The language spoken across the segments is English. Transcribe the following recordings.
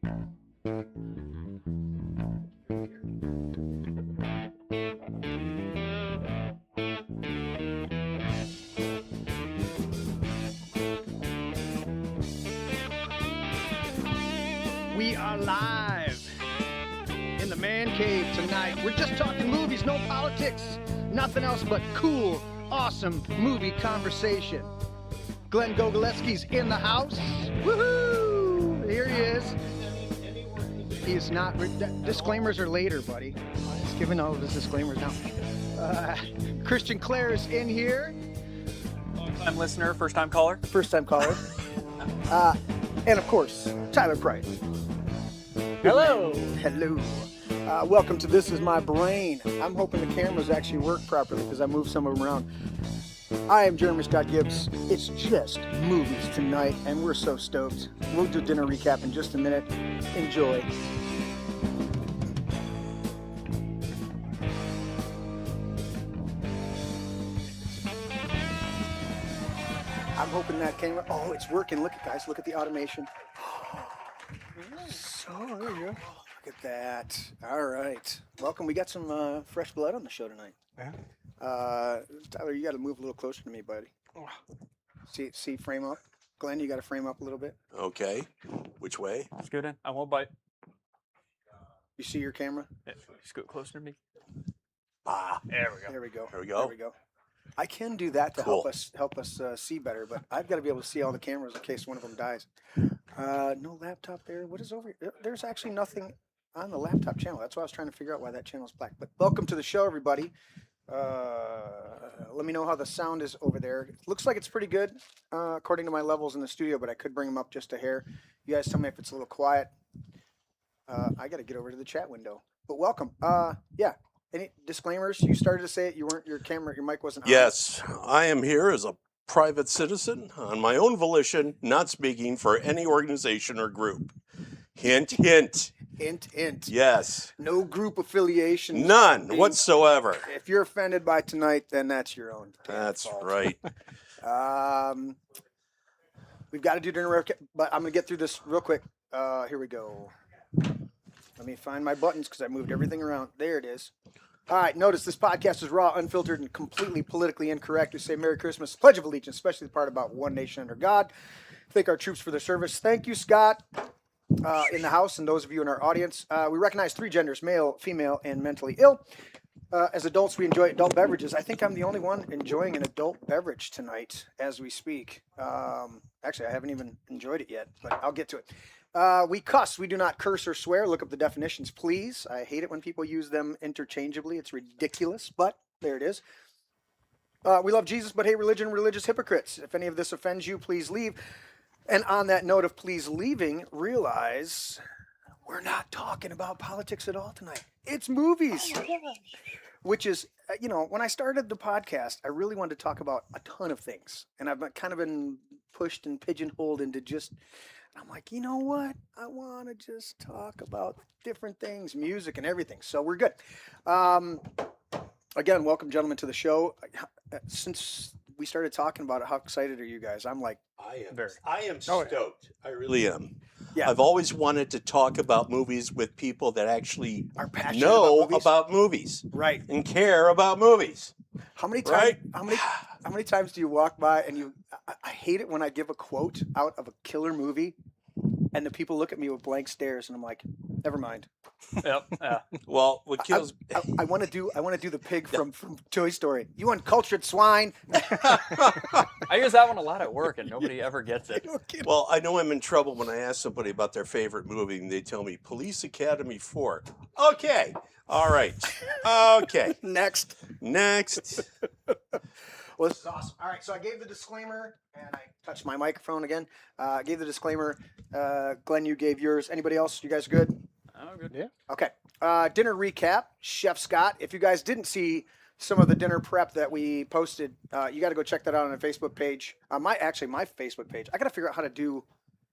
We are live in the man cave tonight. We're just talking movies, no politics, nothing else but cool, awesome movie conversation. Glenn Gogoleski's in the house. Woohoo! Here he is. He is not. Disclaimers are later, buddy. He's giving all of his disclaimers now. Christian Clare is in here. Long-time listener, first-time caller. First-time caller. And of course, Tyler Price. Hello. Hello. Welcome to This Is My Brain. I'm hoping the cameras actually work properly because I moved some of them around. I am Jeremy Scott Gibbs. It's just movies tonight, and we're so stoked. We'll do dinner recap in just a minute. Enjoy. I'm hoping that camera. Oh, it's working. Look at guys. Look at the automation. So there you go. Look at that. All right. Welcome. We got some fresh blood on the show tonight. Yeah. Tyler, you got to move a little closer to me, buddy. See, frame up. Glenn, you got to frame up a little bit. Okay. Which way? Scoot in. I won't bite. You see your camera? Yeah. Scoot closer to me. There we go. There we go. There we go. There we go. I can do that to Cool. help us see better, but I've got to be able to see all the cameras in case one of them dies. No laptop there. What is over here? There's actually nothing on the laptop channel. That's why I was trying to figure out why that channel's black. But welcome to the show, everybody. Let me know how the sound is over there. It looks like it's pretty good, according to my levels in the studio, but I could bring them up just a hair. You guys tell me if it's a little quiet. I got to get over to the chat window. But welcome. Yeah. Any disclaimers? You started to say it. You weren't. Your mic wasn't on. Yes, I am here as a private citizen on my own volition, not speaking for any organization or group. Hint, hint. Hint, hint. Yes. No group affiliation. None whatsoever. If you're offended by tonight, then that's your own. That's fault. right. We've got to do dinner recap, but I'm gonna get through this real quick. Here we go. Let me find my buttons because I moved everything around. There it is. All right, notice this podcast is raw, unfiltered, and completely politically incorrect. We say Merry Christmas, Pledge of Allegiance, especially the part about one nation under God. Thank our troops for their service. Thank you, Scott, in the house, and those of you in our audience. We recognize three genders, male, female, and mentally ill. As adults, we enjoy adult beverages. I think I'm the only one enjoying an adult beverage tonight as we speak. Actually, I haven't even enjoyed it yet, but I'll get to it. We cuss. We do not curse or swear. Look up the definitions, please. I hate it when people use them interchangeably. It's ridiculous, but there it is. We love Jesus, but hate religion and religious hypocrites. If any of this offends you, please leave. And on that note of please leaving, realize we're not talking about politics at all tonight. It's movies. Which is, when I started the podcast, I really wanted to talk about a ton of things. And I've kind of been pushed and pigeonholed into just... I'm like, you know what? I want to just talk about different things, music and everything. So we're good. Again, welcome, gentlemen, to the show. Since we started talking about it, how excited are you guys? I'm like, I am stoked. I really am. Yeah. I've always wanted to talk about movies with people that actually are passionate know about movies. Right. And care about movies. How many times? How many times do you walk by and I hate it when I give a quote out of a killer movie, and the people look at me with blank stares, and I'm like, never mind. Yep. Yeah. Well, what kills I want to do the pig from Toy Story. You uncultured swine. I use that one a lot at work, and nobody ever gets it. Well, I know I'm in trouble when I ask somebody about their favorite movie, and they tell me Police Academy 4. Okay. All right. Okay. Next. Well, this is awesome. All right, so I gave the disclaimer, and I touched my microphone again. I gave the disclaimer. Glenn, you gave yours. Anybody else? You guys good? Oh, good. Yeah. Okay. Dinner recap. Chef Scott. If you guys didn't see some of the dinner prep that we posted, you got to go check that out on our Facebook page. My Facebook page. I got to figure out how to do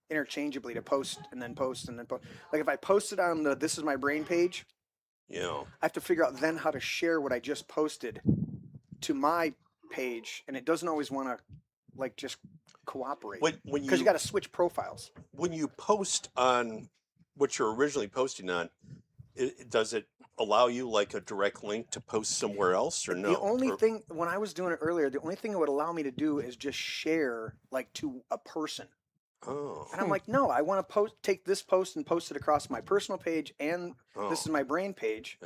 interchangeably to post and then post and then post. Like if I post it on the This Is My Brain page, I have to figure out then how to share what I just posted to my page, and it doesn't always want to just cooperate because you got to switch profiles when you post on what you're originally posting on, does it allow you like a direct link to post somewhere else or no? The only thing, when I was doing it earlier, the only thing it would allow me to do is just share like to a person. Oh. And I'm like, no, I want to take this post and post it across my personal page, and this is Oh. my brain page.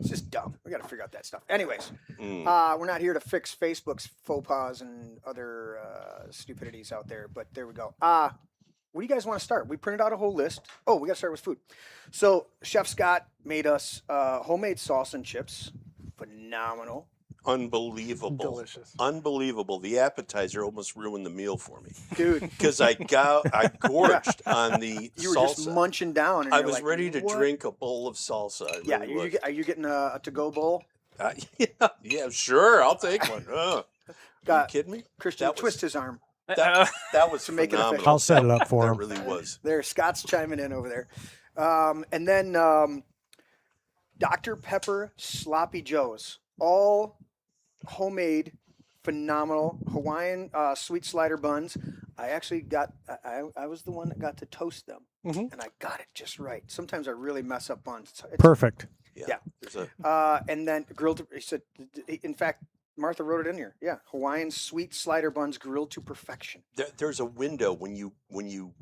It's just dumb. We got to figure out that stuff. Anyways, Mm. we're not here to fix Facebook's faux pas and other stupidities out there, but there we go. What do you guys want to start? We printed out a whole list. Oh, we got to start with food. So Chef Scott made us homemade salsa and chips. Phenomenal. Unbelievable. Delicious. Unbelievable. The appetizer almost ruined the meal for me. Dude. Because I gorged on the You were salsa. just munching down. And I you're was like, ready to "What?" drink a bowl of salsa. I Yeah, really was. are you getting a to-go bowl? Yeah, sure. I'll take one. Are you Got kidding me? Christian, That was- twist his arm. That was To make it phenomenal. official. I'll set it up for That him. really was. There, Scott's chiming in over there. And then Dr. Pepper Sloppy Joes, all homemade, phenomenal Hawaiian sweet slider buns. I actually I was the one that got to toast them, Mhm. and I got it just right. Sometimes I really mess up buns. It's- Perfect. Yeah. There's a, and then grilled. He said, in fact, Martha wrote it in here. Yeah, Hawaiian sweet slider buns grilled to perfection. there's a window when you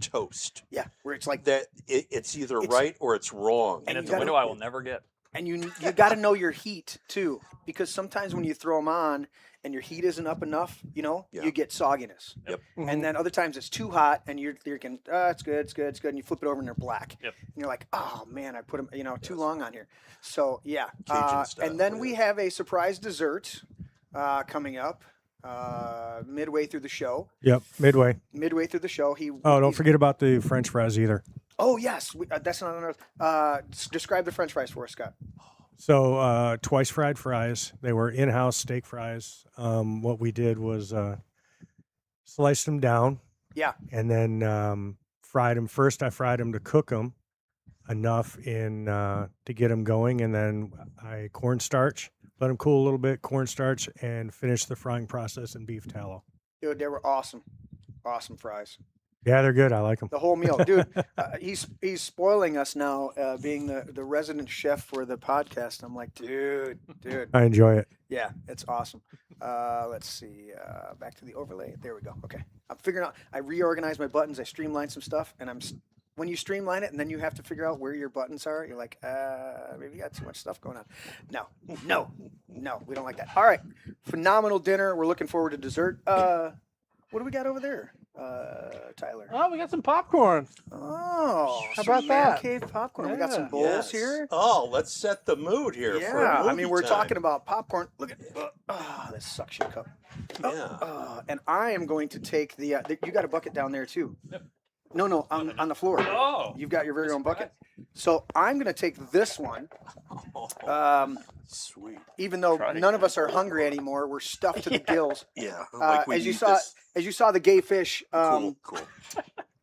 toast Yeah, where it's like, that it's either It's- right or it's wrong. And you it's a gotta- window I will never get. and you got to know your heat too, because sometimes when you throw them on and your heat isn't up enough, Yeah. you get sogginess. Yep. And then other times it's too hot and you're thinking, it's good, it's good, it's good, and you flip it over and they're black. Yep. And you're like, oh man, I put them, too long on here. So yeah. Cajun style, And then yeah. we have a surprise dessert coming up midway through the show. Yep. Midway. Midway through the show, Oh, don't forget about the French fries either. Oh yes, that's not another. Describe the French fries for us, Scott. So twice fried fries. They were in-house steak fries. What we did was sliced them down. Yeah. And then fried them. First, I fried them to cook them enough to get them going, and then I cornstarch. Let them cool a little bit, cornstarch, and finish the frying process in beef tallow. Dude, they were awesome. Awesome fries. Yeah, they're good. I like them. The whole meal, dude. He's spoiling us now, being the resident chef for the podcast. I'm like, dude. I enjoy it. Yeah, it's awesome. Let's see. Back to the overlay. There we go. Okay, I'm figuring out. I reorganized my buttons. I streamlined some stuff, and when you streamline it, and then you have to figure out where your buttons are. You're like, maybe you got too much stuff going on. No, we don't like that. All right, phenomenal dinner. We're looking forward to dessert. What do we got over there, Tyler? Oh, we got some popcorn. Oh, How some about man that? cave popcorn. We got some Yeah. bowls Yes. here. Oh, let's set the mood here. For Yeah, a I mean, movie we're time. talking about popcorn. Look at this suction cup. Yeah. And I am going to take the. You got a bucket down there too. No, on the floor. Oh. You've got your very own bucket. So I'm going to take this one. Sweet. Even though Try it none of us are hungry anymore, we're stuffed to the gills. Yeah. Like we As you eat saw, this. as you saw the gay fish. Cool.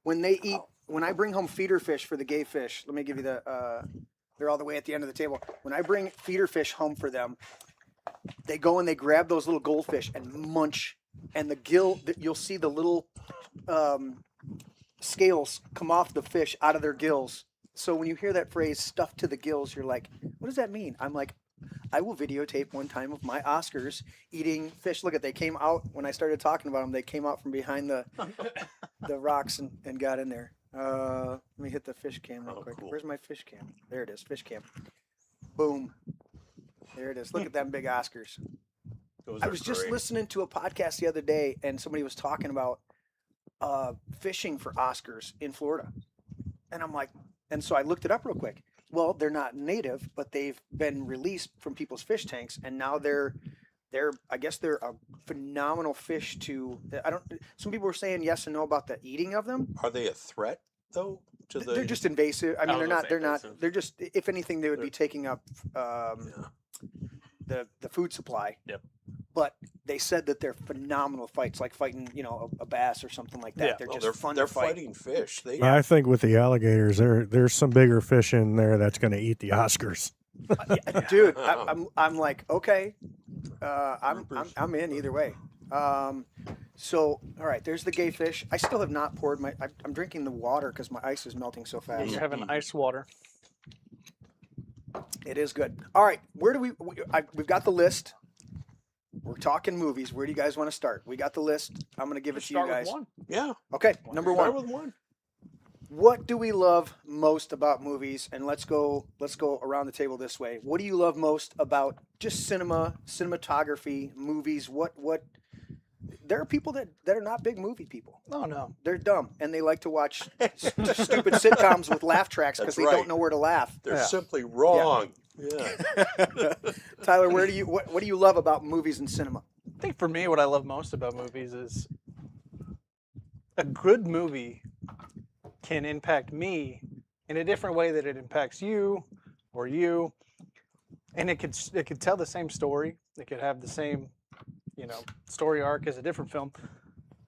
When they eat, when I bring home feeder fish for the gay fish, let me give you the. They're all the way at the end of the table. When I bring feeder fish home for them, they go and they grab those little goldfish and munch, and the gill. You'll see the little scales come off the fish out of their gills. So when you hear that phrase "stuffed to the gills," you're like, "What does that mean?" I'm like, I will videotape one time of my Oscars eating fish. Look at, they came out when I started talking about them. They came out from behind the rocks and got in there. Let me hit the fish cam real quick. Cool. Where's my fish cam? There it is, fish cam. Boom. There it is. Look at them big Oscars. Those I are was just great. listening to a podcast the other day, and somebody was talking about fishing for Oscars in Florida. And I'm like, and so I looked it up real quick. Well, they're not native, but they've been released from people's fish tanks, and now they're I guess they're a phenomenal fish to. Some people were saying yes and no about the eating of them. Are they a threat though? To the They're just invasive. I mean, was they're gonna not. say They're not. invasive. They're just. If anything, they would be taking up Yeah. the food supply. Yep. But they said that they're phenomenal fights, like fighting, a bass or something like that. Yeah. They're Well, just fun they're to fight. fighting fish. They I think with the alligators, there's some bigger fish in there that's going to eat the Oscars. Yeah, dude, I'm like, okay, I'm in either way. So, all right, there's the gay fish. I still have not poured my. I'm drinking the water because my ice is melting so Yeah, fast. you're having ice water. It is good. All right, where do we've got the list. We're talking movies. Where do you guys want to start? We got the list. I'm going to give it Just to you start guys. with one. Yeah. Okay, number Start one. with one. What do we love most about movies? And let's go around the table this way. What do you love most about just cinema, cinematography, movies? What there are people that are not big movie people. Oh no. They're dumb and they like to watch stupid sitcoms with laugh tracks because That's they right. don't know where to laugh. They're Yeah. simply wrong. Yeah. Tyler, what do you love about movies and cinema? I think for me, what I love most about movies is a good movie can impact me in a different way that it impacts you or you, and it could tell the same story. It could have the same, story arc as a different film,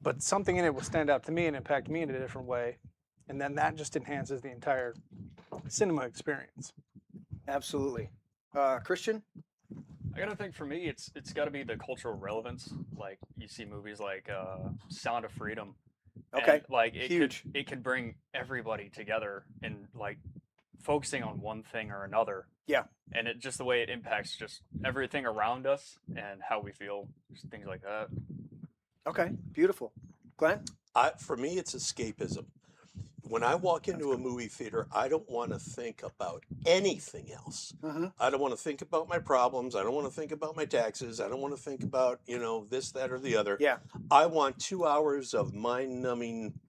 but something in it will stand out to me and impact me in a different way, and then that just enhances the entire cinema experience. Absolutely. Christian? I gotta think for me, it's got to be the cultural relevance. Like you see movies like Sound of Freedom. Okay, And, like huge. It could bring everybody together and like focusing on one thing or another. Yeah. And it just the way it impacts just everything around us and how we feel, just things like that. Okay, beautiful. Glenn? For me, it's escapism. When I walk into a movie theater, I don't want to think about anything else. Mm-hmm. I don't want to think about my problems. I don't want to think about my taxes. I don't want to think about, this, that, or the other. Yeah. I want 2 hours of mind-numbing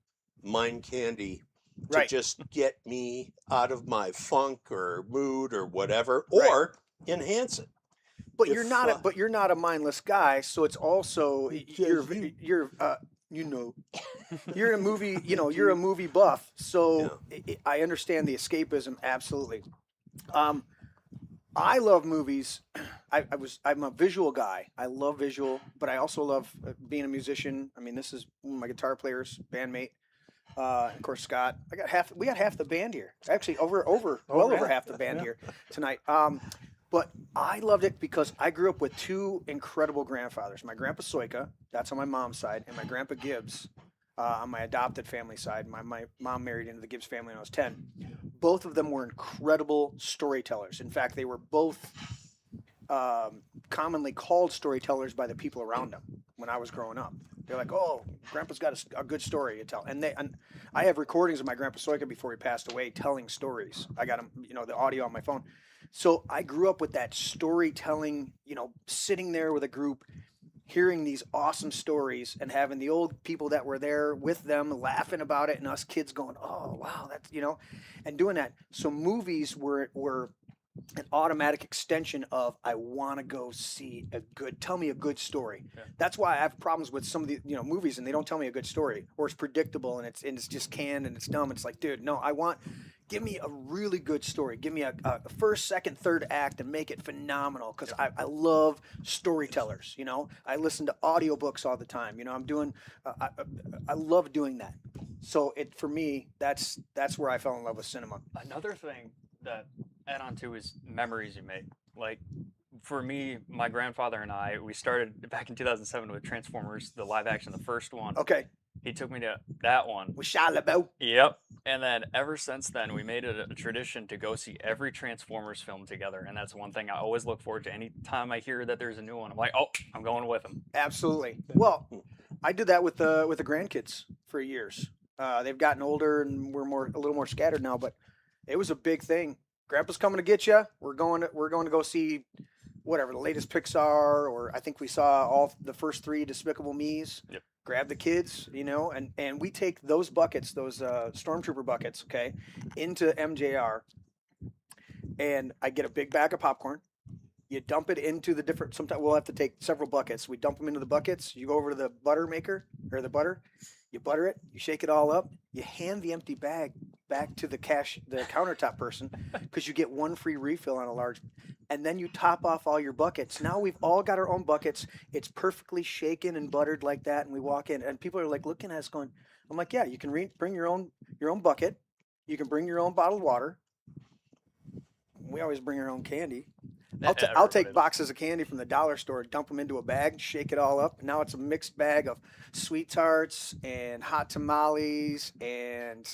mind candy to Right. just get me out of my funk or mood or whatever, Right. or enhance it. But If, you're not a mindless guy, so it's also you're a movie, you're a movie buff. So I understand the escapism absolutely. I love movies. I'm a visual guy. I love visual, but I also love being a musician. I mean, this is my guitar player's bandmate. Of course, Scott. We got half the band here. Actually, over half the band here tonight. But I loved it because I grew up with two incredible grandfathers. My grandpa Soika, that's on my mom's side, and my grandpa Gibbs on my adopted family side. My mom married into the Gibbs family when I was 10. Both of them were incredible storytellers. In fact, they were both commonly called storytellers by the people around them when I was growing up. They're like, "Oh, Grandpa's got a good story to tell," and I have recordings of my Grandpa Soika before he passed away telling stories. I got him, the audio on my phone. So I grew up with that storytelling, sitting there with a group, hearing these awesome stories, and having the old people that were there with them laughing about it, and us kids going, "Oh, wow, that's," and doing that. So movies were an automatic extension of I want to go see tell me a good story. Yeah. That's why I have problems with some of the movies and they don't tell me a good story, or it's predictable and it's just canned and it's dumb. It's like, dude, no, give me a really good story. Give me a first, second, third act and make it phenomenal, because I love storytellers. I listen to audiobooks all the time. I love doing that. So for me, that's where I fell in love with cinema. Another thing that add on to is memories you make. Like for me, my grandfather and I, we started back in 2007 with Transformers, the live action, the first one. Okay, He took me to that one. we shot about. Yep. And then ever since then, we made it a tradition to go see every Transformers film together. And that's one thing I always look forward to. Anytime I hear that there's a new one, I'm like, oh, I'm going with them. Absolutely. Well, I did that with the grandkids for years. They've gotten older and we're a little more scattered now, but it was a big thing. Grandpa's coming to get you. We're going to go see whatever the latest Pixar, or I think we saw all the first 3 Despicable Me's. Yep. Grab the kids, and we take those buckets, those Stormtrooper buckets, okay, into MJR, and I get a big bag of popcorn. You dump it into the different. Sometimes we'll have to take several buckets. We dump them into the buckets. You go over to the butter maker or the butter. You butter it. You shake it all up. You hand the empty bag back to the countertop person, because you get one free refill on a large. And then you top off all your buckets. Now we've all got our own buckets. It's perfectly shaken and buttered like that. And we walk in, and people are like looking at us, going, "I'm like, yeah, you can bring your own bucket. You can bring your own bottled water. We always bring our own candy." I'll take boxes of candy from the dollar store, dump them into a bag, shake it all up. Now it's a mixed bag of sweet tarts and hot tamales and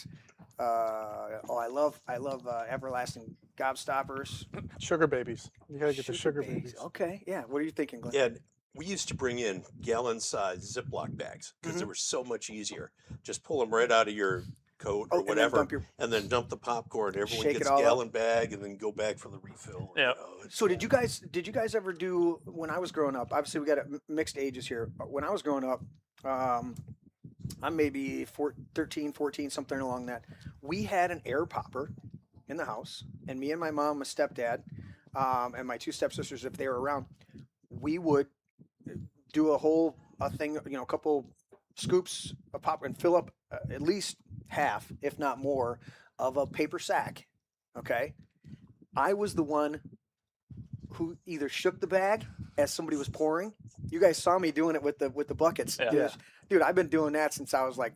I love everlasting gobstoppers. Sugar babies. You gotta get the sugar babies. Okay, yeah. What are you thinking, Glenn? And we used to bring in gallon-sized Ziploc bags because they were so much easier. Just pull them right out of your coat or whatever, and then dump the popcorn. Everyone Shake gets it a all gallon bag, and then go back for the refill. Yeah. So did you guys ever do, when I was growing up? Obviously, we got mixed ages here. When I was growing up, I'm maybe 13, 14, something along that. We had an air popper in the house, and me and my mom, my stepdad, and my two stepsisters, if they were around, we would do a thing, a couple scoops of pop and fill up at least half, if not more, of a paper sack. Okay, I was the one who either shook the bag as somebody was pouring. You guys saw me doing it with the buckets. Yeah. Dude, I've been doing that since I was like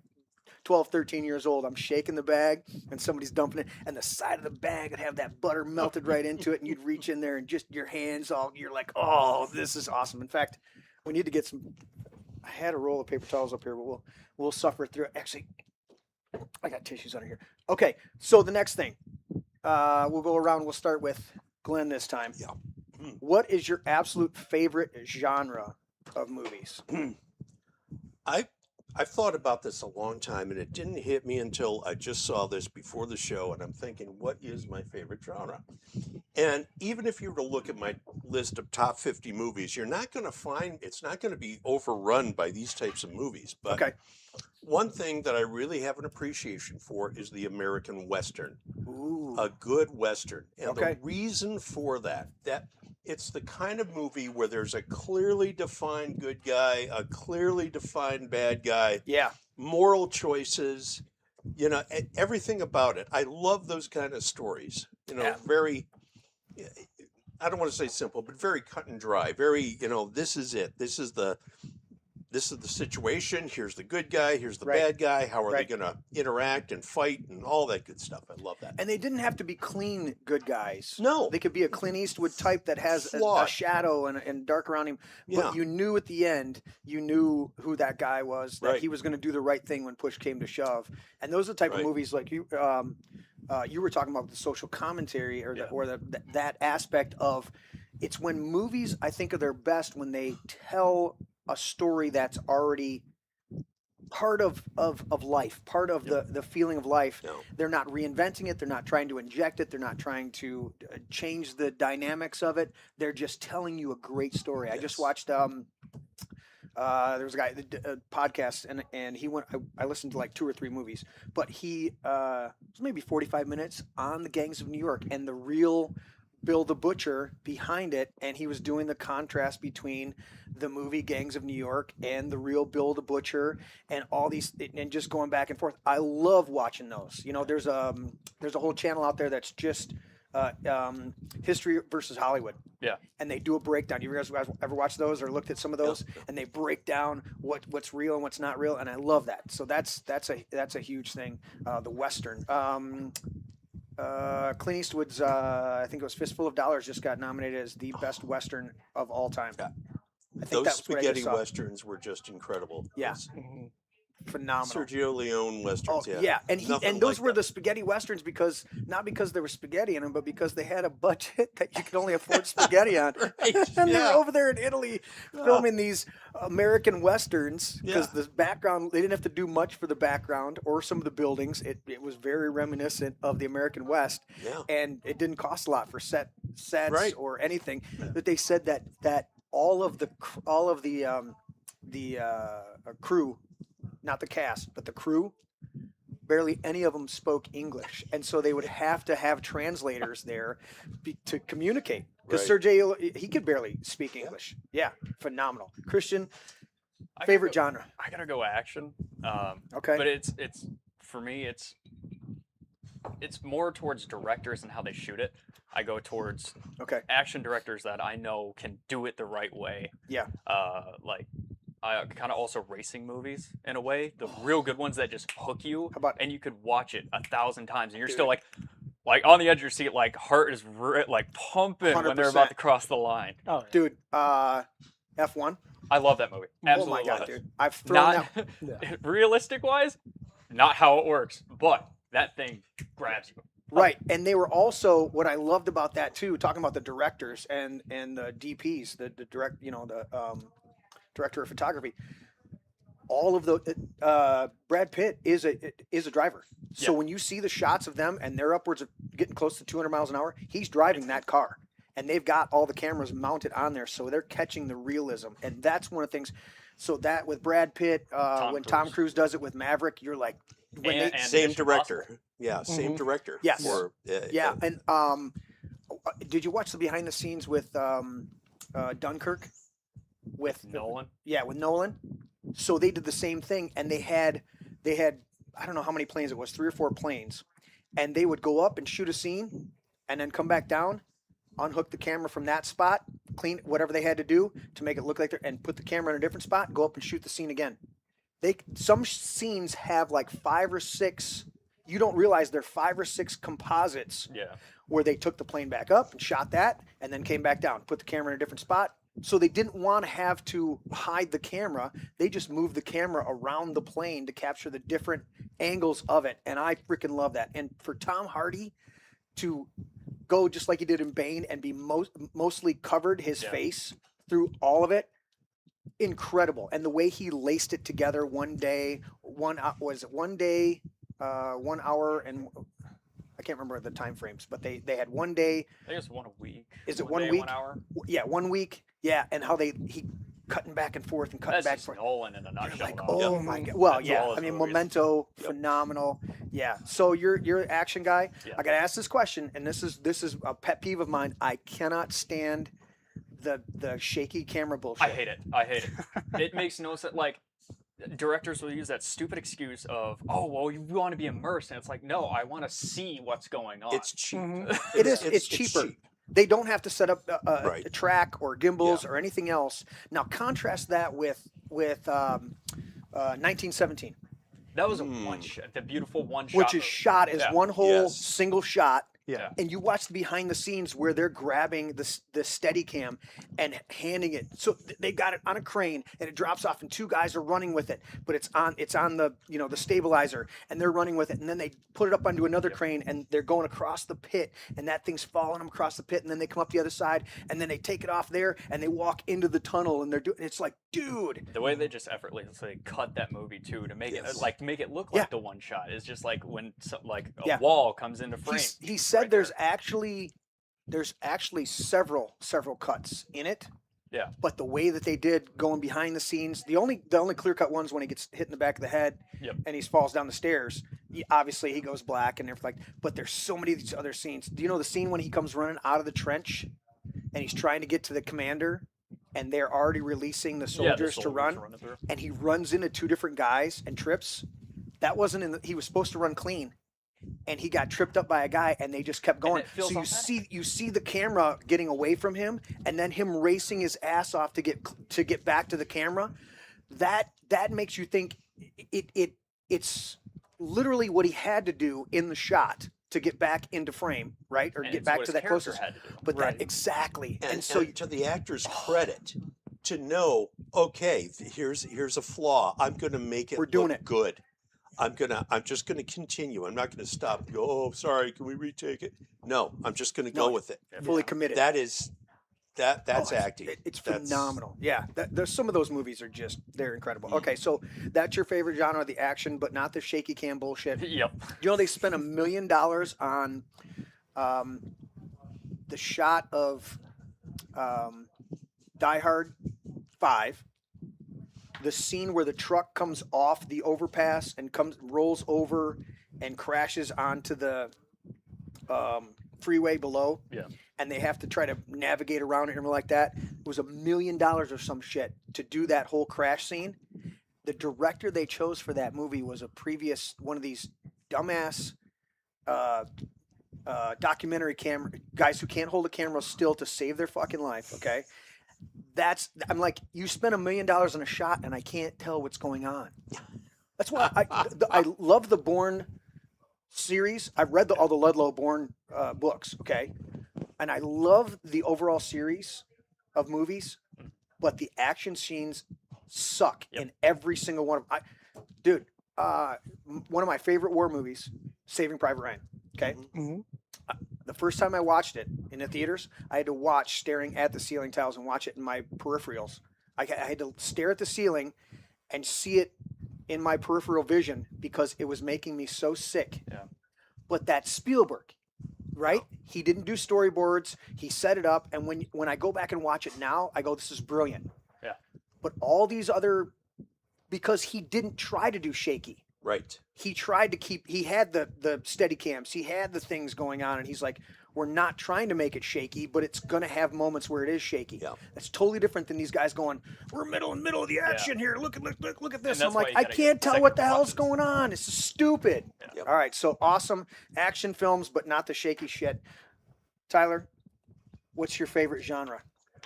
12, 13 years old. I'm shaking the bag and somebody's dumping it, and the side of the bag would have that butter melted right into it, and you'd reach in there and just your hands you're like, oh, this is awesome. In fact, we need to get some. I had a roll of paper towels up here, but we'll suffer through it. Actually, I got tissues under here. Okay, so the next thing, we'll go around. We'll start with Glenn this time. Yeah. What is your absolute favorite genre of movies? I've thought about this a long time, and it didn't hit me until I just saw this before the show, and I'm thinking, what is my favorite genre? And even if you were to look at my list of top 50 movies, you're not going to find, it's not going to be overrun by these types of movies. But Okay. one thing that I really have an appreciation for is the American Western, Ooh. a good Western. And Okay. the reason for that it's the kind of movie where there's a clearly defined good guy, a clearly defined bad guy, Yeah. moral choices, everything about it. I love those kind of stories. Yeah. Very, I don't want to say simple, but very cut and dry. Very, this is it. This is the situation. Here's the good guy. Here's the Right. bad guy. How are Right. they going to interact and fight and all that good stuff? I love that. And they didn't have to be clean good guys. No. They could be a Clint Eastwood type that has a Flawed. shadow and dark around him. But Yeah. you knew at the end, you knew who that guy was, that Right. he was going to do the right thing when push came to shove. And those are the type of Right. movies like you were talking about, the social commentary or Yeah. that aspect of, it's when movies, I think, are their best when they tell a story that's already part of life, part of the feeling of life. No. They're not reinventing it. They're not trying to inject it. They're not trying to change the dynamics of it. They're just telling you a great story. I just Yes. watched there was a guy, a podcast, and he went. I listened to like 2 or 3 movies, but he it was maybe 45 minutes on the Gangs of New York and the real Bill the Butcher behind it, and he was doing the contrast between the movie Gangs of New York and the real Bill the Butcher, and all these, and just going back and forth. I love watching those. There's a whole channel out there that's just History versus Hollywood. Yeah. And they do a breakdown. You guys ever watched those or looked at some of those? Yeah. And they break down what's real and what's not real, and I love that. So that's a huge thing. The Western. Clint Eastwood's, I think it was Fistful of Dollars, just got nominated as the best Western of all time. Yeah. I think Those that's what I just spaghetti saw. westerns were just incredible. Yeah. Those Mhm. Phenomenal. Sergio Leone westerns. Oh yeah, and Nothing those like were that. the spaghetti westerns because not because there was spaghetti in them, but because they had a budget that you could only afford spaghetti on. Right, And they yeah. were over there in Italy filming these American westerns because Yeah. the background, they didn't have to do much for the background or some of the buildings. It was very reminiscent of the American West, Yeah. and it didn't cost a lot for sets Right. or anything. But they said that all of the crew, not the cast, but the crew, barely any of them spoke English, and so they would have to have translators there to communicate. Because Right. Sergey, he could barely speak English. Yeah, phenomenal. Christian, I gotta favorite go- genre? I gotta go action. Okay. But it's for me it's more towards directors and how they shoot it. I go towards Okay. action directors that I know can do it the right way. Yeah. Like I kind of also racing movies in a way, the real good ones that just hook you, How about- and you could watch it 1,000 times and you're Dude. still like, Like on the edge of your seat, like heart is like pumping when they're 100%. about to cross the line. Oh, yeah. Dude, F1. I love that movie. Oh Absolutely my god, love it. dude! I've thrown Not that. Yeah. realistic wise, not how it works, but that thing grabs you. Right, and they were also what I loved about that too. Talking about the directors and the DPs, the direct, the director of photography. All of the Brad Pitt is a driver. So Yeah. when you see the shots of them and they're upwards of getting close to 200 miles an hour, he's driving that car, and they've got all the cameras mounted on there, so they're catching the realism, and that's one of the things. So that with Brad Pitt, when Tom Cruise. Cruise does it with Maverick, you're like, when And- they, and Same Mission director. Impossible. Yeah, same Mhm. director. Yes. For, yeah, and did you watch the behind the scenes with Dunkirk? With Nolan. Yeah, with Nolan. So they did the same thing, and they had I don't know how many planes it was, 3 or 4 planes, and they would go up and shoot a scene, and then come back down, unhook the camera from that spot, clean whatever they had to do to make it look like they're, and put the camera in a different spot, go up and shoot the scene again. Some scenes have like 5 or 6. You don't realize they're 5 or 6 composites Yeah. where they took the plane back up and shot that, and then came back down, put the camera in a different spot. So they didn't want to have to hide the camera. They just moved the camera around the plane to capture the different angles of it. And I freaking love that. And for Tom Hardy to go just like he did in Bane and be mostly covered his Yeah. face through all of it, incredible. And the way he laced it together one day, 1 hour, and I can't remember the time frames, but they had 1 day. I think it's 1 week. Is it 1 1 day, week? 1 hour. Yeah, 1 week. Yeah, and how he cutting back and forth and cutting That's back and just forth. Nolan in a You're nutshell. like, though. oh my god. Well, That's yeah. all I his mean, movies. Memento, Yep. phenomenal. Yeah. So you're an action guy. Yeah. I got to ask this question, and this is a pet peeve of mine. I cannot stand the shaky camera bullshit. I hate it. I hate it. It makes no sense. Like, directors will use that stupid excuse of, oh, well, you want to be immersed. And it's like, no, I want to see what's going on. It's cheap. Mhm. It is. It's cheaper. cheap. They don't have to set up a Right. track or gimbals or anything else. Now contrast that with 1917, That was a one shot. The beautiful one shot. which is movie. shot as Yeah. one whole Yes. single shot. Yeah. And you watch the behind the scenes where they're grabbing the steady cam and handing it. So they got it on a crane and it drops off and 2 guys are running with it, but it's on the the stabilizer and they're running with it, and then they put it up onto another crane and they're going across the pit and that thing's following them across the pit, and then they come up the other side and then they take it off there and they walk into the tunnel and they're doing. It's like, dude. The way they just effortlessly cut that movie too to make Yes. it like make it look Yeah. like the one shot is just like when like a Yeah. wall comes into frame. He said right there's there. actually several cuts in it. Yeah. But the way that they did going behind the scenes, the only clear cut ones when he gets hit in the back of the head Yep. and he falls down the stairs. Obviously he goes black and everything. But there's so many of these other scenes. Do you know the scene when he comes running out of the trench and he's trying to get to the commander and they're already releasing the Yeah, the soldiers to run, running through. and he runs into 2 different guys and trips? That wasn't in he was supposed to run clean. And he got tripped up by a guy, and they just kept going. it feels So authentic. you see the camera getting away from him, and then him racing his ass off to get back to the camera. That makes you think it's literally what he had to do in the shot to get back into frame, right, or And get it's back what to his that character closest. had to do. But Right. that exactly, And, so and to the actor's credit, to know, okay, here's a flaw. I'm going to make it We're doing look it. good. I'm just going to continue. I'm not going to stop and go, oh, sorry, can we retake it? No, I'm just going to go No, with it. fully committed. That's Oh, acting. It's That's- phenomenal. Yeah, there's some of those movies are just they're incredible. Mm. Okay, so that's your favorite genre, the action, but not the shaky cam bullshit. Yep. You know they spent $1 million on the shot of Die Hard 5, the scene where the truck comes off the overpass and rolls over and crashes onto the freeway below. Yeah. And they have to try to navigate around it and everything like that. It was $1 million or some shit to do that whole crash scene. The director they chose for that movie was one of these dumbass documentary camera guys who can't hold a camera still to save their fucking life. Okay, I'm like, you spent $1 million on a shot and I can't tell what's going on. That's why I love the Bourne series. I've read all the Ludlow Bourne books, okay, and I love the overall series of movies, but the action scenes suck Yep. in every single one of them. Dude, one of my favorite war movies, Saving Private Ryan. Okay, Mhm. the first time I watched it in the theaters, I had to watch staring at the ceiling tiles and watch it in my peripherals. I had to stare at the ceiling and see it in my peripheral vision because it was making me so sick. Yeah. But that's Spielberg, right? He didn't do storyboards. He set it up, and when I go back and watch it now, I go, "This is brilliant." Yeah. But all these other, because he didn't try to do shaky. Right. He tried to keep. He had the steady cams. He had the things going on, and he's like, "We're not trying to make it shaky, but it's gonna have moments where it is shaky." Yeah. That's totally different than these guys going, "We're middle of the action here. Look at this." And I'm that's why like, you I gotta can't get tell what second the hell's watches. going on. This is stupid. Yep. All right, so awesome action films, but not the shaky shit. Tyler, what's your favorite genre?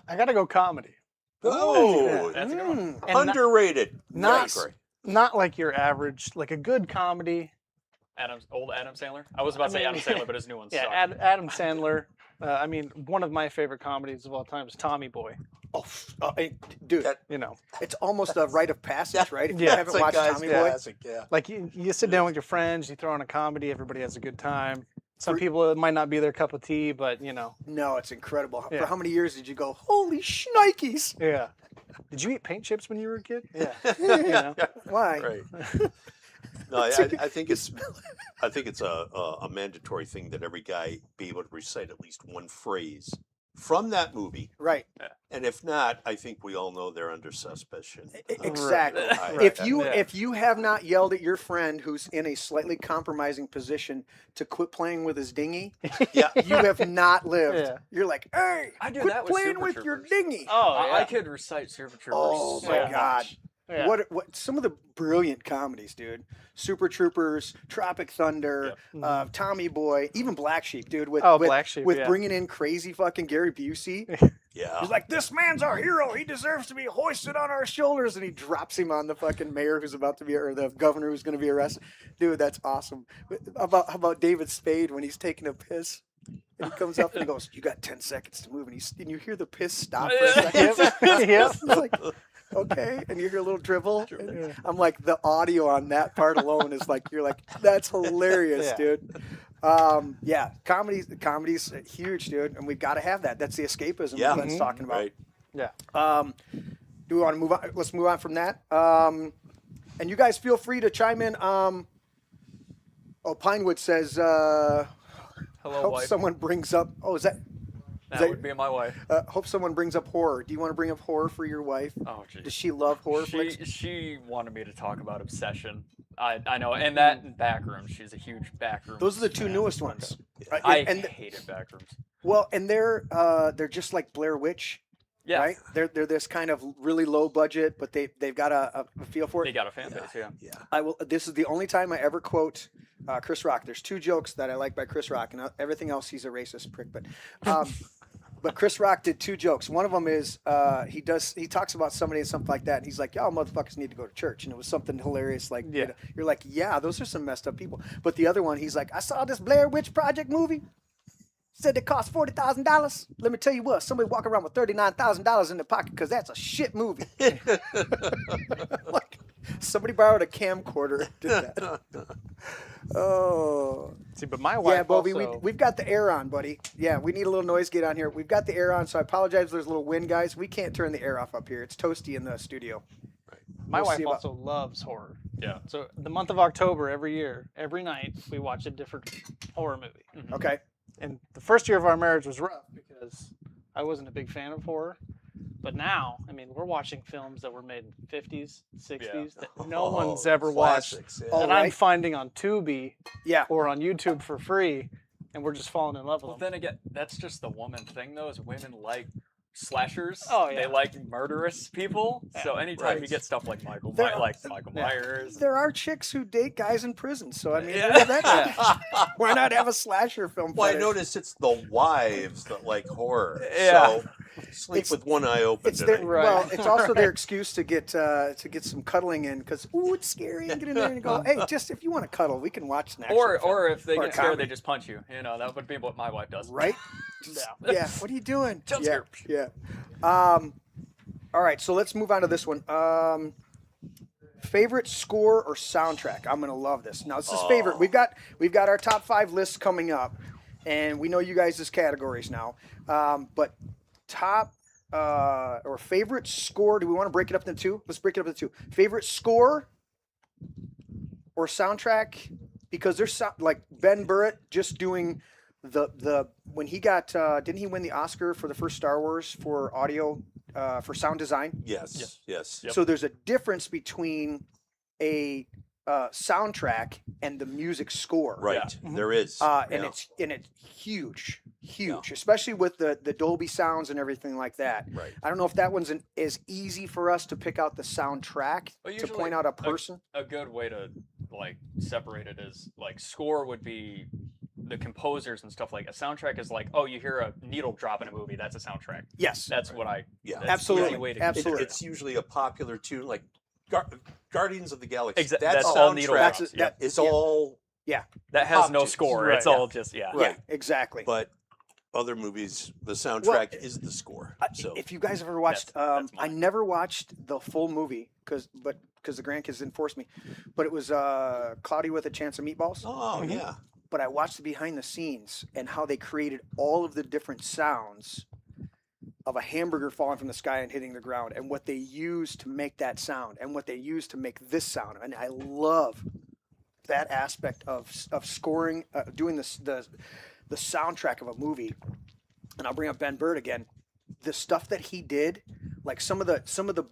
I gotta go comedy. Oh, That's a good one. Mm. And not, underrated. not- Nice. not like your average, like a good comedy. Old Adam Sandler. I was about to say I Adam mean, Sandler, but his new one Yeah, sucked. Adam Sandler. I mean, one of my favorite comedies of all time is Tommy Boy. Oh, dude, That- You know, it's almost a rite of passage, right? If you Yeah, haven't It's a watched guy's Tommy Boy, classic, yeah. like you sit down with your friends, you throw on a comedy, everybody has a good time. Some For- people, it might not be their cup of tea, but you know, no, it's incredible. Yeah. For how many years did you go, "Holy shnikes"? yeah. Did you eat paint chips when you were a kid? Yeah. You know? Why? Right. No, I think it's a mandatory thing that every guy be able to recite at least one phrase from that movie, Right. and if not, I think we all know they're under suspicion. Exactly. Right. If you have not yelled at your friend who's in a slightly compromising position to quit playing with his dinghy, Yeah. you have not lived. Yeah. You're like, "Hey, I do quit that with playing Super with your Troopers. dinghy." Oh, I yeah. could recite Super Troopers. Oh so my much. God. Yeah. What some of the brilliant comedies, dude. Super Troopers, Tropic Thunder, Tommy Boy, even Black Sheep, dude. With Black Sheep, with yeah. bringing in crazy fucking Gary Busey. Yeah. He's like, "This man's our hero. He deserves to be hoisted on our shoulders," and he drops him on the fucking mayor who's about to be, or the governor who's going to be arrested. Dude, that's awesome. How about David Spade when he's taking a piss? And he comes up and he goes, "You got 10 seconds to move," and you hear the piss stop for a second. Yep. It's like, okay, and you hear a little dribble. And I'm like, the audio on that part alone is like, you're like, that's hilarious, Yeah. dude. Yeah, comedy's huge, dude, and we've got to have that. That's the escapism Yeah. Glenn's talking about. Right. Yeah. Do we want to move on? Let's move on from that. And you guys feel free to chime in. Pinewood says, Hello, hope wife. someone brings up. Oh, is that? That would be my wife. Hope someone brings up horror. Do you want to bring up horror for your wife? Oh, Does geez. she love horror flicks? She wanted me to talk about Obsession. I know, and that and Backrooms. She's a huge Backrooms. Those are the two fan. newest ones. I and hated Backrooms. well, and they're just like Blair Witch, Yeah, right? They're this kind of really low budget, but they've got a feel for they it. got a fan base. Yeah. Yeah. I will. This is the only time I ever quote Chris Rock. There's two jokes that I like by Chris Rock, and everything else he's a racist prick. But Chris Rock did two jokes. One of them is he talks about somebody and something like that, and he's like, "Y'all motherfuckers need to go to church," and it was something hilarious. Like, Yeah. you're like, "Yeah, those are some messed up people." But the other one, he's like, "I saw this Blair Witch Project movie. Said it cost $40,000. Let me tell you what, somebody walk around with $39,000 in their pocket because that's a shit movie." Like, somebody borrowed a camcorder and did that. Oh. See, but my wife Yeah, Bobby, also, we've got the air on, buddy. Yeah, we need a little noise gate on here. We've got the air on, so I apologize if there's a little wind, guys. We can't turn the air off up here. It's toasty in the studio. my we'll wife see about- also loves horror. Yeah. So the month of October, every year, every night, we watch a different horror movie. Okay. And the first year of our marriage was rough because I wasn't a big fan of horror. But now, I mean, we're watching films that were made in the 50s, 60s that no one's ever watched. Classics, yeah. Oh, That I'm right. finding on Tubi Yeah. or on YouTube for free, and we're just falling in love with Well, them. then again, that's just the woman thing, though. Is women like slashers. Oh, yeah. They like murderous people. So anytime you Right. get stuff like Michael There are- Michael Yeah. Myers. There are chicks who date guys in prison, so I mean, Yeah. why not have a slasher film? Well, I fetish? noticed it's the wives that like horror. Yeah. So Sleep It's- with one eye open It's their, tonight. Right. well, it's also their excuse to get some cuddling in because it's scary and get in there and go, hey, just if you want to cuddle, we can watch an action film Or if they or a get scared, comedy. they just punch you. You know, that would be what my wife does. right? Just- yeah. What are you doing? Jump yeah. scare. Yeah. All right. So let's move on to this one. Favorite score or soundtrack? I'm gonna love this. Now this is favorite. We've got our top 5 lists coming up, and we know you guys' categories now. But top or favorite score? Do we want to break it up into 2? Let's break it up into 2. Favorite score or soundtrack? Because there's like Ben Burtt just doing the when he got didn't he win the Oscar for the first Star Wars for audio for sound design? Yes. Yep. So there's a difference between a soundtrack and the music score. Right. There is. And Yeah. it's huge, especially with the Dolby sounds and everything like that. Right. I don't know if that one's as easy for us to pick out the soundtrack Well, to usually point out a person. A good way to like separate it is like score would be the composers and stuff. Like a soundtrack is like, oh, you hear a needle drop in a movie, that's a soundtrack. Yes, That's what I. Yeah. That's Absolutely. The easy way to Absolutely. It's usually a popular tune, like Guardians of the Galaxy. That That all needle soundtrack drops. that- is yeah. all That has no Pop tunes. score. Right, It's yeah. all just yeah. yeah, exactly. but other movies, the soundtrack is the score. So If you guys ever watched, That's I mine. never watched the full movie because the grandkids didn't force me, but it was Cloudy with a Chance of Meatballs. oh yeah, But I watched the behind the scenes and how they created all of the different sounds of a hamburger falling from the sky and hitting the ground, and what they used to make that sound, and what they used to make this sound. And I love that aspect of scoring, doing the soundtrack of a movie. And I'll bring up Ben Burtt again. The stuff that he did, like some of the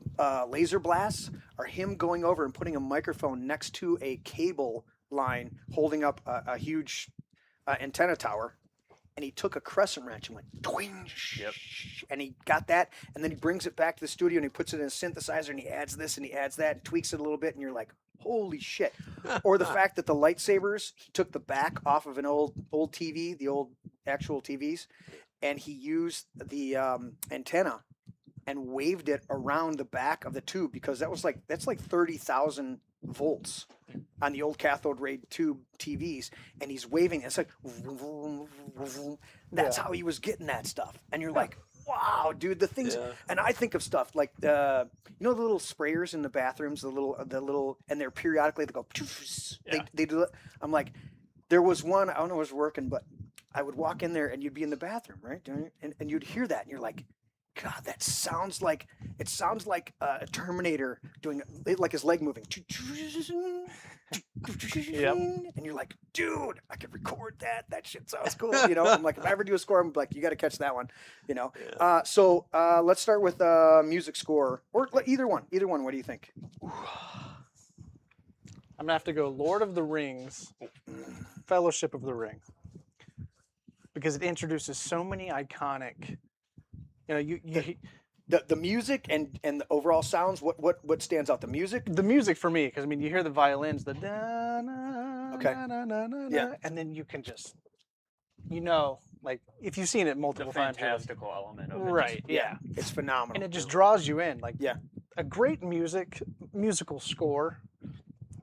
laser blasts, are him going over and putting a microphone next to a cable line holding up a huge antenna tower, and he took a crescent wrench and went twing, Yep. and he got that, and then he brings it back to the studio and he puts it in a synthesizer and he adds this and he adds that and tweaks it a little bit, and you're like, holy shit. Or the fact that the lightsabers, he took the back off of an old TV, the old actual TVs, and he used the antenna and waved it around the back of the tube, because that's like 30,000 volts on the old cathode ray tube TVs, and he's waving it. It's like vroom, vroom, vroom. That's how he was getting that stuff, and you're like, wow, dude, the things. Yeah. And I think of stuff like the little sprayers in the bathrooms, the little, and they're periodically they go. Yeah. They do it. I'm like, there was one, I don't know if it was working, but I would walk in there and you'd be in the bathroom, right? And you'd hear that and you're like, God, it sounds like a Terminator doing it, like his leg moving. Yep. And you're like, dude, I could record that. That shit sounds cool. I'm like, if I ever do a score, I'm like, you got to catch that one. Yeah. So let's start with music score, or either one. Either one. What do you think? I'm gonna have to go Lord of the Rings, Fellowship of the Ring, because it introduces so many iconic. The music and the overall sounds. What stands out? The music. The music for me, because I mean, you hear the violins, the da na Okay. na na na Yeah. na, and then you can just, like if you've seen it The multiple times, you're like, fantastical element of it. right? Yeah, It's phenomenal. and it just draws you in. Like Yeah. a great musical score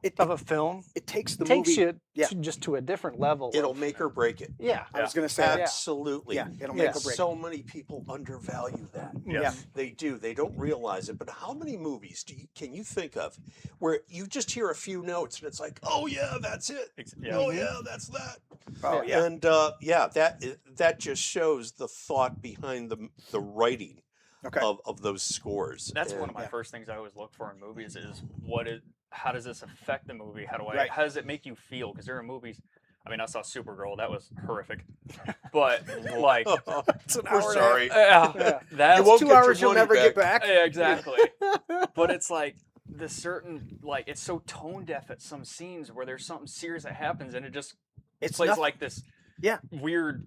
it, of a film it takes the takes movie. you Yeah. to a different level. it'll of- make or break it. yeah. I was gonna say that. Absolutely. Yeah, it'll Yeah. make or break. So many people undervalue that. Yeah. They do. They don't realize it. But how many movies can you think of where you just hear a few notes and it's like, oh yeah, that's it. Yeah. Oh yeah, that's that. Oh yeah. And that just shows the thought behind the writing Okay. of those scores. That's one And of my Yeah. first things I always look for in movies is how does this affect the movie? Right. How does it make you feel? Because there are movies. I mean, I saw Supergirl. That was horrific. But like, It's an We're hour and a half. sorry. that's You won't Two get your hours you'll money never get back. back. Yeah, exactly. But it's like the certain it's so tone deaf at some scenes where there's something serious that happens and it just It's plays nothing. like this Yeah. weird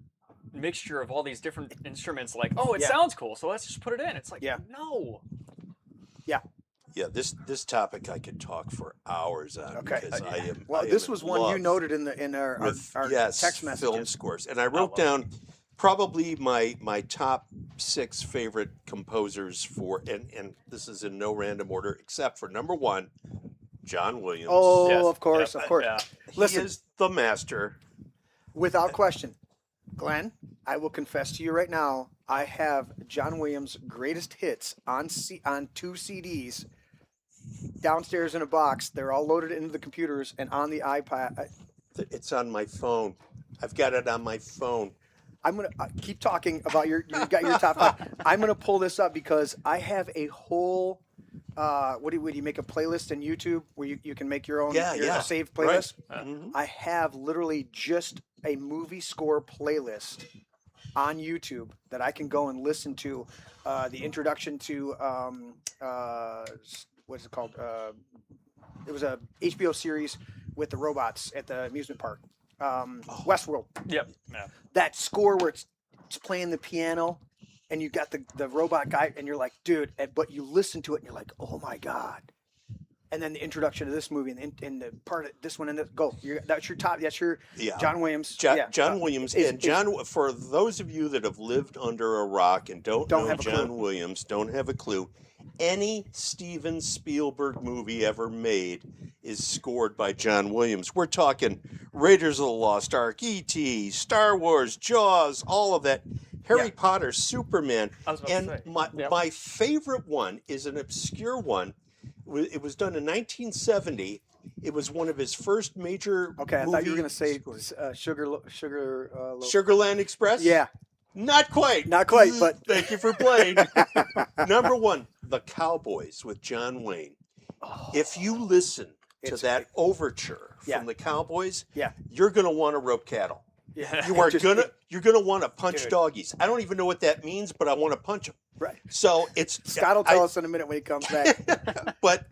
mixture of all these different instruments. Like, oh, it Yeah. sounds cool, so let's just put it in. It's like, Yeah. no. Yeah, this topic I could talk for hours on Okay. because I am. Well, I this am was in one you love noted in our with text film messages. scores, and I wrote well. down Probably my top 6 favorite composers for, and this is in no random order except for number 1, John Williams. Oh, Yes. of course, Yep. of course. Yeah. He Listen, is the master. without question, Glenn, I will confess to you right now, I have John Williams' greatest hits on 2 CDs downstairs in a box. They're all loaded into the computers and on the iPad. It's on my phone. I've got it on my phone. I'm gonna keep talking about you got your top 5. I'm gonna pull this up because I have a whole. What do you make a playlist in YouTube where you can make your own saved playlist? Right. Mhm. I have literally just a movie score playlist on YouTube that I can go and listen to. The introduction to what is it called? It was a HBO series with the robots at the amusement park, Westworld. Yep. Yeah. That score where it's playing the piano and you got the robot guy and you're like, dude, but you listen to it and you're like, oh my God. And then the introduction of this movie and the part of this one and that's your top. That's your John Williams. John Williams. For those of you that have lived under a rock and don't know have a John clue. Williams, don't have a clue, any Steven Spielberg movie ever made is scored by John Williams. We're talking Raiders of the Lost Ark, E.T., Star Wars, Jaws, all of that. Harry Potter, Superman. I was about to say. My favorite one is an obscure one. It was done in 1970. It was one of his first major. Okay, I thought you were movie going to say scores. Sugar. Sugarland Express. Yeah, Not quite. not quite, but Thank you for playing. Number 1, The Cowboys with John Wayne. If you listen to It's that overture Yeah. from the Cowboys, Yeah. you're gonna want to rope cattle. yeah, You are Just- you're gonna want to punch Dude. doggies. I don't even know what that means, but I want to punch them. right. So it's Scott will tell us in a minute when he comes back. but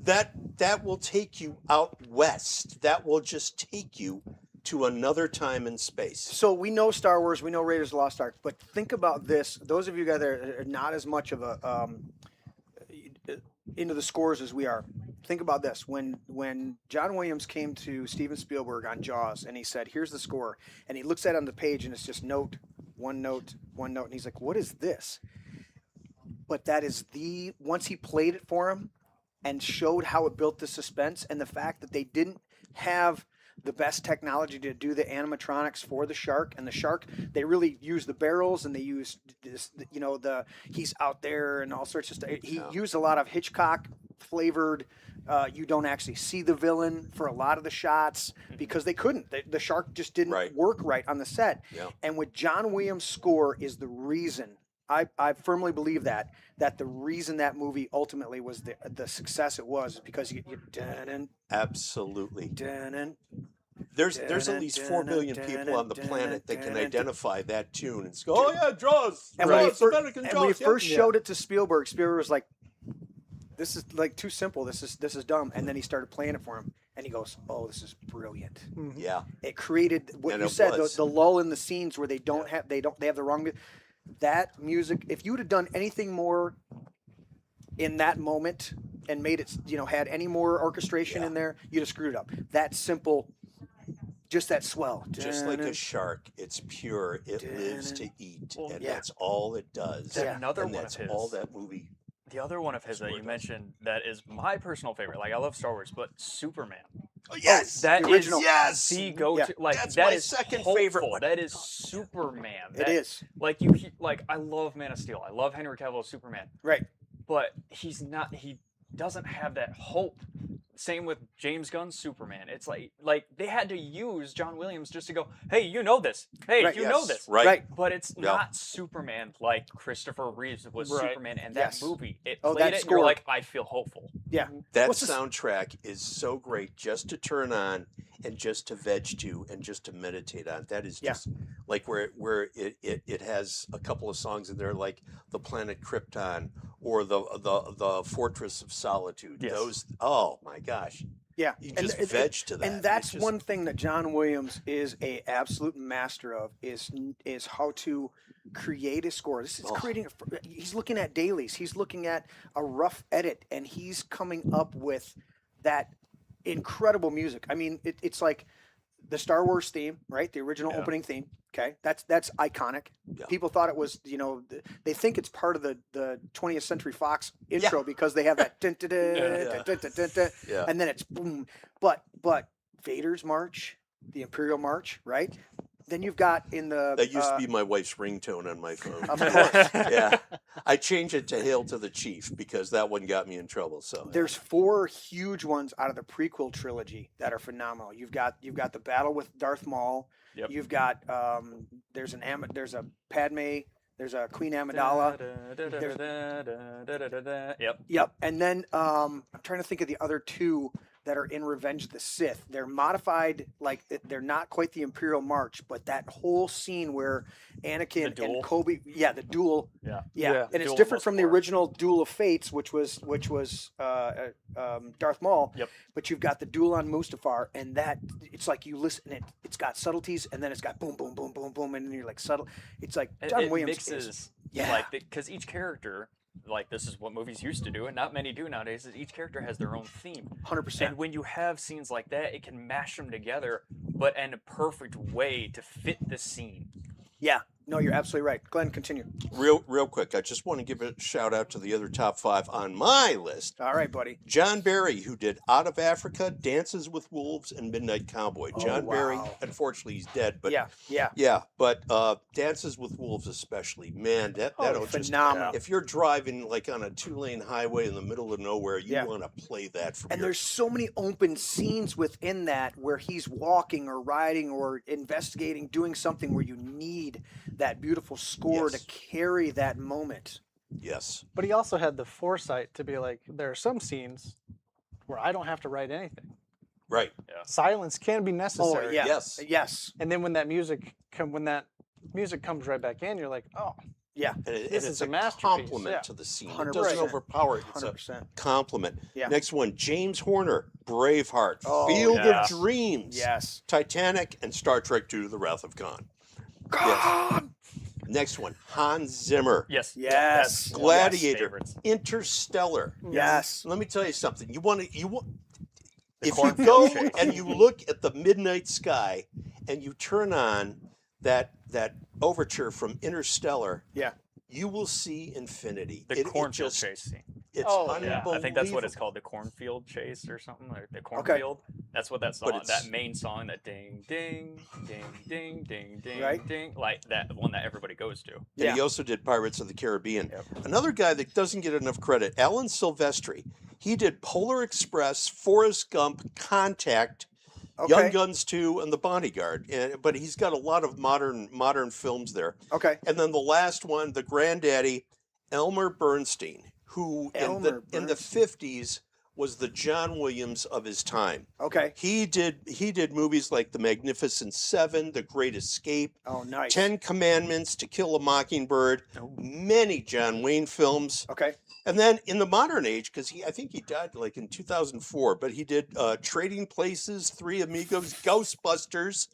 that will take you out west. That will just take you to another time and space. So we know Star Wars, we know Raiders of the Lost Ark, but think about this. Those of you guys that are not as much of a into the scores as we are, think about this. When John Williams came to Steven Spielberg on Jaws and he said, "Here's the score," and he looks at it on the page and it's just one note, and he's like, "What is this?" But that is once he played it for him and showed how it built the suspense and the fact that they didn't have the best technology to do the animatronics for the shark, and the shark, they really used the barrels and they used this, he's out there and all sorts of stuff. He used a lot of Hitchcock flavored, you don't actually see the villain for a lot of the shots because they couldn't. The shark just didn't work right on the set. Yeah. And with John Williams' score is the reason, I firmly believe that the reason that movie ultimately was the success it was is because you Absolutely. dun, There's at least 4 billion people on the planet that can identify that tune and go, "Oh yeah, Jaws." And Jaws, when American he Jaws, yeah." first showed it to Spielberg was like, "This is like too simple. This is dumb." And then he started playing it for him, and he goes, "Oh, this is brilliant." Yeah. It created what And you it said, was. the lull in the scenes where they have the wrong. That music. If you would have done anything more in that moment and made it, had any more orchestration in there, you'd have screwed up. That simple. Just that swell. Just like a shark, it's pure. It lives to eat, Well, and yeah. that's all it does. Then another and one that's of his. all that movie. The other one of his that you mentioned that is my personal favorite. Like I love Star Wars, but Superman. Oh, yes, That the is original. yes. the go-to. Yeah. Like That's that my is second hopeful. favorite one. That is Superman. It is. Like I love Man of Steel. I love Henry Cavill as Superman. Right. But he's not. He doesn't have that hope. Same with James Gunn's Superman. It's like they had to use John Williams just to go, "Hey, you know this. Hey, Right. you know Yes, this." right? But it's not Superman like Christopher Reeves was Right. Superman in Yes. that movie. It Oh, played that it, and score. you're like, I feel hopeful. Yeah. That What's this- soundtrack is so great just to turn on and just to veg to and just to meditate on. That is Yeah. just like where it has a couple of songs in there like The Planet Krypton or the Fortress of Solitude. Yes. Those, oh my gosh. Yeah. You just veg to that. And that's It's just- one thing that John Williams is a absolute master of is how to create a score. This is creating. He's looking at dailies. He's looking at a rough edit, and he's coming up with that incredible music. I mean, it's like the Star Wars theme, right? The original Yeah. opening theme. Okay, that's iconic. Yeah. People thought it was, they think it's part of the 20th Century Fox intro because they have that dun, dun, dun, dun, dun, dun, dun, dun, Yeah. and then it's boom. But Vader's March, the Imperial March, right? Then you've got in the That used to be my wife's ringtone on my phone. of course. Yeah, I changed it to "Hail to the Chief" because that one got me in trouble. So There's 4 huge ones out of the prequel trilogy that are phenomenal. You've got the battle with Darth Maul. Yep. You've got there's a Padme. There's a Queen Amidala. Yep. Yep. And then I'm trying to think of the other 2 that are in Revenge of the Sith. They're modified, like they're not quite the Imperial March, but that whole scene where Anakin duel? and Kobe, the duel, Yeah. Yeah. and it's Duel of different from the Mustafar. original Duel of Fates, which was Darth Maul. Yep. But you've got the duel on Mustafar, and that it's like you listen, it's got subtleties, and then it's got boom, boom, boom, boom, boom, and then you're like subtle. It's like John It Williams mixes, yeah. like, because each character, like, this is what movies used to do, and not many do nowadays, is each character has their own theme. 100%. And when you have scenes like that, it can mash them together, but in a perfect way to fit the scene. Yeah. No, you're absolutely right. Glenn, continue. real quick, I just want to give a shout out to the other top 5 on my list. All right, buddy. John Barry, who did Out of Africa, Dances with Wolves, and Midnight Cowboy. Oh, John Barry, wow. unfortunately, he's dead, but Yeah. but Dances with Wolves especially, man, that'll just phenomenal. if you're driving like on a 2-lane highway in the middle of nowhere, you Yeah. want to play that for And your there's so many open scenes within that where he's walking or riding or investigating, doing something where you need that beautiful score Yes. to carry that moment. yes. But he also had the foresight to be like, there are some scenes where I don't have to write anything. Right. Silence can be Oh necessary. yeah. Yes. Yes. And then when that music comes right back in, you're like, oh, Yeah. And, This and is it's a a masterpiece, compliment yeah. to the scene. It 100%. doesn't overpower it. It's a 100%. compliment. Yeah. Next one, James Horner, Braveheart, Oh, Field yeah. of Dreams, Yes. Titanic, and Star Trek II, The Wrath of Khan. God. Next one, Hans Zimmer, Yes. Yes. That's one of my Gladiator, favorites. Interstellar. Yes. Let me tell you something. You want if you cornfield go chase. and you look at the midnight sky and you turn on that overture from Interstellar, Yeah. you will see infinity. The cornfield chase scene. It's Oh, yeah. unbelievable. I think that's what it's called, the cornfield chase or something, or the cornfield. That's what that song, it's- that main song, that ding, ding, ding, ding, ding, ding, Right. ding, like that one that everybody goes to. And Yeah. he also did Pirates of the Caribbean. Yep. Another guy that doesn't get enough credit, Alan Silvestri. He did Polar Express, Forrest Gump, Contact, Okay. Young Guns 2, and The Bodyguard. But he's got a lot of modern films there. Okay. And then the last one, the granddaddy, Elmer Bernstein, who Elmer in the Bernstein. 50s was the John Williams of his time. Okay. He did movies like The Magnificent Seven, The Great Escape, Oh, nice. 10 Commandments, To Kill a Mockingbird, many John Wayne films. Okay. And then in the modern age, because I think he died like in 2004, but he did Trading Places, Three Amigos, Ghostbusters,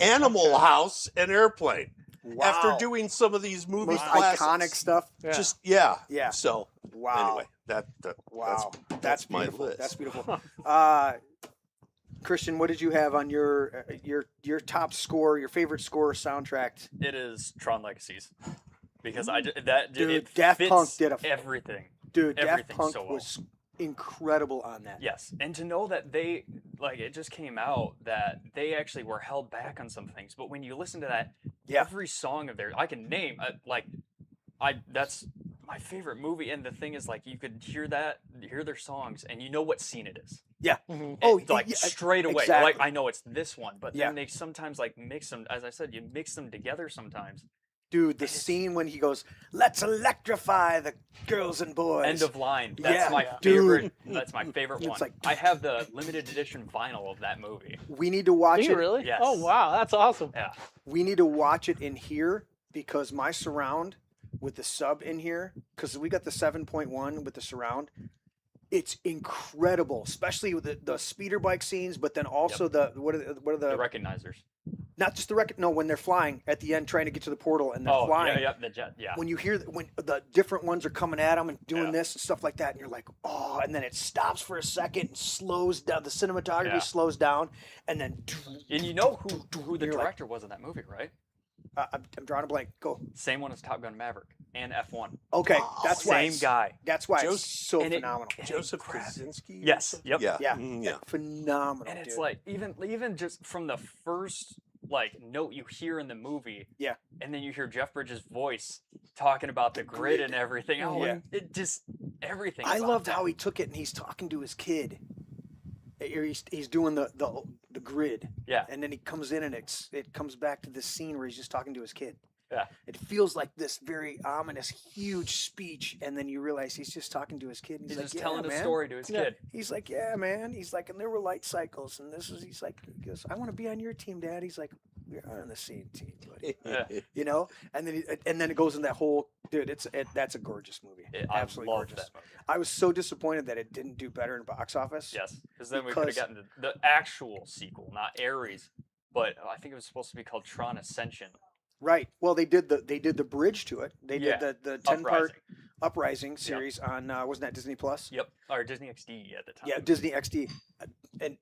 Animal House, and Airplane. Wow. After doing some of these movie most classics. iconic stuff. Yeah. Just, Yeah. So, Wow. anyway, Wow. that's my beautiful. list. That's beautiful. Christian, what did you have on your top score, your favorite score soundtrack? It is Tron Legacies, because that Dude, it Daft fits Punk did everything. Dude, Daft Everything Punk so well. was incredible on that. Yes, and to know that they, like, it just came out that they actually were held back on some things, but when you listen to that, Yeah. every song of theirs, I can name, that's my favorite movie, and the thing is, like, you could hear their songs, and you know what scene it is. Yeah. Mhm. Oh, Like, yeah, straight away. exactly. Like, I know it's this one, but Yeah. then they sometimes, like, mix them, as I said, you mix them together sometimes. Dude, the scene when he goes, "Let's electrify the girls and boys." End of line. That's Yeah, my dude. favorite. That's my favorite It's one. like- I have the limited edition vinyl of that movie. We need to watch Do you it. really? Yes. Oh, wow. That's awesome. Yeah. We need to watch it in here because my surround with the sub in here, because we got the 7.1 with the surround. It's incredible, especially with the speeder bike scenes, but then also the what are The the recognizers. Not just the record. No, when they're flying at the end, trying to get to the portal, and they're Oh, flying. yeah, the jet, yeah. When you hear when the different ones are coming at them and doing Yeah. this and stuff like that, and you're like, oh, and then it stops for a second and slows down. The cinematography Yeah. slows down, and then. And you know who the You're like- director was in that movie, right? I'm drawing a blank. Go. Same one as Top Gun Maverick and F1. Okay, that's why. Same guy. That's why Joseph- it's so and it- phenomenal. Joseph crap. Krasinski? or Yes, something? yep. Yeah. Yeah, Yeah. phenomenal. And it's dude. like even just from the first like note you hear in the movie, Yeah. and then you hear Jeff Bridges' voice talking about the grid and everything. Oh, Yeah. and it just everything. I about loved that. how he took it and he's talking to his kid. He's doing the grid. Yeah. And then he comes in and it comes back to this scene where he's just talking to his kid. Yeah. It feels like this very ominous, huge speech, and then you realize he's just talking to his kid. And He's he's just like, telling yeah, a man. story to his kid. He's like, yeah, man. He's like, and there were light cycles, and he's like, he goes, I want to be on your team, Dad. He's like, we are on the same team, buddy. Yeah. You know, and then it goes in that whole dude. That's a gorgeous movie. I Absolutely love gorgeous. that movie. I was so disappointed that it didn't do better in box office. Yes, because then we could have Because- gotten the actual sequel, not Ares, but I think it was supposed to be called Tron Ascension. Right. Well, they did the bridge to it. They Yeah. did the 10-part Uprising. Uprising series on wasn't that Disney Plus? Yep, or Disney XD at the time. Yeah, Disney XD,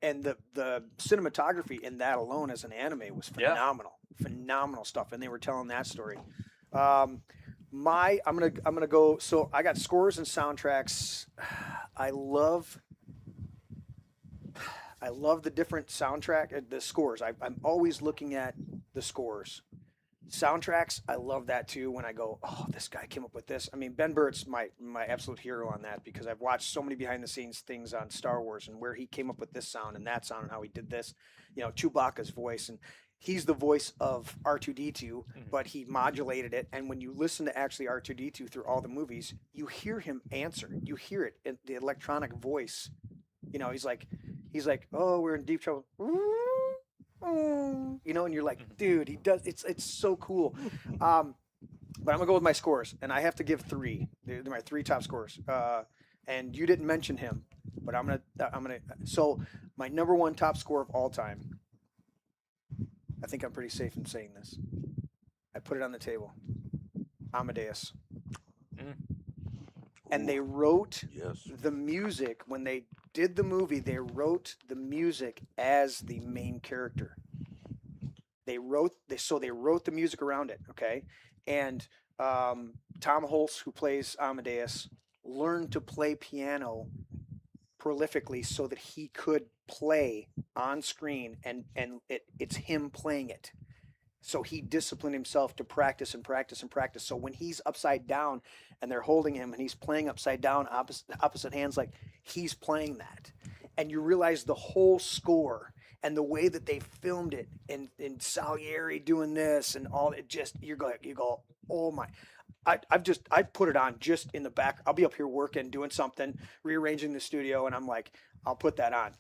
and the cinematography in that alone as an anime was Yeah. phenomenal stuff. And they were telling that story. I'm gonna go. So I got scores and soundtracks. I love the different soundtrack, the scores. I'm always looking at the scores. Soundtracks, I love that too. When I go, oh, this guy came up with this. I mean, Ben Burtt's my absolute hero on that because I've watched so many behind the scenes things on Star Wars and where he came up with this sound and that sound and how he did this. You know, Chewbacca's voice, and he's the voice of R2D2, but he modulated it. And when you listen to actually R2D2 through all the movies, you hear him answer. You hear it in the electronic voice. You know, he's like, oh, we're in deep trouble. You know, and you're like, dude, he does. It's so cool. But I'm gonna go with my scores, and I have to give 3. They're my 3 top scores. And you didn't mention him, but I'm gonna. So my number 1 top score of all time. I think I'm pretty safe in saying this. I put it on the table. Amadeus. And they wrote Yes. the music when they did the movie. They wrote the music as the main character. They wrote the music around it. Okay, and Tom Hulce, who plays Amadeus, learned to play piano prolifically so that he could play on screen, and it's him playing it. So he disciplined himself to practice and practice and practice. So when he's upside down and they're holding him and he's playing upside down, opposite hands, like he's playing that. And you realize the whole score and the way that they filmed it and Salieri doing this and all it just, you go, oh my. I put it on just in the back. I'll be up here working, doing something, rearranging the studio, and I'm like, I'll put that on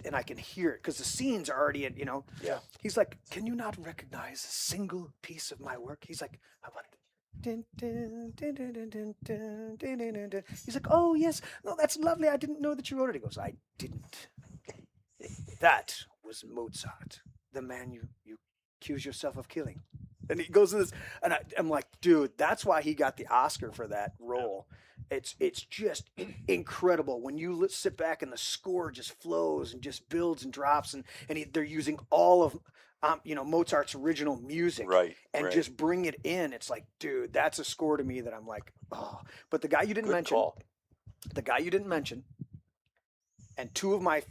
and I can hear it because the scenes are already in, you know. Yeah. He's like, can you not recognize a single piece of my work? He's like, how about it? Dun, dun, dun, dun, dun, dun, dun, dun, dun, dun, dun. He's like, oh yes, no, that's lovely. I didn't know that you wrote it. He goes, I didn't. That was Mozart, the man you accuse yourself of killing. And he goes in this, and I'm like, dude, that's why he got the Oscar for that role. It's just incredible when you sit back and the score just flows and just builds and drops, and they're using all of Mozart's original music, Right. and right. just bring it in. It's like, dude, that's a score to me that I'm like, oh. But the guy you didn't Good mention, call. and 2 of my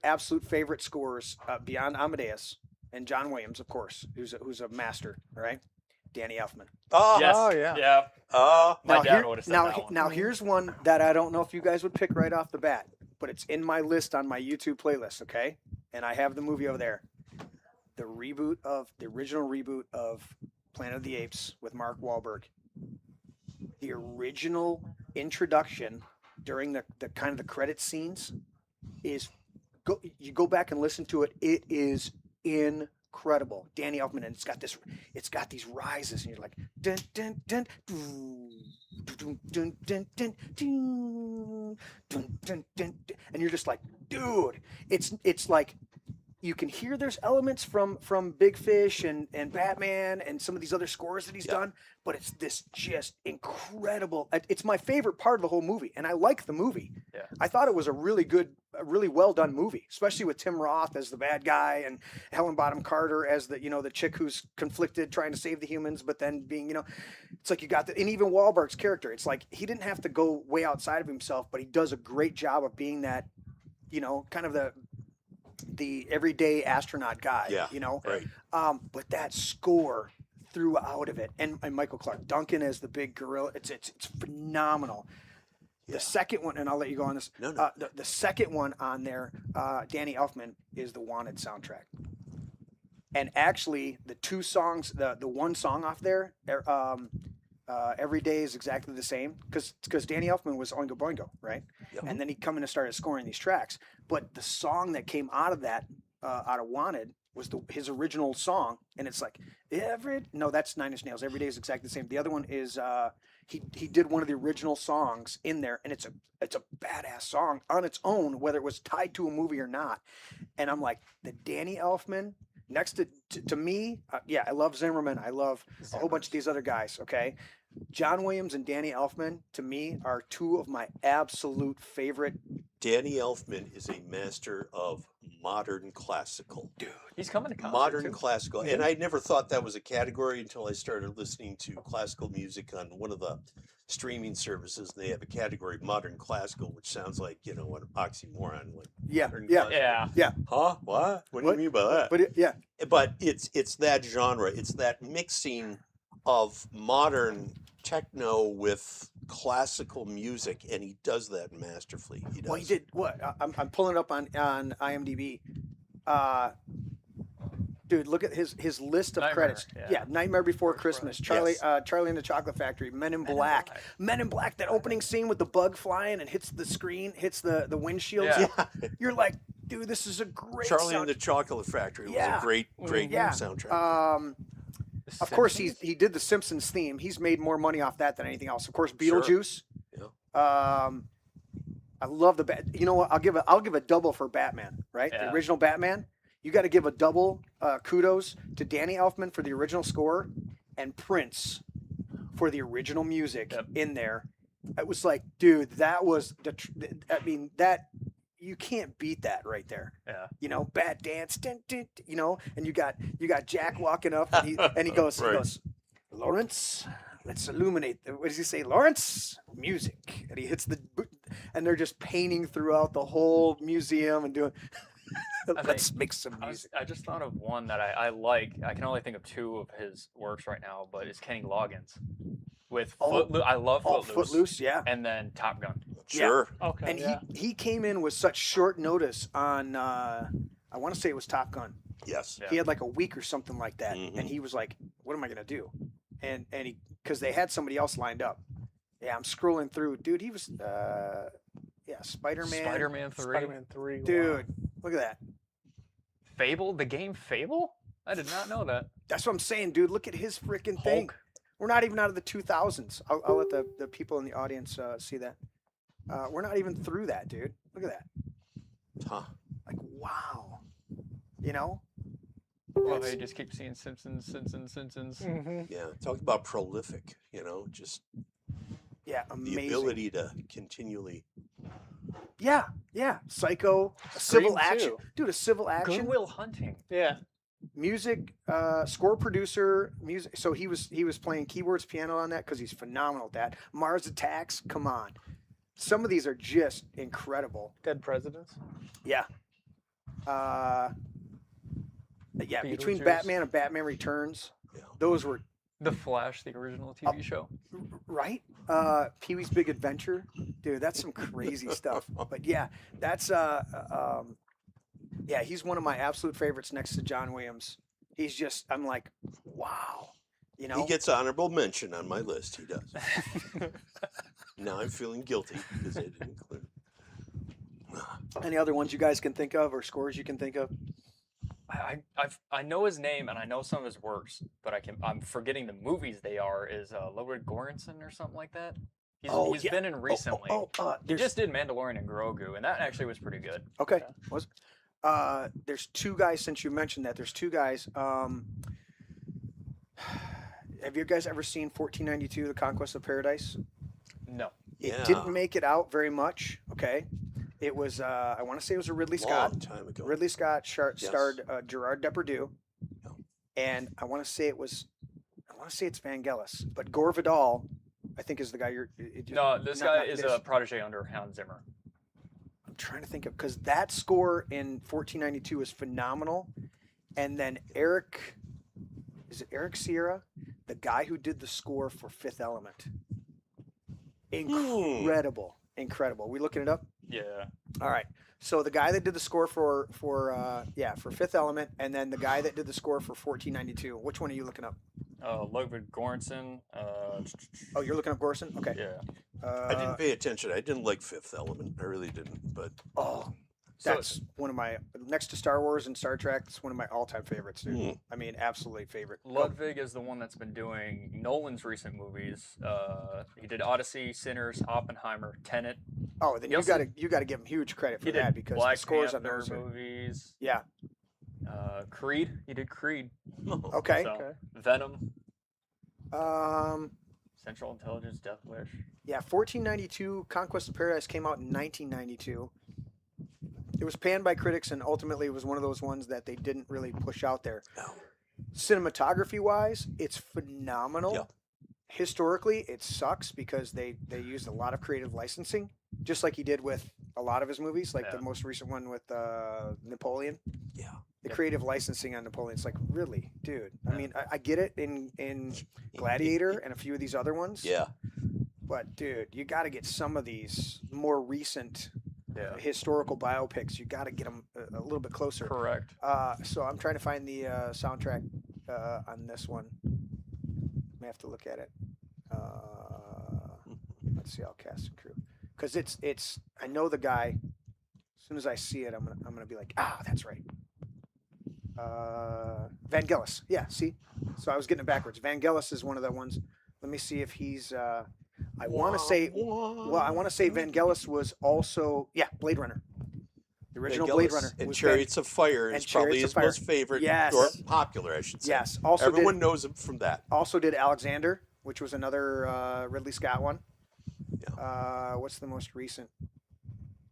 absolute favorite scores beyond Amadeus and John Williams, of course, who's a master, all right? Danny Elfman. Oh, Yes. Oh, yeah. Yeah. oh, My dad would have said that one. Now here's one that I don't know if you guys would pick right off the bat, but it's in my list on my YouTube playlist, okay? And I have the movie over there. The original reboot of Planet of the Apes with Mark Wahlberg. The original introduction during the kind of the credit scenes is you go back and listen to it. It is incredible. Danny Elfman, and it's got these rises, and you're like dun dun dun dun dun dun dun dun dun dun dun, and you're just like, dude, it's like you can hear there's elements from Big Fish and Batman and some of these other scores that he's done, but it's this just incredible. It's my favorite part of the whole movie, and I like the movie. Yeah. I thought it was a really well done movie, especially with Tim Roth as the bad guy and Helen Bonham Carter as the the chick who's conflicted trying to save the humans, but then being it's like you got and even Wahlberg's character. It's like he didn't have to go way outside of himself, but he does a great job of being that kind of the everyday astronaut guy. Yeah, right. But that score threw out of it, and Michael Clark Duncan as the big gorilla. It's phenomenal. The second one, and I'll let you go on this. No. The second one on there, Danny Elfman, is the Wanted soundtrack. And actually, the two songs, the one song off there, Every Day is exactly the same, because Danny Elfman was Oingo Boingo, right? Yep. And then he come in and started scoring these tracks. But the song that came out of that, out of Wanted, was his original song, and it's like that's Nine Inch Nails. Every Day is exactly the same. The other one is he did one of the original songs in there, and it's a badass song on its own, whether it was tied to a movie or not. And I'm like, the Danny Elfman next to me, I love Zimmerman. I love a whole bunch of these other guys. Okay, John Williams and Danny Elfman to me are two of my absolute favorite. Danny Elfman is a master of modern classical. Dude, He's coming to concert Modern too. classical. And I never thought that was a category until I started listening to classical music on one of the streaming services. They have a category, modern classical, which sounds like, an oxymoron. Like Yeah, modern yeah. classical. Yeah. Huh? What? What do you mean by that? But It's that genre. It's that mixing of modern techno with classical music, and he does that masterfully. He does. Well, he did what? I'm pulling it up on IMDb. Dude, look at his list of Nightmare, credits. yeah. Nightmare Before Christmas, Charlie Yes. Charlie and the Chocolate Factory, Men in Black. Men in Black, that opening scene with the bug flying and hits the screen, hits the windshields. Yeah. You're like, dude, this is a great Charlie sound. and the Chocolate Factory was Yeah. a great Yeah. soundtrack. Of course, he did the Simpsons theme. He's made more money off that than anything else. Of course, Beetlejuice. Yeah. I love the You know what? I'll give a double for Batman. Right, Yeah. the original Batman. You got to give a double kudos to Danny Elfman for the original score and Prince for the original music in there. It was like, dude, that was that you can't beat that right there. Yeah. Bat dance, dun, dun, dun, and you got Jack walking up and he goes, Right. Lawrence, let's illuminate. What does he say? Lawrence, music. And he hits and they're just painting throughout the whole museum and doing. Let's make some music. I just thought of one that I like. I can only think of two of his works right now, but it's Kenny Loggins with Footloose. I love Footloose. Footloose, yeah. And then Top Gun. Sure. Okay. And yeah. he came in with such short notice on I want to say it was Top Gun. Yes. Yeah. He had like a week or something like that, Mhm. and he was like, "What am I gonna do?" And he because they had somebody else lined up. Yeah, I'm scrolling through, dude. He was Spider-Man. Spider-Man 3. Spider-Man 3. wow. Dude, look at that. Fable? The game Fable? I did not know that. That's what I'm saying, dude. Look at his freaking thing. Hulk. We're not even out of the 2000s. I'll let the people in the audience see that. We're not even through that, dude. Look at that. Huh. Like, wow. Well, they just keep seeing Simpsons. Mhm. Yeah. Talk about prolific, just Yeah, the amazing. ability to continually. Yeah. Psycho, a Scream civil action. too. Dude, a civil action. Goodwill Hunting. Yeah. Music, score producer, music. So he was playing keyboards, piano on that because he's phenomenal at that. Mars Attacks, come on. Some of these are just incredible. Dead Presidents. Yeah. Between Beetlejuice. Batman and Batman Returns, Yeah. those were The Flash, the original TV show. right. Pee-wee's Big Adventure, dude, that's some crazy stuff. But yeah, that's he's one of my absolute favorites next to John Williams. He's just, I'm like, wow, He gets honorable mention on my list. He does. Now I'm feeling guilty because I didn't include. Any other ones you guys can think of or scores you can think of? I know his name and I know some of his works, but I'm forgetting the movies they are. Is Ludwig Göransson or something like that? He's been in recently. He There's just did Mandalorian and Grogu, and that actually was pretty good. okay. Was There's two guys, since you mentioned that, there's two guys. Have you guys ever seen 1492, The Conquest of Paradise? No. It Yeah. didn't make it out very much. Okay. It was, I want to say it was a Ridley Scott. Long time ago. Ridley Scott Yes. starred Gerard Depardieu. Yeah. And I want to say it's Vangelis, but Gore Vidal, I think, is the guy you're. No, this not- guy not is this. a protege under Hans Zimmer. I'm trying to think of, because that score in 1492 is phenomenal. And then is it Eric Sierra? The guy who did the score for Fifth Element. Incredible. Incredible. We looking it up? Yeah. All right. So the guy that did the score for Fifth Element, and then the guy that did the score for 1492. Which one are you looking up? Ludwig Göransson. Oh, you're looking up Gorson? Okay. Yeah. I didn't pay attention. I didn't like Fifth Element. I really didn't. But Oh, that's one of my, next to Star Wars and Star Trek, it's one of my all-time favorites, dude. I mean, absolutely favorite. Ludwig is the one that's been doing Nolan's recent movies. He did Odyssey, Sinners, Oppenheimer, Tenet. Oh, then He also- you got to give him huge credit for He that did because Black the scores Panther on those are, movies. yeah. Creed. He did Creed. Okay. So, Venom, Um, Central Intelligence, Death Wish. yeah, 1492, Conquest of Paradise came out in 1992. It was panned by critics, and ultimately it was one of those ones that they didn't really push out there. No. Cinematography-wise, it's phenomenal. Yeah. Historically, it sucks because they used a lot of creative licensing, just like he did with a lot of his movies, like Yeah. the most recent one with Napoleon. Yeah. The Yep. creative licensing on Napoleon, it's like, really, dude. I Yeah. mean, I get it in Gladiator and a few of these other ones. Yeah. But dude, you got to get some of these more recent Yeah. historical biopics. You got to get them a little bit closer. Correct. So I'm trying to find the soundtrack on this one. May have to look at it. Let's see, I'll cast and crew, because it's. I know the guy. As soon as I see it, I'm gonna be like, that's right. Vangelis. Yeah. See. So I was getting it backwards. Vangelis is one of the ones. Let me see if he's. I want to say. Well, I want to say Vangelis was also Blade Runner. The original Blade Vangelis Runner and was Chariots of Fire and is probably Chariots of his Fire. most favorite, Yes. or popular, I should say. Yes. Also Everyone did, knows him from that. also did Alexander, which was another Ridley Scott one. What's the most recent?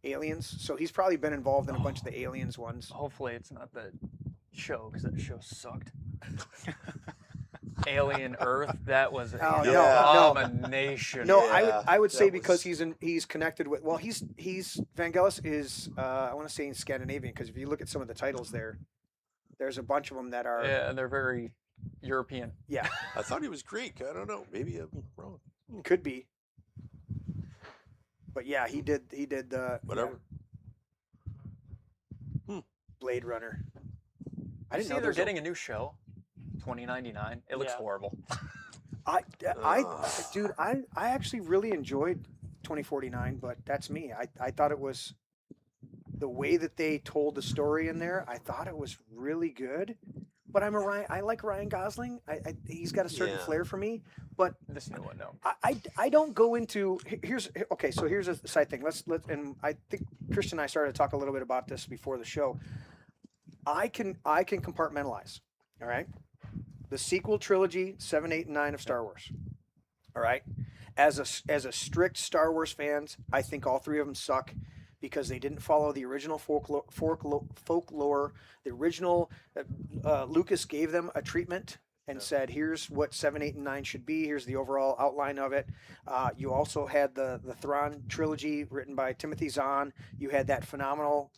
Aliens. So he's probably been involved in a bunch of the Aliens ones. Hopefully it's not that show, because that show sucked. Alien Earth, that was an Oh, no. abomination. No, Yeah, I would say that because was- he's connected with. Well, he's Vangelis is I want to say in Scandinavian, because if you look at some of the titles there's a bunch of them that are Yeah, and they're very European. I thought he was Greek. I don't know. Maybe I'm wrong. could be. But yeah, he did the Whatever. Blade Runner. I I didn't see know they're there's getting a new show, 2099. It looks Yeah. horrible. Dude, I actually really enjoyed 2049, but that's me. I thought it was the way that they told the story in there. I thought it was really good. But I like Ryan Gosling. He's got a certain Yeah. flair for me. But This new one, no. I don't go into here's a side thing. Let's and I think Christian and I started to talk a little bit about this before the show. I can compartmentalize. All right. The sequel trilogy, 7, 8, and 9 of Star Wars. All right. As a strict Star Wars fans, I think all three of them suck because they didn't follow the original folklore. The original Lucas gave them a treatment and said, here's what 7, 8, and 9 should be. Here's the overall outline of it. You also had the Thrawn trilogy written by Timothy Zahn. You had that phenomenal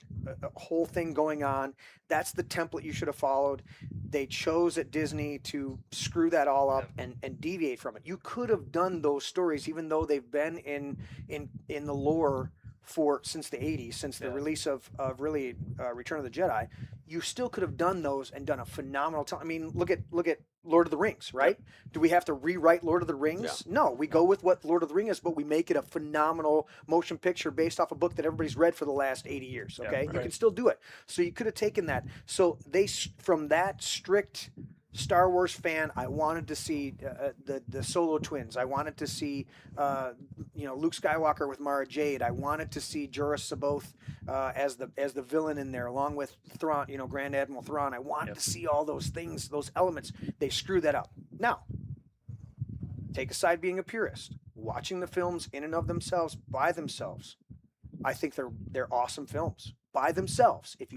whole thing going on. That's the template you should have followed. They chose at Disney to screw that all up and deviate from it. You could have done those stories, even though they've been in the lore since the 80s, since the release of really Return of the Jedi. You still could have done those and done a phenomenal I mean, look at Lord of the Rings, right? Do we have to rewrite Lord of the Rings? No, we go with what Lord of the Ring is, but we make it a phenomenal motion picture based off a book that everybody's read for the last 80 years, okay? You can still do it. So you could have taken that. So from that strict Star Wars fan, I wanted to see the Solo twins. I wanted to see Luke Skywalker with Mara Jade. I wanted to see Jorah Saboth as the villain in there, along with Thrawn, Grand Admiral Thrawn. I wanted to see all those things, those elements. They screwed that up. Now, take aside being a purist, watching the films in and of themselves, by themselves, I think they're awesome films. By themselves, if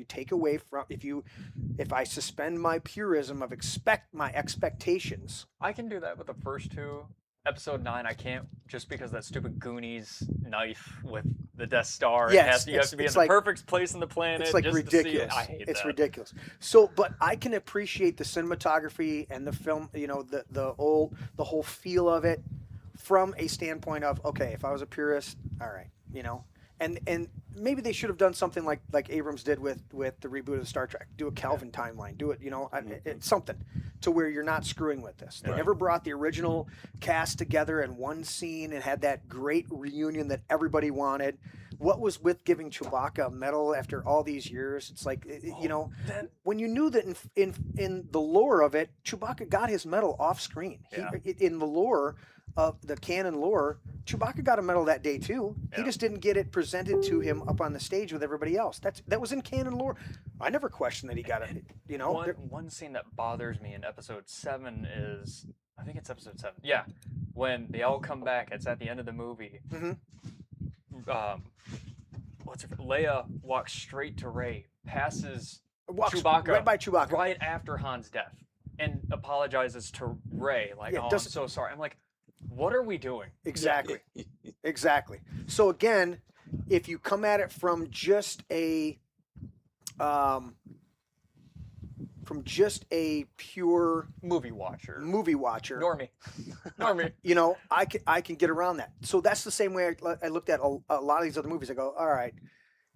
I suspend my purism of my expectations. I can do that with the first two. Episode 9, I can't, just because that stupid Goonies knife with the Death Star. Yes, you have to be in the perfect place on the planet. It's like just ridiculous. To see it. I hate it's that. ridiculous. So, but I can appreciate the cinematography and the film. The whole feel of it from a standpoint of, okay, if I was a purist, all right, And maybe they should have done something like Abrams did with the reboot of Star Trek. Do a Kelvin timeline. Do it, it's something to where you're not screwing with this. They never brought the original cast together in one scene and had that great reunion that everybody wanted. What was with giving Chewbacca a medal after all these years? It's like, when you knew that in the lore of it, Chewbacca got his medal off screen. In the lore of the canon lore, Chewbacca got a medal that day too. He just didn't get it presented to him up on the stage with everybody else. That was in canon lore. I never questioned that he got it. One scene that bothers me in episode 7 is, I think it's episode 7. Yeah, when they all come back. It's at the end of the movie. Mm-hmm. Leia walks straight to Rey, passes Chewbacca right by Chewbacca right after Han's death, and apologizes to Rey I'm so sorry. I'm like, what are we doing? Exactly. Exactly. So again, if you come at it from just a pure movie watcher, normie, normie, I can get around that. So that's the same way I looked at a lot of these other movies. I go, all right,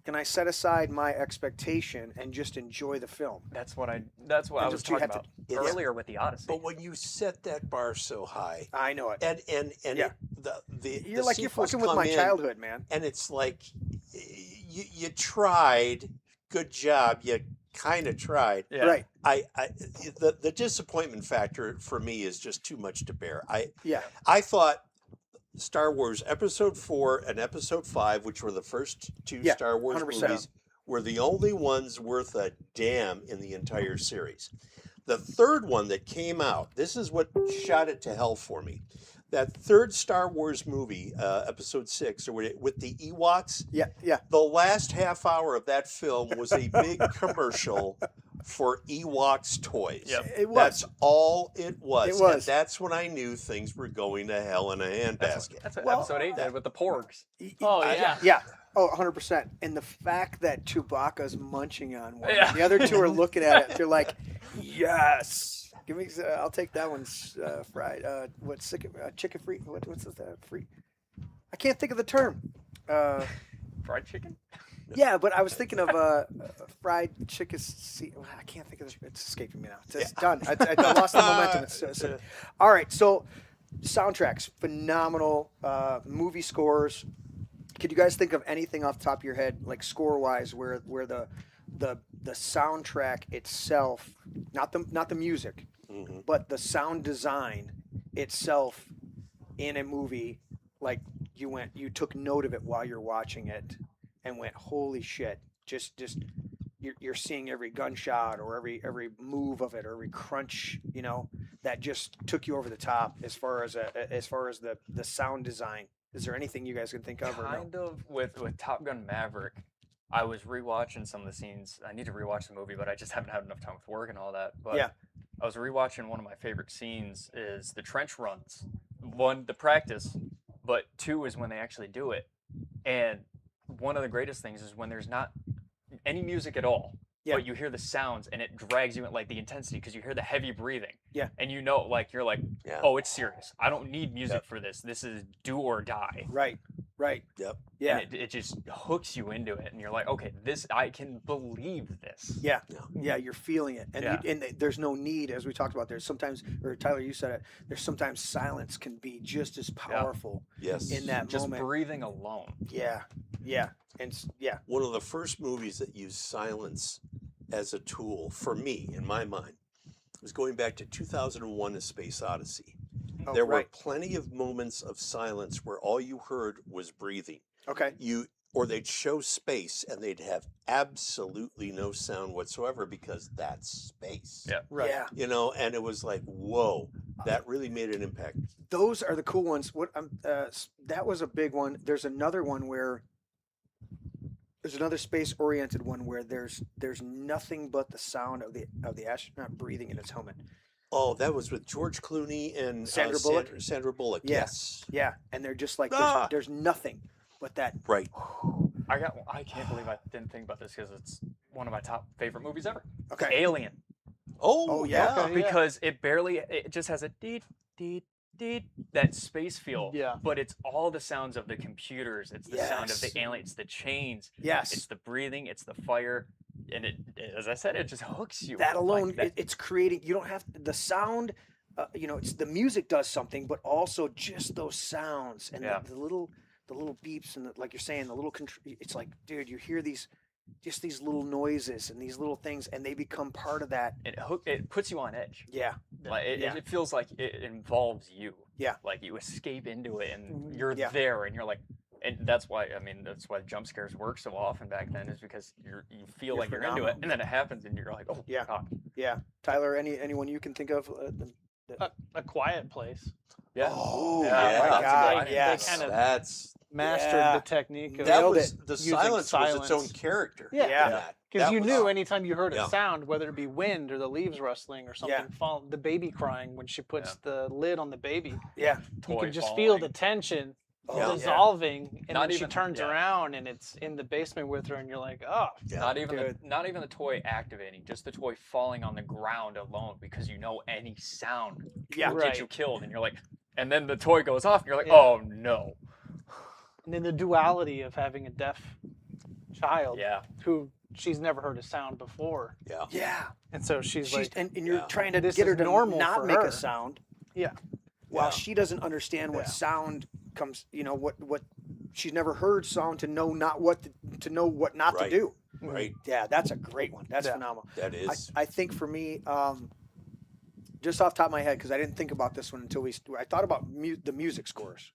can I set aside my expectation and just enjoy the film? That's what I was talking about earlier with the Odyssey. But when you set that bar so high, I know it. And yeah. You're fucking with my childhood, man. And it's like you tried, good job. You kind of tried. Yeah. Right. The disappointment factor for me is just too much to bear. Yeah. I thought Star Wars Episode 4 and Episode 5, which were the first two Star Wars 100%. movies, were the only ones worth a damn in the entire series. The third one that came out, this is what shot it to hell for me. That third Star Wars movie, Episode 6, or with the Ewoks. Yeah, yeah. The last half hour of that film was a big commercial for Ewoks toys. Yep. It was. That's all it was. It was. And that's when I knew things were going to hell in a handbasket. That's what episode 8 did with the porgs. Oh, yeah. Yeah. Oh, 100%. And the fact that Chewbacca's munching on one, Yeah. the other two are looking at it. They're like, yes. Give me. I'll take that one. Fried. Chicken free? What's that? Free? I can't think of the term. Fried chicken? Yeah, but I was thinking of fried chicken. I can't think of it. It's escaping me now. It's done. I lost the momentum. All right. So, soundtracks, phenomenal. Movie scores. Could you guys think of anything off the top of your head, like score-wise, where the soundtrack itself, not the music, but the sound design itself in a movie, like you took note of it while you're watching it and went, holy shit, just you're seeing every gunshot or every move of it or every crunch, that just took you over the top as far as the sound design. Is there anything you guys can think of? Kind of with Top Gun Maverick. I was rewatching some of the scenes. I need to rewatch the movie, but I just haven't had enough time with work and all that. But yeah. I was rewatching one of my favorite scenes is the trench runs. 1, the practice, but 2 is when they actually do it. And one of the greatest things is when there's not any music at all, but you hear the sounds and it drags you in, like the intensity, because you hear the heavy breathing. Yeah. And you're like, oh, it's serious. I don't need music for this. This is do or die. Right. Yep. Yeah. And it just hooks you into it, and you're like, okay, I can believe this. Yeah, you're feeling it, and and there's no need, as we talked about. There's sometimes, or Tyler, you said it. There's sometimes silence can be just as powerful. Yes. In that just moment. breathing alone. Yeah, and One of the first movies that used silence as a tool for me, in my mind, was going back to 2001: A Space Odyssey. Oh, There were right. plenty of moments of silence where all you heard was breathing. Okay. Or they'd show space and they'd have absolutely no sound whatsoever because that's space. Yeah. Right. Yeah. You know, and it was like, whoa, that really made an impact. Those are the cool ones. That was a big one. There's another one where there's another space-oriented one where there's nothing but the sound of the astronaut breathing in his helmet. Oh, that was with George Clooney and Sandra Bullock? Sandra Bullock. Yeah. Yes. Yeah, and they're just like Ah! there's nothing but that. Right. I can't believe I didn't think about this because it's one of my top favorite movies ever. Okay. Alien. Oh, yeah. Okay. Because it just has a deet, deet, deet, that space feel. Yeah. But it's all the sounds of the computers. It's the sound of Yes. the alien. It's the chains. Yes. It's the breathing. It's the fire. And as I said, it just hooks you. That alone, Like that- it's creating. You don't have the sound. It's the music does something, but also just those sounds and Yeah. the little beeps and like you're saying, the little. It's like, dude, you hear these little noises and these little things, and they become part of that. it puts you on edge. Yeah. Like Yeah. it feels like it involves you. Yeah. Like you escape into it and you're Yeah. there and you're like, and that's why jump scares work so often back then is because you feel You're like you're into phenomenal. it and then it happens and you're like, oh Yeah. God. Yeah. Tyler, anyone you can think of? A Quiet Place. Yeah. Oh, Yeah, yeah. my that's God, a good- They yes. kind of That's mastered Yeah. the technique of that Nailed was it. the Using silence was its own silence. character. Yeah. Yeah. in that. because That you was- knew anytime you heard Yeah. a sound, whether it be wind or the leaves rustling or something Yeah. fall, the baby crying when she puts the lid on the baby, Yeah. you Toy can just feel the falling. tension Oh, Yeah. dissolving, and Not then she even- turns yeah. around and it's in the basement with her, and you're like, oh, Yeah. Not even Dude. not even the toy activating, just the toy falling on the ground alone because you know any sound Yeah. will Right. get you killed and you're like, and then the toy goes off and you're like, Yeah. oh no. and then the duality of having a deaf child Yeah. who she's never heard a sound before, Yeah. Yeah. and so she's like, And you're yeah. trying to This get her is to normal not for make her. a sound. Yeah. While Yeah. she doesn't understand what Yeah. sound comes, what she's never heard sound to know what not Right. to do. Right. Yeah, that's a great one. That's Yeah. phenomenal. That is. I think for me, just off the top of my head, because I didn't think about this one until I thought about the music scores,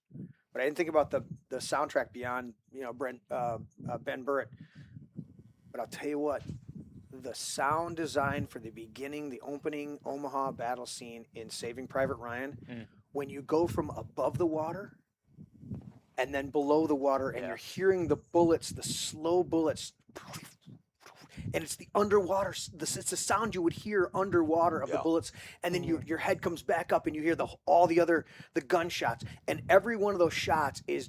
but I didn't think about the soundtrack beyond Ben Burtt. But I'll tell you what, the sound design for the beginning, the opening Omaha battle scene in Saving Private Ryan, when you go from above the water and then below the water, and Yeah. you're hearing the bullets, the slow bullets. And it's the underwater. It's the sound you would hear underwater of the Yeah. bullets, and then your head comes back up, and you hear all the gunshots, and every one of those shots is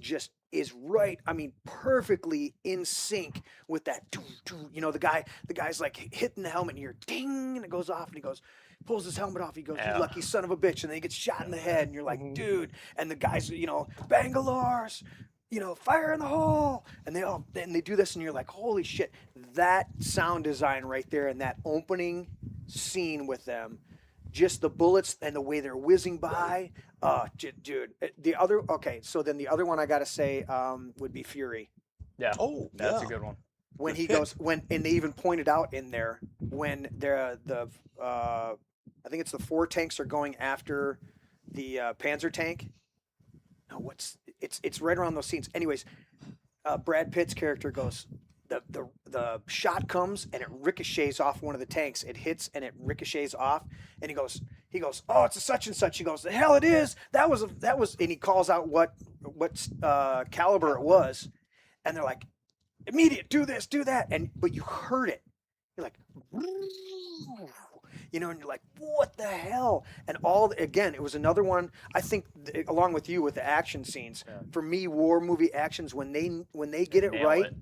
right. I mean, perfectly in sync with that. The guy's like hitting the helmet, and you're ding, and it goes off, and he pulls his helmet off. He goes, Yeah. "You lucky son of a bitch," and then he gets shot in the head, and you're like, dude. And the guys, Bangalore's. Fire in the hole, and they do this, and you're like, holy shit! That sound design right there, and that opening scene with them, just the bullets and the way they're whizzing by. Dude, so then the other one I gotta say would be Fury. Yeah. Oh, That's yeah. a good one. When Good he pick. goes, and they even pointed out in there when I think it's the 4 tanks are going after the Panzer tank. No, it's right around those scenes. Anyways, Brad Pitt's character goes, the shot comes and it ricochets off one of the tanks. It hits and it ricochets off, and he goes, oh, it's a such and such. He goes, the hell it is. That was, and he calls out what caliber it was, and they're like, immediate, do this, do that, but you heard it. You're like, and you're like, what the hell? And again, it was another one. I think, along with you with the action scenes, for me, war movie actions, when they get it Nail right, it.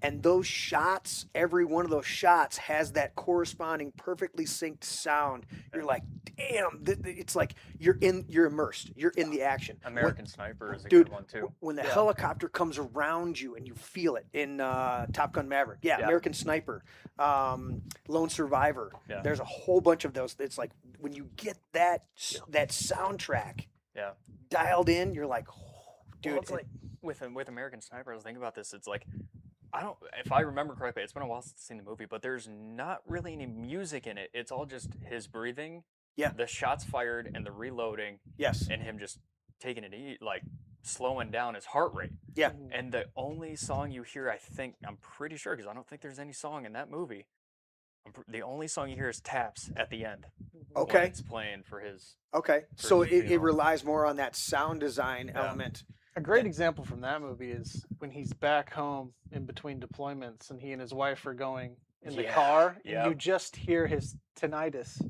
and those shots, every one of those shots has that corresponding perfectly synced sound. You're like, damn! It's like you're immersed. You're in the action. American Sniper is a Dude, good one too. When the helicopter comes around you and you feel it in Top Gun Maverick, American Sniper, Lone Survivor. Yeah. There's a whole bunch of those. It's like when you get that soundtrack Yeah. dialed in, you're like, oh, dude. Well, it's like with American Sniper, I was thinking about this. It's like, if I remember correctly, it's been a while since I've seen the movie, but there's not really any music in it. It's all just his breathing Yeah. The shots fired and the reloading Yes. and him just taking it like slowing down his heart rate. Yeah. And the only song you hear, I'm pretty sure, because I don't think there's any song in that movie. The only song you hear is taps at the end. When Okay. it's playing for his. Okay. For So his it funeral. relies more on that sound design Yeah. element. A great example from that movie is when he's back home in between deployments and he and his wife are going in the Yeah, car and yeah. you just hear his tinnitus.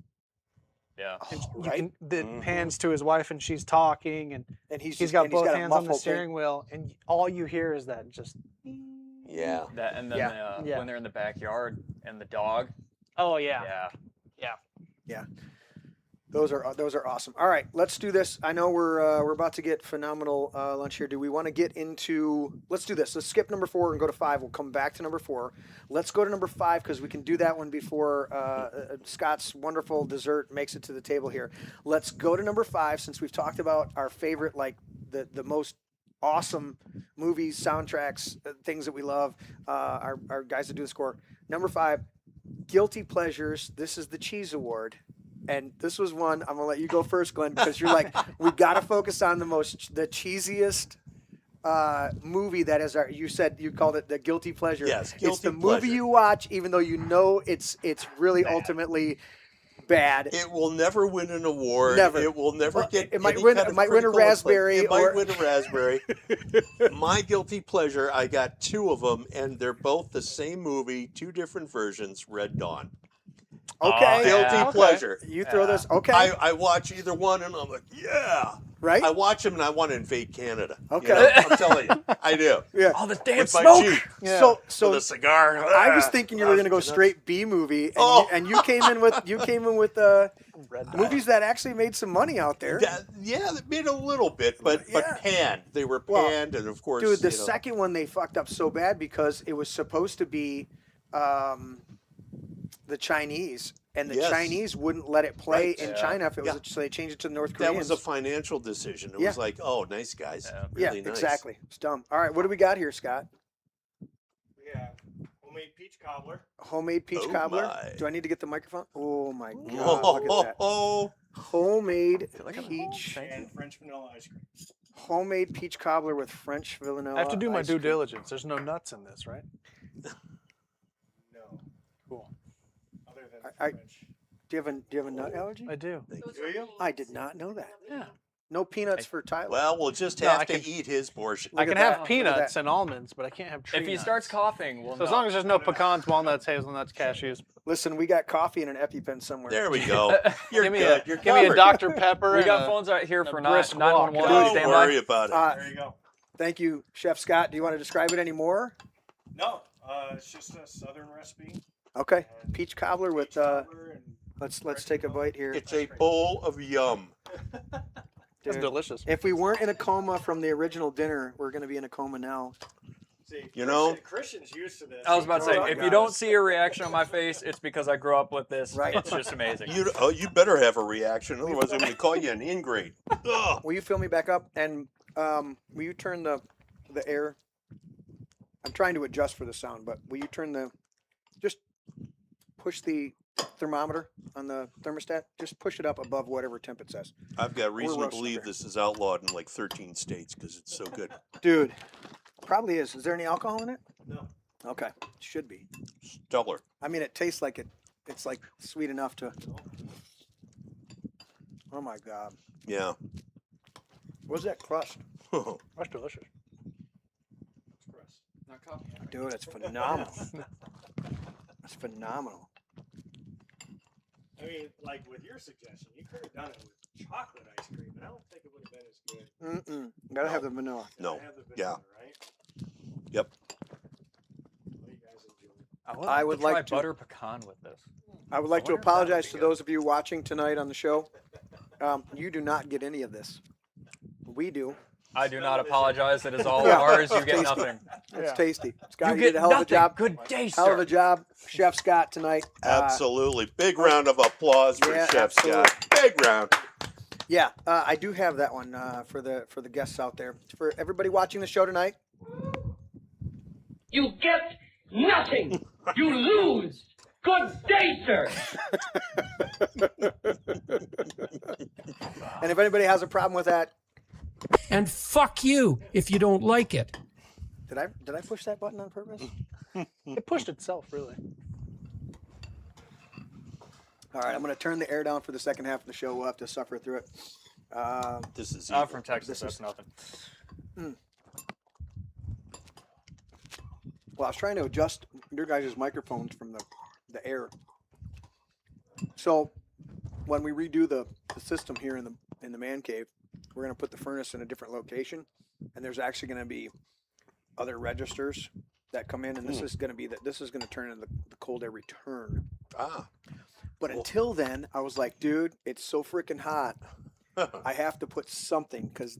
Yeah. And Oh, you right. can, the Mhm. pans to his wife and she's talking and And he's he's got and both got a hands on the muffled thing. steering wheel and all you hear is that just Yeah. That and then Yeah. when they're in the backyard and the dog. oh yeah. Yeah. Those are awesome. All right, let's do this. I know we're about to get phenomenal lunch here. Do we want to get into? Let's do this. Let's skip number 4 and go to 5. We'll come back to number 4. Let's go to number 5 because we can do that one before Scott's wonderful dessert makes it to the table here. Let's go to number 5 since we've talked about our favorite, like the most awesome movies, soundtracks, things that we love. Our guys that do the score. Number 5, guilty pleasures. This is the Cheese Award. And this was one, I'm going to let you go first, Glenn, because you're like, we got to focus on the cheesiest movie that is you said you called it the guilty pleasure. Yes, It's guilty the pleasure. movie you watch, even though you know it's really ultimately bad. It will never win an award. Never. It will never Well, get. it might any win- kind it of might win a critical acclaim. raspberry It might or- win a raspberry. My guilty pleasure. I got 2 of them, and they're both the same movie, 2 different versions. Red Dawn. Okay. Guilty Yeah. pleasure. You throw this. Okay. I watch either one, and I'm like, yeah. right? I watch them, and I want to invade Canada. Okay. You know? I'm telling you, I do. yeah. All this damn With my smoke. Jeep, Yeah. So with a cigar. I was thinking you were going to go straight B movie, and, Oh. you came in with Red Dot. movies that actually made some money out there. Yeah, they made a little bit, but Yeah. panned. They were Well, panned, and of course, Dude, the you know, second one they fucked up so bad because it was supposed to be the Chinese, and the Yes. Chinese wouldn't let it play Right. in Yeah. China if it was. Yeah. So they changed it to the North that Koreans. was a financial decision. It Yeah. was like, oh, nice guys, Yeah. really yeah, nice. exactly. It's dumb. All right, what do we got here, Scott? Yeah, homemade peach cobbler. Homemade peach Oh cobbler. my. Do I need to get the microphone? Oh my god! Oh, Look at that. oh, Homemade Look at that. peach. Thank you. And French vanilla ice cream. Homemade peach cobbler with French vanilla. I have to do my ice due cream. diligence. There's no nuts in this, right? No, Cool. other than I- French. Do you have a nut allergy? I do. Do you? I did not know that. Yeah. No peanuts for Tyler. well, we'll just No, have I to can- eat his portion. I Look can at have that. Look at peanuts that. and almonds, but I can't have tree If he nuts. starts coughing, we'll So as know. long as there's no pecans, walnuts, hazelnuts, cashews. Listen, we got coffee and an EpiPen somewhere. There we go. You're give me good. a You're give me a covered. Dr Pepper. we and got a- phones out here a for brisk walk. 911. Don't Stand worry by. about it. There you go. Thank you, Chef Scott. Do you want to describe it any more? No, it's just a southern recipe. Okay, peach cobbler with. Peach cobbler and Let's take a bite here. It's a bowl of yum. It's Dude, delicious. if we weren't in a coma from the original dinner, we're going to be in a coma now. see, You know? Christian's used to this. I was about to say, Oh my if God. you don't see a reaction on my face, it's because I grew up with this. Right. It's just amazing. You better have a reaction, otherwise I'm going to call you an ingrate. Ugh. Will you fill me back up? And will you turn the air? I'm trying to adjust for the sound, but will you turn just push the thermometer on the thermostat? Just push it up above whatever temp it says. I've got reason to roasting believe beer. this is outlawed in like 13 states because it's so good. Dude, probably is. Is there any alcohol in it? No. Okay, should be. Stellar. I mean, it tastes like it's like sweet enough to. Oh my God. Yeah. What's that crust? That's delicious. Not coffee. Dude, it's phenomenal. It's phenomenal. I mean, like with your suggestion, you could have done it with chocolate ice cream, but I don't think it would have been as good. Mm-mm. Gotta have the vanilla. No. I have the Yeah. vanilla, right? Yep. What do you guys enjoy? I would like try to- butter pecan with this. I would like to wonder if that would apologize be to good. those of you watching tonight on the show. You do not get any of this. We do. I do not apologize. It is all Yeah. ours. You get Tasty. nothing. It's Yeah. tasty. Scott, You you get did a hell of a nothing. job. Good day, Hell of sir. a job, Chef Scott tonight. Absolutely. Big round of applause for yeah, Chef absolutely. Scott. Big round. Yeah, I do have that one for the guests out there. For everybody watching the show tonight, You get nothing. You lose. Good day, sir. And if anybody has a problem with that, And fuck you if you don't like it. did I push that button on purpose? It pushed itself, really. All right, I'm going to turn the air down for the second half of the show. We'll have to suffer through it. This is I'm evil. from Texas. That's nothing. Well, I was trying to adjust your guys' microphones from the air. So when we redo the system here in the man cave, we're going to put the furnace in a different location, and there's actually going to be other registers that come in, and this is going to be this is going to turn into the cold air return. But until then, I was like, dude, it's so freaking hot. I have to put something because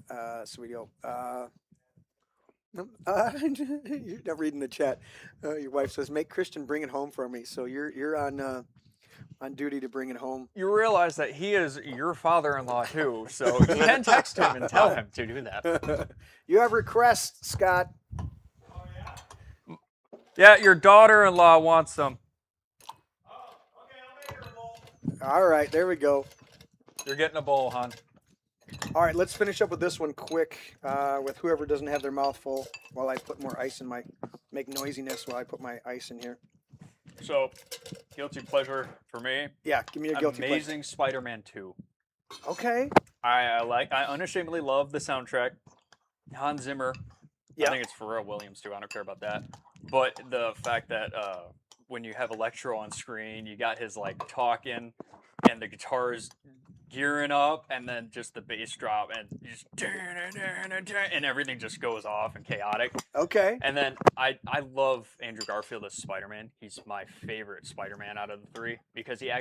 so we go. You're not reading the chat. Your wife says, "Make Christian bring it home for me." So you're on duty to bring it home. You realize that he is your father-in-law too, so you can text him and tell him to do that. You have requests, Scott. Yeah, your daughter-in-law wants them. All right, there we go. You're getting a bowl, hon. All right, let's finish up with this one quick with whoever doesn't have their mouth full while I put more ice in make noisiness while I put my ice in here. So, guilty pleasure for me. Yeah, give me a guilty pleasure. Amazing Spider-Man 2. Okay. I unashamedly love the soundtrack. Hans Zimmer. Yeah. I think it's Pharrell Williams too. I don't care about that. But the fact that when you have Electro on screen, you got his like talking, and the guitar's gearing up, and then just the bass drop, and you just and everything just goes off and chaotic. Okay. And then I love Andrew Garfield as Spider-Man. He's my favorite Spider-Man out of the three because he's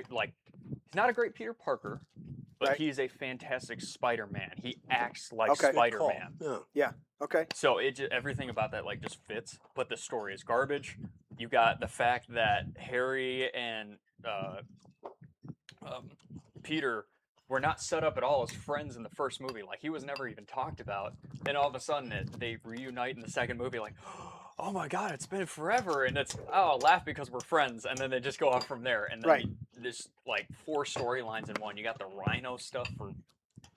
not a great Peter Parker, but Right. he's a fantastic Spider-Man. He acts like Okay. Spider-Man. Yeah. Okay. So everything about that like just fits, but the story is garbage. You got the fact that Harry and Peter were not set up at all as friends in the first movie. Like he was never even talked about. Then all of a sudden they reunite in the second movie. Like, oh my God, it's been forever, and it's laugh because we're friends, and then they just go off from there. And then Right. there's like 4 storylines in one. You got the Rhino stuff for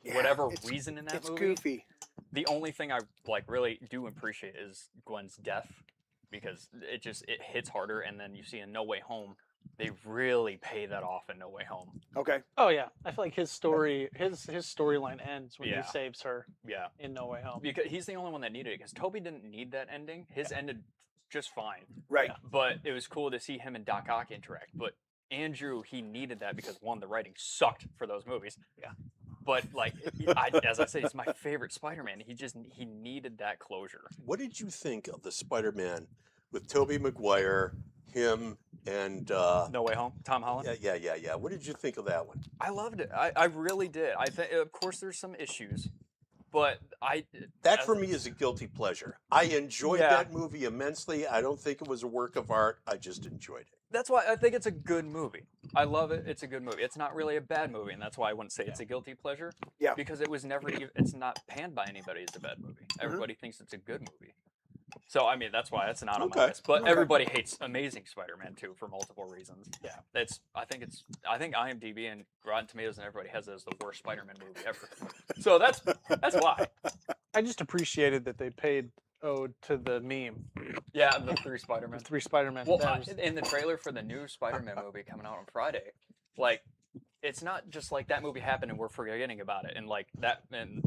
Yeah, whatever it's- reason in that It's movie. goofy. The only thing I like really do appreciate is Gwen's death because it hits harder. And then you see in No Way Home, they really pay that off in No Way Home. Okay. Oh yeah, I feel like his storyline ends when Yeah. he saves her Yeah, in No Way Home. because he's the only one that needed it. Because Toby didn't need that ending. His ended just fine. Right. But it was cool to see him and Doc Ock interact. But Andrew, he needed that because one, the writing sucked for those movies. Yeah. But like, as I say, he's my favorite Spider-Man. He needed that closure. What did you think of the Spider-Man with Tobey Maguire, him, and No Way Home, Tom Holland. yeah. What did you think of that one? I loved it. I really did. I think, of course, there's some issues, but That for me is a guilty pleasure. I enjoyed Yeah. that movie immensely. I don't think it was a work of art. I just enjoyed it. That's why I think it's a good movie. I love it. It's a good movie. It's not really a bad movie, and that's why I wouldn't say it's a guilty pleasure. Yeah. Because it was never. It's not panned by anybody as a bad movie. Everybody thinks it's a good movie. So I mean, that's why it's not on my Okay. list. But Okay. everybody hates Amazing Spider-Man 2 for multiple reasons. Yeah. I think IMDb and Rotten Tomatoes and everybody has it as the worst Spider-Man movie ever. So that's why. I just appreciated that they paid ode to the meme, Yeah, the 3 Spider-Man. the 3 Spider-Man. Well, That was- in the trailer for the new Spider-Man movie coming out on Friday, like, it's not just like that movie happened and we're forgetting about it, and like that, and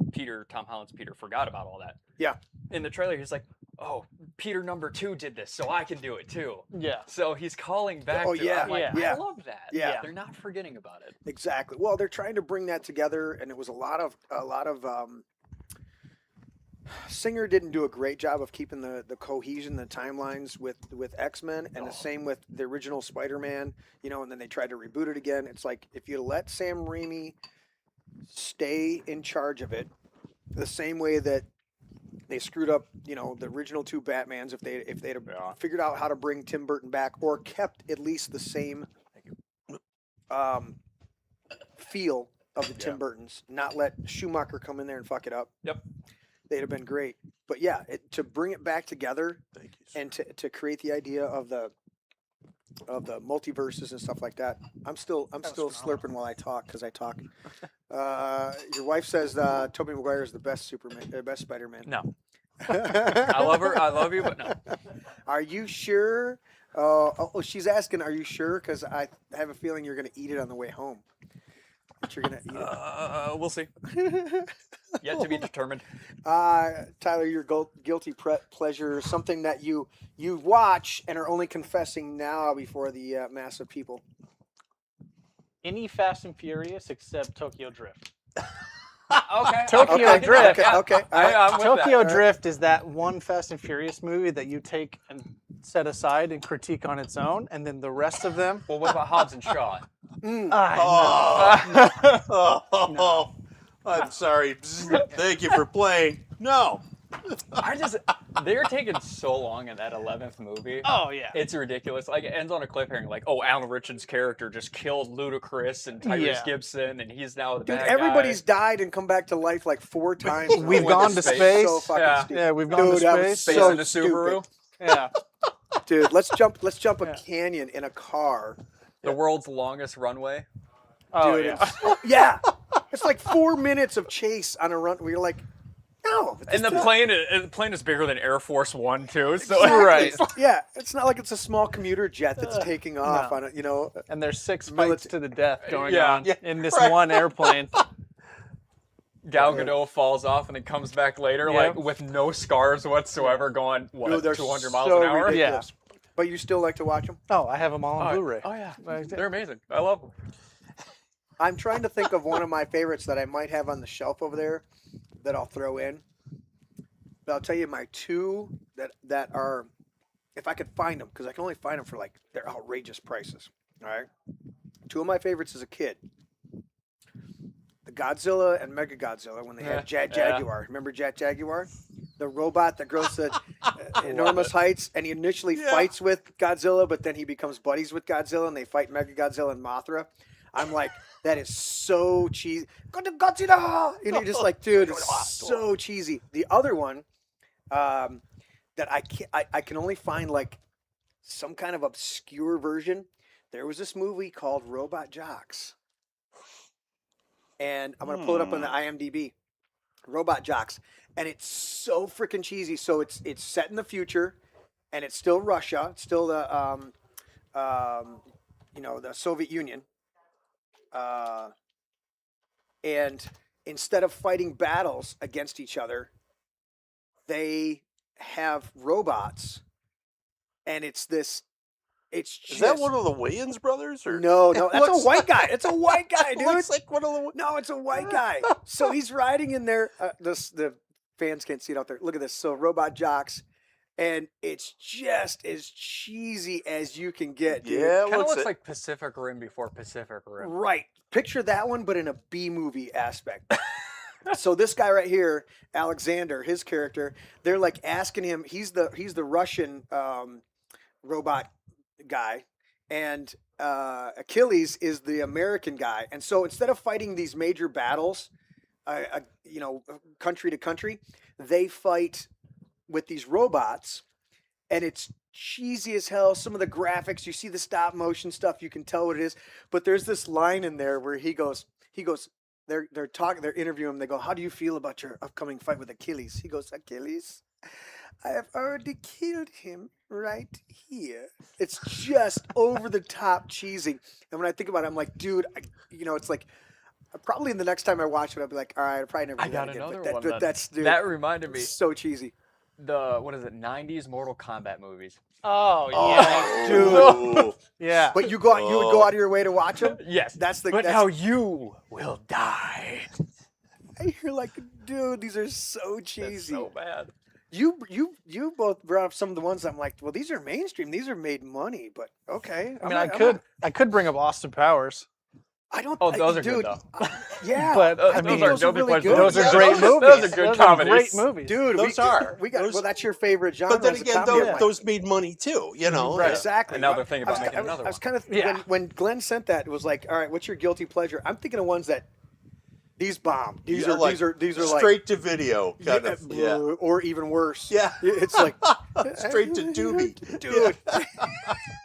Tom Holland's Peter forgot about all that. Yeah. In the trailer, he's like, "Oh, Peter number 2 did this, so I can do it too." yeah. So he's calling back. Oh, to yeah, I'm like, yeah. I love that. Yeah. They're not forgetting about it. Exactly. Well, they're trying to bring that together, and it was a lot of Singer didn't do a great job of keeping the cohesion, the timelines with X-Men, and the same with the original Spider-Man, and then they tried to reboot it again. It's like, if you let Sam Raimi stay in charge of it, the same way that they screwed up, the original 2 Batmans, if they'd have figured out how to bring Tim Burton back, or kept at least the same feel of the Tim Burtons, not let Schumacher come in there and fuck it up. Yep. They'd have been great. But yeah, to bring it back together Thank you. Sir. and to create the idea of the the multiverses and stuff like that. I'm still slurping while I talk because I talk. Your wife says Tobey Maguire is the best best Spider-Man. No. I love her. I love you, but no. Are you sure? She's asking, are you sure? Because I have a feeling you're going to eat it on the way home. But you're going to eat it. We'll see. Yet to be determined. Tyler, your guilty pleasure, something that you watch and are only confessing now before the mass of people. Any Fast and Furious except Tokyo Drift. Okay. Tokyo Drift. Okay. All right. I'm with Tokyo that. Drift is that one Fast and Furious movie that you take and set aside and critique on its own, and then the rest of them. Well, what about Hobbs and Shaw? Oh, I'm sorry. Thank you for playing. No. They're taking so long in that 11th movie. Oh yeah. It's ridiculous. Like, it ends on a cliffhanger, like, oh, Alan Richards' character just killed Ludacris and Tyrese Yeah. Gibson, and he's now the Dude, bad everybody's guy. died and come back to life like 4 times. now. We've Went gone to to space. space. So fucking Yeah. stupid. Yeah, we've gone Dude, to that was space. Space so in a Subaru. Yeah. Dude, let's jump a Yeah. canyon in a car. The world's longest runway. Oh Dude, yeah. yeah. It's like 4 minutes of chase on a run. We're like, no. And the plane is bigger than Air Force One too. So Right. Yeah, it's not like it's a small commuter jet that's taking off no. on it. You know, And there's 6 fights to the death going Yeah. on Yeah, in this right. one airplane. Gal Gadot falls off and then comes back later, Yep. like with no scars whatsoever, going dude, they're 200 so miles an hour. ridiculous. But you still like to watch them? Oh, I have them all on Blu-ray. Oh yeah, they're amazing. I love them. I'm trying to think of one of my favorites that I might have on the shelf over there that I'll throw in. But I'll tell you my 2 that are, if I could find them, because I can only find them for like their outrageous prices. All right, 2 of my favorites as a kid: the Godzilla and Mega Godzilla when they had Jaguar. Remember Jaguar? The robot that grows to enormous heights, and he initially fights with Godzilla, but then he becomes buddies with Godzilla, and they fight Mega Godzilla and Mothra. I'm like, that is so cheesy. Godzilla! And you're just like, dude, it's so cheesy. The other one that I can only find like some kind of obscure version. There was this movie called Robot Jocks. And I'm going to pull it up on the IMDb. Robot Jocks. And it's so freaking cheesy. So it's set in the future, and it's still Russia. It's still the the Soviet Union. And instead of fighting battles against each other, they have robots, and it's just, Is that one of the Wayans brothers? Or no, that's a looks white guy. It's a white guy, dude. looks like one of the. No, it's a white guy. So he's riding in there. The fans can't see it out there. Look at this. So Robot Jocks, and it's just as cheesy as you can get, dude. Yeah, Kind of looks it. like Pacific Rim before Pacific Rim. Right. Picture that one, but in a B movie aspect. So this guy right here, Alexander, his character, they're like asking him. He's the Russian robot guy, and Achilles is the American guy. And so instead of fighting these major battles, country to country, they fight with these robots, and it's cheesy as hell. Some of the graphics, you see the stop motion stuff, you can tell what it is. But there's this line in there where he goes, they're interviewing him. They go, "How do you feel about your upcoming fight with Achilles?" He goes, "Achilles, I have already killed him right here." It's just over the top cheesy. And when I think about it, I'm like, dude, it's like, probably the next time I watch it, I'll be like, all right, I'll probably never do I got that again. another But one. that, that's dude, that reminded me so cheesy. the 90s Mortal Kombat movies. Oh yeah. Oh, Yeah. But you would go out of your way to watch them. Yes, But but now you will die. you're like, dude, these are so That's cheesy. so bad. You both brought up some of the ones I'm like, well, these are mainstream. These are made money, but okay. I mean, I could bring up Austin Powers. I don't. Oh, those are dude, good though. Yeah, But, I those think are those are guilty really pleasures. good. Those are Yeah, great those movies. are good Those comedies. Great movies. Dude, Those are. Well, that's your favorite genre. but then is a again, comedy. those made money too. You know. Right. Exactly. And now they're thinking about I was- making another I was one. kind of Yeah. when Glenn sent that, it was like, all right, what's your guilty pleasure? I'm thinking of ones that These bomb. These Yeah, are like these are like straight to video kind of. Yeah. or even worse. Yeah. It's like Straight to Doobie. dude.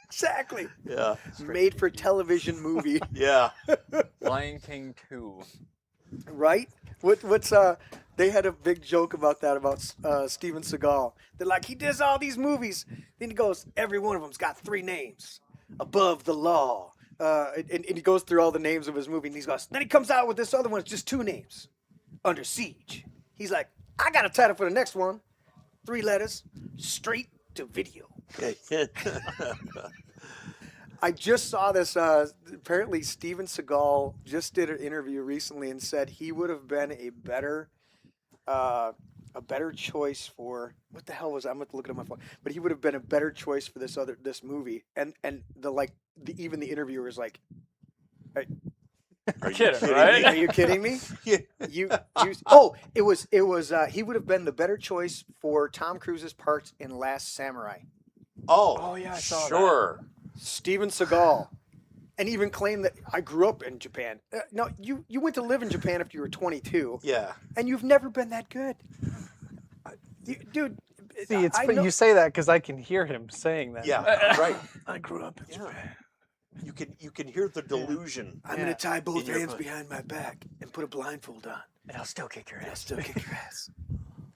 Exactly. Yeah. Made for television movie, Yeah. Lion King 2. right? What's they had a big joke about that about Steven Seagal. They're like, he does all these movies, then he goes, every one of them's got 3 names, Above the Law. And he goes through all the names of his movie, and he goes, then he comes out with this other one, it's just 2 names, Under Siege. He's like, I got a title for the next one, 3 letters, Straight to Video. I just saw this. Apparently, Steven Seagal just did an interview recently and said he would have been a better choice for what the hell was I'm going to look at my phone, but he would have been a better choice for this movie. And even the interviewer is like, Are you Kidding, right? "Are you kidding me? Yeah. You oh, it was he would have been the better choice for Tom Cruise's part in Last Samurai." Oh, yeah, I saw that. sure. Steven Seagal, and even claimed that I grew up in Japan. No, you went to live in Japan after you were 22, Yeah. and you've never been that good, dude. See, it's I know- you say that because I can hear him saying that. Yeah. Right. I grew up in Yeah. Japan. You can hear the delusion. I'm gonna tie both In your hands mind. behind my back and put a blindfold on, And I'll still kick your and I'll ass. still kick your ass.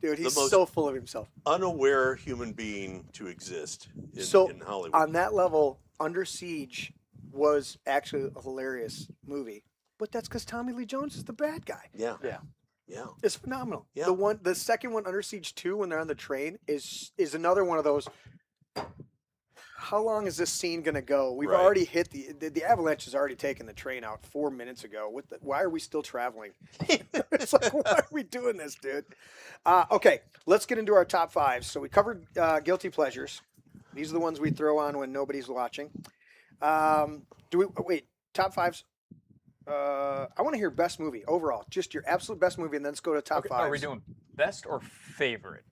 Dude, he's most- so full of himself. Unaware human being to exist in, So, in Hollywood. On that level, Under Siege was actually a hilarious movie, but that's because Tommy Lee Jones is the bad guy. Yeah. Yeah. Yeah. It's phenomenal. Yeah. The second one, Under Siege 2, when they're on the train, is another one of those. How long is this scene gonna go? We've Right. already hit the avalanche has already taken the train out 4 minutes ago. Why are we still traveling? It's like, why are we doing this, dude? Okay, let's get into our top 5s. So we covered guilty pleasures. These are the ones we throw on when nobody's watching. Top 5s? I want to hear best movie overall, just your absolute best movie, and then let's go to top Okay, 5. are we doing best or favorite?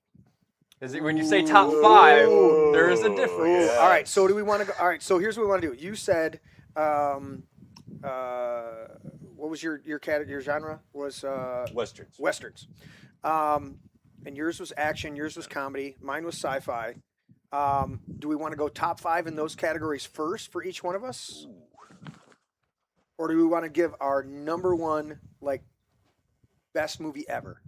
Is it when you say top 5, there is a difference. Yeah. All right, so do we want to go? All right, so here's what we want to do. You said, what was your genre? Was Westerns. westerns, and yours was action. Yours was comedy. Mine was sci-fi. Do we want to go top 5 in those categories first for each one of us, or do we want to give our number one best movie ever?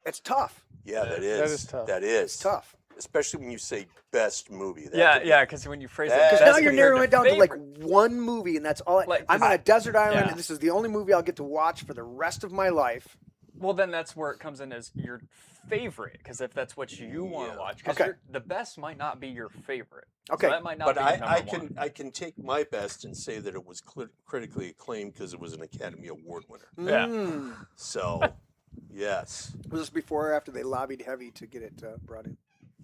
It's tough. Yeah, that is. is tough. That is. It's tough. Especially when you say best movie. That Yeah, could be- yeah, because when you phrase it, Because Because best now you're compared narrowing it down to favorite. one movie, and that's all. Like, I'm on a desert island, yeah. and this is the only movie I'll get to watch for the rest of my life. Well, then that's where it comes in as your favorite, because if that's what you want to Yeah. watch, because Okay. the best might not be your favorite. Okay. So that might not But be your number one. I can take my best and say that it was critically acclaimed because it was an Academy Award winner. Yeah. So, yes, Was this before or after they lobbied heavy to get it brought in?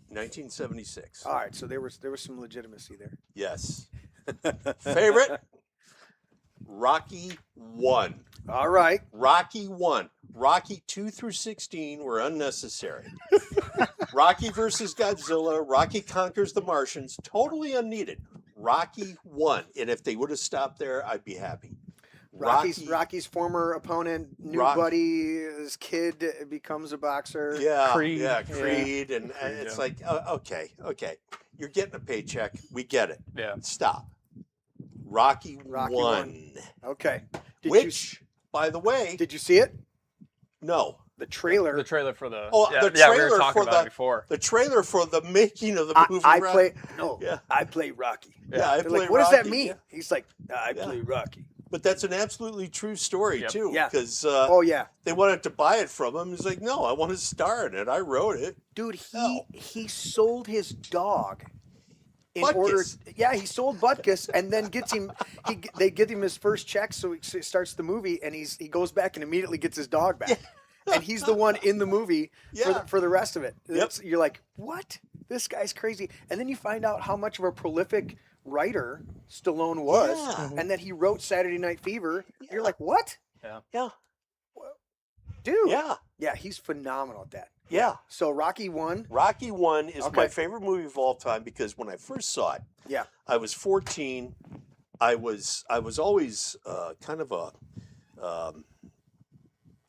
1976. All right, so there was some legitimacy there. Yes. Favorite? Rocky 1. All right. Rocky 1. Rocky 2 through 16 were unnecessary. Rocky versus Godzilla, Rocky conquers the Martians, totally unneeded. Rocky 1. And if they would have stopped there, I'd be happy. Rocky's former opponent, new buddy, his kid becomes a boxer. Yeah, Creed. yeah, Creed, and Creed, it's yeah. like, okay, you're getting a paycheck, we get it. Yeah. Stop. Rocky Rocky 1. Okay. Which, by the way, Did you see it? no, The trailer. The trailer for the Oh, yeah, the yeah, we were trailer talking for about the- it before. the trailer for the making of the movie. I Rocky. play. Yeah. I play Rocky. Yeah, I They're play like, what does that Rocky, mean? yeah. He's like, I Yeah. play Rocky. But that's an absolutely true story Yep. too, Yeah. because Oh yeah, they wanted to buy it from him. He's like, no, I want to star in it. I wrote it. dude. No. He sold his dog in order. Butkus. Yeah, he sold Butkus, and then gets him. They get him his first check, so he starts the movie, and he goes back and immediately gets his dog back, and he's the one in the movie Yeah. for the rest of it. Yep. You're like, what? This guy's crazy, and then you find out how much of a prolific writer Stallone was, Yeah. and that he wrote Saturday Night Fever. You're like, what? Yeah, Dude. yeah, He's phenomenal at that. yeah. So Rocky 1. Rocky 1 is Okay. my favorite movie of all time because when I first saw it, Yeah. I was 14. I was always kind of a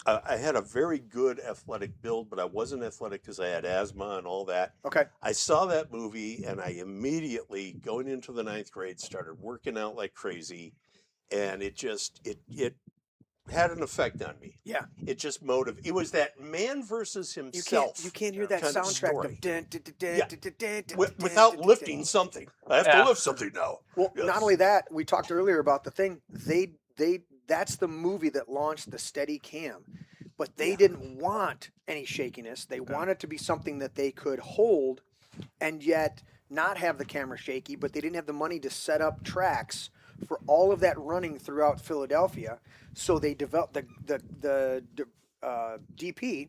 I had a very good athletic build, but I wasn't athletic because I had asthma and all that. Okay. I saw that movie, and I immediately, going into the 9th grade, started working out like crazy, and it had an effect on me. Yeah. It just motivated. It was that man versus You himself. You can't hear that kind of soundtrack story. of dun, dun, dun, dun, Yeah. dun, dun, dun, dun, Without dun, lifting dun. something. I have Yeah. to lift something now. Well, Yes. not only that, we talked earlier about the thing. That's the movie that launched the steady cam. But they didn't want any shakiness. They wanted to be something that they could hold and yet not have the camera shaky, but they didn't have the money to set up tracks for all of that running throughout Philadelphia. So they developed the DP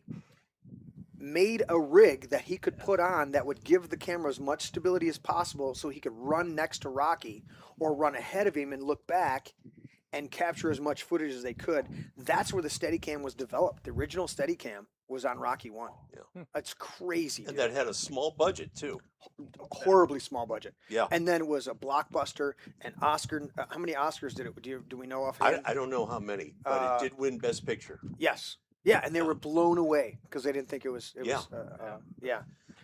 made a rig that he could put on that would give the camera as much stability as possible so he could run next to Rocky or run ahead of him and look back and capture as much footage as they could. That's where the Steadicam was developed. The original Steadicam was on Rocky 1. Yeah. That's crazy. And dude. that had a small budget, too. Horribly small budget. Yeah. And then it was a blockbuster. And Oscar, how many Oscars did it? Do we know offhand? I don't know how many, but it did win Best Picture. Yes. Yeah, and they were blown away because they didn't think it was. Yeah.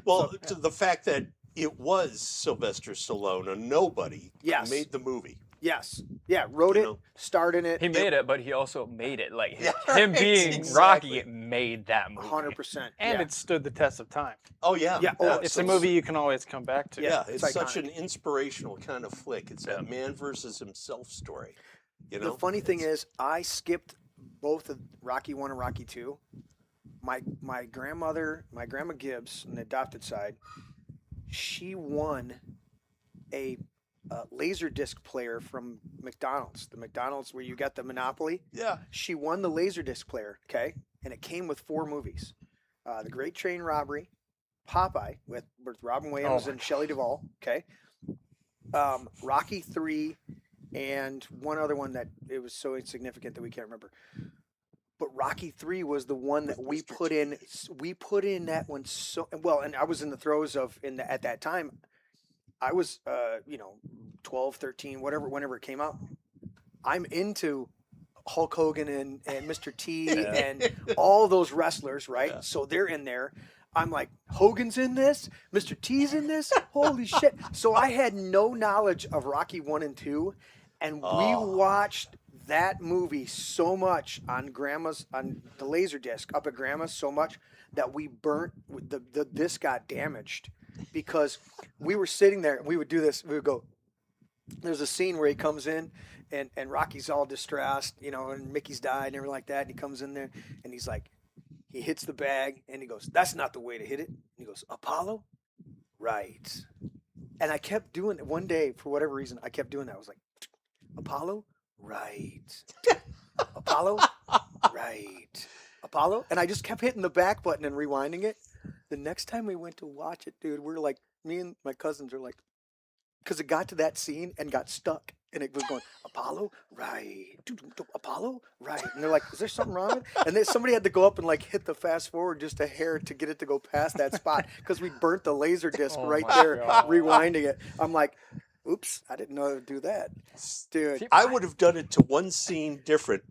Well, to the fact that it was Sylvester Stallone, a nobody, Yes. made the movie. Yes. Yeah. Wrote You it. know. Starred in it. He made it, but he also made it. Like Yeah, him right, being exactly. Rocky made that movie. 100%. And yeah. it stood the test of time. Oh, yeah. Yeah, oh, It's a movie you can always come back to. Yeah, it's it's such iconic. an inspirational kind of flick. It's that man versus himself story. You know. The funny thing is, I skipped both of Rocky 1 and Rocky 2. My grandmother, my grandma Gibbs, on the adopted side, she won a laser disc player from McDonald's. The McDonald's where you got the Monopoly. Yeah. She won the laser disc player, okay? And it came with 4 movies. The Great Train Robbery, Popeye with Robin Williams and Shelley Duvall, okay? Rocky 3, and one other one that it was so insignificant that we can't remember. But Rocky 3 was the one that we put in. We put in that one so well, and I was in the throes of at that time. I was 12, 13, whenever it came out. I'm into Hulk Hogan and Mr. T and all those wrestlers, right? Yeah. So they're in there. I'm like, Hogan's in this, Mr. T's in this. Holy shit! So I had no knowledge of Rocky 1 and 2, and we watched that movie so much on the laser disc up at Grandma's so much that we burnt the disc got damaged because we were sitting there and we would do this. We would go. There's a scene where he comes in and Rocky's all distressed, and Mickey's died and everything like that. And he comes in there and he's like, he hits the bag and he goes, "That's not the way to hit it." And he goes, "Apollo, right?" And I kept doing it one day for whatever reason. I kept doing that. I was like, "Apollo, right? Apollo, right? Apollo." And I just kept hitting the back button and rewinding it. The next time we went to watch it, dude, we're like, me and my cousins are like, because it got to that scene and got stuck. And it was going, "Apollo, right. Apollo, right." And they're like, "Is there something wrong with it?" And then somebody had to go up and like hit the fast forward just a hair to get it to go past that spot because we burnt the laser disc right my there, God. rewinding it. I'm like, oops, I didn't know I would do that. Dude. I would have done it to one scene different,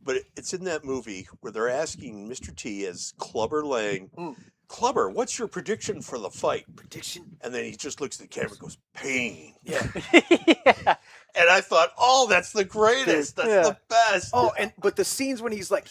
but it's in that movie where they're asking Mr. T as Clubber Lang, "Clubber, what's your prediction for the fight?" Prediction. And then he just looks at the camera and goes, "Pain." Yeah. Yeah. And I thought, oh, that's the greatest. That's Yeah. the best. Oh, but the scenes when he's like,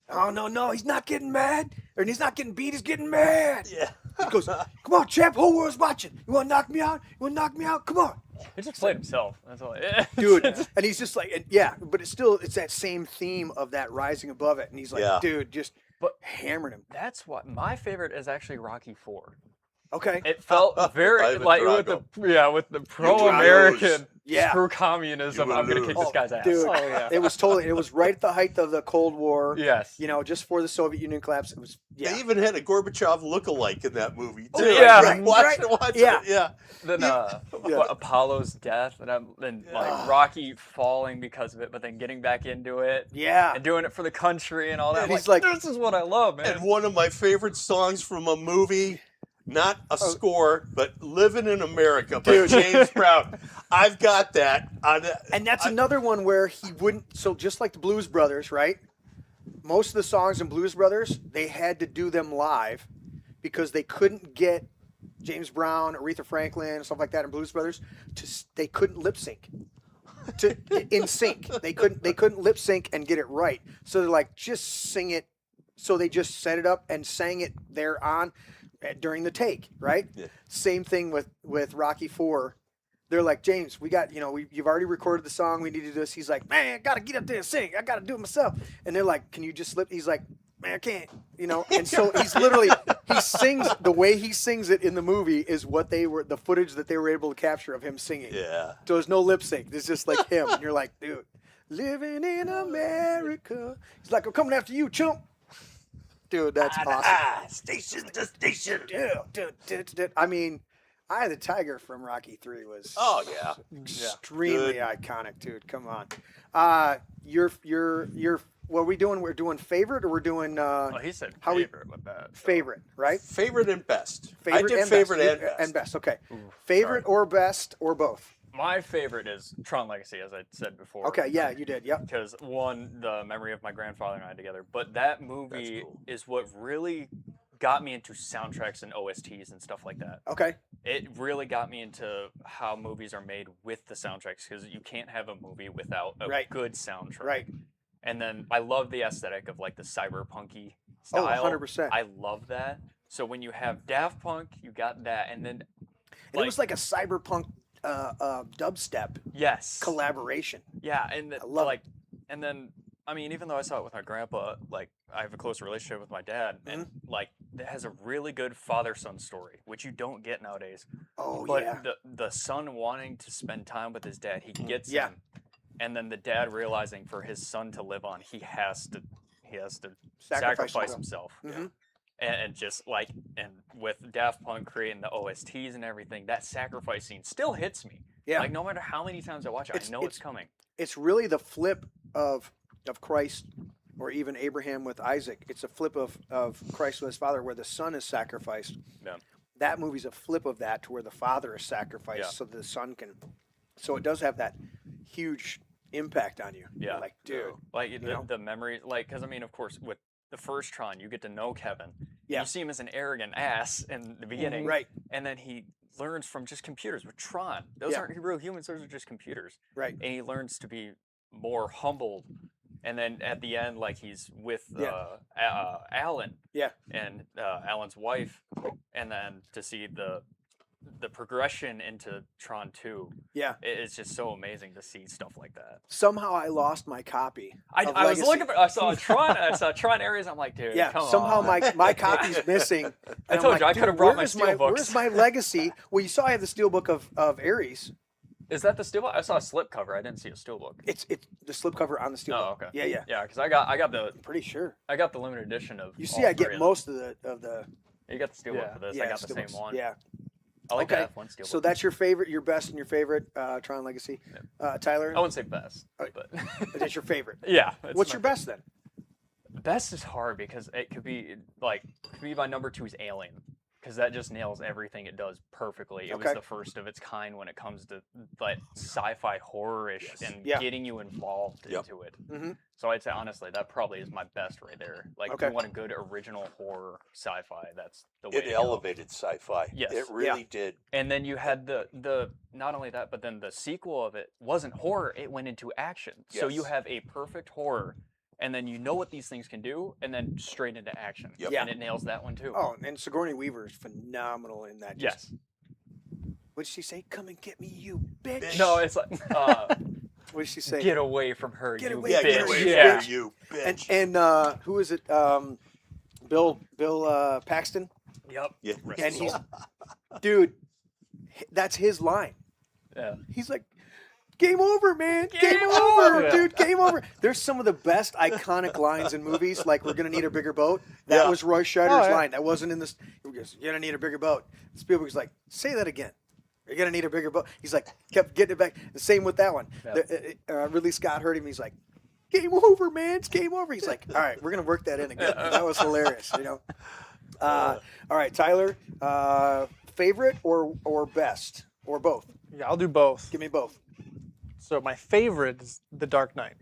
"Oh no, he's not getting mad, or he's not getting beat, he's getting mad." Yeah. He goes, "Come on, champ, whole world's watching. You want to knock me out? You want to knock me out? Come on." He just played himself. That's all. Dude, and he's just like, but it's that same theme of that rising above it, and he's like, Yeah. dude, just But- hammering him. That's what my favorite is actually Rocky 4. Okay, It felt very Ivan like Drago. with the pro-American Yeah. screw communism. You I'm gonna will kick lose. this guy's ass. dude, Oh, yeah. it was right at the height of the Cold War. Yes. Just for the Soviet Union collapse. It was They even had a Gorbachev look-alike in that movie, too. yeah. Right. Watch it. Yeah. Yeah. Then Yeah. Apollo's death, and like Rocky falling because of it, but then getting back into it Yeah. and doing it for the country and all that. And I'm he's like- this is what I love, man. And one of my favorite songs from a movie, not a score, but "Living in America" by James Brown. I've got that. And that's another one where he wouldn't. So just like the Blues Brothers, right? Most of the songs in Blues Brothers, they had to do them live because they couldn't get James Brown, Aretha Franklin, stuff like that in Blues Brothers. They couldn't lip sync. In sync, they couldn't lip sync and get it right. So they're like, just sing it. So they just set it up and sang it there on during the take, right? Yeah. Same thing with Rocky IV. They're like, James, we got, you've already recorded the song. We need to do this. He's like, man, I got to get up there and sing. I got to do it myself. And they're like, can you just slip? He's like, man, I can't, And so he's literally, he sings, the way he sings it in the movie is the footage that they were able to capture of him singing. Yeah. So there's no lip sync. It's just like him. And you're like, dude, living in America. He's like, I'm coming after you, chump. Dude, that's awesome. Station to station. Dude. I mean, Eye of the Tiger from Rocky III was extremely iconic, dude. Come on. What are we doing? We're doing favorite, or we're doing Well, he said how favorite with that. favorite, right? Favorite and best. Favorite I did and favorite best. and best. Okay. Favorite or best or both? My favorite is Tron Legacy, as I said before. Okay, yeah, you did. Yep. Because one, the memory of my grandfather and I together, but that movie is what really got me into soundtracks and OSTs and stuff like that. Okay. It really got me into how movies are made with the soundtracks, because you can't have a movie without a good soundtrack. Right. And then I love the aesthetic of like the cyberpunky style. 100%. I love that. So when you have Daft Punk, you got that, and then And it was like a cyberpunk dubstep collaboration. Yeah, and I love like, and then I mean, even though I saw it with my grandpa, like I have a close relationship with my dad, and like it has a really good father-son story, which you don't get nowadays. Oh, but yeah. the son wanting to spend time with his dad, he gets him, and then the dad realizing for his son to live on, he has to sacrifice himself. And just like, and with Daft Punk creating the OSTs and everything, that sacrifice scene still hits me. Yeah. Like no matter how many times I watch it, I know it's coming. It's really the flip of Christ, or even Abraham with Isaac. It's a flip of Christ with his father, where the son is sacrificed. Yeah. That movie's a flip of that, to where the father is sacrificed so the son can. So it does have that huge impact on you. Yeah. You're like, dude. Like the memory, like, because I mean, of course, with the first Tron, you get to know Kevin. Yeah. You see him as an arrogant ass in the beginning. Right. And then he learns from just computers with Tron. Those aren't real humans, those are just computers. Right. And he learns to be more humbled. And then at the end, like he's with Alan. Yeah. And Alan's wife. And then to see the progression into Tron 2. Yeah. It's just so amazing to see stuff like that. Somehow I lost my copy. I of was Legacy. looking for. I saw Tron areas. I'm like, dude. Yeah. Come Somehow on. my copy's missing. And I I'm told like, you I could have dude, brought my where's steelbooks. Where's my Legacy? Well, you saw I have the steelbook of Aries. Is that the steelbook? I saw a slip cover. I didn't see a steelbook. It's the slipcover on the steelbook. Oh, okay. Yeah. Yeah, because I got the I'm pretty sure. limited edition of. You see, all I get three most of the. You got the steelbook for this. I got the same steelbooks. one. Yeah. I like Okay. the F1 steelbook. So that's your favorite, your best, and your favorite Tron Legacy. Tyler, I wouldn't say best, Alright. but that's your favorite. yeah. What's your best then? Best is hard because it could be my number 2 is Alien, because that just nails everything it does perfectly. It was the first of its kind when it comes to like sci-fi horror-ish and getting you involved into it. Mm-hmm. So I'd say honestly that probably is my best right there. Like if you want a good original horror sci-fi, that's the way It to elevated sci-fi. Yes. It really did. And then you had the not only that, but then the sequel of it wasn't horror, it went into action. So you Yes. have a perfect horror, and then you know what these things can do, and then straight into action. Yep. Yeah. And it nails that one too. Oh, and Sigourney Weaver is phenomenal in that. Yes. What did she say? Come and get me, you bitch. No, it's like What did she say? get away from her, Get you away Yeah, bitch. get away Yeah. from you, And bitch. who is it? Bill Paxton. Yep. Yeah. And he's, dude, that's his line. Yeah. He's like, game over, man. Game Game over, over. dude. Game over. There's some of the best iconic lines in movies, like "We're gonna need a bigger boat." That was Roy Scheider's line. That wasn't in this. He goes, "You're gonna need a bigger boat." Spielberg's like, "Say that again." You're gonna need a bigger boat. He's like, kept getting it back. The same with that one. Ridley Scott heard him. He's like, "Game over, man. It's game over." He's like, "All right, we're gonna work that in again." That was hilarious, you know. All right, Tyler. Favorite or best or both? Yeah, I'll do both. Give me both. So my favorite is The Dark Knight.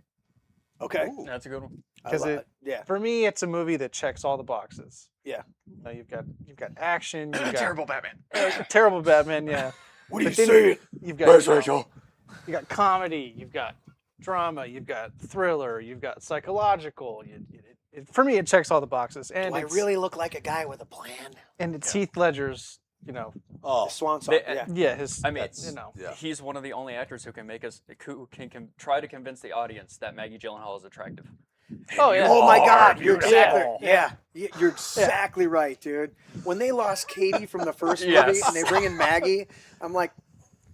Okay. Ooh. That's a good one. I 'Cause love it- it. Yeah. For me, it's a movie that checks all the boxes. Yeah. You've got action. You've got Terrible Batman. terrible Batman. Yeah. What are you But then saying? You've got you got comedy. You've got drama. You've got thriller. You've got psychological. For me, it checks all the boxes. And Do I it's, really look like a guy with a plan? and it's Heath Ledger's. Oh, The swan song. Yeah. Yeah, his. I mean, you know. yeah. He's one of the only actors who can try to convince the audience that Maggie Gyllenhaal is attractive. Oh yeah. Oh my God, you're beautiful. exactly you're exactly right, dude. When they lost Katie from the first movie Yes. and they bring in Maggie, I'm like,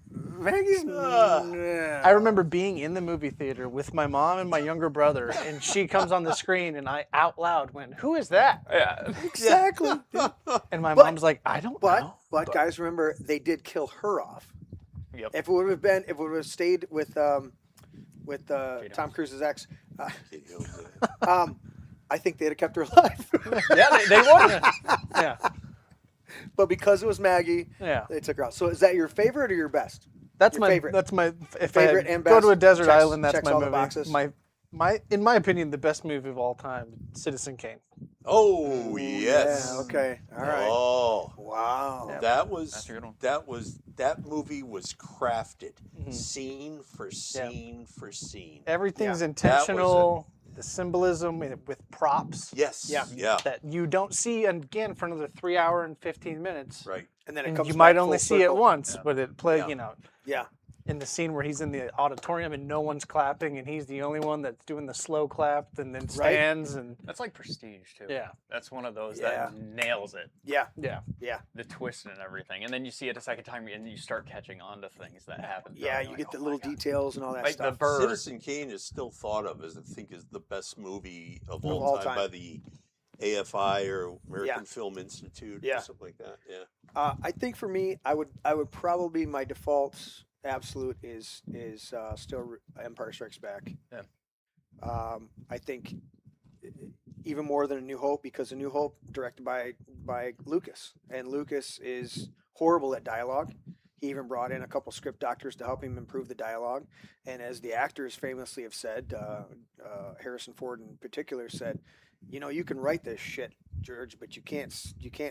Maggie's. I remember being in the movie theater with my mom and my younger brother, and she comes on the screen, and I out loud went, "Who is that?" Yeah. Exactly. dude. And my But- mom's like, "I don't But know." but guys, remember they did kill her off. Yep. If it would have stayed with Tom Cruise's ex, I think they'd have kept her alive. Yeah, they would. Yeah, But because it was Maggie, yeah. they took her out. So is that your favorite or your best? That's Your my favorite. That's my if Favorite I had and go to a best desert checks- island. That's checks my all the movie. boxes. My in my opinion, the best movie of all time, Citizen Kane. Oh, yes. Yeah, okay. All right. Oh, Wow. Yeah. That's a good one. that movie was crafted scene for scene for scene. Everything's Yeah. intentional. The symbolism with props Yes. Yeah. Yeah. that you don't see again for another 3 hour and 15 minutes. Right. And then it And comes you back might full only see it circle. once, but it play. Yeah. You know, Yeah. in the scene where he's in the auditorium and no one's clapping, and he's the only one that's doing the slow clap, and then stands and That's like Prestige too. yeah, That's one of those Yeah. that nails it. Yeah. yeah. Yeah. The twist and everything, and then you see it a second time, and you start catching on to things that happen. Yeah. throughout, You you're get like, the "Oh my little God." details and all that Like the stuff. bird. Citizen Kane is still thought of as I think is the best movie of all, all time, time. by the AFI or American Yeah. Film Institute Yeah. or something like that. Yeah. I think for me, I would probably my default absolute is still Empire Strikes Back. Yeah. I think even more than A New Hope, because A New Hope directed by Lucas, and Lucas is horrible at dialogue. He even brought in a couple script doctors to help him improve the dialogue. And as the actors famously have said, Harrison Ford in particular said, you can write this shit, George, but you can't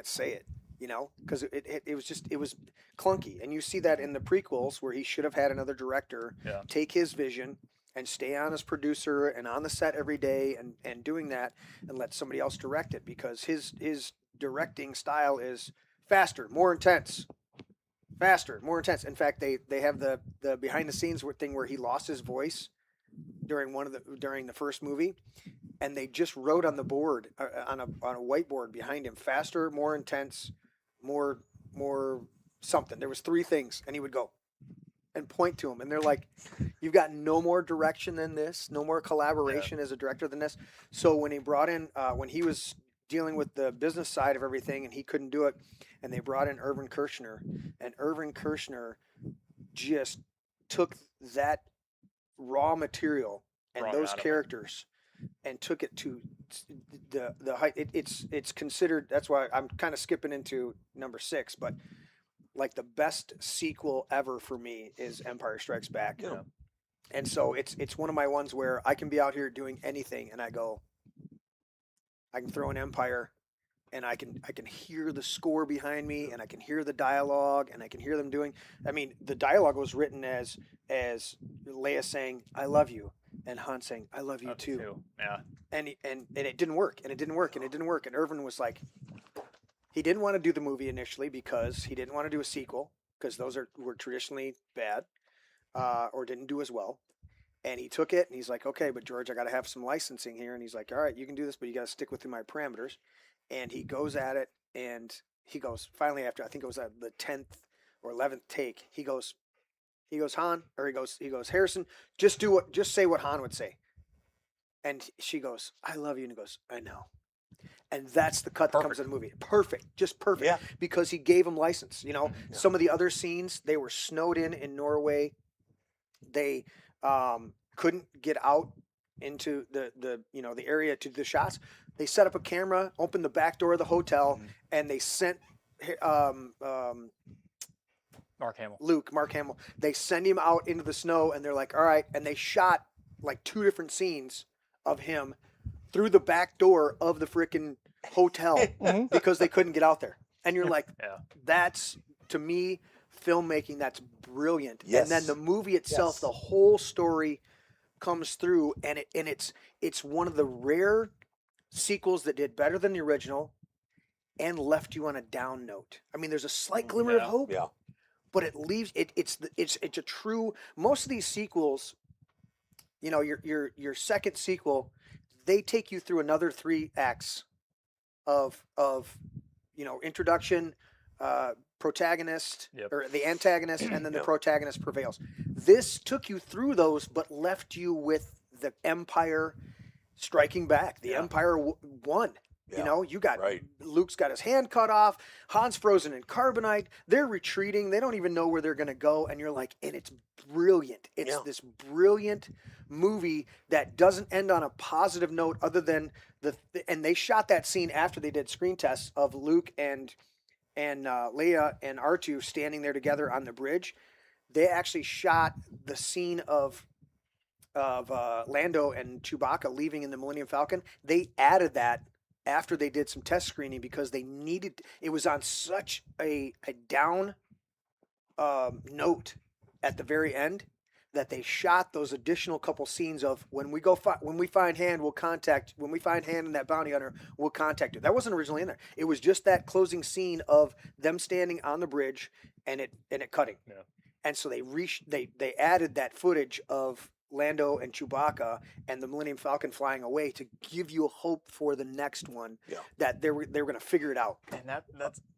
say it. Because it was clunky, and you see that in the prequels where he should have had another director Yeah. take his vision and stay on as producer and on the set every day and doing that, and let somebody else direct it, because his directing style is faster, more intense. In fact, they have the behind the scenes thing where he lost his voice during the first movie, and they just wrote on the board on a whiteboard behind him, faster, more intense, more something. There was 3 things, and he would go and point to them, and they're like, "You've got no more direction than this, no more collaboration as a director than this." So when he brought in, when he was dealing with the business side of everything, and he couldn't do it, and they brought in Irvin Kershner, and Irvin Kershner just took that raw material and Brought it those out of it. characters and took it to the height. It's considered. That's why I'm kind of skipping into number 6, but like the best sequel ever for me is Empire Strikes Back. Yeah. And so it's one of my ones where I can be out here doing anything, and I can throw an Empire, and I can hear the score behind me, and I can hear the dialogue, and I can hear them doing. I mean, the dialogue was written as Leia saying "I love you" and Han saying "I love you Up too." to, yeah. And it didn't work, and it didn't work, and it didn't work. And Irvin was like, he didn't want to do the movie initially because he didn't want to do a sequel, because those were traditionally bad, or didn't do as well. And he took it, and he's like, "Okay, but George, I got to have some licensing here." And he's like, "All right, you can do this, but you got to stick within my parameters." And he goes at it, and he goes, finally, after I think it was at the 10th or 11th take, he goes, Han, or he goes, "Harrison, just say what Han would say." And she goes, "I love you," and he goes, "I know." And that's the cut that comes in the movie. Perfect, just perfect. Yeah. Because he gave him license. Some of the other scenes, they were snowed in Norway. They couldn't get out into the area to the shots. They set up a camera, opened the back door of the hotel, and they sent Mark Hamill. They send him out into the snow, and they're like, all right. And they shot like 2 different scenes of him through the back door of the freaking hotel because they couldn't get out there. And you're like, that's, to me, filmmaking that's brilliant. Yes. And then the movie itself, the whole story comes through, and it's one of the rare sequels that did better than the original and left you on a down note. I mean, there's a slight glimmer of hope, but it leaves it's a true. Most of these sequels, you know, your second sequel, they take you through another 3 acts of you know, introduction, protagonist or the antagonist, and then the protagonist prevails. This took you through those, but left you with the Empire striking back. The Empire won. You know, you got Luke's got his hand cut off. Han's frozen in carbonite. They're retreating. They don't even know where they're going to go. And you're like, and it's brilliant. It's this brilliant movie that doesn't end on a positive note, other than and they shot that scene after they did screen tests of Luke and Leia and R2 standing there together on the bridge. They actually shot the scene of Lando and Chewbacca leaving in the Millennium Falcon. They added that after they did some test screening because they needed. It was on such a down note at the very end that they shot those additional couple scenes of when we find Han, we'll contact. When we find Han and that bounty hunter, we'll contact you. That wasn't originally in there. It was just that closing scene of them standing on the bridge and it cutting. Yeah. And so they added that footage of Lando and Chewbacca and the Millennium Falcon flying away to give you hope for the next one. Yeah. That they were going to figure it out. And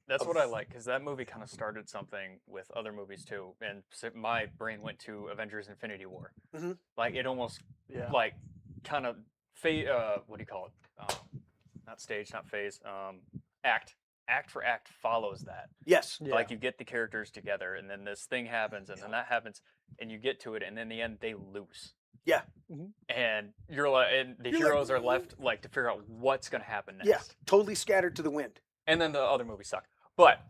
that's what I like, because that movie kind of started something with other movies too. And so my brain went to Avengers: Infinity War. Mm-hmm. Like it almost like kind of what do you call it? Not stage, not phase. Act for act follows that. Yes. Yeah. Like you get the characters together, and then this thing happens, and then that happens, and you get to it, and in the end they lose. Yeah. Mm-hmm. And you're like, and the heroes are left like to figure out what's going to happen next. Yeah. Totally scattered to the wind. And then the other movies suck. But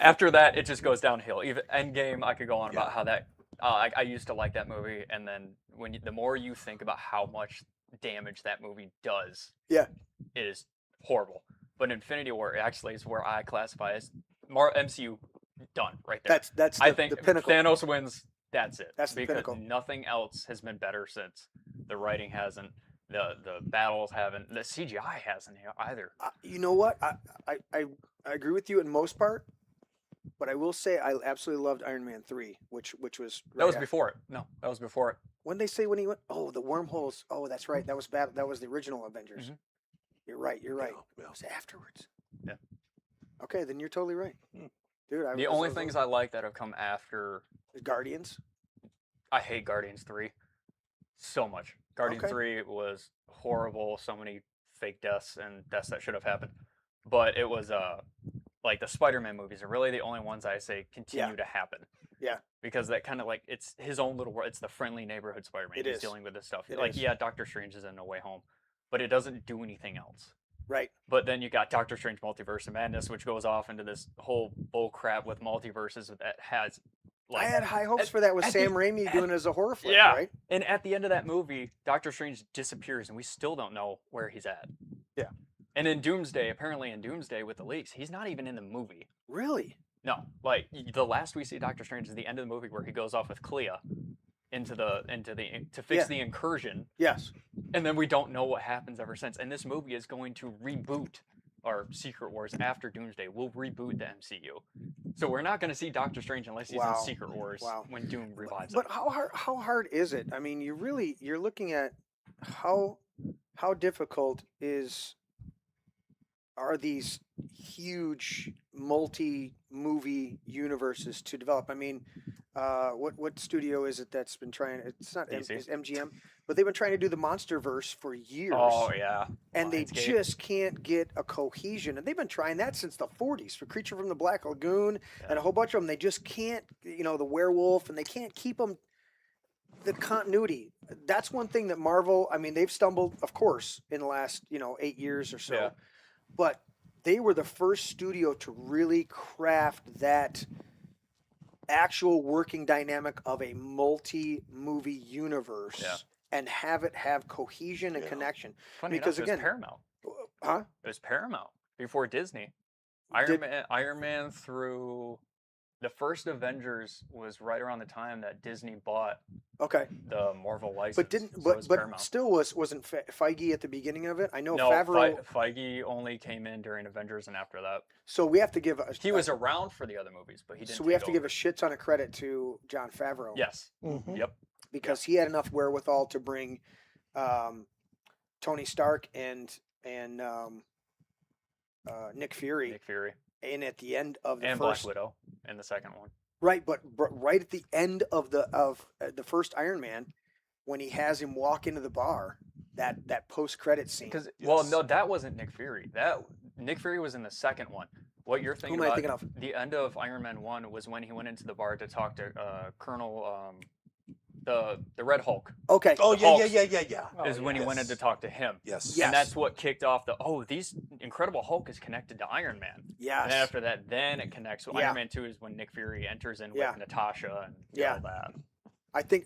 after that, it just goes downhill. Even Endgame, I could go on about how that. I used to like that movie, and then the more you think about how much damage that movie does, it is horrible. But Infinity War actually is where I classify as MCU done right there. That's I think the pinnacle. Thanos wins. That's it. That's the pinnacle. Nothing else has been better since. The writing hasn't. The battles haven't. The CGI hasn't either. You know what? I agree with you in most part, but I will say I absolutely loved Iron Man 3, which was that was before it. No, that was before it. When they say when he went, the wormholes. Oh, that's right. That was bad. That was the original Avengers. Mm-hmm. You're right. It was afterwards. Yeah. Okay, then you're totally right, dude. The only things I like that have come after Guardians. I hate Guardians 3 so much. Guardians 3 was horrible. So many fake deaths and deaths that should have happened. But it was like the Spider-Man movies are really the only ones I say continue to happen. Yeah. Because that kind of like it's his own little world. It's the friendly neighborhood Spider-Man. He's dealing with this stuff. Doctor Strange is in No Way Home, but it doesn't do anything else. Right. But then you got Doctor Strange Multiverse of Madness, which goes off into this whole bull crap with multiverses that has. Like, I had high hopes for that with Sam Raimi doing it as a horror flick, right? And at the end of that movie, Doctor Strange disappears, and we still don't know where he's at. Yeah. And in Doomsday, apparently in Doomsday with the leaks, he's not even in the movie. Really? No. Like the last we see Doctor Strange is the end of the movie where he goes off with Clea to fix the incursion. Yes. And then we don't know what happens ever since. And this movie is going to reboot our Secret Wars after Doomsday. We'll reboot the MCU. So we're not going to see Doctor Strange unless he's in Secret Wars when Doom revives But how hard is it? I mean, you're looking at how difficult are these huge multi-movie universes to develop? I mean, what studio is it that's been trying? It's not it's MGM, but they've been trying to do the MonsterVerse for years. Oh yeah, and they just can't get a cohesion. And they've been trying that since the 40s for Creature from the Black Lagoon and a whole bunch of them. They just can't, the werewolf, and they can't keep them the continuity. That's one thing that Marvel, I mean, they've stumbled, of course, in the last, 8 years or so. Yeah. But they were the first studio to really craft that actual working dynamic of a multi-movie universe Yeah. and have it have cohesion and Yeah. connection. Funny Because enough, again- it was Paramount. Huh? It was Paramount before Disney. Did- Iron Man through the first Avengers was right around the time that Disney bought Okay. the Marvel license. But didn't so it but was but Paramount. still wasn't Feige at the beginning of it? I know No, Favreau. Feige only came in during Avengers and after that. So we have to give He was around for the other movies, but he didn't. so we have take to give a over. shit ton of credit to Jon Favreau. Yes. Mhm. Yep. Because he had enough wherewithal to bring Tony Stark and Nick Fury Nick Fury in at the end of the and first. Black Widow in the second one. Right, but right at the end of the first Iron Man, when he has him walk into the bar, that post credit scene. Because well, Yes. no, that wasn't Nick Fury. That Nick Fury was in the second one. What you're thinking am I about? thinking of? The end of Iron Man 1 was when he went into the bar to talk to Colonel the Red Hulk. Okay. Oh, Hulk yeah. Oh, is when he went in yes. to talk to him. Yes. Yes. And that's what kicked off these Incredible Hulk is connected to Iron Man. Yes. And then after that, then it connects. So Yeah. Iron Man 2 is when Nick Fury enters in Yeah. with Natasha and Yeah. all that.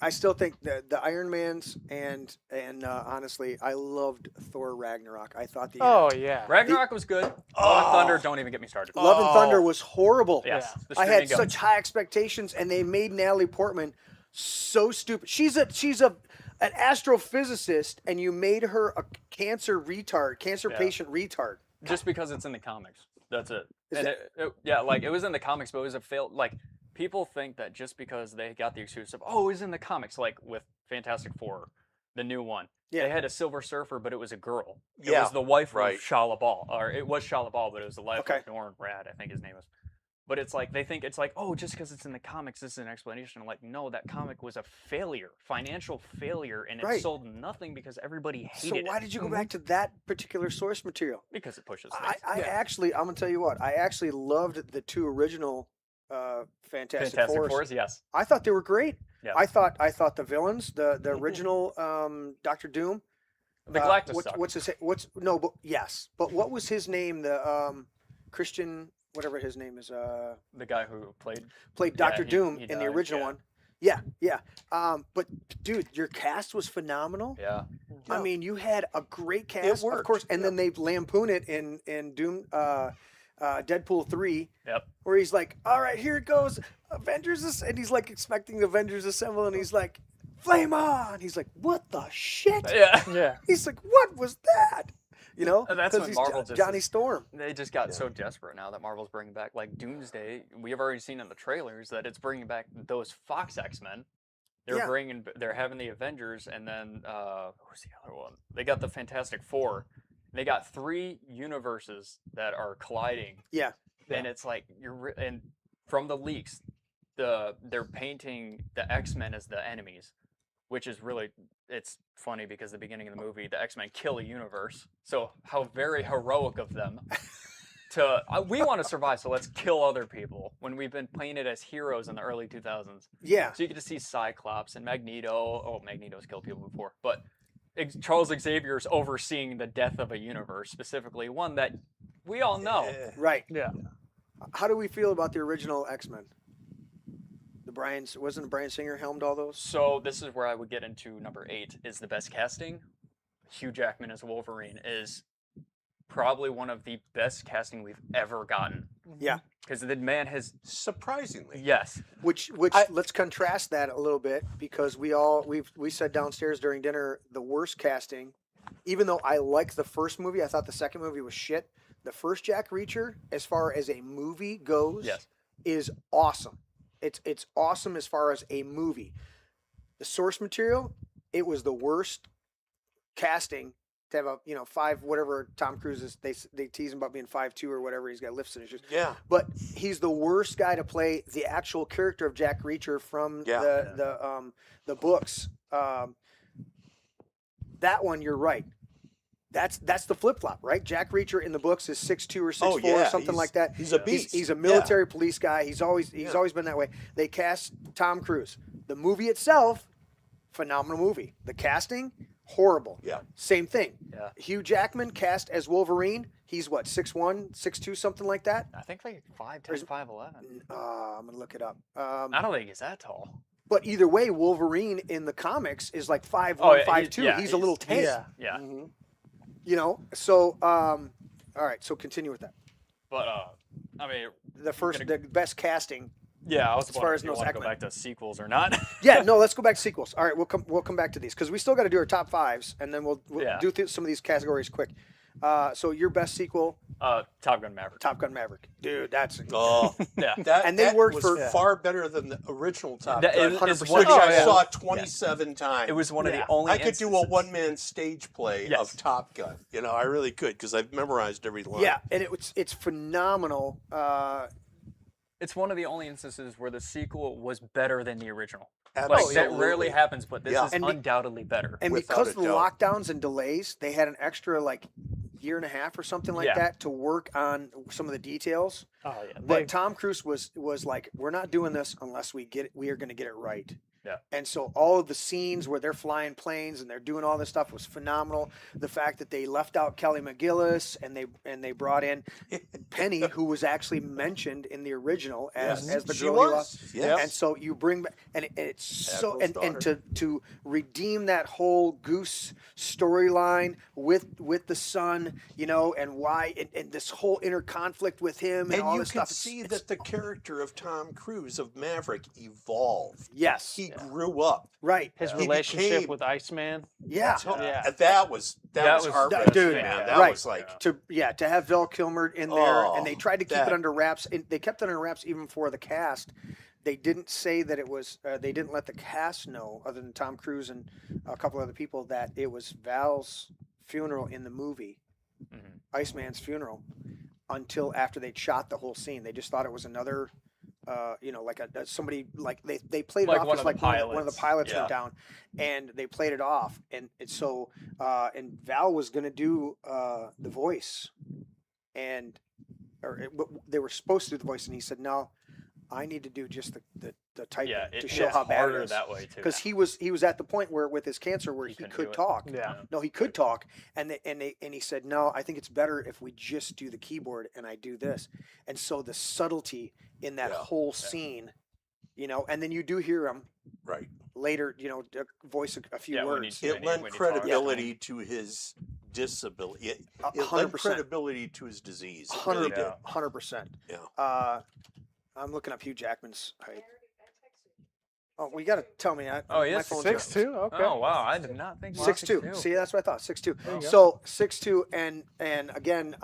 I still think the Iron Man's and honestly, I loved Thor Ragnarok. I thought the Oh yeah. Ragnarok was good. Love and Oh. Thunder, don't even get me started. Love and Thunder was horrible. Yes. Yeah. the I had streaming such high expectations, and they made Natalie Portman so stupid. She's an astrophysicist, and you made her a cancer Yeah. patient retard. just because it's in the comics. That's it. Is And yeah, like it was in the comics, but it was a fail. Like people think that just because they got the excuse of it was in the comics, like with Fantastic Four, the new one. Yeah. They had a Silver Surfer, but it was a girl. It Yeah, was the wife right. of Shia LaBeouf, or it was Shia LaBeouf, but it was the wife Okay. of Norman Rad, I think his name was. But it's like they think it's like, just because it's in the comics, this is an explanation. Like, no, that comic was a failure, financial failure, and it Right. sold nothing because everybody So hated why it did you go back to that particular source material? because it pushes I things. actually, I'm gonna tell you what. I actually loved the two original Fantastic Fantastic Fours. Fours, yes. I thought they were great. Yeah. I thought the villains, the original Doctor Doom. The Galactus What's his? But yes. But what was his name? The Christian, whatever his name is. the guy who played Played Doctor he- Doom he in the died, original yeah. one. Yeah. But dude, your cast was phenomenal. Yeah. I mean, you had a great cast, of worked, course, and then they lampoon it in Doom, Deadpool 3, Yep. where he's like, "All right, here it goes, Avengers," and he's like expecting the Avengers assemble, and he's like, "Flame on!" He's like, "What the shit?" Yeah. Yeah. He's like, "What was that?" You know, And that's 'cause when he's Marvel just Johnny is- Storm. They just got so desperate now that Marvel's bringing back like Doomsday. We have already seen in the trailers that it's bringing back those Fox X-Men. Yeah. They're having the Avengers, and then who's the other one? They got the Fantastic Four. They got 3 universes that are colliding. Yeah. And it's like and from the leaks, they're painting the X-Men as the enemies, which is really it's funny because the beginning of the movie, the X-Men kill a universe. So how very heroic of them we want to survive, so let's kill other people when we've been painted as heroes in the early 2000s. Yeah. So you get to see Cyclops and Magneto. Oh, Magneto's killed people before, but Charles Xavier's overseeing the death of a universe, specifically one that we all know. Eh, Right. Yeah. How do we feel about the original X-Men? Wasn't Bryan Singer helmed all those? So this is where I would get into number 8 is the best casting. Hugh Jackman as Wolverine is probably one of the best casting we've ever gotten. Yeah. Because the man has surprisingly. yes. Which let's contrast that a little bit, because we said downstairs during dinner the worst casting. Even though I liked the first movie, I thought the second movie was shit. The first Jack Reacher, as far as a movie goes, Yes. is awesome. It's awesome as far as a movie. The source material, it was the worst casting to have a 5 whatever Tom Cruise is. They tease him about being 5'2" or whatever. He's got lifts in his shoes. Yeah. But he's the worst guy to play the actual character of Jack Reacher from Yeah. the books. That one, you're right. That's the flip flop, right? Jack Reacher in the books is 6'2" or 6'4" or something like that. He's a beast. He's a military police guy. He's always been that way. They cast Tom Cruise. The movie itself phenomenal movie. The casting, horrible. Yeah. Same thing. Yeah. Hugh Jackman cast as Wolverine. He's what, 6'1", 6'2", something like that? I think like 5'10", There's- 5'11". I'm going to look it up. I don't think he's that tall. But either way, Wolverine in the comics is like 5'1", Oh, yeah, 5'2". yeah, He's a little tank. Yeah. Yeah. Mm-hmm. You know, so, all right, so continue with that. But I mean, The best casting. yeah, I was As far as if you those want to go X-Men. back to sequels or not. Yeah, no, let's go back to sequels. All right, we'll come back to these because we still got to do our top fives, and then we'll Yeah. do some of these categories quick. So your best sequel, Top Gun Maverick. Top Gun Maverick. Dude, that's Oh, Yeah. And they that worked was for- far better than the original Top That Gun, is 100%. which one- I yeah. saw 27 times. It was one of Yeah. the only. I could do a instances- one-man stage play Yes. of Top Gun. You know, I really could because I've memorized every line. yeah, and it's phenomenal. It's one of the only instances where the sequel was better than the original. Like Absolutely. that rarely happens, but this Yeah. is And be- undoubtedly better. And Without because a of the doubt. lockdowns and delays, they had an extra like year and a half or something like Yeah. that to work on some of the details. Oh yeah. But Tom Cruise was like, we're not doing this unless we are going to get it right. Yeah. And so all of the scenes where they're flying planes and they're doing all this stuff was phenomenal. The fact that they left out Kelly McGillis and they brought in Penny, who was actually mentioned in the original as the She girl he was. lost. Yes. And so you bring back, and it's so, Admiral's and to redeem that whole Goose storyline with the son, you know, and why, and this whole inner conflict with him and all you this can stuff. see that the character of Tom Cruise of Maverick evolved. Yes. He grew up. Right. His He relationship became- with Iceman. Yeah. Yeah. That was was- heart-wrenching, dude, man. That right. was like To have Val Kilmer in there, and they Oh, tried to keep that- it under wraps. And they kept it under wraps even for the cast. They didn't say that it was. They didn't let the cast know, other than Tom Cruise and a couple other people, that it was Val's funeral in the movie, Mhm. Iceman's funeral, until after they'd shot the whole scene. They just thought it was another. Like somebody like they played it Like off one as of like the one of the pilots. pilots Yeah. went down, and they played it off, and so and Val was gonna do the voice, they were supposed to do the voice, and he said no, I need to do just the typing Yeah, to it- show it's how bad it harder is. that way too. Because he was at the point where with his cancer where he couldn't could do it. talk. Yeah. No, he could talk, and he said, "No, I think it's better if we just do the keyboard and I do this." And so the subtlety in that Yeah, whole scene, you know, and then you do hear him right. later, you know, voice a few Yeah, when words. he- It lent when he talks. credibility to his disability. It lent 100%. credibility to his disease. It really did. 100%. Yeah. I'm looking up Hugh Jackman's height. Oh, well, you got to tell me. Oh, my yes, phone's 6'2". Okay. Oh wow, I did not think 6'2". See, that's what I thought. 6'2". you go. So 6'2", and again,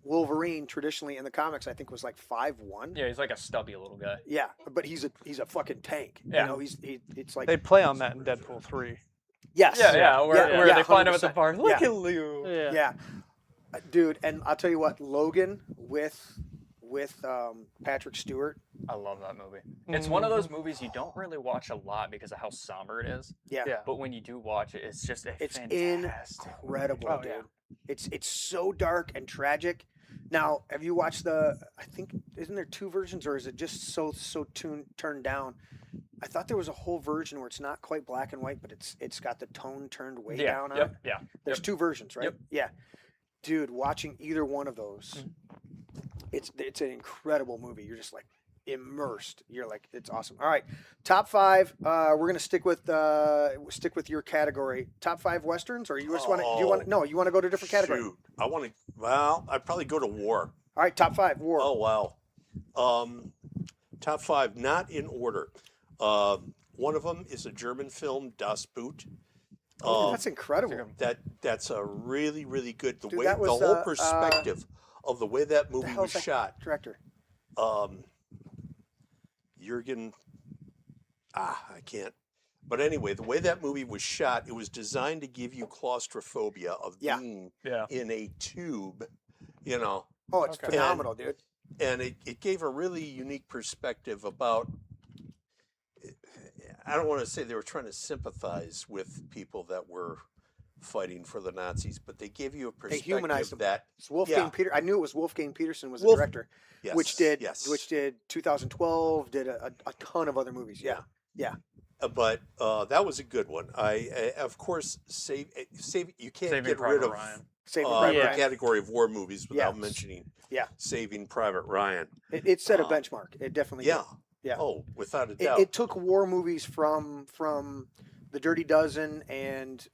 Wolverine traditionally in the comics, I think was like 5'1". Yeah, he's like a stubby little guy. Yeah, but he's a fucking tank. Yeah. You know, it's like They play on that in Deadpool 3. yes, Yeah, where they find him at the 100%. bar. Look Yeah. at Leo. Yeah. Yeah, dude, and I'll tell you what, Logan with Patrick Stewart. I love that movie. It's one of those movies you don't really watch a lot because of how somber it is. Yeah, Yeah. But when you do watch it, it's just a it's fantastic. incredible, Oh, dude. yeah. It's so dark and tragic. Now, have you watched I think isn't there two versions, or is it just so turned down? I thought there was a whole version where it's not quite black and white, but it's got the tone turned way Yeah, down on yep, it. yeah. There's Yep. two versions, right? Yep. Yeah. Dude, watching either one of those, it's an incredible movie. You're just like immersed. You're like, it's awesome. All right, top five. We're gonna stick with your category. Top five westerns, or you just want to? You want no? You want to go to a different category? Shoot. I want to. Well, I'd probably go to war. All right, top five. War. Oh wow. Top five, not in order. One of them is a German film, Das Boot. That's incredible. That's a really good Dude, way that the was, whole perspective of the way that The movie hell's was that shot. director? Jürgen, I can't. But anyway, the way that movie was shot, it was designed to give you claustrophobia of Yeah. being Yeah. in a tube, you know. Oh, it's Okay. phenomenal, dude. And it gave a really unique perspective about. I don't want to say they were trying to sympathize with people that were fighting for the Nazis, but they gave you a perspective humanized them. that It's Wolfgang Yeah. Peter. I knew it was Wolfgang Peterson was the Wolf- director, yes, which did yes. 2012, did a ton of other movies. Yeah, yeah. but that was a good one. I of course save. You can't Saving get Private rid of Ryan. Saving the Private Ryan. category of war movies without Yes. mentioning Yeah. Saving Private Ryan. It set a benchmark. It definitely Yeah. did. Yeah. Oh, without a It, doubt. it took war movies from the Dirty Dozen and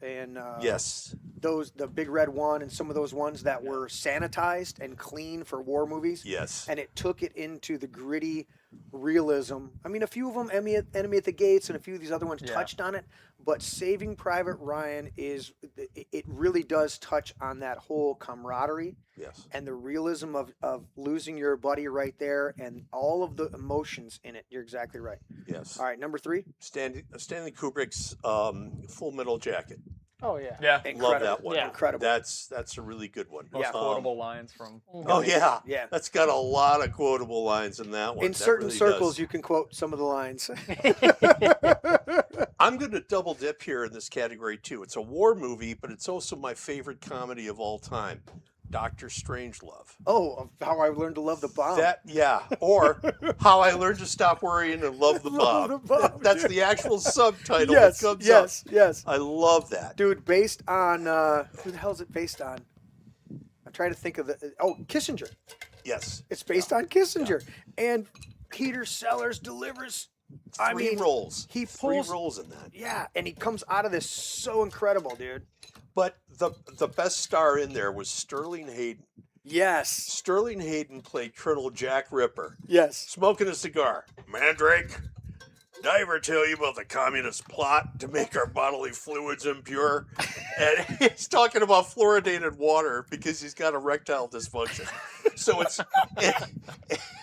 Yes. the Big Red One and some of those ones that were sanitized and clean for war movies. Yes. And it took it into the gritty realism. I mean, a few of them, Enemy at the Gates, and a few of these other ones touched on it. But Saving Private Ryan it really does touch on that whole camaraderie Yes. and the realism of losing your buddy right there and all of the emotions in it. You're exactly right. Yes. All right, number 3. Stanley Kubrick's Full Metal Jacket. Oh yeah. Yeah. Incredible. Love that one. Yeah. Incredible. That's a really good one. Most Yeah. quotable lines from. Oh yeah. Yeah. That's got a lot of quotable lines in that one. In That certain really circles, does. you can quote some of the lines. I'm going to double dip here in this category too. It's a war movie, but it's also my favorite comedy of all time, Dr. Strangelove. Oh, How I Learned to Love the Bomb. Or How I Learned to Stop Worrying and Love the Love Bomb. the Bomb, That's dude. the actual subtitle yes, that comes yes, up. yes. I love that. Dude, based on who the hell is it based on? I'm trying to think of Kissinger. Yes. It's based on Kissinger, and Peter Sellers delivers. Three roles. He Three pulls. roles in that. Yeah, and he comes out of this so incredible, dude. But the best star in there was Sterling Hayden. Yes, Sterling Hayden played Colonel Jack Ripper, yes. smoking a cigar. Mandrake, did I ever tell you about the communist plot to make our bodily fluids impure? And he's talking about fluoridated water because he's got erectile dysfunction. So it's Dude,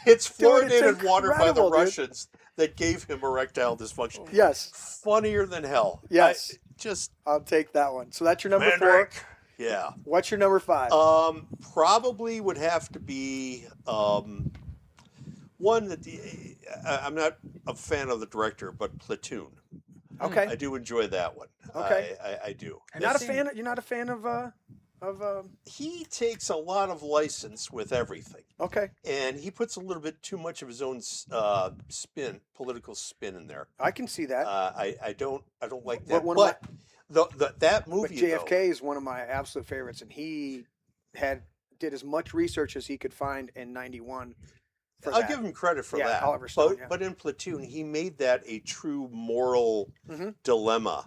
it's fluoridated water by the incredible, dude. Russians that gave him erectile dysfunction. Yes, Funnier than hell. Yes. Just I'll take that one. So that's your number 4. Mandrake. Yeah. What's your number 5? Probably would have to be one that I'm not a fan of the director, but Platoon. Okay. I do enjoy that one. Okay. I do. You're not a fan. You're not a fan of. He takes a lot of license with everything, Okay. and he puts a little bit too much of his own political spin in there. I can see that. I don't like But that. one of But that But movie, JFK though, is one of my absolute favorites, and he did as much research as he could find in '91. I'll give him credit for Yeah, that. Oliver Stone, yeah. But in Platoon, he made that a true moral Mhm. dilemma.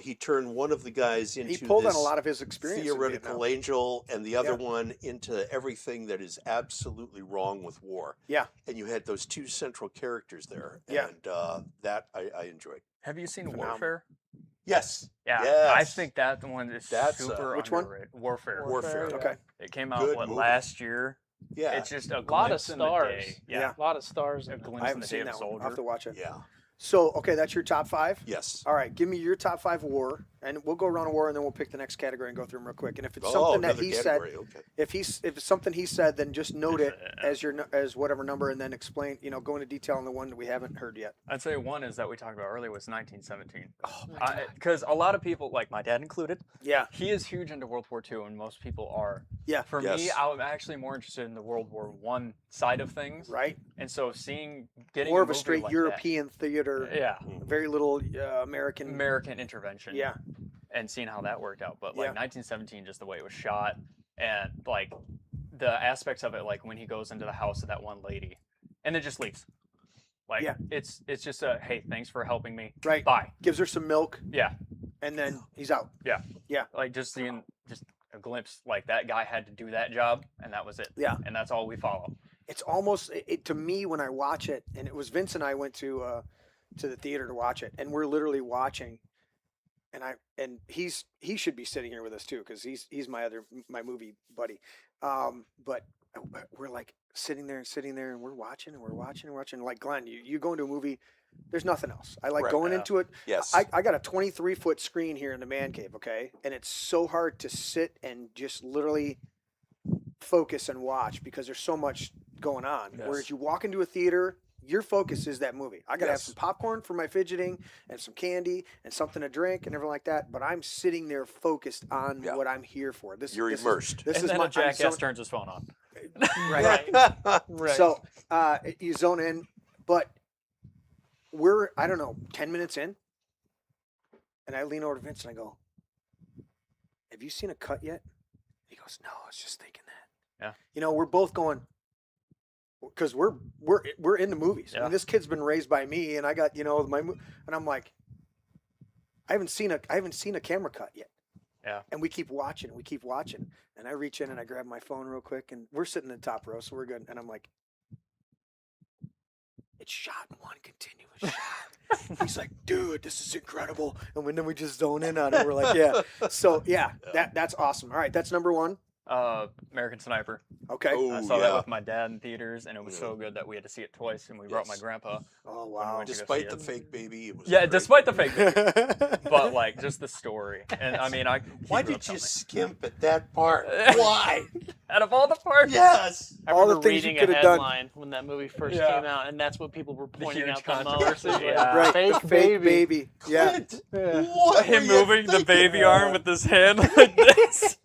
He turned one of the guys into He pulled on this a lot of his experience. in theoretical Vietnam. angel, and the other Yeah. one into everything that is absolutely wrong with war. Yeah. And you had those two central characters there. Yeah. And that I enjoyed. Have you seen Phenomenal. Warfare? Yes. Yeah, Yes. I think that one is That's, super which one? underrated. Warfare. Warfare. yeah. Okay. It came out Good movie. last year. Yeah. It's just a lot of glimpse in the stars. day. Yeah. Yeah. A lot of stars. A In it. glimpse I in haven't the day seen of a that one. I'll soldier. have to watch it. Yeah. So, okay, that's your top 5. Yes. All right, give me your top 5 war, and we'll go around a war, and then we'll pick the next category and go through them real quick. And if it's something that another he category. said, Okay. if it's something he said, then just note it as whatever number, and then explain. Go into detail on the one that we haven't heard yet. I'd say one is that we talked about earlier was 1917. Oh my God. Because a lot of people, like my dad included, Yeah, he is huge into World War II, and most people are. yeah, For me, Yes. I'm actually more interested in the World War I side of things. right. And so getting More of a movie straight like European theater. that, yeah, Very little American. American intervention. Yeah, And seeing how that worked out. But like Yeah. 1917, just the way it was shot and like the aspects of it, like when he goes into the house of that one lady and then just leaves. Like Yeah. it's just a hey, thanks for helping me. right. Bye. Gives her some milk, Yeah. and then he's out. Like just seeing just a glimpse, like that guy had to do that job and that was it. Yeah. And that's all we follow. It's almost to me when I watch it, and it was Vince and I went to the theater to watch it, and we're literally watching, and he should be sitting here with us too because he's my movie buddy, but we're like sitting there, and we're watching, like Glenn, you go into a movie, there's nothing else. I like Right, going yeah. into it. Yes. I got a 23-foot screen here in the man cave, okay, and it's so hard to sit and just literally focus and watch because there's so much going on. Yes. Whereas you walk into a theater, your focus is that movie. I gotta have Yes. some popcorn for my fidgeting and some candy and something to drink and everything like that. But I'm sitting there focused on Yeah. what I'm here for. You're immersed. This and is then my a jackass I'm turns his phone on. right. Right. So you zone in, but we're, I don't know, 10 minutes in, and I lean over to Vince and I go, have you seen a cut yet? He goes, no, I was just thinking that. Yeah. You know, we're both going, because we're in the movies. I Yeah. mean, this kid's been raised by me, and I got, you know, and I'm like, I haven't seen a camera cut yet. Yeah. And we keep watching, and I reach in and I grab my phone real quick, and we're sitting in the top row, so we're good. And I'm like, it's shot in one continuous shot. He's like, dude, this is incredible. And then we just zone in on it. We're like, yeah. So yeah, that's awesome. All right, that's number one. American Sniper. Okay. Oh, I saw yeah. that with my dad in theaters, and it was so good that we had to see it twice, and we brought my Yes. grandpa. Oh when we wow. went to go Despite see the it. fake baby, it was Yeah, great. despite the fake, but like just the story, and I mean, Why he grew up did you telling skimp at that part? Why? me. Out of all the parts? Yes. I All the remember things you reading a could've done. headline when that movie first Yeah. came out, and that's what people were pointing huge out the controversy, most. yeah. Right. Fake the fake baby. Yeah. Clint, Yeah. what were Him you moving the thinking? baby arm with his hand like this.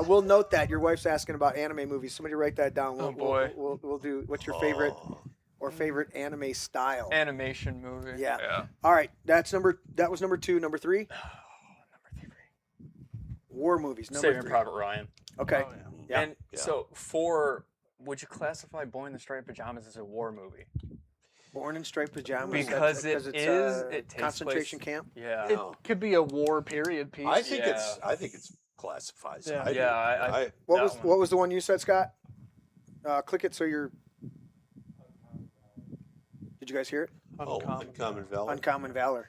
We'll note that your wife's asking about anime movies. Somebody write that down. Oh, boy. We'll do. What's your favorite Oh. or favorite anime style? Animation movie. Yeah. All right, that was number 2. Number 3, Number 3. war movies. Number Saving 3. Private Ryan. Okay. Oh, yeah. Yeah. And Yeah. so would you classify Boy in the Striped Pajamas as a war movie? Born in striped pajamas. Because it's it takes concentration place- camp. Yeah. It could be a war period piece. I think Yeah. it's classifies. Yeah. I do. Yeah, I- What That was one. what was the one you said, Scott? Click it so you're. Did you guys hear it? Uncommon Valor. Uncommon Valor.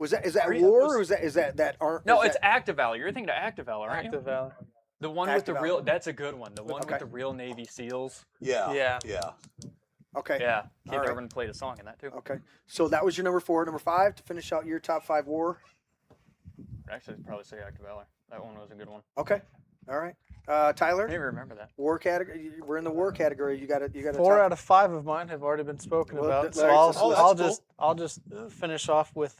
Is that Are you- war or is that aren't? No, is it's that, Active Valor. You're thinking of Active Valor, aren't Active you? Valor. The one with Active the Valor. real. That's a good one. The one Okay. with the real Navy SEAls. Yeah. Yeah. Yeah. okay. Yeah. Keith All right. Urban played a song in that too. Okay. So that was your number 4. Number 5 to finish out your top 5 war. Actually, I'd probably say Active Valor. That one was a good one. Okay. All right. Tyler, I didn't even remember that. war category. We're in the war category. You got to 4 top. out of 5 of mine have already been spoken Well, about, so Larry, I'll, so that's I'll cool. just I'll just finish off with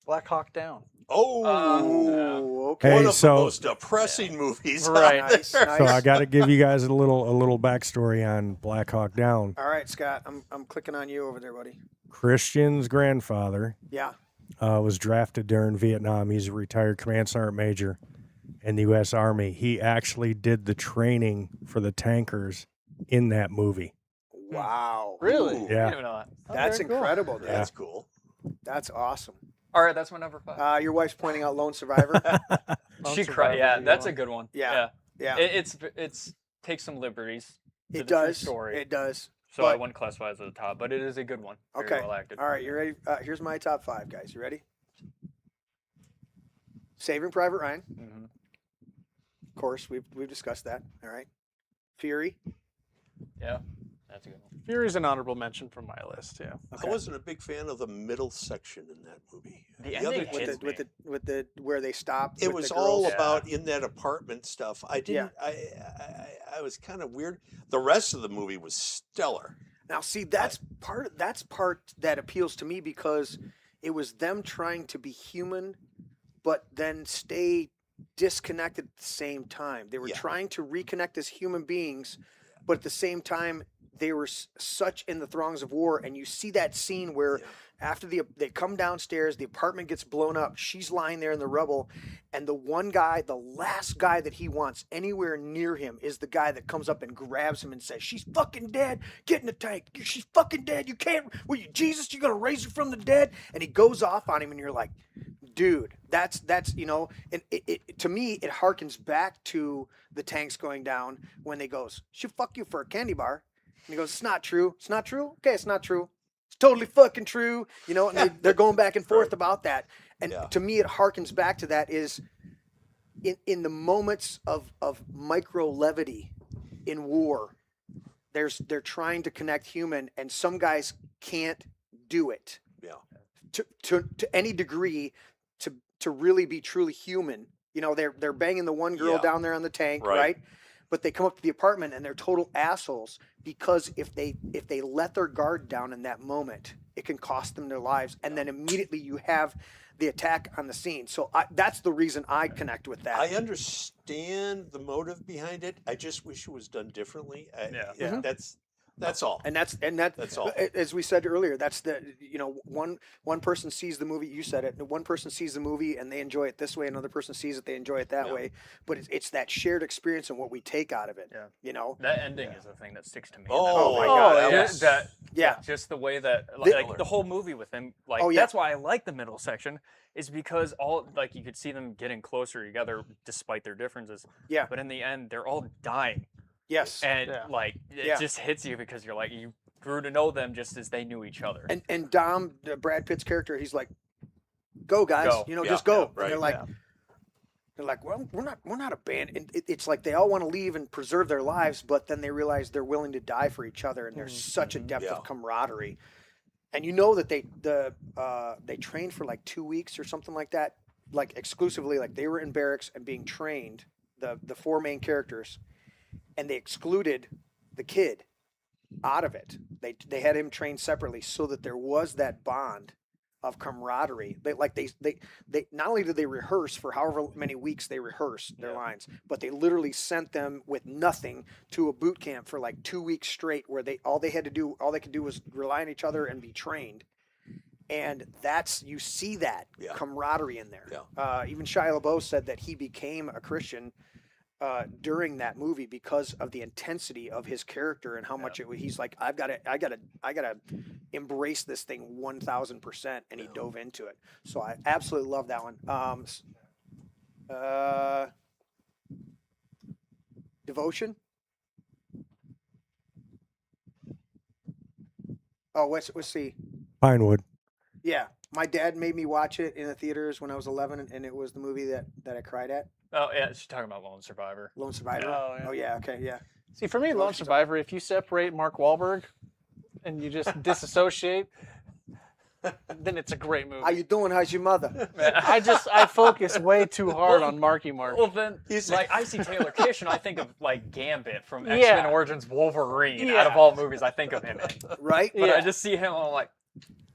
Black Hawk Down. Oh. Ooh, okay. Hey, One of so- the most depressing movies. Right. Nice, nice. So I got to give you guys a little backstory on Black Hawk Down. All right, Scott. I'm clicking on you over there, buddy. Christian's grandfather Yeah. was drafted during Vietnam. He's a retired command sergeant major in the U.S. Army. He actually did the training for the tankers in that movie. Wow. Really? Ooh. I Yeah. didn't even know that. That's very cool. incredible, dude. That's cool. That's awesome. All right, that's my number 5. Your wife's pointing out Lone Survivor. Lone She Survivor's cried. Yeah, a good that's one. a good one. Yeah. Yeah. It's takes some liberties. to It the true does. Story. It does. So I but- wouldn't classify it as at the top, but it is a good one. Very Okay. well acted. All right, you ready? Here's my top 5, guys. You ready? Saving Private Ryan. Mhm. Of course, we've discussed that. All right. Fury. Yeah, that's a good one. Fury's an honorable mention from my list. Yeah. I wasn't a big fan of the middle section in that movie. The other ending two- hits With the where they stopped. It with was the all girls. about in that apartment stuff. I didn't. I was kind of weird. The rest of the movie was stellar. Now, see, that's part that appeals to me because it was them trying to be human, but then stay disconnected at the same time. They were Yeah. trying to reconnect as human beings, but at the same time, they were such in the throngs of war. And you see that scene where Yeah. after they come downstairs, the apartment gets blown up. She's lying there in the rubble, and the one guy, the last guy that he wants anywhere near him, is the guy that comes up and grabs him and says, "She's fucking dead. Get in the tank. She's fucking dead. You can't. Were you Jesus? You're gonna raise her from the dead?" And he goes off on him, and you're like, dude, that's and it to me it harkens back to the tanks going down when they goes, "She'll fuck you for a candy bar," and he goes, "It's not true. It's not true. Okay, it's not true. It's totally fucking true." And they're going back and forth about that. And Yeah. to me, it harkens back to that is in the moments of micro levity in war, they're trying to connect human, and some guys can't do it Yeah. to any degree to really be truly human. They're banging the one girl Yeah. down there on the tank, Right. right? But they come up to the apartment and they're total assholes because if they let their guard down in that moment, it can cost them their lives. And then immediately you have the attack on the scene. So that's the reason I connect with that. I understand the motive behind it. I just wish it was done differently. Yeah. Mhm. That's That's all. And that's all. As we said earlier, that's one person sees the movie. You said it. One person sees the movie and they enjoy it this way. Another person sees it, they enjoy it that way. But it's that shared experience and what we take out of it. Yeah. You know. That ending is the thing that sticks to me. Oh, my God, Yeah, just the way that like the whole movie with him, like that's why I like the middle section, is because all like you could see them getting closer together despite their differences. Yeah. But in the end, they're all dying. Yes. And like it just hits you because you're like you grew to know them just as they knew each other. And Dom, Brad Pitt's character, he's like, "Go guys, Go. just go." right. And they're like, "Well, we're not abandoned." It's like they all want to leave and preserve their lives, but then they realize they're willing to die for each other, and there's such a depth of camaraderie. And you know that they trained for like 2 weeks or something like that, like exclusively, like they were in barracks and being trained. The four main characters. And they excluded the kid out of it. They had him trained separately so that there was that bond of camaraderie. They not only did they rehearse for however many weeks they rehearsed their lines, but they literally sent them with nothing to a boot camp for like 2 weeks straight, where all they could do was rely on each other and be trained. And you see that camaraderie in there. Yeah. Even Shia LaBeouf said that he became a Christian during that movie because of the intensity of his character and how much he's like, I gotta embrace this thing 1000%, and he dove into it. So I absolutely love that one. Devotion. Oh, let's see. Pinewood. Yeah, my dad made me watch it in the theaters when I was 11, and it was the movie that I cried at. Oh yeah, she's talking about Lone Survivor. Lone Survivor. Oh, yeah. Okay, yeah. See, for me, Lone Survivor, if you separate Mark Wahlberg and you just disassociate, then it's a great movie. How you doing? How's your mother? I focus way too hard on Marky Mark. Well, then, like, I see Taylor Kitsch, and I think of, like, Gambit from X-Men Origins Wolverine. Out of all movies, I think of him in. Right? But I just see him, and I'm like,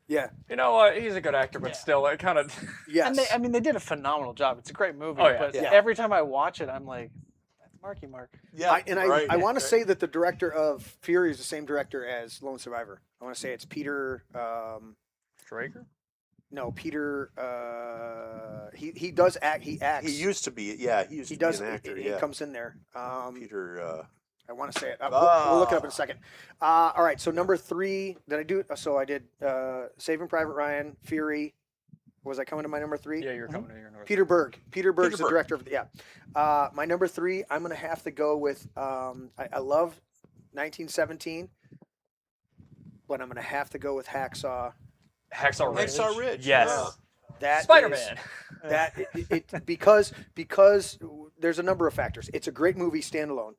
you know what? He's a good actor, but still, it kind of... Yes. And they did a phenomenal job. It's a great movie. Oh, yeah. But every time I watch it, I'm like, that's Marky Mark. Yeah. I want to say that the director of Fury is the same director as Lone Survivor. I want to say it's Peter... Strager? No, Peter. He does act. He acts. He used to be. Yeah, he used to be an actor. He comes in there. Peter. I want to say it. We'll look it up in a second. All right. So number 3. Did I do it? So I did Saving Private Ryan, Fury. Was I coming to my number 3? Yeah, you're coming to your number 3. Peter Berg. Peter Berg's the director of my number 3. I'm gonna have to go with. I love 1917, but I'm gonna have to go with Hacksaw. Hacksaw Ridge. Yes. That Spider-Man. Because there's a number of factors. It's a great movie standalone.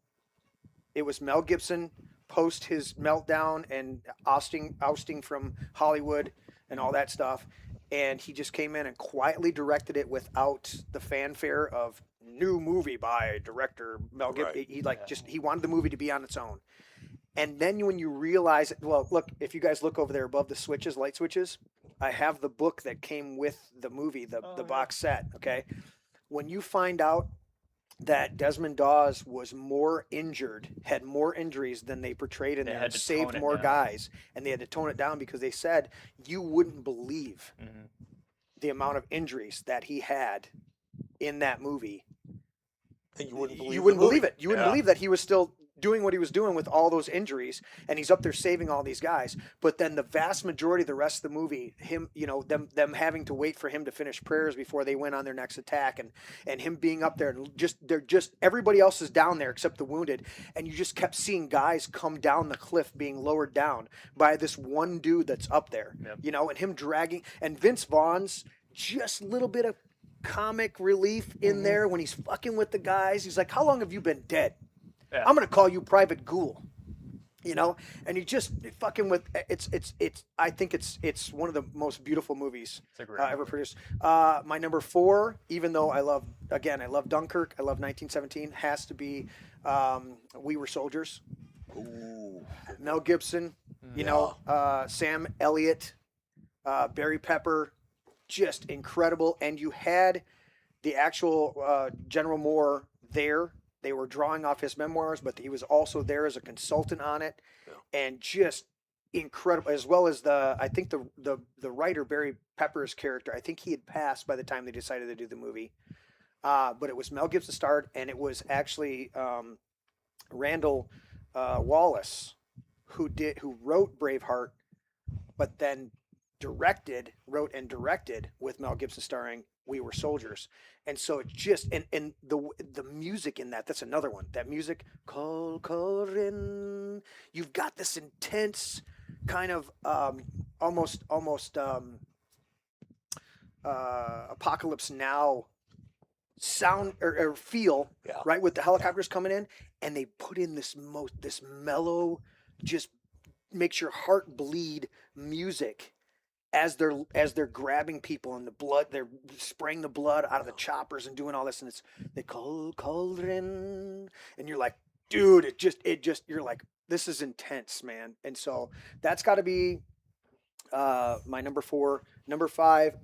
It was Mel Gibson post his meltdown and ousting from Hollywood and all that stuff, and he just came in and quietly directed it without the fanfare of new movie by director Mel Gibson. Right. He wanted the movie to be on its own. And then when you realize, well, look, if you guys look over there above the light switches, I have the book that came with the movie, the box set, okay? When you find out that Desmond Dawes was more injured, had more injuries than they portrayed in there, saved more guys, and they had to tone it down because they said you wouldn't believe the amount of injuries that he had in that movie. And you wouldn't believe it. You wouldn't believe that he was still doing what he was doing with all those injuries, and he's up there saving all these guys. But then the vast majority of the rest of the movie, them having to wait for him to finish prayers before they went on their next attack, and him being up there, and everybody else is down there except the wounded, and you just kept seeing guys come down the cliff being lowered down by this one dude that's up there, and him dragging, and Vince Vaughn's just a little bit of comic relief in there when he's fucking with the guys. He's like, "How long have you been dead? Yeah. I'm going to call you Private Ghoul," and he just fucking with it's. I think it's one of the most beautiful movies ever produced. My number 4, even though I love Dunkirk, I love 1917, has to be We Were Soldiers. Ooh. Mel Gibson, Sam Elliott, Barry Pepper, just incredible. And you had the actual General Moore there They were drawing off his memoirs, but he was also there as a consultant on it, and just incredible. As well as I think the writer Barry Pepper's character. I think he had passed by the time they decided to do the movie. But it was Mel Gibson starred, and it was actually Randall Wallace who wrote Braveheart, but then wrote and directed with Mel Gibson starring We Were Soldiers. And so it just and the music in that's another one. That music, Call Corin, you've got this intense kind of almost Apocalypse Now sound or feel, right, with the helicopters coming in, and they put in this mellow, just makes your heart bleed music as they're grabbing people, and the blood, they're spraying the blood out of the choppers and doing all this, and it's they cauldron, and you're like, dude, it just you're like, this is intense, man. And so that's got to be my number 4. Number 5,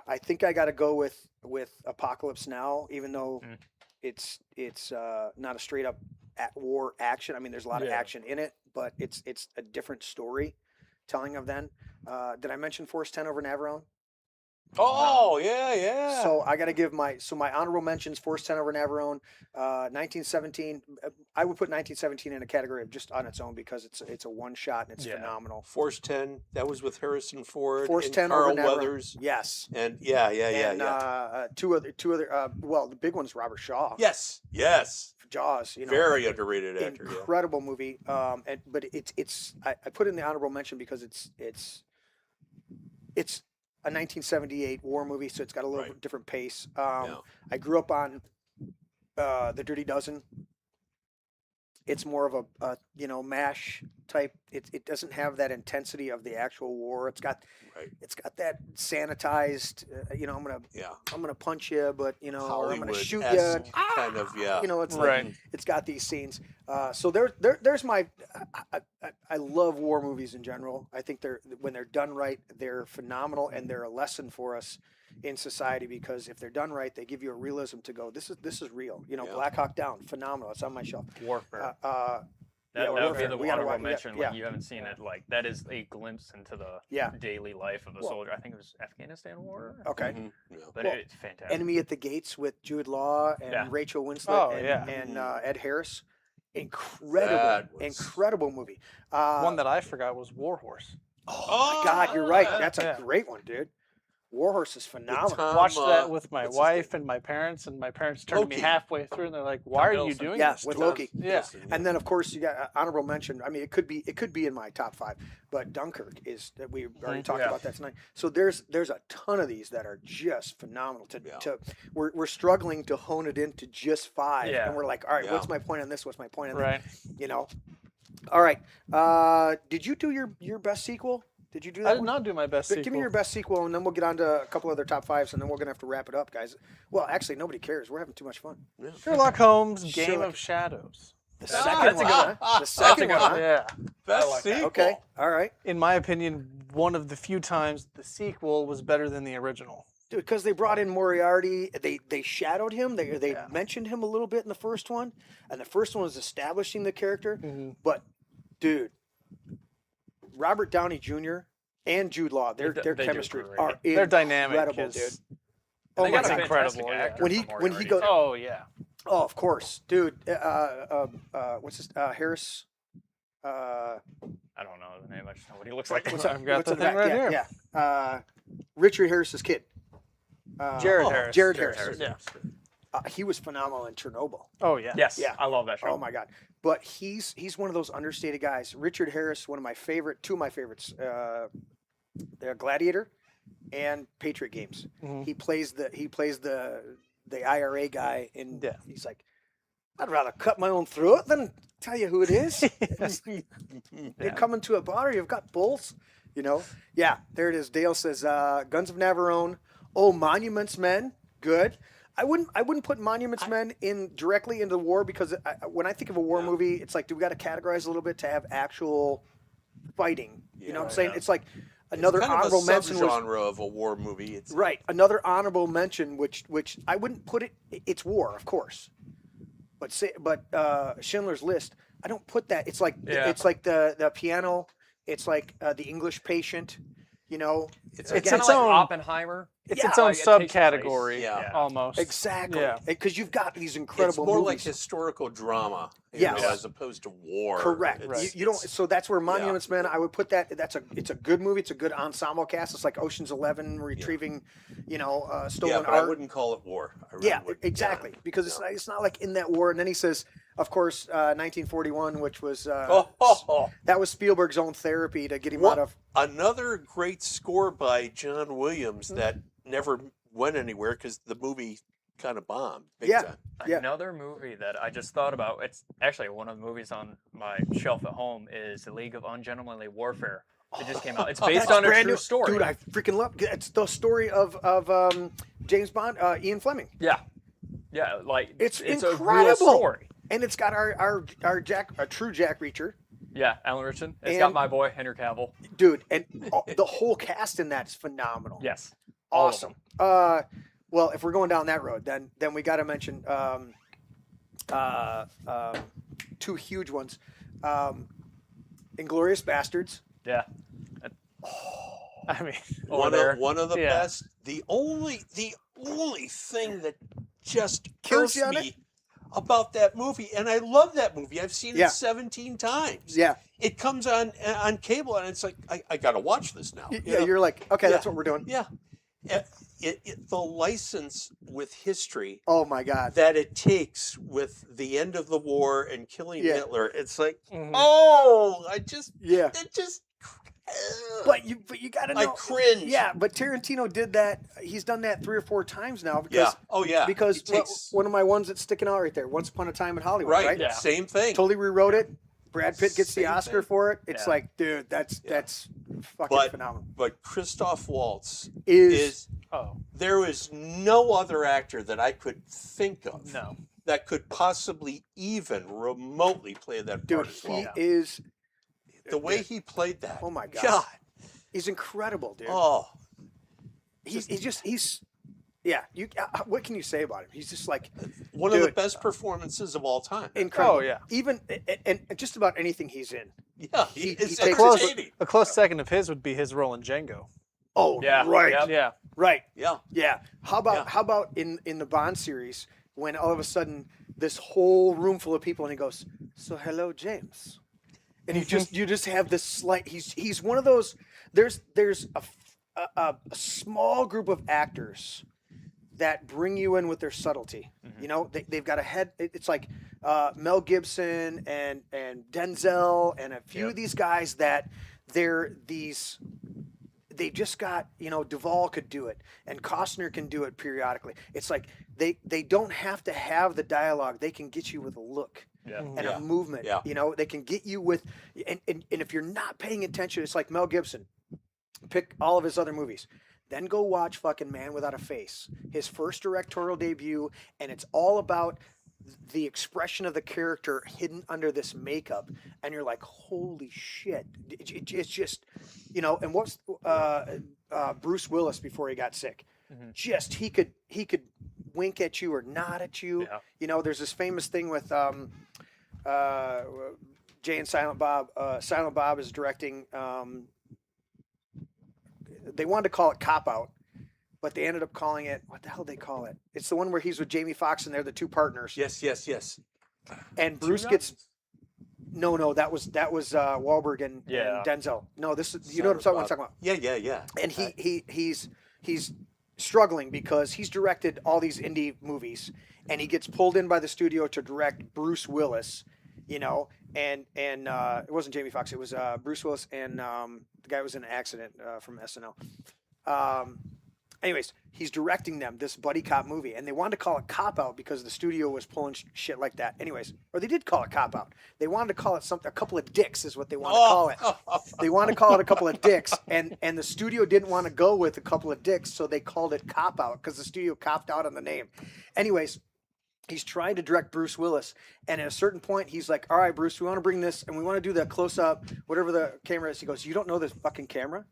I think I got to go with Apocalypse Now, even though it's not a straight up war action. I mean, there's a lot of action in it, but it's a different story telling of then. Did I mention Force 10 over Navarone? Oh, yeah. So I got to give my honorable mentions: Force 10 over Navarone, 1917. I would put 1917 in a category of just on its own because it's a one shot and it's phenomenal. Force 10, that was with Harrison Ford. Force and 10 Carl over Navarone. Weathers. Yes. And two other. Well, the big one's Robert Shaw. Yes. Jaws. Very underrated actor. Incredible movie. But it's I put it in the honorable mention because it's a 1978 war movie, so it's got a little different pace. I grew up on The Dirty Dozen. It's more of a MASH type. It doesn't have that intensity of the actual war. It's got that sanitized. I'm gonna punch you, but or I'm gonna shoot you. Kind of, It's like it's got these scenes. So there's my. I love war movies in general. I think when they're done right, they're phenomenal, and they're a lesson for us in society, because if they're done right, they give you a realism to go, this is real. Black Hawk Down, phenomenal. It's on my shelf. Warfare. That would be the honorable mention. Like, you haven't seen it. Like, that is a glimpse into the daily life of a soldier. I think it was Afghanistan War. Okay. But it's fantastic. Enemy at the Gates with Jude Law and Rachel Winslet and Ed Harris. Incredible movie. One that I forgot was War Horse. Oh my God, you're right. That's a great one, dude. War Horse is phenomenal. Watched that with my wife and my parents turned me halfway through, and they're like, "Why are you doing this?" With Loki. Yeah. And then of course you got honorable mention. I mean, it could be in my top 5, but Dunkirk is that we already talked about that tonight. So there's a ton of these that are just phenomenal. We're struggling to hone it into just 5, and we're like, all right, what's my point on this? What's my point on that? All right. Did you do your best sequel? Did you do that? I did not do my best sequel. Give me your best sequel, and then we'll get on to a couple other top 5s, and then we're going to have to wrap it up, guys. Well, actually, nobody cares. We're having too much fun. Sherlock Holmes, Game of Shadows. The second one, huh? The second one, huh? Yeah. Best sequel. Okay, all right. In my opinion, one of the few times the sequel was better than the original. Dude, because they brought in Moriarty. They shadowed him. They mentioned him a little bit in the first one, and the first one was establishing the character. But, dude, Robert Downey Jr. and Jude Law, their chemistry are they're dynamic, incredible, dude. Oh, that's incredible. When he goes, oh yeah, oh of course, dude. What's his Harris? I don't know the name. I just know what he looks like. I've got the thing right here. Yeah. Richard Harris's kid. Jared Harris. Jared Harris. Yeah. He was phenomenal in Chernobyl. Oh yeah. Yes. I love that show. Oh my God. But he's one of those understated guys. Richard Harris, two of my favorites, Gladiator and Patriot Games. He plays the IRA guy, and he's like, I'd rather cut my own throat than tell you who it is. You're coming to a bar, you've got bulls, Yeah, there it is. Dale says, Guns of Navarone. Oh, Monuments Men, good. I wouldn't put Monuments Men in directly into the war, because when I think of a war movie, it's like, do we got to categorize a little bit to have actual fighting? You know what I'm saying? It's like Another kind honorable of a mention was subgenre of a war movie. It's right. Another honorable mention, which I wouldn't put it. It's war, of course, but Schindler's List. I don't put that. It's like Yeah. the piano. It's like the English Patient. You know, It's It's its kind of like own- Oppenheimer. It's Yeah, its own like, it takes place. subcategory, Yeah. almost. exactly. Yeah. Because you've got these it's incredible more like movies. historical drama, Yes. as opposed to war. Correct. It's- You don't. it's- So that's where Monuments Men. I would put that. It's a good movie. It's a good ensemble cast. It's like Ocean's 11 retrieving, stolen yeah, but art. I wouldn't call it war. I really Yeah, wouldn't. exactly. Because it's not like in that war. And then he says, of course, 1941, which was Oh, that was Spielberg's own therapy to get him What- out of. Another great score by John Williams that never went anywhere because the movie kind of bombed. Big Yeah. time. Yeah. Another movie that I just thought about, it's actually one of the movies on my shelf at home, is The League of Ungentlemanly Warfare. It just came out. It's based That's on a brand true new. story. Dude, I freaking love. It's the story of James Bond, Ian Fleming, Yeah. Yeah, like It's a real incredible. story. and it's got our true Jack Reacher. Yeah, Alan Richardson. It's And- got my boy Henry Cavill. Dude, and the whole cast in that is phenomenal. Yes. all of Awesome. them. Well, if we're going down that road, then we got to mention two huge ones. Inglorious Bastards. Yeah. I mean, Over there. One of the Yeah. best. The only thing that just Kills kills you on me about that movie, and I love that movie. I've seen Yeah. it 17 times. Yeah. It comes on cable, and it's like I got to watch this now. you know? You're like, okay, Yeah. that's what we're doing. Yeah. The license with history Oh my God. that it takes with the end of the war and killing Yeah. Hitler, it's like, Mhm. oh, Yeah. it just, But you got to know. I cringe. Yeah, but Tarantino did that. He's done that 3 or 4 times now. Because, Yeah. Oh, yeah. Because It takes, one of my ones that's sticking out right there, Once Upon a Time in Hollywood, right? right. Yeah. Same thing. Totally rewrote it. Brad Pitt gets the Same Oscar thing. for it. It's Yeah. like, dude, that's fucking But- phenomenal. But Christoph Waltz Is oh there is no other actor that I could think of no, that could possibly even remotely play that dude, part as well. he is. The way he played that. Oh my God. God. He's incredible, dude. Oh, He's yeah. You what can you say about him? He's just like one of the Dude. best performances of all time. incredible. Oh, yeah. Even and just about anything he's in. Yeah, he it's takes close- entertaining. a close second of his would be his role in Django. Oh, Yeah, right, yep. Yeah, right, Yeah. yeah. How about in the Bond series when all of a sudden this whole room full of people and he goes, "So hello, James," and you just have this slight. He's one of those. There's a small group of actors that bring you in with their subtlety. You know, they've got a head. It's like Mel Gibson and Denzel and a few of these guys that they're these. They just got, Duvall could do it and Costner can do it periodically. It's like they don't have to have the dialogue. They can get you with a look Yeah. and Yeah. a movement. Yeah. They can get you with, and if you're not paying attention, it's like Mel Gibson. Pick all of his other movies. Then go watch fucking Man Without a Face, his first directorial debut, and it's all about the expression of the character hidden under this makeup, and you're like, holy shit! It's just, And what's Bruce Willis before he got sick? Mhm. Just he could wink at you or nod at you. Yeah. There's this famous thing with Jay and Silent Bob. Silent Bob is directing. They wanted to call it Cop Out, but they ended up calling it, what the hell did they call it? It's the one where he's with Jamie Foxx and they're the two partners. Yes. And Bruce gets no, that was Wahlberg and Yeah. Denzel. No, this is you know what I'm talking about. Yeah. And he's struggling because he's directed all these indie movies and he gets pulled in by the studio to direct Bruce Willis, and it wasn't Jamie Foxx, it was Bruce Willis and the guy who was in an accident from SNL. Anyways, he's directing them this buddy cop movie, and they wanted to call it Cop Out because the studio was pulling shit like that. Anyways, or they did call it Cop Out. They wanted to call it a couple of dicks is what they wanted to call it. They wanted to call it a couple of dicks, and the studio didn't want to go with a couple of dicks, so they called it Cop Out because the studio copped out on the name. Anyways, he's trying to direct Bruce Willis, and at a certain point, he's like, "All right, Bruce, we want to bring this, and we want to do the close up, whatever the camera is." He goes, "You don't know this fucking camera?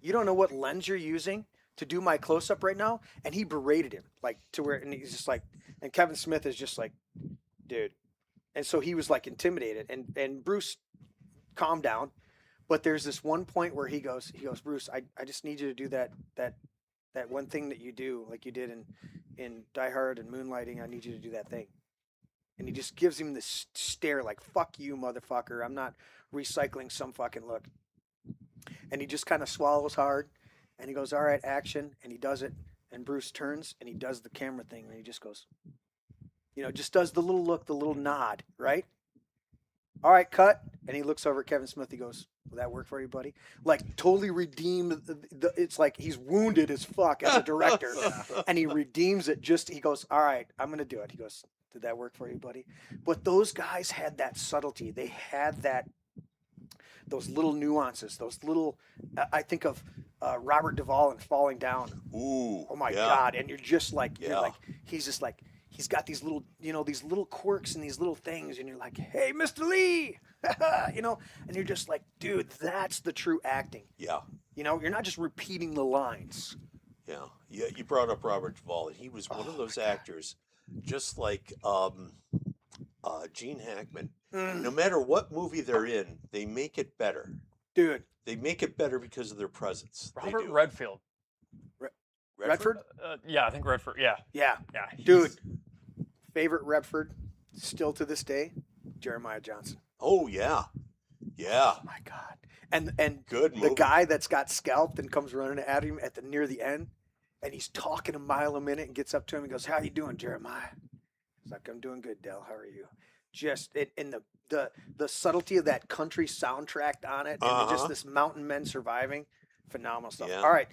you don't know what lens you're using to do my close up right now. And he berated him like to where, and he's just like, and Kevin Smith is just like, dude. And so he was like intimidated, and Bruce calmed down. But there's this one point where he goes, Bruce, I just need you to do that one thing that you do, like you did in Die Hard and Moonlighting. I need you to do that thing. And he just gives him this stare like, fuck you, motherfucker. I'm not recycling some fucking look. And he just kind of swallows hard. And he goes, all right, action. And he does it. And Bruce turns and he does the camera thing. And he just goes, just does the little look, the little nod, right? All right, cut. And he looks over at Kevin Smith. He goes, will that work for you, buddy? Like, totally redeemed. It's like he's wounded as fuck as a director. And he redeems it. He goes, all right, I'm going to do it. He goes, did that work for you, buddy? But those guys had that subtlety. They had those little nuances, those little, I think of Robert Duvall and Falling Down. Ooh. Oh my yeah. God. And you're just like, Yeah. he's just like, he's got these little, these little quirks and these little things. And you're like, hey, Mr. Lee, and you're just like, dude, that's the true acting. Yeah. You're not just repeating the lines. Yeah. Yeah. You brought up Robert Duvall, and he was one of those actors, just like Gene Hackman. No matter what movie they're in, they make it better. Dude. They make it better because of their presence. They Robert do. Redfield. Redford? Yeah, I think Redford. Yeah. Yeah. Yeah. Dude. Favorite Redford, still to this day, Jeremiah Johnson. Oh yeah. Yeah. Oh my God. And Good the movie. guy that's got scalped and comes running at him near the end, and he's talking a mile a minute and gets up to him and goes, how you doing, Jeremiah? He's like, I'm doing good, Del. How are you? Just in the subtlety of that country soundtrack on it, and just this mountain men surviving, phenomenal stuff. Yeah. All right,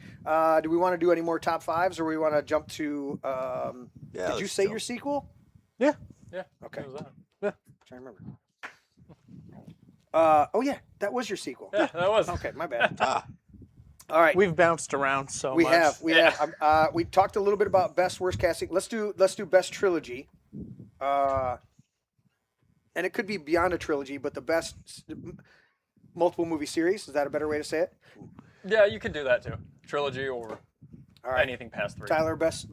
do we want to do any more top fives, or we want to jump to? Yeah, did you let's say jump. your sequel? Yeah. Yeah. Okay. What was Trying to remember. Oh yeah, that was your sequel. that? Yeah, that was. Okay, my bad. Ah, All right. We've bounced around so We much. have. We Yeah. have. We talked a little bit about best worst casting. Let's do best trilogy. And it could be beyond a trilogy, but the best multiple movie series. Is that a better way to say it? Yeah, you could do that too. Trilogy or All right. anything past 3. Tyler, best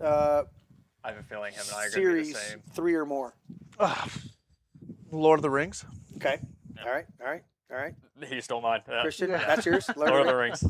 I have a feeling him and I are going to be series, the same. 3 or more. Lord of the Rings. Okay. All right. He stole mine. Yeah. Christian, that's yours. Lord of the Rings.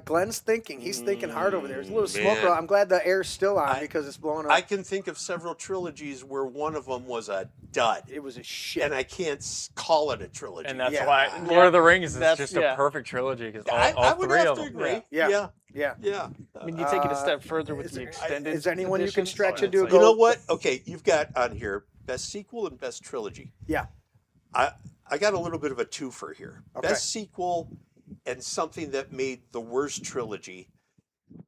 Glenn's thinking. He's thinking hard over there. There's a little smoke. Man. I'm glad the air's still on because it's blowing up. I can think of several trilogies where one of them was a dud, It was a shit. and I can't call it a trilogy. And that's Yeah. why Lord of the Rings is That's- just yeah. a perfect trilogy because all, I all would 3 have of to them. agree. Yeah. Yeah. yeah. I mean, you take it a step further with the extended. Is there anyone you can editions. stretch Oh, and do a it's go? You know what? Okay, you've got on here best sequel and best trilogy. Yeah. I got a little bit of a twofer here. Okay. Best sequel and something that made the worst trilogy.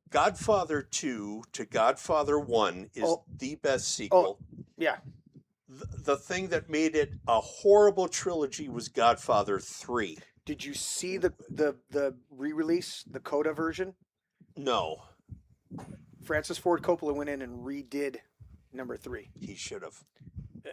Godfather 2 to Godfather 1 is the best sequel. Yeah. The thing that made it a horrible trilogy was Godfather 3. Did you see the re-release, the Coda version? No, Francis Ford Coppola went in and redid number 3 he should have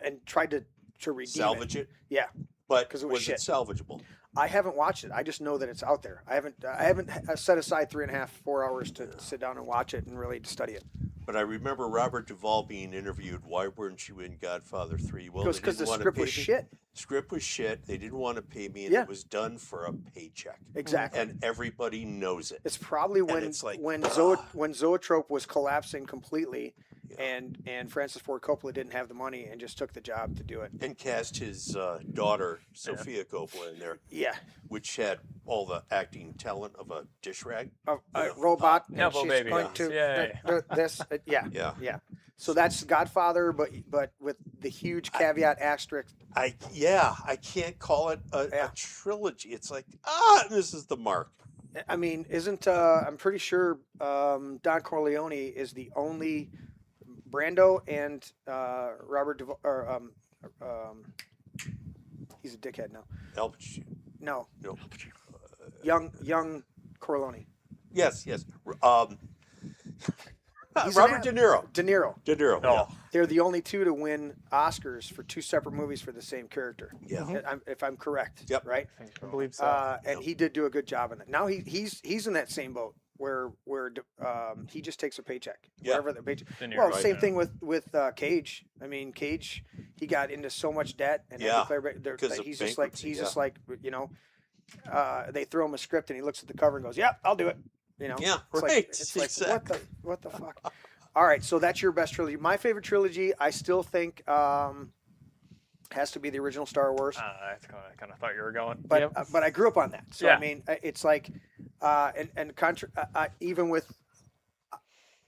and tried to redeem salvage it. Yeah. But 'Cause it was was shit. it salvageable? I haven't watched it. I just know that it's out there. I haven't set aside 3.5, 4 hours to sit down and watch it and really study it. But I remember Robert Duvall being interviewed. Why weren't you in Godfather 3? Well, they Because the didn't wanna script pay was me. shit. Script was shit. They didn't want to pay me, and Yeah. it was done for a paycheck. Exactly. And everybody knows it. It's probably when it's like, when ah. when Zoetrope was collapsing completely, Yeah. and Francis Ford Coppola didn't have the money and just took the job to do it. And cast his daughter, Sophia Coppola, in there, Yeah, which had all the acting talent of a dish rag. a Yeah. robot. and Nepo she's baby. going to Yeah. this. Yeah, Yeah. yeah. So that's Godfather, but with the huge caveat asterisk. I can't call it a Yeah. trilogy. It's like, this is the mark. I mean, isn't I'm pretty sure Don Corleone is the only Brando and Robert Duvall, or he's a dickhead now. Al Pacino. No, No. young Corleone. Yes. He's Robert De Niro. De Niro. De Niro. Oh. They're the only two to win Oscars for two separate movies for the same character. Yeah. If I'm correct. Yep. Right. I believe so. And he did do a good job in that. Now he's in that same boat where he just takes a paycheck. Yeah. Wherever the paycheck. De Niro, Well, right, same yeah. thing with Cage. I mean, Cage, he got into so much debt, and Yeah, that of he's just like bankruptcy, just like they throw him a script, and he looks at the cover and goes, "Yep, I'll do it." Yeah, It's right. It's like Exactly. what the fuck. All right, so that's your best trilogy. My favorite trilogy, I still think, has to be the original Star Wars. That's kind of thought you were going. But but I grew up on that, so Yeah. I mean, it's like, even with,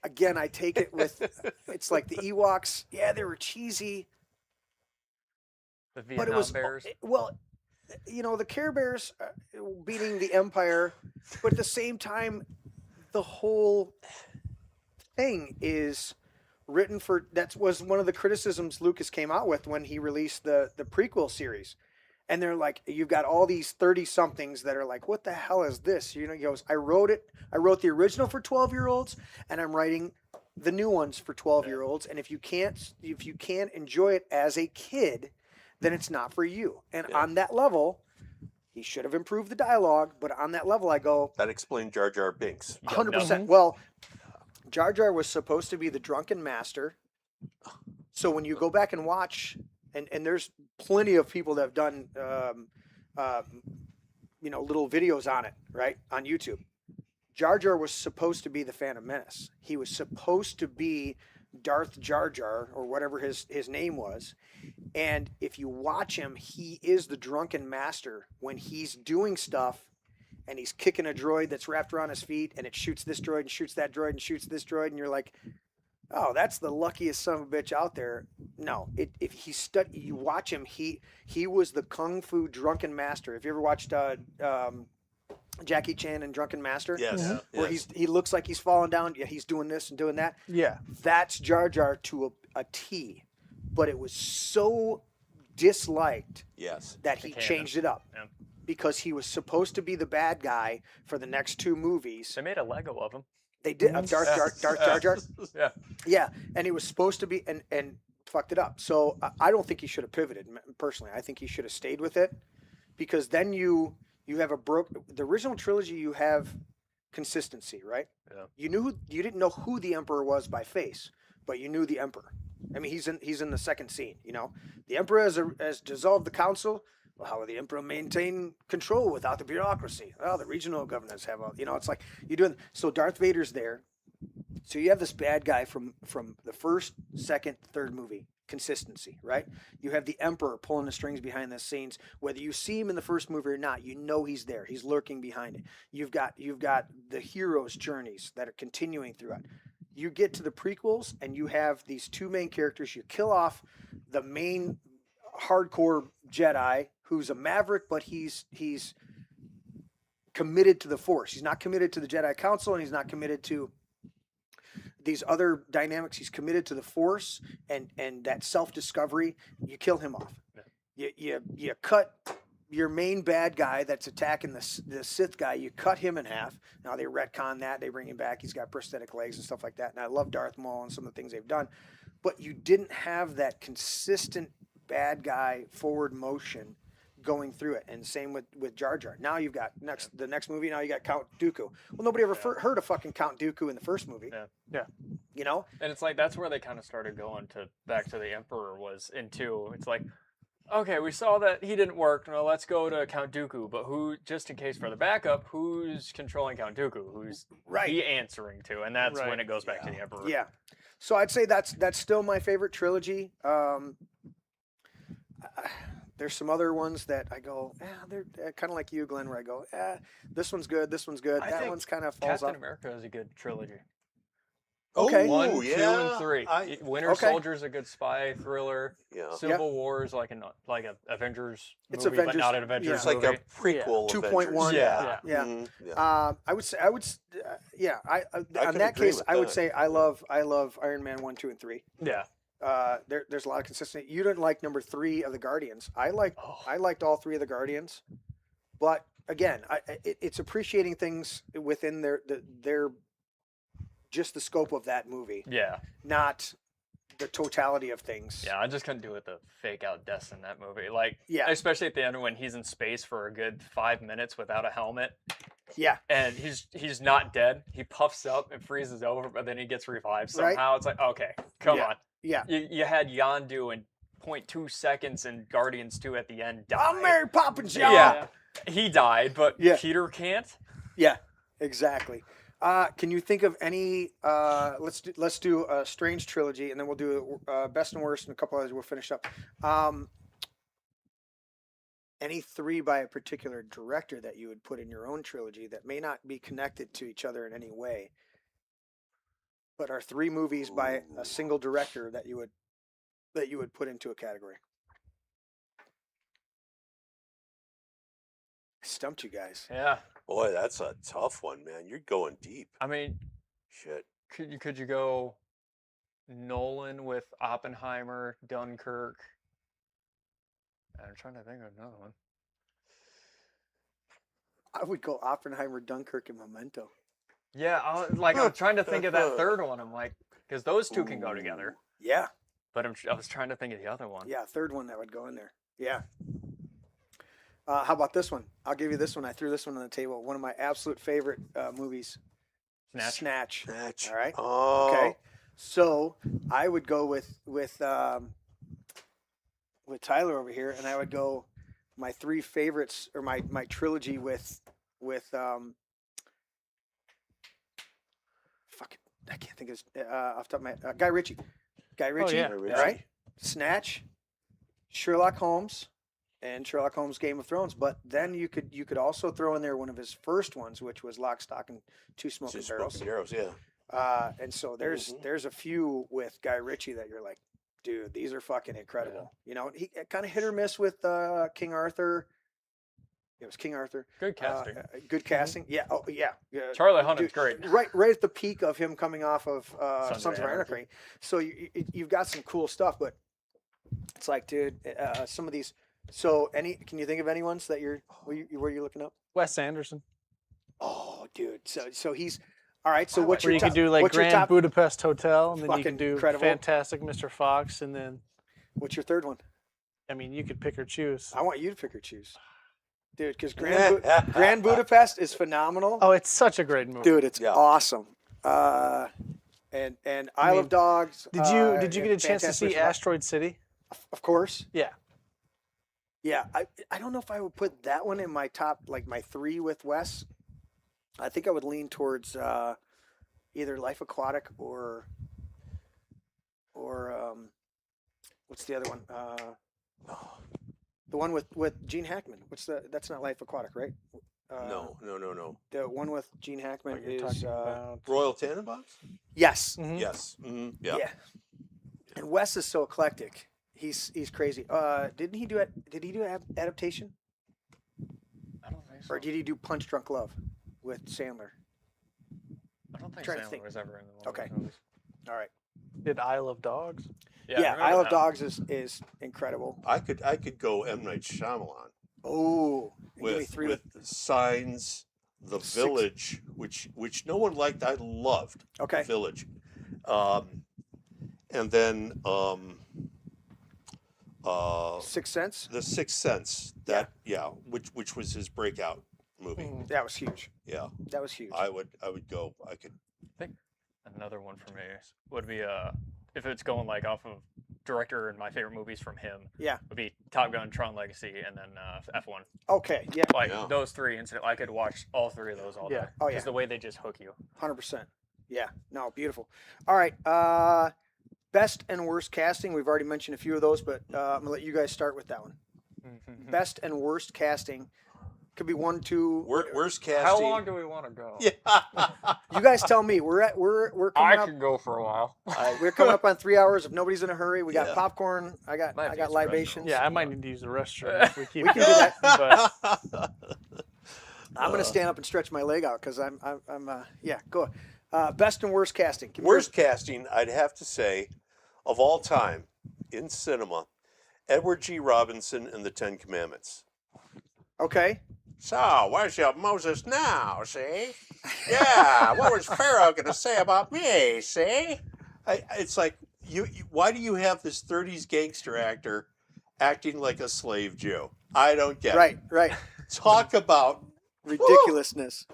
again, I take it with, it's like the Ewoks. Yeah, they were cheesy, The but Vietnam it was Bears. well, the Care Bears beating the Empire, but at the same time, the whole thing is written for. That was one of the criticisms Lucas came out with when he released the prequel series. And they're like, you've got all these 30-somethings that are like, what the hell is this? He goes, I wrote the original for 12-year-olds, and I'm writing the new ones for 12-year-olds. And if you can't enjoy it as a kid, then it's not for you. And on that level, he should have improved the dialogue. But on that level, I go, That explained Jar Jar Binks. 100%. Well, Jar Jar was supposed to be the drunken master. So when you go back and watch, and there's plenty of people that have done, little videos on it, right, on YouTube. Jar Jar was supposed to be the Phantom Menace. He was supposed to be Darth Jar Jar, or whatever his name was. And if you watch him, he is the drunken master when he's doing stuff and he's kicking a droid that's wrapped around his feet, and it shoots this droid and shoots that droid and shoots this droid, and you're like, oh, that's the luckiest son of a bitch out there. No, if you watch him, he was the kung fu drunken master. Have you ever watched Jackie Chan and Drunken Master? Yes. Where yes. he looks like he's falling down. Yeah, he's doing this and doing that. Yeah. That's Jar Jar to a T. But it was so disliked Yes. that he canon. changed it up. Yeah. Because he was supposed to be the bad guy for the next two movies. They made a Lego of him. They did. Darth Jar Jar. Yeah. Yeah, and he was supposed to be, and fucked it up. So I don't think he should have pivoted. Personally, I think he should have stayed with it, because then you have the original trilogy. You have consistency, right? Yeah. You didn't know who the Emperor was by face, but you knew the Emperor. I mean, he's in the second scene. The Emperor has dissolved the council. Well, how will the Emperor maintain control without the bureaucracy? Well, the regional governors have all. It's like you're doing. So Darth Vader's there. So you have this bad guy from the first, second, third movie. Consistency, right? You have the Emperor pulling the strings behind the scenes. Whether you see him in the first movie or not, you know he's there. He's lurking behind it. You've got the hero's journeys that are continuing throughout. You get to the prequels, and you have these two main characters. You kill off the main hardcore Jedi, who's a maverick, but he's committed to the Force. He's not committed to the Jedi Council, and he's not committed to these other dynamics. He's committed to the Force and that self-discovery. You kill him off. You cut your main bad guy that's attacking the Sith guy. You cut him in half. Now they retcon that. They bring him back. He's got prosthetic legs and stuff like that. And I love Darth Maul and some of the things they've done. But you didn't have that consistent bad guy forward motion going through it. And same with Jar Jar. Now you've got the next movie. Now you got Count Dooku. Well, nobody ever heard of fucking Count Dooku in the first movie. Yeah. Yeah. And it's like that's where they kind of started going back to the Emperor was in 2. It's like, okay, we saw that he didn't work. Well, let's go to Count Dooku. But who, just in case for the backup, who's controlling Count Dooku? Who's he answering to? And that's when it goes back to the Emperor. Yeah. So I'd say that's still my favorite trilogy. There's some other ones that I go, they're kind of like you, Glenn, where I go, this one's good, this one's good. I that think one's kind of falls Captain off. America is a good trilogy. Okay. 1, Oh, 2, yeah. and 3. Winter Okay. Soldier's a good spy thriller. Yeah. Civil War is like an Avengers It's movie, but Avengers, not an Avengers It's like movie. a prequel. 2.1. Yeah. Yeah. Mhm. Yeah. I would on can that agree case, with I would that. say I love Iron Man 1, 2, and 3. Yeah. There's a lot of consistency. You didn't like number 3 of the Guardians. I liked all 3 of the Guardians, but again, it's appreciating things within their just the scope of that movie, Yeah. not the totality of things. Yeah, I just couldn't do with the fake out deaths in that movie. Like, Yeah. especially at the end when he's in space for a good 5 minutes without a helmet, Yeah. and he's not dead. He puffs up and freezes over, but then he gets revived Right. somehow. It's like, okay, come Yeah. on. Yeah. You had Yondu in 0.2 seconds and Guardians 2 at the end die. I'm Mary Poppins, y'all. Yeah, he died, but Yeah. Peter can't. Yeah, exactly. Can you think of any? Let's do a Strange trilogy, and then we'll do best and worst, and a couple others. We'll finish up. Any three by a particular director that you would put in your own trilogy that may not be connected to each other in any way, but are three movies by a single director that you would put into a category? Stumped you guys. Yeah, Boy, that's a tough one, man. You're going deep. I mean, Shit. could you go Nolan with Oppenheimer, Dunkirk? I'm trying to think of another one. I would go Oppenheimer, Dunkirk, and Memento. Yeah, I'm trying to think of that third one. I'm like, because those two can go together. Yeah. But I was trying to think of the other one. Yeah, third one that would go in there. Yeah. How about this one? I'll give you this one. I threw this one on the table. One of my absolute favorite movies. Snatch. Snatch. All right. Oh. Okay. So I would go with Tyler over here, and I would go my three favorites, or my trilogy with fuck it, I can't think of his off the top of my head. Guy Ritchie. Guy Ritchie. yeah. Right. Snatch, Sherlock Holmes, and Sherlock Holmes Game of Thrones. But then you could also throw in there one of his first ones, which was Lock, Stock, and Two Smoking Barrels. Smoking Barrels, yeah. And so there's a few with Guy Ritchie that you're like, dude, these are fucking incredible. You know, he kind of hit or miss with King Arthur. It was King Arthur. Good casting. Good casting. Yeah. Oh, yeah. Charlie Hunnam's Dude, great. Right at the peak of him coming off of Sons of Anarchy. Anarchy. So you've got some cool stuff, but it's like, dude, some of these. So can you think of any ones that where you're looking up? Wes Anderson. Oh, dude. So he's all right. So what's Where your you top, could do like what's your Grand top, Budapest Hotel, and then you Fucking could do incredible. Fantastic Mr. Fox, and then What's your third one? I mean you could pick or choose. I want you to pick or choose, dude. Because Grand Budapest is phenomenal. Oh, it's such a great movie. Dude, it's Yeah. awesome. And Isle of Dogs. Did you get a chance to Fantastic see Mr. Fox. Asteroid City? Of course. Yeah. Yeah, I don't know if I would put that one in my top, like my three with Wes. I think I would lean towards either Life Aquatic or what's the other one? The one with Gene Hackman. That's not Life Aquatic, right? No. The one with Gene Hackman What you're is talking about. Royal Tenenbaums? yes. Mhm. Yes. Yeah. Yeah. And Wes is so eclectic. He's crazy. Did he do adaptation, I don't think so. or did he do Punch Drunk Love with Sandler? I don't think trying to Sandler think. was ever in one Okay. of those movies. All right. Did Isle of Dogs? Yeah, I remember Isle of that. Dogs is incredible. I could go M. Night Shyamalan Oh, give me with three. with Signs, The Six. Village, which no one liked. I loved Okay. The Village, and then Sixth Sense. The Sixth Sense. Which was his breakout movie. Mhm. That was huge. Yeah, That was huge. I would go. I could. Another one for me would be if it's going like off of director and my favorite movies from him. Yeah. Would be Top Gun, Tron Legacy, and then F1. Okay. Yeah. Like Yeah. those three incident, I could watch all three of those all Yeah. day. Oh, yeah. Just the way they just hook you. 100%. Yeah. No. Beautiful. All right. Best and worst casting. We've already mentioned a few of those, but I'm gonna let you guys start with that one. Best and worst casting. Could be 1, 2. Where's casting? How long do we want to go? Yeah. You guys tell me. We're coming I up. could go for a while. We're coming up on 3 hours. If nobody's in a hurry, we got Yeah. popcorn. I got Might have to use the libations. Yeah, I might need to use the restroom if we keep We can do going, that. But I'm gonna stand up and stretch my leg out because I'm yeah. Go. Best and worst casting. Give me Worst casting, I'd have to say, of all time in cinema, Edward G. Robinson and the Ten Commandments. Okay. So, where's your Moses now, see? Yeah, what was Pharaoh going to say about me, see? It's like, why do you have this 30s gangster actor acting like a slave Jew? I don't get it. Right. Talk about Ridiculousness.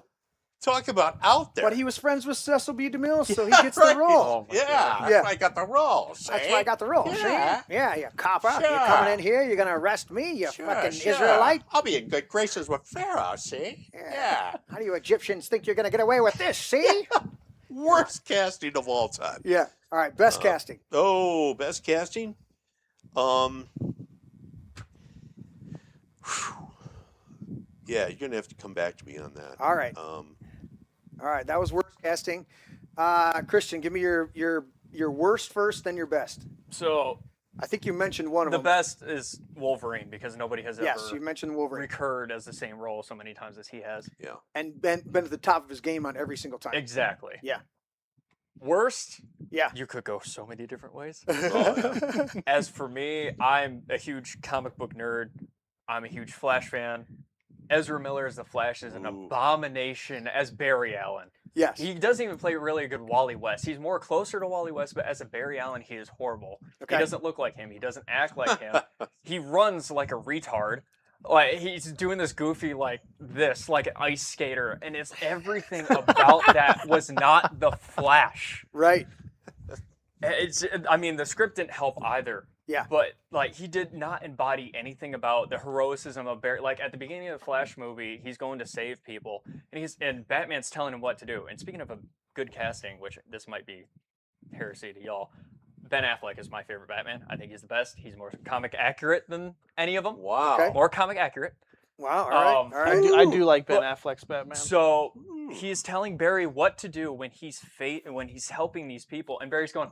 Talk about out there. But he was friends with Cecil B. DeMille, so he Yeah, gets right. the role. Oh my Yeah, God. that's Yeah. why I got the role. See? That's why I got the role. Yeah. See? Yeah, you copper. Sure. You're coming in here. You're going to arrest me, you Sure, fucking sure. Israelite. I'll be in good graces with Pharaoh, see? Yeah. How do you Egyptians think you're going to get away with this, see? Worst casting of all time. Yeah. All right, best casting. Oh, best casting? Yeah, you're gonna have to come back to me on that. All right. All right, that was worst casting. Christian, give me your worst first, then your best. So I think you mentioned one of the them. best is Wolverine because nobody has Yes, ever you mentioned Wolverine. recurred as the same role so many times as he has. Yeah. And been at the top of his game on every single time. Exactly. Yeah. Worst, Yeah. you could go so many different ways. Oh, As for me, I'm a huge comic book nerd. I'm a huge Flash fan. Ezra Miller as the Flash is an Ooh. abomination as Barry Allen. Yes. He doesn't even play really good Wally West. He's more closer to Wally West, but as a Barry Allen, he is horrible. Okay. He doesn't look like him. He doesn't act like him. He runs like a retard. Like he's doing this goofy like this, like an ice skater, and it's everything about that was not the Flash. Right. I mean, the script didn't help either. Yeah. But like he did not embody anything about the heroism of Barry. Like at the beginning of the Flash movie, he's going to save people, and Batman's telling him what to do. And speaking of a good casting, which this might be heresy to y'all, Ben Affleck is my favorite Batman. I think he's the best. He's more comic accurate than any of them. wow. Okay. More comic accurate. Wow. All right. Um, All I right. do like Ben But- Affleck's Batman. So he's telling Barry what to do when he's helping these people, and Barry's going,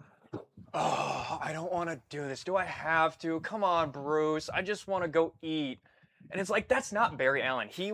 "Oh, I don't want to do this. Do I have to? Come on, Bruce. I just want to go eat." And it's like that's not Barry Allen. He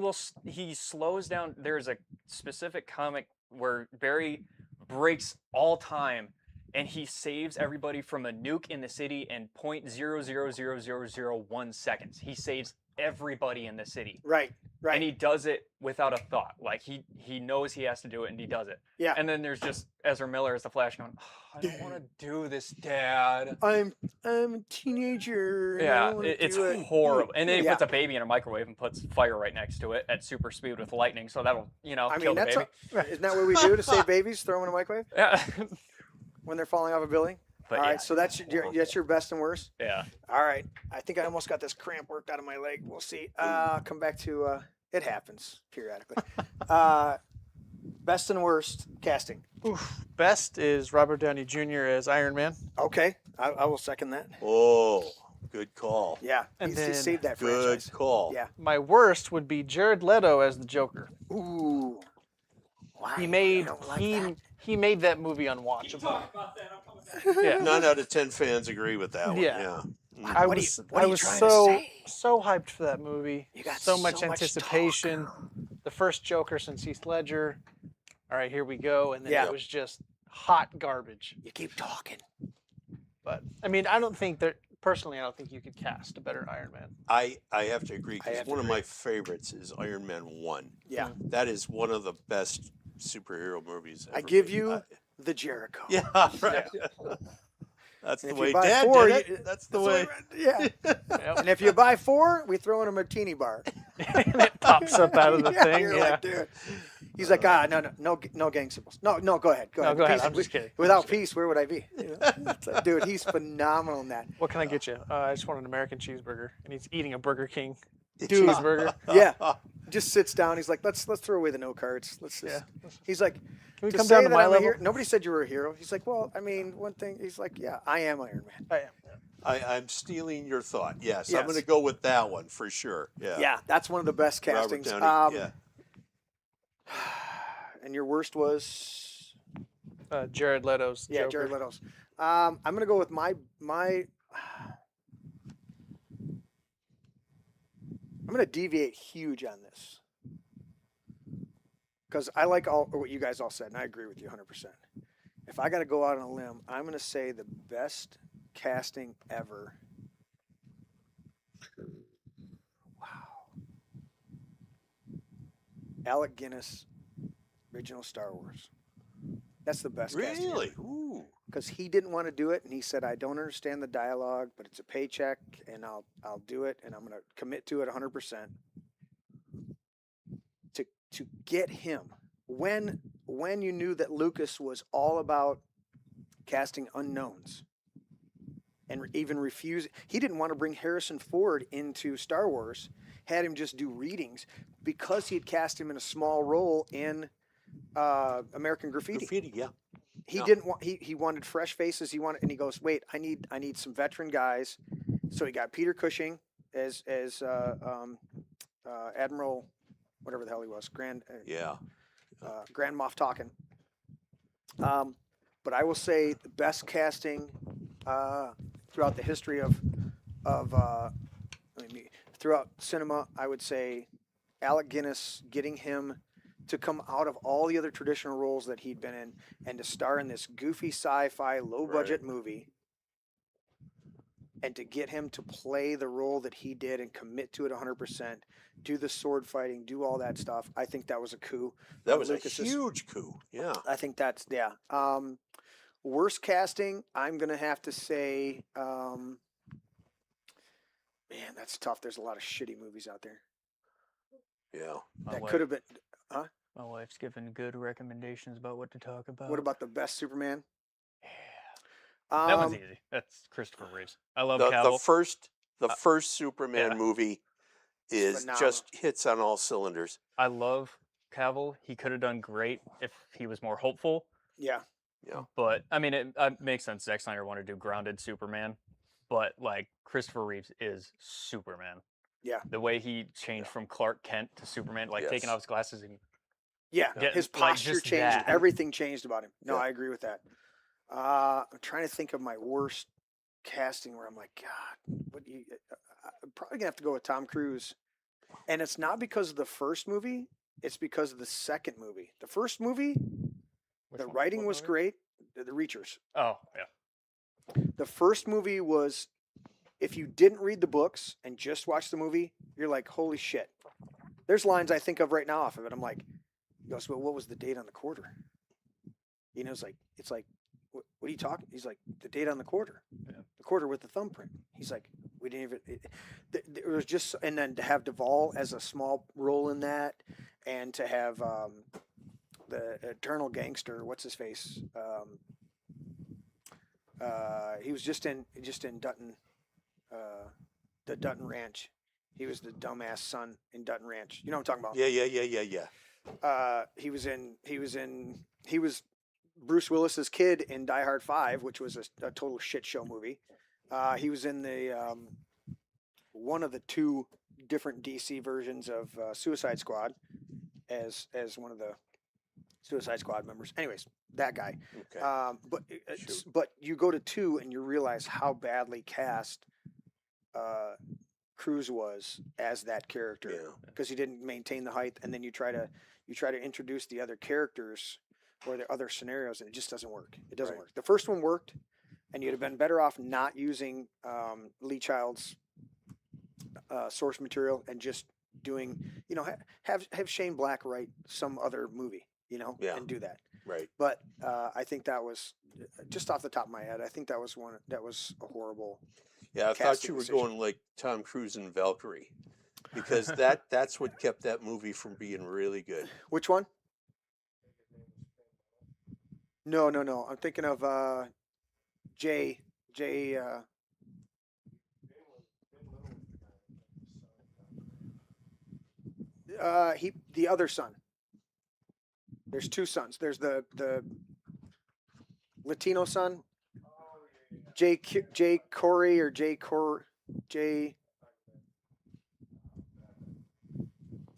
slows down. There's a specific comic where Barry breaks all time, and he saves everybody from a nuke in the city in 0.00001 seconds. He saves everybody in the city. Right. Right. And he does it without a thought. Like he knows he has to do it, and he does it. Yeah. And then there's just Ezra Miller as the Flash going, "Oh, I don't want to do this, Dad." I'm a teenager. and I Yeah, don't wanna it's do it. horrible. And then he Yeah. puts a baby in a microwave and puts fire right next to it at super speed with lightning, so that'll I kill mean, the that's baby. isn't that what we do to save babies? Throw them in a microwave Yeah. when they're falling off a building. But All yeah, right. So that's your best and worst. yeah. All right. I think I almost got this cramp worked out of my leg. We'll see. Come back to it happens periodically. Best and worst casting. Best is Robert Downey Jr. as Iron Man. Okay, I will second that. Oh, good call. Yeah, And he then- saved that Good franchise. call. Yeah. My worst would be Jared Leto as the Joker. Ooh. Why? He I made don't like he that. he made that movie unwatchable. Yeah. 9 out of 10 fans agree with that one. Yeah. Yeah. I What are was you- what are I you was trying to say? so hyped for that movie. You got so much so much anticipation. The first Joker since Heath Ledger. All right, here we go, and then Yeah. it was just hot garbage. You keep talking. But I mean, I don't think you could cast a better Iron Man. I have to agree I because have to one of agree. my favorites is Iron Man 1. Yeah, That is one of the best superhero movies ever I give made. you the Jericho. Yeah, right. That's And the if you way buy Dad 4, did you- it. That's the way. Yeah. Yep. And if you buy 4, we throw in a martini bar. And it pops up out of the Yeah, thing. you're Yeah. like, dude. He's like, no gang symbols. No, go ahead. Go No, ahead. go ahead. Peace- I'm just kidding. Without peace, where would I be? You know? It's like, dude, he's phenomenal in that. What can I get you? I just want an American cheeseburger, and he's eating a Burger King Dude. cheeseburger. Yeah. Just sits down. He's like, let's throw away the no cards. Let's just. Yeah. He's like, Can we to come say down to that my I'm a level? hero. Nobody said you were a hero. He's like, well, I mean, one thing. He's like, yeah, I am Iron Man. I am. I'm stealing your thought. Yes, Yes. I'm going to go with that one for sure. Yeah. Yeah, that's one of the best Robert castings. Downey. Yeah. And your worst was Jared Leto's yeah, Joker. Jared Leto's. I'm gonna go with my. I'm gonna deviate huge on this because I like all what you guys all said, and I agree with you 100%. If I got to go out on a limb, I'm gonna say the best casting ever. Wow. Alec Guinness, original Star Wars. That's the best casting ever. Really? Ooh. Because he didn't want to do it, and he said, "I don't understand the dialogue, but it's a paycheck, and I'll do it, and I'm going to commit to it 100%." To get him, when you knew that Lucas was all about casting unknowns, and even refused, he didn't want to bring Harrison Ford into Star Wars, had him just do readings because he had cast him in a small role in American Graffiti. Graffiti, yeah. He Yeah. didn't want. He wanted fresh faces. And he goes, "Wait, I need some veteran guys." So he got Peter Cushing as Admiral, whatever the hell he was, Grand Yeah. Grand Moff Tarkin. But I will say the best casting throughout the history of throughout cinema, I would say Alec Guinness, getting him to come out of all the other traditional roles that he'd been in and to star in this goofy sci-fi low budget movie, and to get him to play the role that he did and commit to it 100%, do the sword fighting, do all that stuff. I think that was a coup. That was Lucas's- a huge coup. Yeah. I think that's, yeah. Worst casting, I'm going to have to say, man, that's tough. There's a lot of shitty movies out there. Yeah. That could have been, My wife's given good recommendations about what to talk about. what about the best Superman? That one's easy. That's Christopher Reeves. I love The Cavill. first Superman yeah. movie is Phenomenal. just hits on all cylinders. I love Cavill. He could have done great if he was more hopeful. Yeah. But I mean, it makes sense. Zack Snyder wanted to do grounded Superman, but like Christopher Reeves is Superman. Yeah. The way he changed from Clark Kent to Superman, like taking Yes. off his glasses and Yeah. Getting, His like, posture just changed. that. Everything changed about him. No, Yeah. I agree with that. I'm trying to think of my worst casting where I'm like, God, what do you, I'm probably going to have to go with Tom Cruise. And it's not because of the first movie. It's because of the second movie. The first movie, the writing was great. The Reachers. Oh yeah. The first movie was, if you didn't read the books and just watch the movie, you're like, holy shit. There's lines I think of right now off of it. I'm like, he goes, well, what was the date on the quarter? You know, it's like, what are you talking? He's like, the date on the quarter. Yeah. The quarter with the thumbprint. He's like, we didn't even, it was just, and then to have Duvall as a small role in that, and to have the Eternal Gangster, what's his face? He was just in Dutton, the Dutton Ranch. He was the dumbass son in Dutton Ranch. You know what I'm talking about? Yeah. He was Bruce Willis's kid in Die Hard 5, which was a total shit show movie. He was in the one of the two different DC versions of Suicide Squad as one of the Suicide Squad members. Anyways, that guy. Okay. But you go to 2 and you realize how badly cast Cruise was as that character, Yeah. because he didn't maintain the height, and then you try to introduce the other characters or the other scenarios, and it just doesn't work. It doesn't Right. work. The first one worked, and you'd have been better off not using Lee Child's source material and just doing, have Shane Black write some other movie, Yeah. and do that. Right. But I think that was, just off the top of my head, I think that was a horrible. Yeah, I thought casting you were decision. going like Tom Cruise and Valkyrie, because that's what kept that movie from being really good. Which one? No. I'm thinking of Jay. The other son. There's two sons. There's the Latino son, Jay Corey or Jay.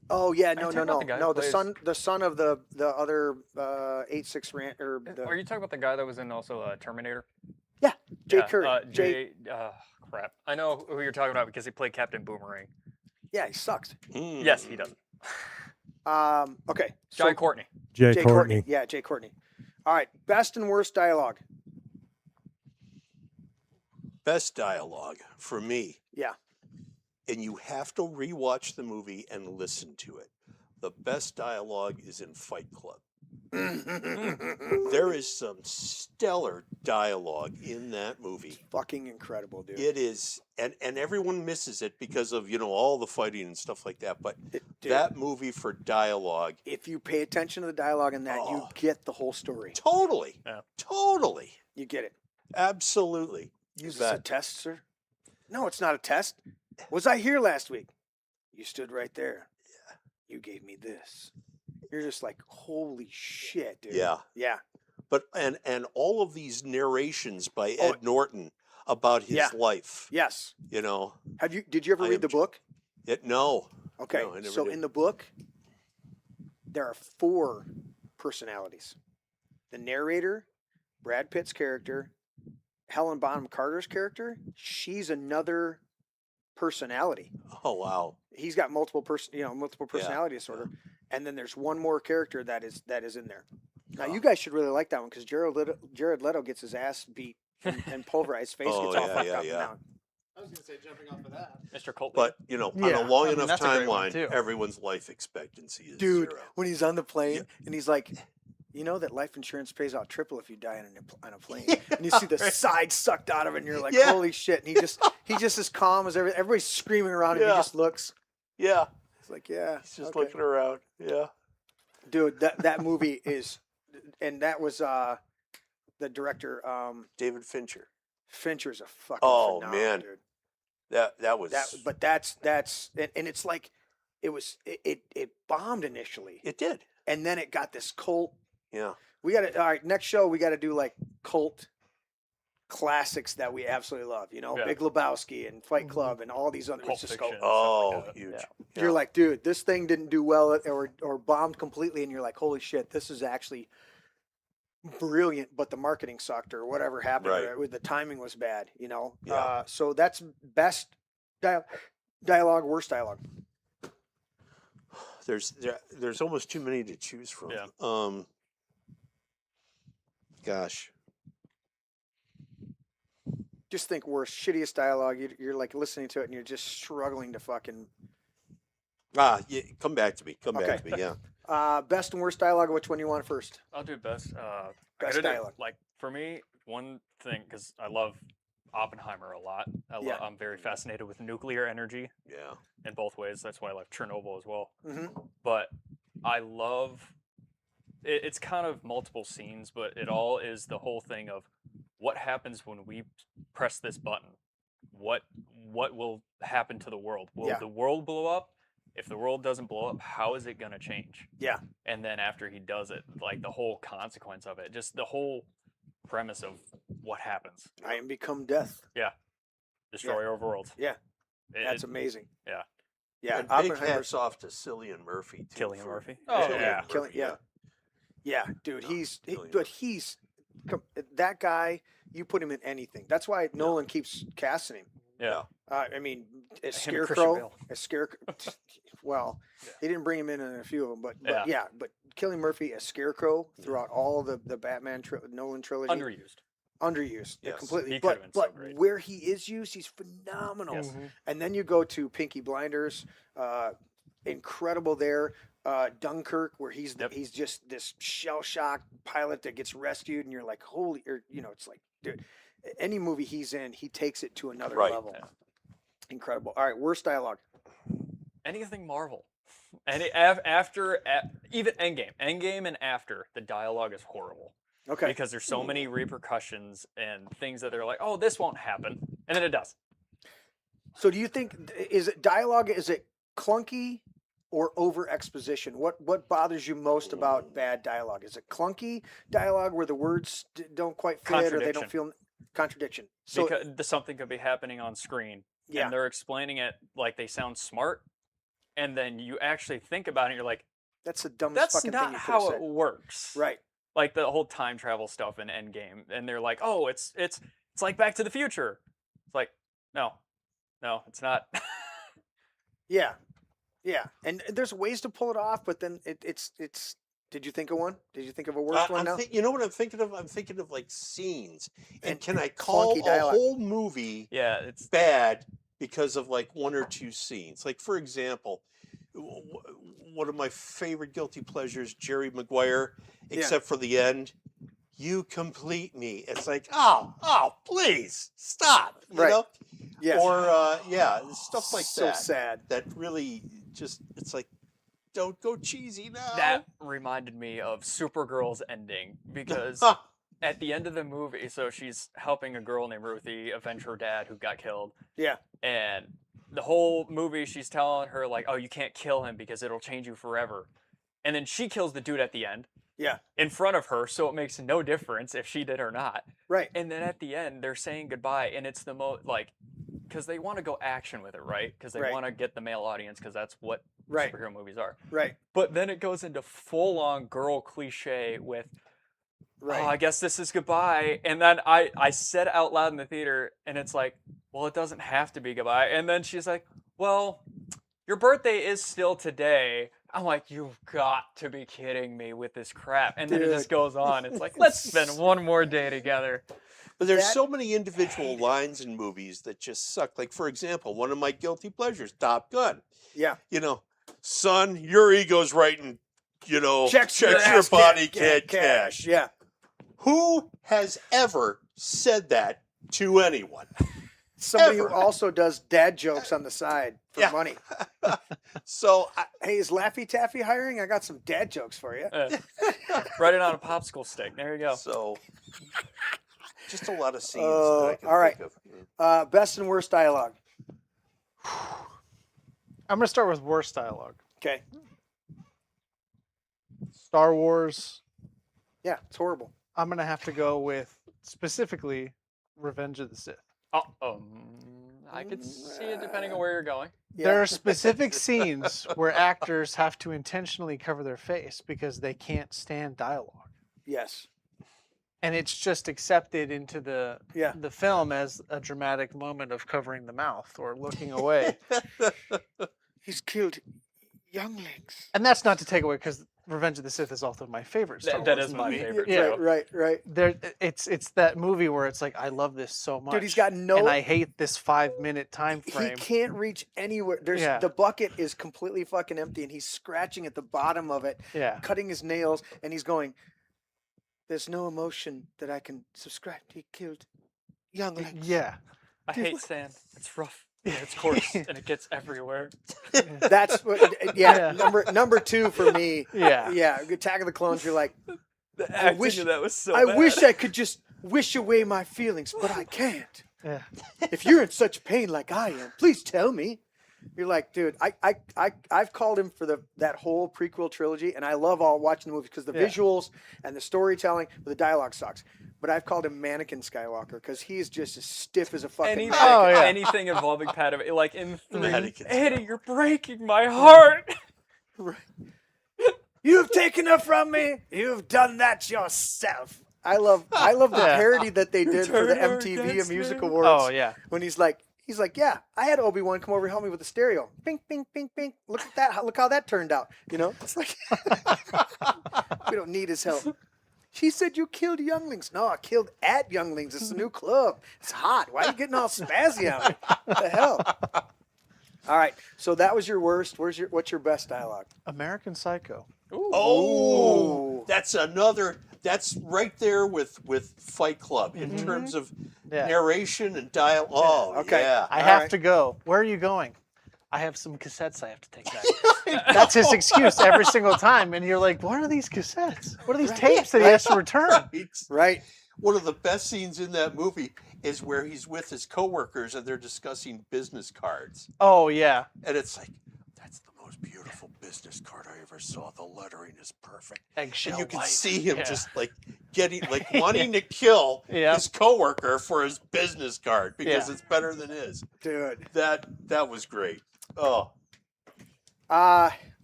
Oh yeah, Are you talking about the guy who no. plays- The son of the other 8-6 rant or Are you talking about the guy that was in also Terminator? Jay Yeah, Curry. Crap. I know who you're talking about because he played Captain Boomerang. Yeah, he sucks. Yes, he does. Okay. Jai Courtney. Jay Jay Courtney. Yeah, Jay Courtney. All right, best and worst dialogue. Best dialogue for me, Yeah. and you have to rewatch the movie and listen to it. the best dialogue is in Fight Club. There is some stellar dialogue in that movie. Fucking incredible, dude. It is, and everyone misses it because of, you know, all the fighting and stuff like that. But Dude, that movie for dialogue, if you pay attention to the dialogue in that, you Oh. get the whole story. totally, Yeah. totally, You get it. absolutely. You Is this a bet. test, sir? No, it's not a test. Was I here last week? You stood right there. Yeah. You gave me this. You're just like, holy shit, dude. Yeah. Yeah. But and all of these narrations by Oh, Ed Norton about his yeah. life, Yes. you know, Did you ever I read am the book? no. Okay. No, I never So did. in the book, there are 4 personalities. The narrator, Brad Pitt's character, Helen Bonham Carter's character, she's another personality. Oh wow. He's got multiple Yeah, personality disorder. And then there's one more character that is in there. Now you guys should really like that one because Jared Leto gets his ass beat and pulverized, face Oh, gets all yeah, fucked yeah, up and yeah. down. I was gonna say jumping off of that. Mr. Colt. But you know, Yeah, on a long I mean, enough that's a great one, timeline, too. everyone's life expectancy is Dude, 0. when he's on the plane and he's like, you know that life insurance pays out triple if you die on a plane. And you see the side sucked out of it and you're like, Yeah. holy shit. And he just as calm as everybody's screaming around him. He Yeah. just looks. Yeah, It's like, yeah. he's just okay. looking around. Yeah. Dude, that movie is, and that was the director, David Fincher. Fincher's a fucking Oh, phenomenal man. dude. That was But that's and it's like it bombed initially, it did. and then it got this cult. Yeah. We got to all right. Next show we got to do like cult classics that we absolutely love. You know, Yeah. Big Lebowski and Fight Club and all these other. Pulp It's just go, Fiction. Oh, like that. huge. Yeah. You're like, dude, this thing didn't do well or bombed completely, and you're like, holy shit, this is actually brilliant, but the marketing sucked or whatever happened. Right. Or the timing was bad, you know. Yeah. So that's best dialogue, worst dialogue. There's almost too many to choose from. Yeah. Gosh. Just think worst, shittiest dialogue. You're like listening to it and you're just struggling to fucking. Yeah, come back to me. Come Okay. back to me. Yeah. Best and worst dialogue. Which one do you want first? I'll do best. I Best gotta do- dialogue. Like for me, one thing because I love Oppenheimer a lot. Yeah. I'm very fascinated with nuclear energy Yeah. in both ways. That's why I love Chernobyl as well. Mm-hmm. But I love it's kind of multiple scenes, but it all is the whole thing of what happens when we press this button. What will happen to the world? Will Yeah. the world blow up? If the world doesn't blow up, how is it going to change? Yeah. And then after he does it, like the whole consequence of it, just the whole premise of what happens. I am become death. Destroyer of worlds. Yeah. It- That's it- amazing. yeah. Yeah. And big Oppenheimer's. hats off to Cillian Murphy. Too, Cillian for- Murphy? Oh, yeah. Killing- yeah. Yeah, dude, No, but Cillian. he's that guy. You put him in anything. That's why Nolan keeps casting him. Yeah. I mean, a Him and Christian scarecrow, Bale. a scarecrow. Well, he didn't bring him in a few of them, but Yeah. yeah, but Killing Murphy, a scarecrow throughout all the Batman Nolan trilogy, Underused. underused Yes. completely. He could've been But so great. where he is used, he's phenomenal. Yes. And then you go to Pinky Blinders, incredible there. Dunkirk, where he's Yep. he's just this shell shocked pilot that gets rescued, and you're like, holy, or it's like, dude, any movie he's in, he takes it to another Right. level. Yeah. Incredible. All right, worst dialogue. Anything Marvel. Even Endgame and after, the dialogue is horrible. Okay. Because there's so many repercussions and things that they're like, oh, this won't happen. And then it does. So do you think is it dialogue? Is it clunky or over exposition? What bothers you most about bad dialogue? Is it clunky dialogue where the words don't quite fit or they don't feel contradiction? So Because something could be happening on screen yeah, and they're explaining it like they sound smart. And then you actually think about it and you're like, that's the dumbest that's fucking thing not you could how have it said. works. Right. Like the whole time travel stuff in Endgame. And they're like, oh, it's like Back to the Future. It's like, no, it's not. Yeah. Yeah. And there's ways to pull it off, but then it's. Did you think of one? Did you think of a worst one now? You know what I'm thinking of? I'm thinking of like scenes. And And can I call clunky a dialogue. whole movie Yeah, it's bad because of like one or two scenes? Like, for example, one of my favorite guilty pleasures, Jerry Maguire, except for the end. You complete me. It's like, oh, please stop. You Right. know? Yes. Or stuff like so that. sad. That really just, it's like, don't go cheesy now. That reminded me of Supergirl's ending because at the end of the movie, so she's helping a girl named Ruthie avenge her dad who got killed. Yeah. And the whole movie, she's telling her, like, oh, you can't kill him because it'll change you forever. And then she kills the dude at the end. Yeah. In front of her, so it makes no difference if she did or not. Right. And then at the end, they're saying goodbye, and it's the most, like, because they want to go action with it, right? Because they Right. want to get the male audience, because that's what Right. superhero movies are. Right. But then it goes into full-on girl cliche with, Right. oh, I guess this is goodbye. And then I said it out loud in the theater, and it's like, well, it doesn't have to be goodbye. And then she's like, well, your birthday is still today. I'm like, you've got to be kidding me with this crap. And then it just goes on. It's like, let's spend one more day together. But there's That- so many individual lines in movies that just suck. Like, for example, one of my guilty pleasures, Top Gun. Yeah. You know, son, your ego's right and, Checks your ass body can't can't cash. Yeah. Who has ever said that to anyone? Somebody Ever. who also does dad jokes on the side for Yeah. money. So, Hey, is Laffy Taffy hiring? I got some dad jokes for you. Write it on a popsicle stick. There you go. just a lot of scenes Oh, that I can all right. think of. Best and worst dialogue. I'm gonna start with worst dialogue. Okay. Star Wars. Yeah, it's horrible. I'm gonna have to go with specifically Revenge of the Sith. I could see it depending on where you're going. Yeah. There are specific scenes where actors have to intentionally cover their face because they can't stand dialogue. Yes. And it's just accepted into the Yeah. the film as a dramatic moment of covering the mouth or looking away. He's killed younglings. And that's not to take away because Revenge of the Sith is also my favorite Star That Wars is my movie. favorite Yeah. too. Right. There, it's that movie where it's like I love this so much. Dude, he's got no. and I hate this 5-minute time He frame. can't reach anywhere. Yeah. The bucket is completely fucking empty, and he's scratching at the bottom of it, Yeah. cutting his nails, and he's going. There's no emotion that I can subscribe. He killed younglings. Yeah. I hate sand. It's rough. And it's coarse and it gets everywhere. That's what. Yeah. Yeah. Number two for me. Yeah. Yeah. Attack of the Clones. You're like. The I acting wish- of that was so I bad. wish I could just wish away my feelings, but I can't. Yeah. If you're in such pain like I am, please tell me. You're like, dude, I've called him for that whole prequel trilogy, and I love all watching the movies because the Yeah. visuals and the storytelling, but the dialogue sucks. But I've called him Mannequin Skywalker because he's just as stiff as a fucking Anything, mannequin. Oh, yeah. anything involving Padme, like in 3, Mannequins. Eddie, you're breaking my heart. You've taken her from me. You've done that yourself. I love the Yeah. parody that they did for the Turn her MTV against Music me. Awards. Oh yeah. When he's like, yeah, I had Obi-Wan come over and help me with the stereo. Bing, bing, bing, bing. Look at that. Look how that turned out. You know, it's like we don't need his help. She said you killed younglings. No, I killed at younglings. It's a new club. It's hot. Why are you getting all spazzy on me? What the hell? All right. So that was your worst. What's your best dialogue? American Psycho. Oh, that's right there with Fight Club in terms of Yeah. narration and dialogue. Oh, Okay. yeah. I All have right. to go. Where are you going? I have some cassettes I have to take back. That's his excuse every single time. And you're like, what are these cassettes? What are these tapes that he has to return? Right. One of the best scenes in that movie is where he's with his coworkers and they're discussing business cards. Oh yeah. And it's like, that's the most beautiful business card I ever saw. The lettering is perfect. Eggshell And you can white. see him Yeah. just like wanting to kill Yeah. his coworker for his business card because Yeah. it's better than his. Dude. That was great. Oh,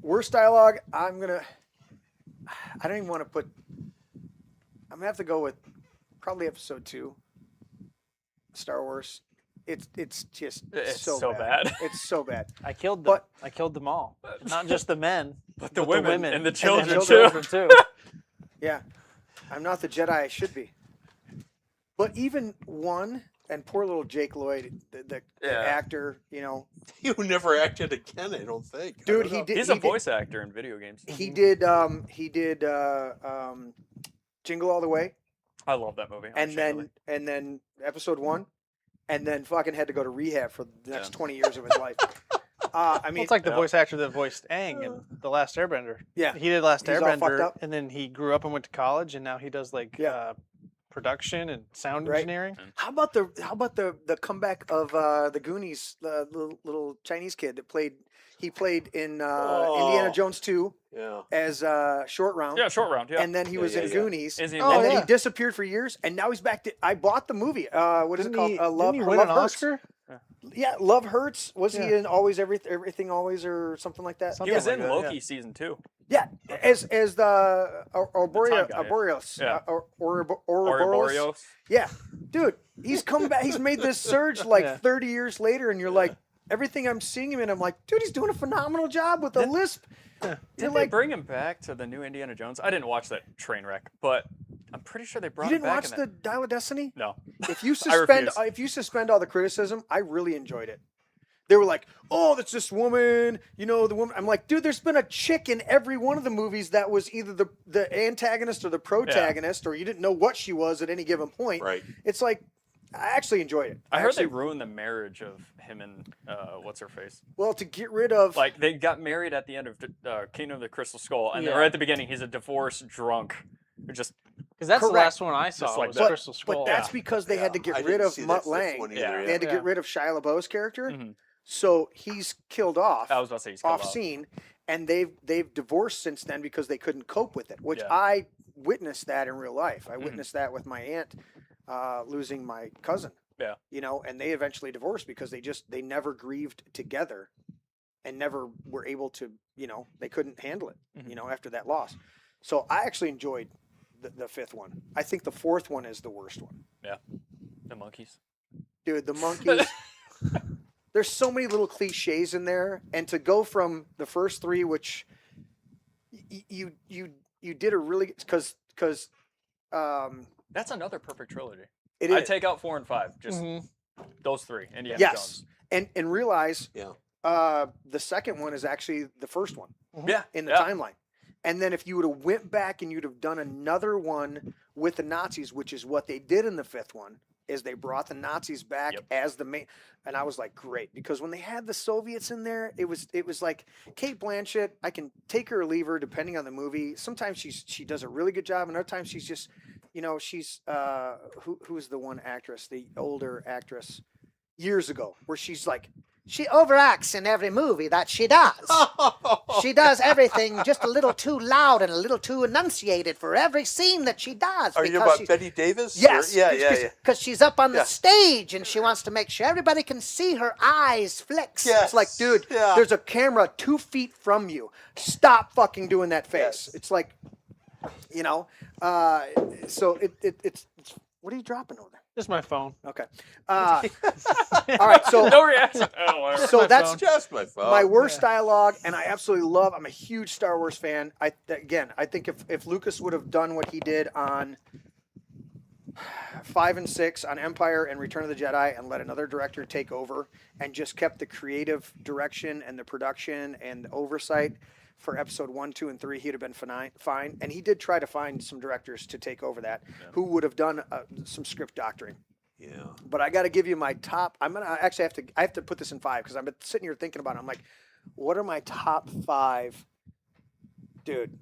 Worst dialogue. I don't even want to put. I'm gonna have to go with probably episode 2. Star Wars. It's just It's so so bad. It's so bad. I killed them. But- I killed them all. Not just the men, But the women and the and children, the too. children too. Yeah, I'm not the Jedi I should be. But even 1 and poor little Jake Lloyd, the actor, you know, You never acted again, I don't think. I dude, don't he know. did. He's he a did- voice actor in video games. He did. Jingle All the Way, I love that movie. and then episode 1, and then fucking had to go to rehab for the next 20 years of his life. I Well, mean, it's like the voice actor that voiced Aang in The Last Airbender. Yeah. He did Last He's all fucked Airbender, up. and then he grew up and went to college, and now he does Yeah. production and sound Right. engineering. how about the comeback of the Goonies, the little Chinese kid that played in Indiana Jones 2 Yeah. as Short Round. Yeah, Short Round. Yeah. And then he was yeah, in yeah. Goonies. Is he in and Oh, then yeah. he disappeared for years, and now he's back. I bought the movie. What is it called? Love. Didn't he win Love an Hurts. Oscar? Yeah, Love Hurts. Was he Yeah. in Always Everything Always or something like that? He was like in that, Loki yeah. season 2. Yeah, as the time guy, Borealis. yeah. Ouroboros. Ouroboros. Yeah, dude, he's come back. He's made this surge like Yeah. 30 years later, and you're like, everything I'm seeing him in, I'm like, dude, he's doing a phenomenal job with the lisp. You're Did like, they bring him back to the new Indiana Jones? I didn't watch that train wreck, but I'm pretty sure they you brought him didn't back. watch the Dial of Destiny? No. If you refuse. suspend all the criticism, I really enjoyed it. They were like, "Oh, that's this woman, you know, the woman." I'm like, "Dude, there's been a chick in every one of the movies that was either the antagonist or the protagonist, or you didn't know what she was at any given point." Right. It's like, I actually enjoyed it. I heard they actually, ruined the marriage of him and what's her face. well, to get rid of Like they got married at the end of Kingdom of the Crystal Skull, and then Yeah. right at the beginning, he's a divorced drunk who just Because that's the Correct. last one I saw. Just like was that. Crystal Skull. but that's because they had to I get didn't rid of see that Mutt fifth Lang. one either, Yeah. They had to Yeah. get rid of Shia LaBeouf's character, Mhm. so he's killed off. I was about to say he's killed off off. scene, and they've divorced since then because they couldn't cope with it. Which Yeah. I witnessed that in real life. I Mhm. witnessed that with my aunt losing my cousin. Yeah. You know, and they eventually divorced because they never grieved together, and never were able to. You know, they couldn't handle it. Mhm. You know, after that loss. So I actually enjoyed the fifth one. I think the fourth one is the worst one. The monkeys. Dude, the monkeys. There's so many little cliches in there, and to go from the first three, which you did a really because That's another perfect trilogy. it I'd is take out 4 and 5. Just Mhm. those three. Indiana yes, Jones. and realize Yeah. the second one is actually the first one Yeah. in the yeah. timeline. And then if you would have went back and you'd have done another one with the Nazis, which is what they did in the fifth one, is they brought the Nazis back Yep. as the main. And I was like, great, because when they had the Soviets in there, it was like Kate Blanchett. I can take her or leave her depending on the movie. Sometimes she does a really good job, and other times she's just, you know, she's who's the one actress, the older actress years ago, where she's like, she overacts in every movie that she does. She does everything just a little too loud and a little too enunciated for every scene that she does. Are you because about she's- Betty Davis? or- Yes. Yeah. Because she's up on Yeah. the stage and she wants to make sure everybody can see her eyes flicks. Yes. It's like, dude, Yeah. there's a camera 2 feet from you. Stop fucking doing that face. Yes. It's like, you know, so it's what are you dropping over there? Just my phone. Okay. All right. So No reaction. Oh, whatever. so my that's phone. Just my phone. my worst dialogue, and I absolutely love. I'm a huge Star Wars fan. I think if Lucas would have done what he did on 5 and 6 on Empire and Return of the Jedi, and let another director take over, and just kept the creative direction and the production and the oversight for Episode 1, 2, and 3, he'd have been fine. And he did try to find some directors to take over that, who would have done some script doctoring. Yeah. But I got to give you my top. I'm gonna actually I have to put this in 5 because I've been sitting here thinking about it. I'm like, what are my top 5, dude?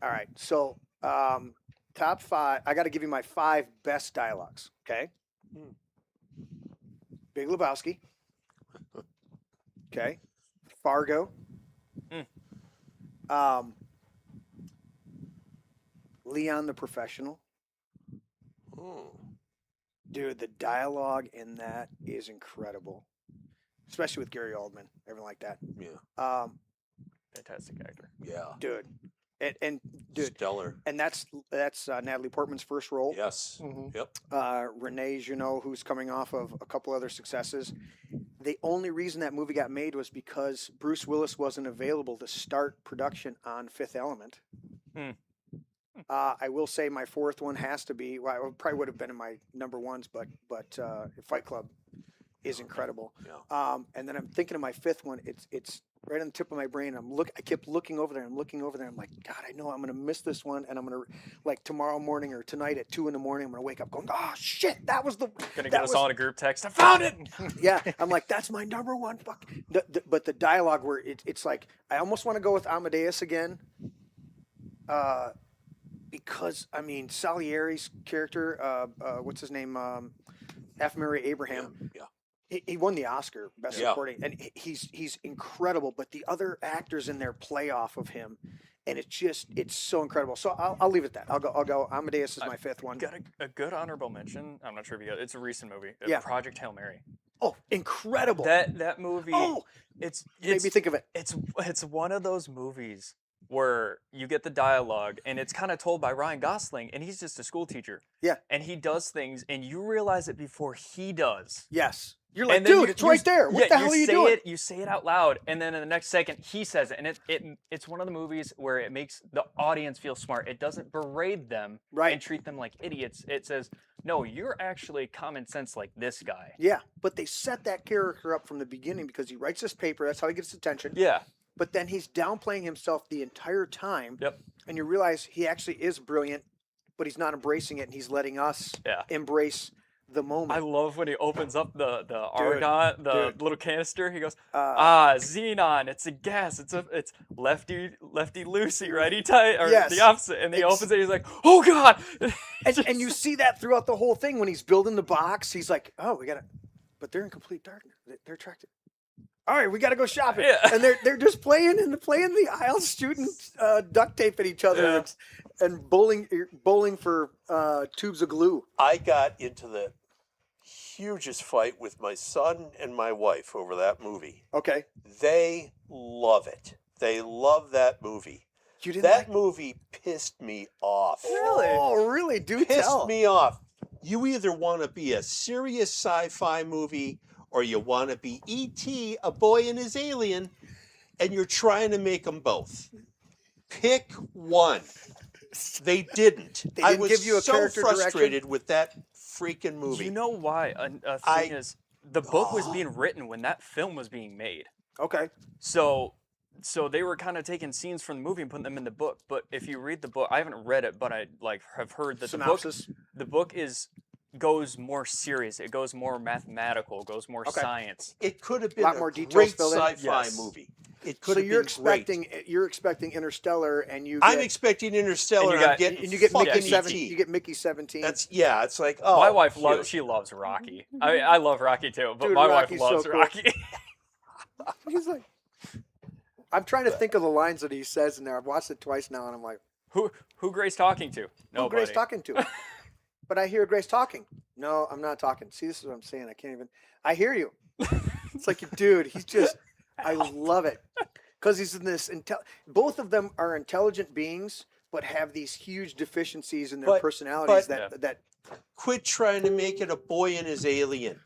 All right, so top 5. I got to give you my 5 best dialogues. Okay. Big Lebowski. Okay. Fargo. Leon the Professional. Oh. Dude, the dialogue in that is incredible, especially with Gary Oldman, everything like that. Yeah. Fantastic actor. Yeah. Dude, and dude, Stellar. and that's Natalie Portman's first role. Yes. Mhm. Yep. Renee Junot, who's coming off of a couple other successes. The only reason that movie got made was because Bruce Willis wasn't available to start production on Fifth Element. I will say my fourth one has to be. Well, it probably would have been in my number ones, but Fight Club is incredible. Yeah. And then I'm thinking of my fifth one. It's right on the tip of my brain. I kept looking over there. I'm looking over there. I'm like, God, I know I'm gonna miss this one, and I'm gonna like tomorrow morning or tonight at 2 a.m. I'm gonna wake up going, oh shit, that was the. Gonna that get us was- all in a group text. I found it. Yeah, I'm like, that's my number one. Fuck. But the dialogue where it's like, I almost want to go with Amadeus again. Because I mean, Salieri's character, what's his name? F. Murray Abraham. Yeah. He won the Oscar Best Yeah. Supporting, and he's incredible. But the other actors in there play off of him, and it's so incredible. So I'll leave it at that. I'll go. Amadeus is my fifth one. Got a good honorable mention. I'm not sure if you got it. It's a recent movie. Yeah. Project Hail Mary. Oh, incredible! That movie. Oh, it's made me think of it. It's one of those movies where you get the dialogue and it's kind of told by Ryan Gosling, and he's just a school teacher. Yeah. And he does things and you realize it before he does. Yes, you're like, And then dude, it's right there. What the hell are you doing? You say it out loud, and then in the next second he says it, and it's one of the movies where it makes the audience feel smart. It doesn't berate them Right. and treat them like idiots. It says, no, you're actually common sense like this guy. Yeah, but they set that character up from the beginning because he writes this paper. That's how he gets attention. Yeah. But then he's downplaying himself the entire time. Yep. And you realize he actually is brilliant, but he's not embracing it, and he's letting us Yeah. embrace the moment. I love when he opens up the argon, the little canister. He goes, xenon. It's a gas. It's lefty loosey, righty tight, or Yes. the opposite. And he opens it. He's like, oh god. and you see that throughout the whole thing when he's building the box. He's like, oh, we gotta, but they're in complete darkness. They're attracted. All right, we got to go shopping. Yeah. And they're just playing the aisles, shooting duct tape at each other, Yeah. and bowling for tubes of glue. I got into the hugest fight with my son and my wife over that movie. Okay, They love it. They love that movie. you didn't. That like- movie pissed me off. Really? Oh, really? Do Pissed tell. me off. You either want to be a serious sci-fi movie or you want to be E.T., a boy and his alien, and you're trying to make them both. Pick one. They didn't. They I didn't was give you a so character direction? frustrated with that freaking movie. You know why? A thing is, the book was being written when that film was being made. Okay. So they were kind of taking scenes from the movie and putting them in the book. But if you read the book, I haven't read it, but I have heard that Synopsis. the book goes more serious. It goes more mathematical. Goes more Okay. science. It could have been Lot a more details great filled in? sci-fi Yes. movie. It could So have you're been great. expecting Interstellar, and you. I'm get- expecting Interstellar. And you I'm got- getting and you get fucking Mickey ET. 17. You get Mickey 17. It's like, oh, My wife cute. loves Rocky. I love Rocky too, but Dude, my Rocky's wife loves so cool. Rocky. He's like. I'm trying to think of the lines that he says in there. I've watched it twice now, and I'm like, who Grace talking to? who Nobody. Grace talking to? But I hear Grace talking. No, I'm not talking. See, this is what I'm saying. I can't even. I hear you. It's like, dude, he's just. I love it because he's in this. Both of them are intelligent beings, but have these huge deficiencies in their But- personalities but- that. Quit trying to make it a boy and his alien.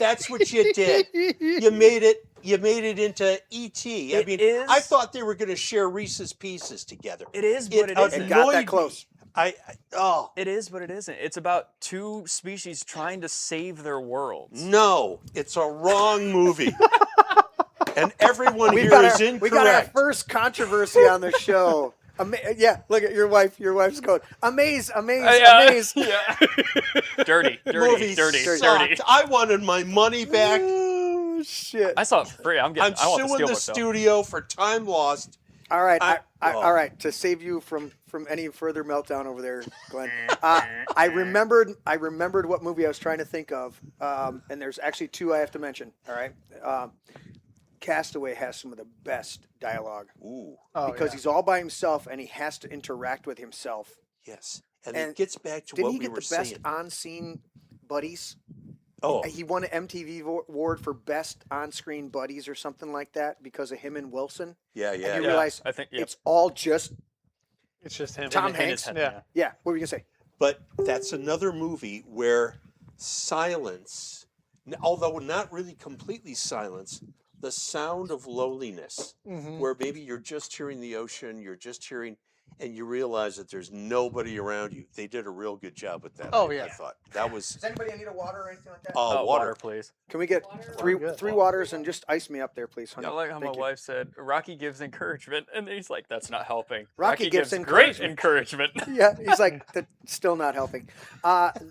That's what you did. You made it into E.T. I It mean, is- I thought they were going to share Reese's Pieces together. It is, but it annoyed isn't. It got that me. close. Oh It is, but it isn't. It's about two species trying to save their worlds. no, it's a wrong movie. And everyone here is incorrect. We got our first controversy on the show. Yeah, look at your wife. Your wife's going, amaze. Yeah. dirty. Movie sucked. I wanted my money back. Oh, shit. I saw it for free. I want to I'm steal suing the myself. studio for time lost. All right, oh. all right. To save you from any further meltdown over there, Glenn, I remembered what movie I was trying to think of, and there's actually two I have to mention. All right, Castaway has some of the best dialogue Ooh, Oh, because yeah. he's all by himself and he has to interact with himself. yes. And, And it gets back to Didn't what he we get were the best saying. on-scene buddies? Oh, He won an MTV award for best on-screen buddies or something like that because of him and Wilson. yeah. And you Yeah, realize I think- yep. it's all just It's just him. Tom In his Hanks? head, Yeah. yeah. What were you gonna say? But that's another movie where silence, although not really completely silence, the sound of loneliness, Mhm. where maybe you're just hearing the ocean, you're just hearing, and you realize that there's nobody around you. They did a real good job with that. Oh, I yeah. thought that was Does anybody need a water or anything like that? water. Please. Can we get Good. three waters and just ice me up there, please, honey? I like how Thank my you. wife said Rocky gives encouragement, and he's like, "That's not helping." Rocky gives great encouragement. Yeah, he's like, that's still not helping.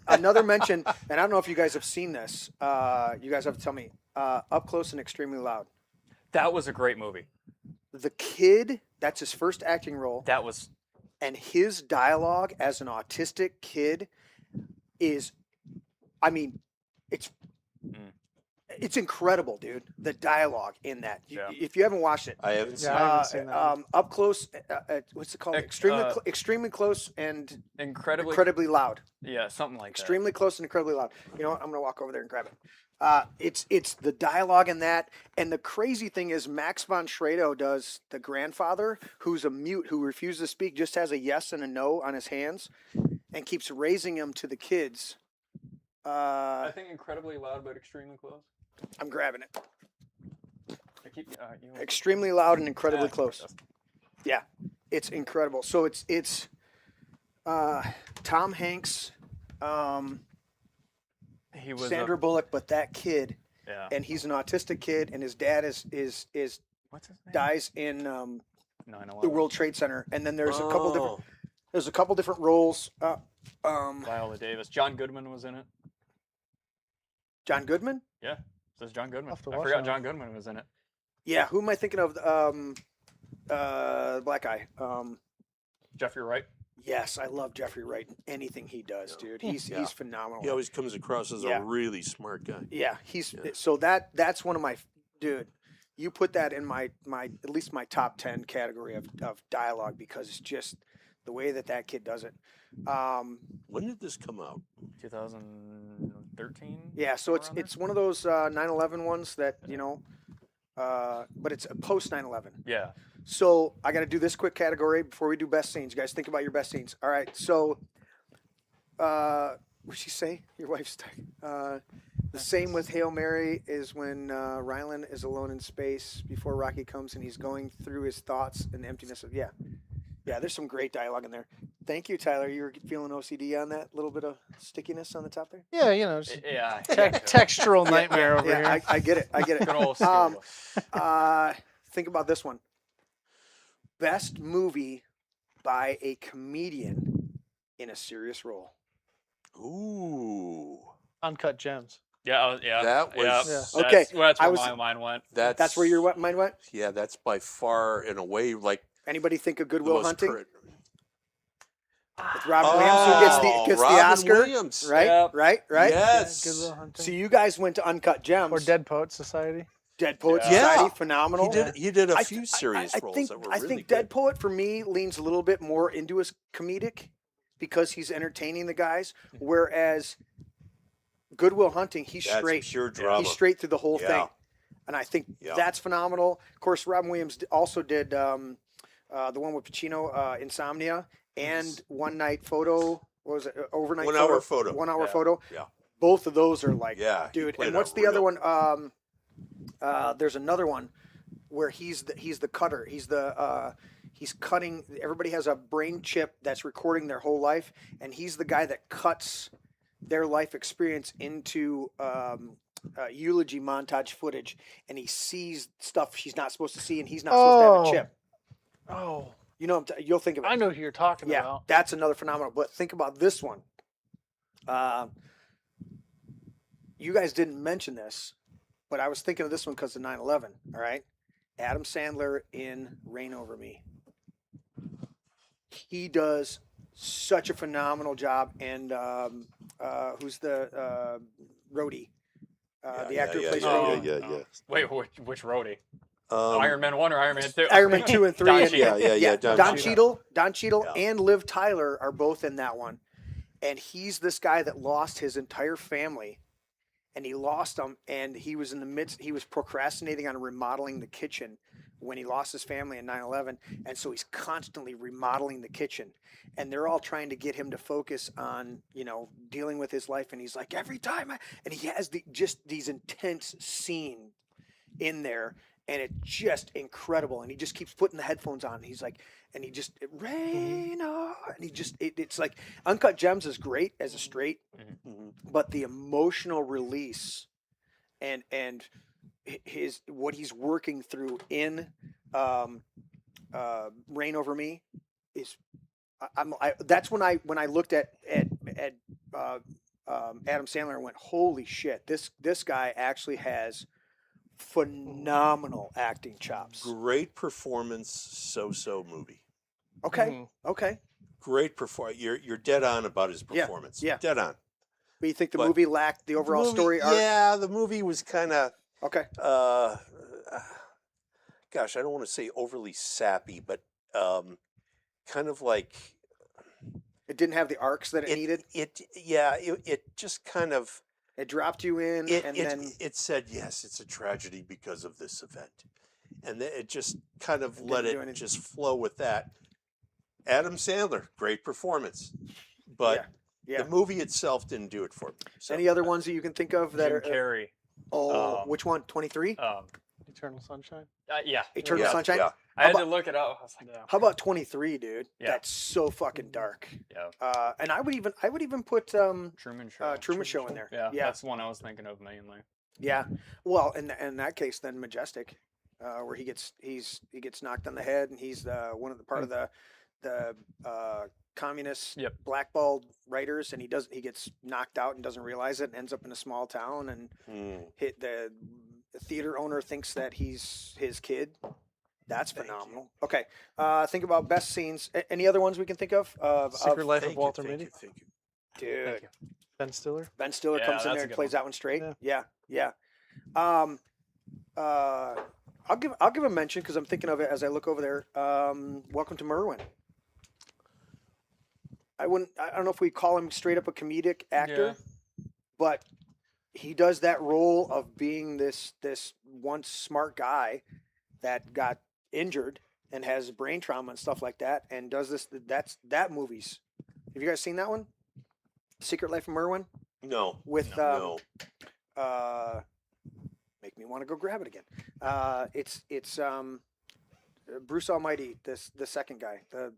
Another mention, and I don't know if you guys have seen this. You guys have to tell me. Up Close and Extremely Loud. That was a great movie. The kid, that's his first acting role, That was and his dialogue as an autistic kid is, I mean, it's incredible, dude. The dialogue in that. Yeah. If you haven't watched it, I haven't seen. Yeah, I haven't seen that one. Up Close, what's it called? Extremely Close and incredibly Loud. Yeah, something like Extremely Close and Incredibly Loud. You know what? I'm gonna walk over there and grab it. It's the dialogue in that, and the crazy thing is Max von Sydow does the grandfather, who's a mute, who refuses to speak, just has a yes and a no on his hands, and keeps raising him to the kids. that. I think incredibly loud, but extremely close. I'm grabbing it. I keep Extremely Loud and Incredibly Close. Yeah, it's incredible. So it's Tom Hanks, He was Sandra Bullock, but that kid, yeah. and he's an autistic kid, and his dad is What's his name? dies in 9/11. the World Trade Center, and then there's a couple different roles. Viola Davis. John Goodman was in it. John Goodman. Yeah, it says John Goodman. I'll have to I watch forgot that John Goodman was in it. Yeah, who am I thinking of? The black guy. Jeffrey Wright. Yes, I love Jeffrey Wright. Anything he does, dude, he's phenomenal. He always comes across as Yeah. a really smart guy. Yeah, so that's one of my dude. You put that in my at least my top 10 category of dialogue, because it's just the way that kid does it. When did this come out? 2013. Yeah, so it's one of those 9/11 ones that but it's a post 9/11. Yeah. So I got to do this quick category before we do best scenes. You guys think about your best scenes. All right. So, what'd she say? Your wife's the same with Hail Mary is when Rylan is alone in space before Rocky comes and he's going through his thoughts and the emptiness of yeah. There's some great dialogue in there. Thank you, Tyler. You were feeling OCD on that little bit of stickiness on the top there. Yeah, just Yeah. textural nightmare over here. I get it. Good old skill. Think about this one. Best movie by a comedian in a serious role. Ooh, Uncut Gems. Yeah. That was- That's, Okay, That's I where was- my mind went. That's where your mind went? Yeah, that's by far, in a way, like Anybody think of the Good Will most Hunting? current. With Robin Williams, who gets the Robin Oscar, Williams. right? Yep. Right? Yes. Good Will Hunting. So you guys went to Uncut Gems, Or Dead Poets Society. Dead Poet Yeah. Society, phenomenal. He did a I few th- serious I roles think, that were I really think good. Dead Poet for me leans a little bit more into his comedic because he's entertaining the guys, whereas Good Will Hunting, he's That's straight. pure drama. He's straight through the whole Yeah. thing, and I think Yeah. that's phenomenal. Of course, Robin Williams also did the one with Pacino, Insomnia, and One Night Photo. What was it? Overnight 1 Photo. Hour Photo. 1 Hour Yeah. Photo. Yeah. Both of those are like, Yeah, he dude. played And a what's the other real- one? There's another one where he's the cutter. He's cutting. Everybody has a brain chip that's recording their whole life, and he's the guy that cuts their life experience into eulogy montage footage, and he sees stuff she's not supposed to see, and he's not supposed to have a Oh. chip. Oh, You know, you'll think of it. I know who you're talking Yeah, about. that's another phenomenal. But think about this one. You guys didn't mention this, but I was thinking of this one because of 9/11. All right, Adam Sandler in Reign Over Me. He does such a phenomenal job, and who's the roadie? The actor who plays Rhodey. yeah. Wait, which roadie? Um, Iron Man 1 or Iron Man 2? Iron Man 2 and 3. Don and- Cheadle. Yeah. Don Cheadle Yeah. and Liv Tyler are both in that one. And he's this guy that lost his entire family, and he lost them, and he was he was procrastinating on remodeling the kitchen when he lost his family in 9/11. And so he's constantly remodeling the kitchen, and they're all trying to get him to focus on, dealing with his life. And he's like, every time and he has just these intense scenes. in there, and it's just incredible. And he just keeps putting the headphones on. And he's like, and he just rain on, and he just it's like Uncut Gems is great as a straight, but the emotional release and his what he's working through in Reign Over Me is that's when I looked at Adam Sandler and went, holy shit, this guy actually has phenomenal acting chops. Great performance, so-so movie. Okay, okay. Great performance. You're dead on about his performance. yeah. Dead on. But you think the But movie lacked the overall story arc? Yeah, the movie was kind of, Okay. gosh, I don't want to say overly sappy, but kind of like It didn't have the arcs that it needed. It just kind of It dropped you in, and then it said yes, it's a tragedy because of this event, and then it just kind of It let didn't do it anything. just flow with that. Adam Sandler, great performance, but yeah. the movie itself didn't do it for me. So, Any other ones that you can think of that Jim are? Carrey. Which one? 23? Eternal Sunshine. Yeah. Eternal yeah, Sunshine. yeah. I had How to look it up. I was like, How about 23, dude? Yeah. That's so fucking dark. yeah. And I would even put Truman Show. Truman Show in there. Yeah, yeah, that's the one I was thinking of mainly. yeah. Well, in that case, then Majestic, where he gets knocked on the head, and he's one of the part of the communist Yep. blackballed writers, and he gets knocked out and doesn't realize it, and ends up in a small town, and hit the theater owner thinks that he's his kid. That's phenomenal. Okay, think about best scenes. Any other ones we can think of? Secret Life of Thank you, Walter thank Mitty. you, thank you. Dude, Thank you. Ben Stiller. Ben Stiller Yeah, comes in that's there a and good plays one. that one straight. Yeah. Yeah. I'll give a mention because I'm thinking of it as I look over there. Welcome to Merwin. I don't know if we call him straight up a comedic actor, but he does that role of being this once smart guy that got injured and has brain trauma and stuff like that, and does this. That movie's. Have you guys seen that one? Secret Life of Merwin No, with no. make me want to go grab it again. It's Bruce Almighty, the second guy, the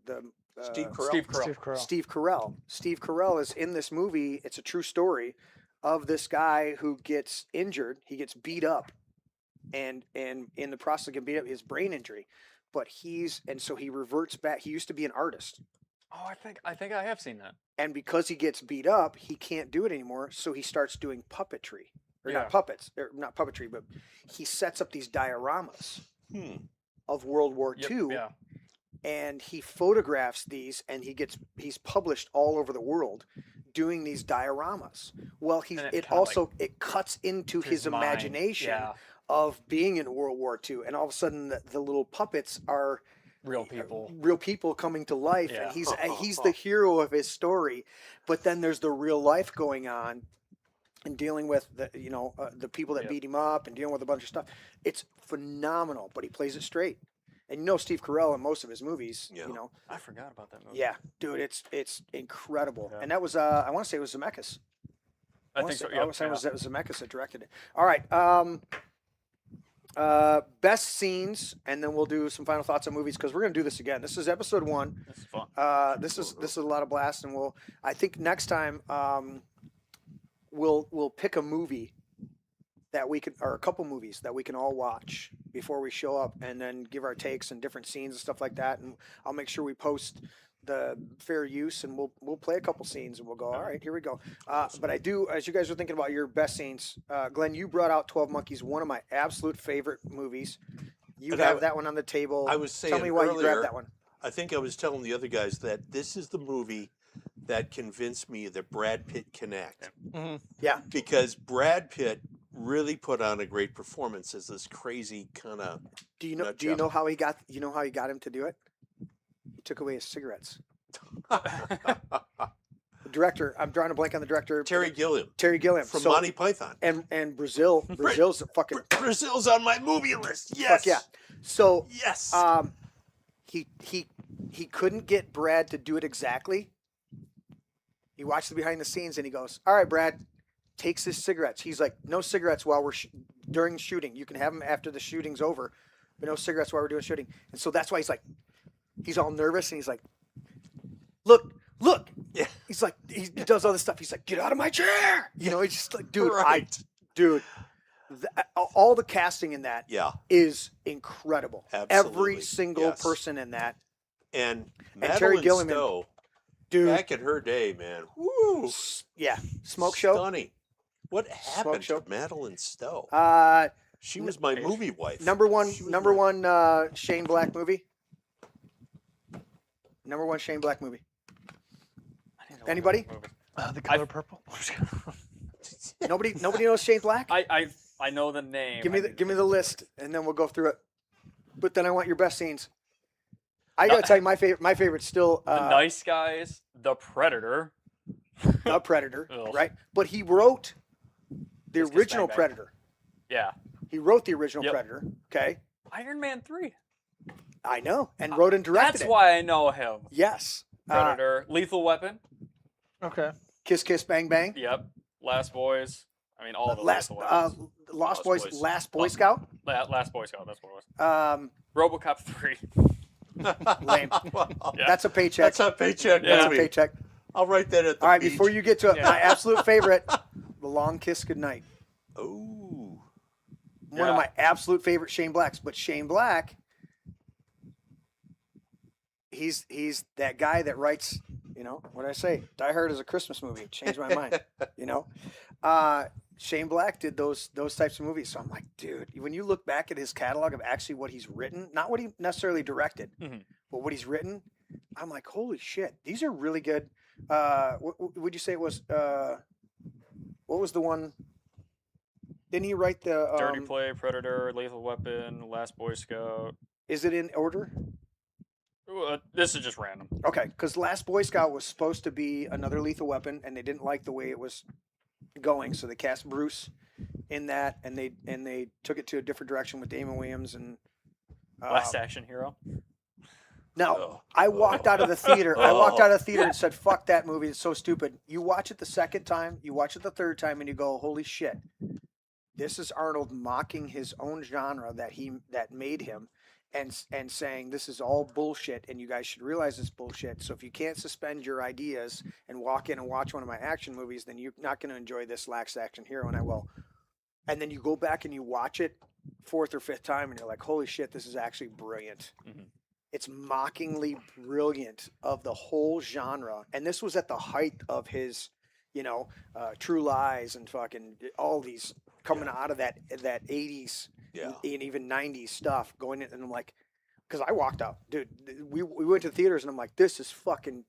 Steve Carell. Steve Carell. Steve Carell. Steve Carell. Steve Carell is in this movie. It's a true story of this guy who gets injured. He gets beat up, and in the process of getting beat up, his brain injury. But so he reverts back. He used to be an artist, Oh, I think I have seen that. and because he gets beat up, he can't do it anymore. So he starts doing puppetry, or Yeah. not puppets, or not puppetry, but he sets up these dioramas of World War Yep, II. Yeah. And he photographs these, and he's published all over the world doing these dioramas. Well, And it it kinda, also it cuts into his mind, imagination yeah. of being in World War II, and all of a sudden the little puppets are Real people. real people coming to life, Yeah. and he's the hero of his story. But then there's the real life going on, and dealing with the people that Yep. beat him up, and dealing with a bunch of stuff. It's phenomenal, but he plays it straight. And Steve Carell in most of his movies. Yeah. I forgot about that movie. Yeah, dude, it's incredible. Yeah. And that was I want to say it was Zemeckis. I think so. I Yep, want to say it yeah. was Zemeckis that directed it. All right, best scenes, and then we'll do some final thoughts on movies because we're gonna do this again. This is episode 1. This is fun. This is a lot of blast, and I think next time we'll pick a movie that we can, or a couple movies that we can all watch before we show up, and then give our takes and different scenes and stuff like that. And I'll make sure we post the fair use, and we'll play a couple scenes, and we'll go, all right, here we go. But I do, as you guys are thinking about your best scenes, Glenn, you brought out 12 Monkeys, one of my absolute favorite movies. You And have that one on the table. I was saying Tell me why you earlier, grabbed that one. I think I was telling the other guys that this is the movie that convinced me that Brad Pitt can act. Yeah. Because Brad Pitt really put on a great performance as this crazy kind of. Do you know nutjob. how he got him to do it? He took away his cigarettes. The director, I'm drawing a blank on the director. Terry Gilliam Terry Gilliam from So- Monty Python. and Brazil's a fucking Brazil's on my movie list. Yes. fuck yeah. So Yes. he couldn't get Brad to do it exactly. He watched the behind the scenes and he goes, "All right, Brad," takes his cigarettes. He's like, "No cigarettes while we're during shooting. You can have them after the shooting's over, but no cigarettes while we're doing shooting. And so that's why he's all nervous and he's like, look. Yeah. He's like, he does all this stuff. He's like, get out of my chair. You know, he's just like, dude, Right. all the casting in that Yeah. is incredible. Absolutely. Every single Yes. person in that. And Terry Madeline Gilliam, Stowe, dude, back in her day, man. Woo. yeah, Smoke Show. Stunning. What happened Show. to Madeline Stowe? She was my movie wife. Number one my- Shane Black movie. Number one Shane Black movie. Anybody? The Color Purple. Nobody knows Shane Black. I know the name. Give me the list, and then we'll go through it. But then I want your best scenes. I gotta tell you, my favorite's still The Nice Guys, The Predator. The Predator, Ugh. right? But he wrote the Kiss Kiss original Bang Bang. Predator. Yeah. He wrote the original Yep. Predator. Okay, Iron Man 3. I know, and wrote and directed That's it. why I know him. Yes. Predator, Lethal Weapon. Okay. Kiss Kiss Bang Bang. Yep. Last Boys. I mean, all of the Last Lethal Weapons. Lost Lost Boys, Boys. Last Boy Scout. Last Boy Scout. That's what it was. RoboCop 3. Lame. Well, Yeah. That's a paycheck. That's a paycheck. Yeah. That's a movie. paycheck. I'll write that at the All right, beach. before you get to it, Yeah. my absolute favorite, The Long Kiss Goodnight. Oh. One of Yeah. my absolute favorite Shane Blacks. But Shane Black, he's that guy that writes, you know, what did I say? Die Hard is a Christmas movie. It changed my mind, you know. Shane Black did those types of movies. So I'm like, dude, when you look back at his catalog of actually what he's written, not what he necessarily directed, Mhm. but what he's written, I'm like, holy shit, these are really good. What would you say it was? What was the one? Didn't he write the Dirty Play, Predator, Lethal Weapon, Last Boy Scout. Is it in order? This is just random. Okay, because Last Boy Scout was supposed to be another Lethal Weapon, and they didn't like the way it was going, so they cast Bruce in that, and they took it to a different direction with Damon Williams and. Last Action Hero. Now, Oh. I walked out of the theater. I walked out of the theater and said, "Fuck that movie! It's so stupid." You watch it the second time, you watch it the third time, and you go, "Holy shit! This is Arnold mocking his own genre that made him." And saying this is all bullshit, and you guys should realize it's bullshit. So if you can't suspend your ideas and walk in and watch one of my action movies, then you're not going to enjoy this Last Action Hero, and I will. And then you go back and you watch it fourth or fifth time, and you're like, holy shit, this is actually brilliant. Mhm. It's mockingly brilliant of the whole genre, and this was at the height of his, True Lies and fucking all these coming out of that 80s. Yeah. And even 90s stuff going in, and I'm like, because I walked out, dude. We went to the theaters, and I'm like, this is fucking.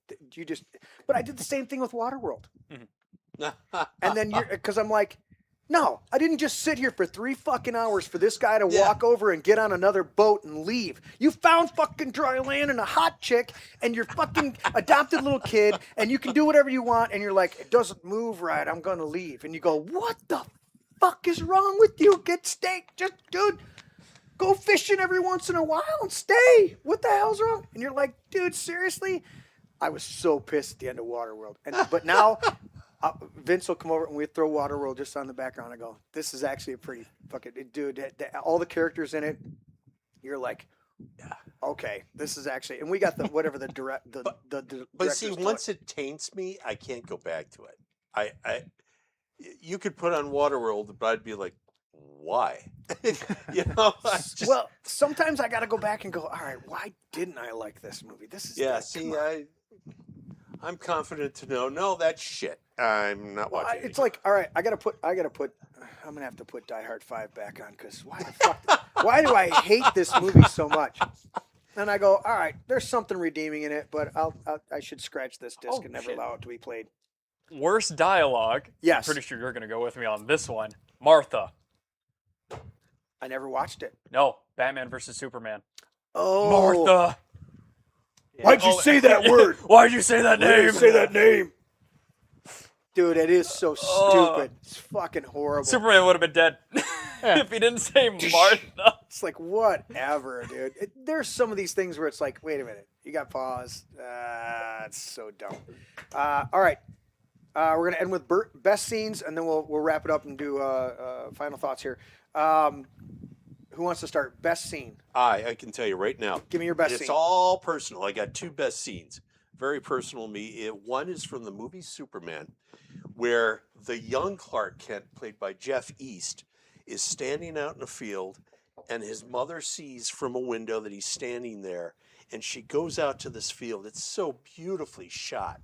But I did the same thing with Waterworld, and then because I'm like, no, I didn't just sit here for 3 fucking hours for this guy to Yeah. walk over and get on another boat and leave. You found fucking dry land and a hot chick, and your fucking adopted little kid, and you can do whatever you want, and you're like, it doesn't move right, I'm gonna leave, and you go, what the fuck is wrong with you? Get steak, just dude. Go fishing every once in a while and stay. What the hell's wrong? And you're like, dude, seriously? I was so pissed at the end of Waterworld. But now Vince will come over and we throw Waterworld just on the background. I go, this is actually a pretty fucking dude. All the characters in it, you're like, yeah, okay, this is actually. And we got the whatever the direct the But see, director's once it taints me, I can't go back to it. You could put on Waterworld, but I'd be like, why? Well, sometimes I got to go back and go, all right, why didn't I like this movie? This is Yeah, like, see, come on. I'm confident to know. No, that's shit. I'm not Well, watching. it's like, all right, I'm gonna have to put Die Hard 5 back on because why do I hate this movie so much? And I go, all right, there's something redeeming in it, but I should scratch this disc Oh, and never shit. allow it to be played. Worst dialogue. Yes. I'm pretty sure you're going to go with me on this one. Martha. I never watched it. No, Batman versus Superman. Oh, Martha. Why'd you say that word? Why'd you say that Why did name? you say that name? Dude, it is so Oh. stupid. It's fucking horrible. Superman would have been dead if he didn't say Martha. It's like, whatever, dude. There's some of these things where it's like, wait a minute. You got pause. It's so dumb. All right. We're going to end with best scenes, and then we'll wrap it up and do final thoughts here. Who wants to start? Best scene. I can tell you right now. Give me your best It's scene. all personal. I got two best scenes. Very personal to me. One is from the movie Superman, where the young Clark Kent, played by Jeff East, is standing out in a field, and his mother sees from a window that he's standing there, and she goes out to this field. It's so beautifully shot.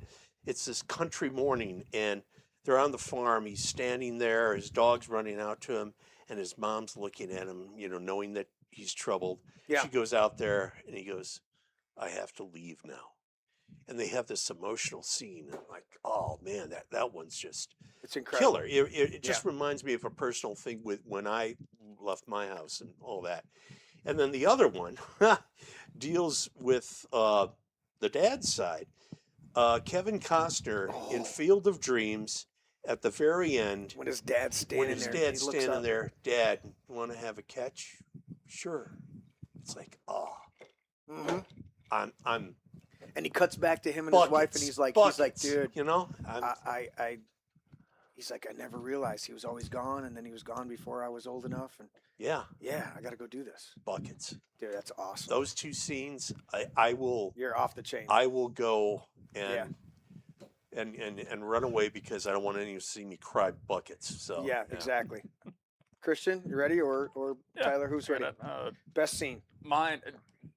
It's this country morning, and they're on the farm. He's standing there. His dog's running out to him, and his mom's looking at him, knowing that he's troubled. Yeah. She goes out there, and he goes, "I have to leave now." And they have this emotional scene, and like, oh man, that one's just It's incredible. killer. It just reminds me of a personal thing with when I left my house and all that. And then the other one deals with the dad's side. Kevin Costner in Field of Dreams at the very end. When his dad's standing When his there. dad's he looks standing up. there, "Dad, want to have a catch?" "Sure." It's like, oh, hmm I'm And he cuts back to him and his wife, and he's like, dude, he's like, I never realized he was always gone, and then he was gone before I was old enough, and yeah, I got to go do this. buckets. Dude, that's awesome. Those two scenes, I will You're off the chain. I will go and run away because I don't want anyone to see me cry buckets. So yeah, exactly. Christian, you ready, or Tyler, who's ready? Best scene. Mine,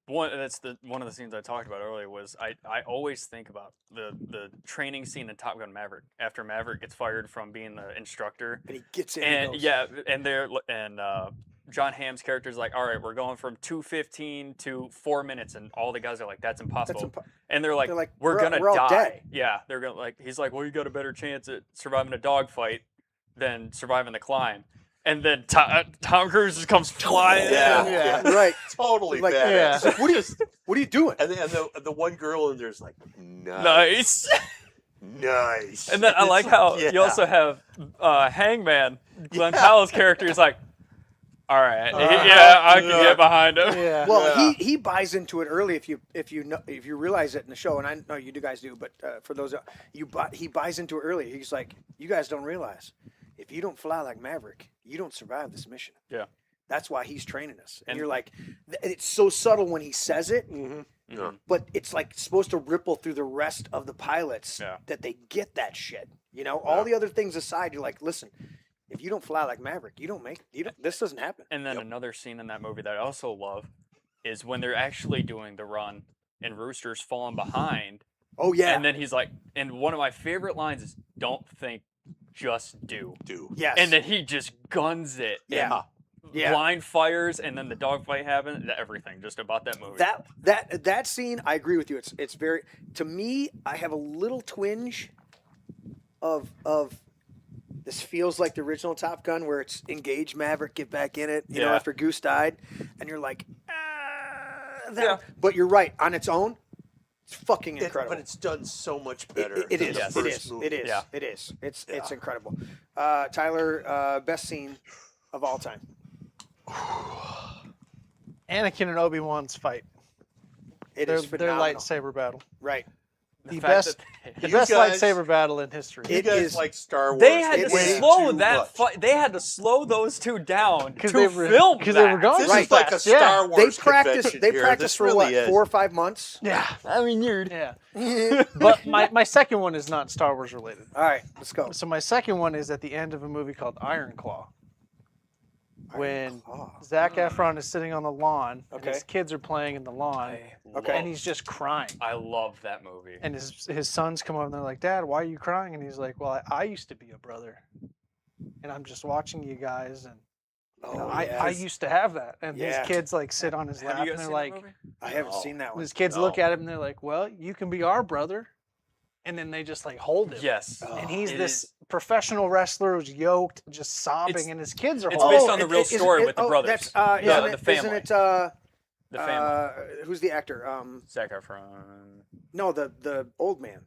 one of the scenes I talked about earlier was I always think about the training scene in Top Gun Maverick after Maverick gets fired from being the instructor, And he gets in. and goes, John Hamm's character's like, all right, we're going from 2:15 to 4 minutes, and all the guys are like, that's impossible. And they're like, we're gonna all die. dead. Yeah, they're gonna he's like, well, you got a better chance at surviving a dogfight than surviving the climb. And then Tom Cruise just comes flying. Yeah. Right. totally Like, bad. yeah. It's like, What are you doing? and the one girl in there's like, nice. Nice. And then I like how you also have Hangman, Glenn Powell's character is like, all right, I can get behind him. Yeah. Well, he buys into it early if you realize it in the show, and I know you guys do, but for those he buys into it early. He's like, you guys don't realize if you don't fly like Maverick, you don't survive this mission. Yeah. That's why he's training us. And you're like, it's so subtle when he says it, Yeah. but it's like supposed to ripple through the rest of the pilots that they get that shit. All the other things aside, you're like, listen, if you don't fly like Maverick, this doesn't happen. And then another scene in that movie that I also love is when they're actually doing the run and Rooster's falling behind. Oh, yeah. And then he's like, and one of my favorite lines is, don't think, just do. Yes. And then he just guns it. Yeah. And blind fires, and then the dogfight happens. Everything just about that movie. That scene, I agree with you. It's very, to me, I have a little twinge of this feels like the original Top Gun, where it's engage Maverick, get back in it, you know, after Goose died, and you're like, but you're right, on its own, it's fucking incredible. But it's done so much better. It is. than the first movie. It is. Yeah. It is. It's incredible. Tyler, best scene of all time. Anakin and Obi-Wan's fight. Their phenomenal. lightsaber battle. Right. The fact best, that the You best guys- lightsaber battle in history. You It guys is- like Star Wars. They had It to is slow too that much. fight. They had to slow those two down to they were- film 'cause that. they were going This too is like a fast. Star They Wars practiced. convention They here. practiced This for really what, is. 4 or 5 months? Yeah. I mean, you're. Yeah. But my second one is not Star Wars related. All right, let's go. So my second one is at the end of a movie called Iron Claw. When Zac Efron is sitting on the lawn, and his kids are playing in the lawn, and he's just crying. I love that movie. And his sons come over and they're like, "Dad, why are you crying?" And he's like, "Well, I used to be a brother, and I'm just watching you guys, and I used to have that." And his kids like sit on his lap, Have you and guys they're seen like, that movie? I haven't seen that one. his kids look at him and they're like, "Well, you can be our brother," and then they just like hold him. Yes. And he's It this is- professional wrestler who's yoked, just sobbing, and his kids are it's holding based him. on the real story with the brothers. That's, the family. Isn't it? The family. Who's the actor? Zac Efron. No, the old man.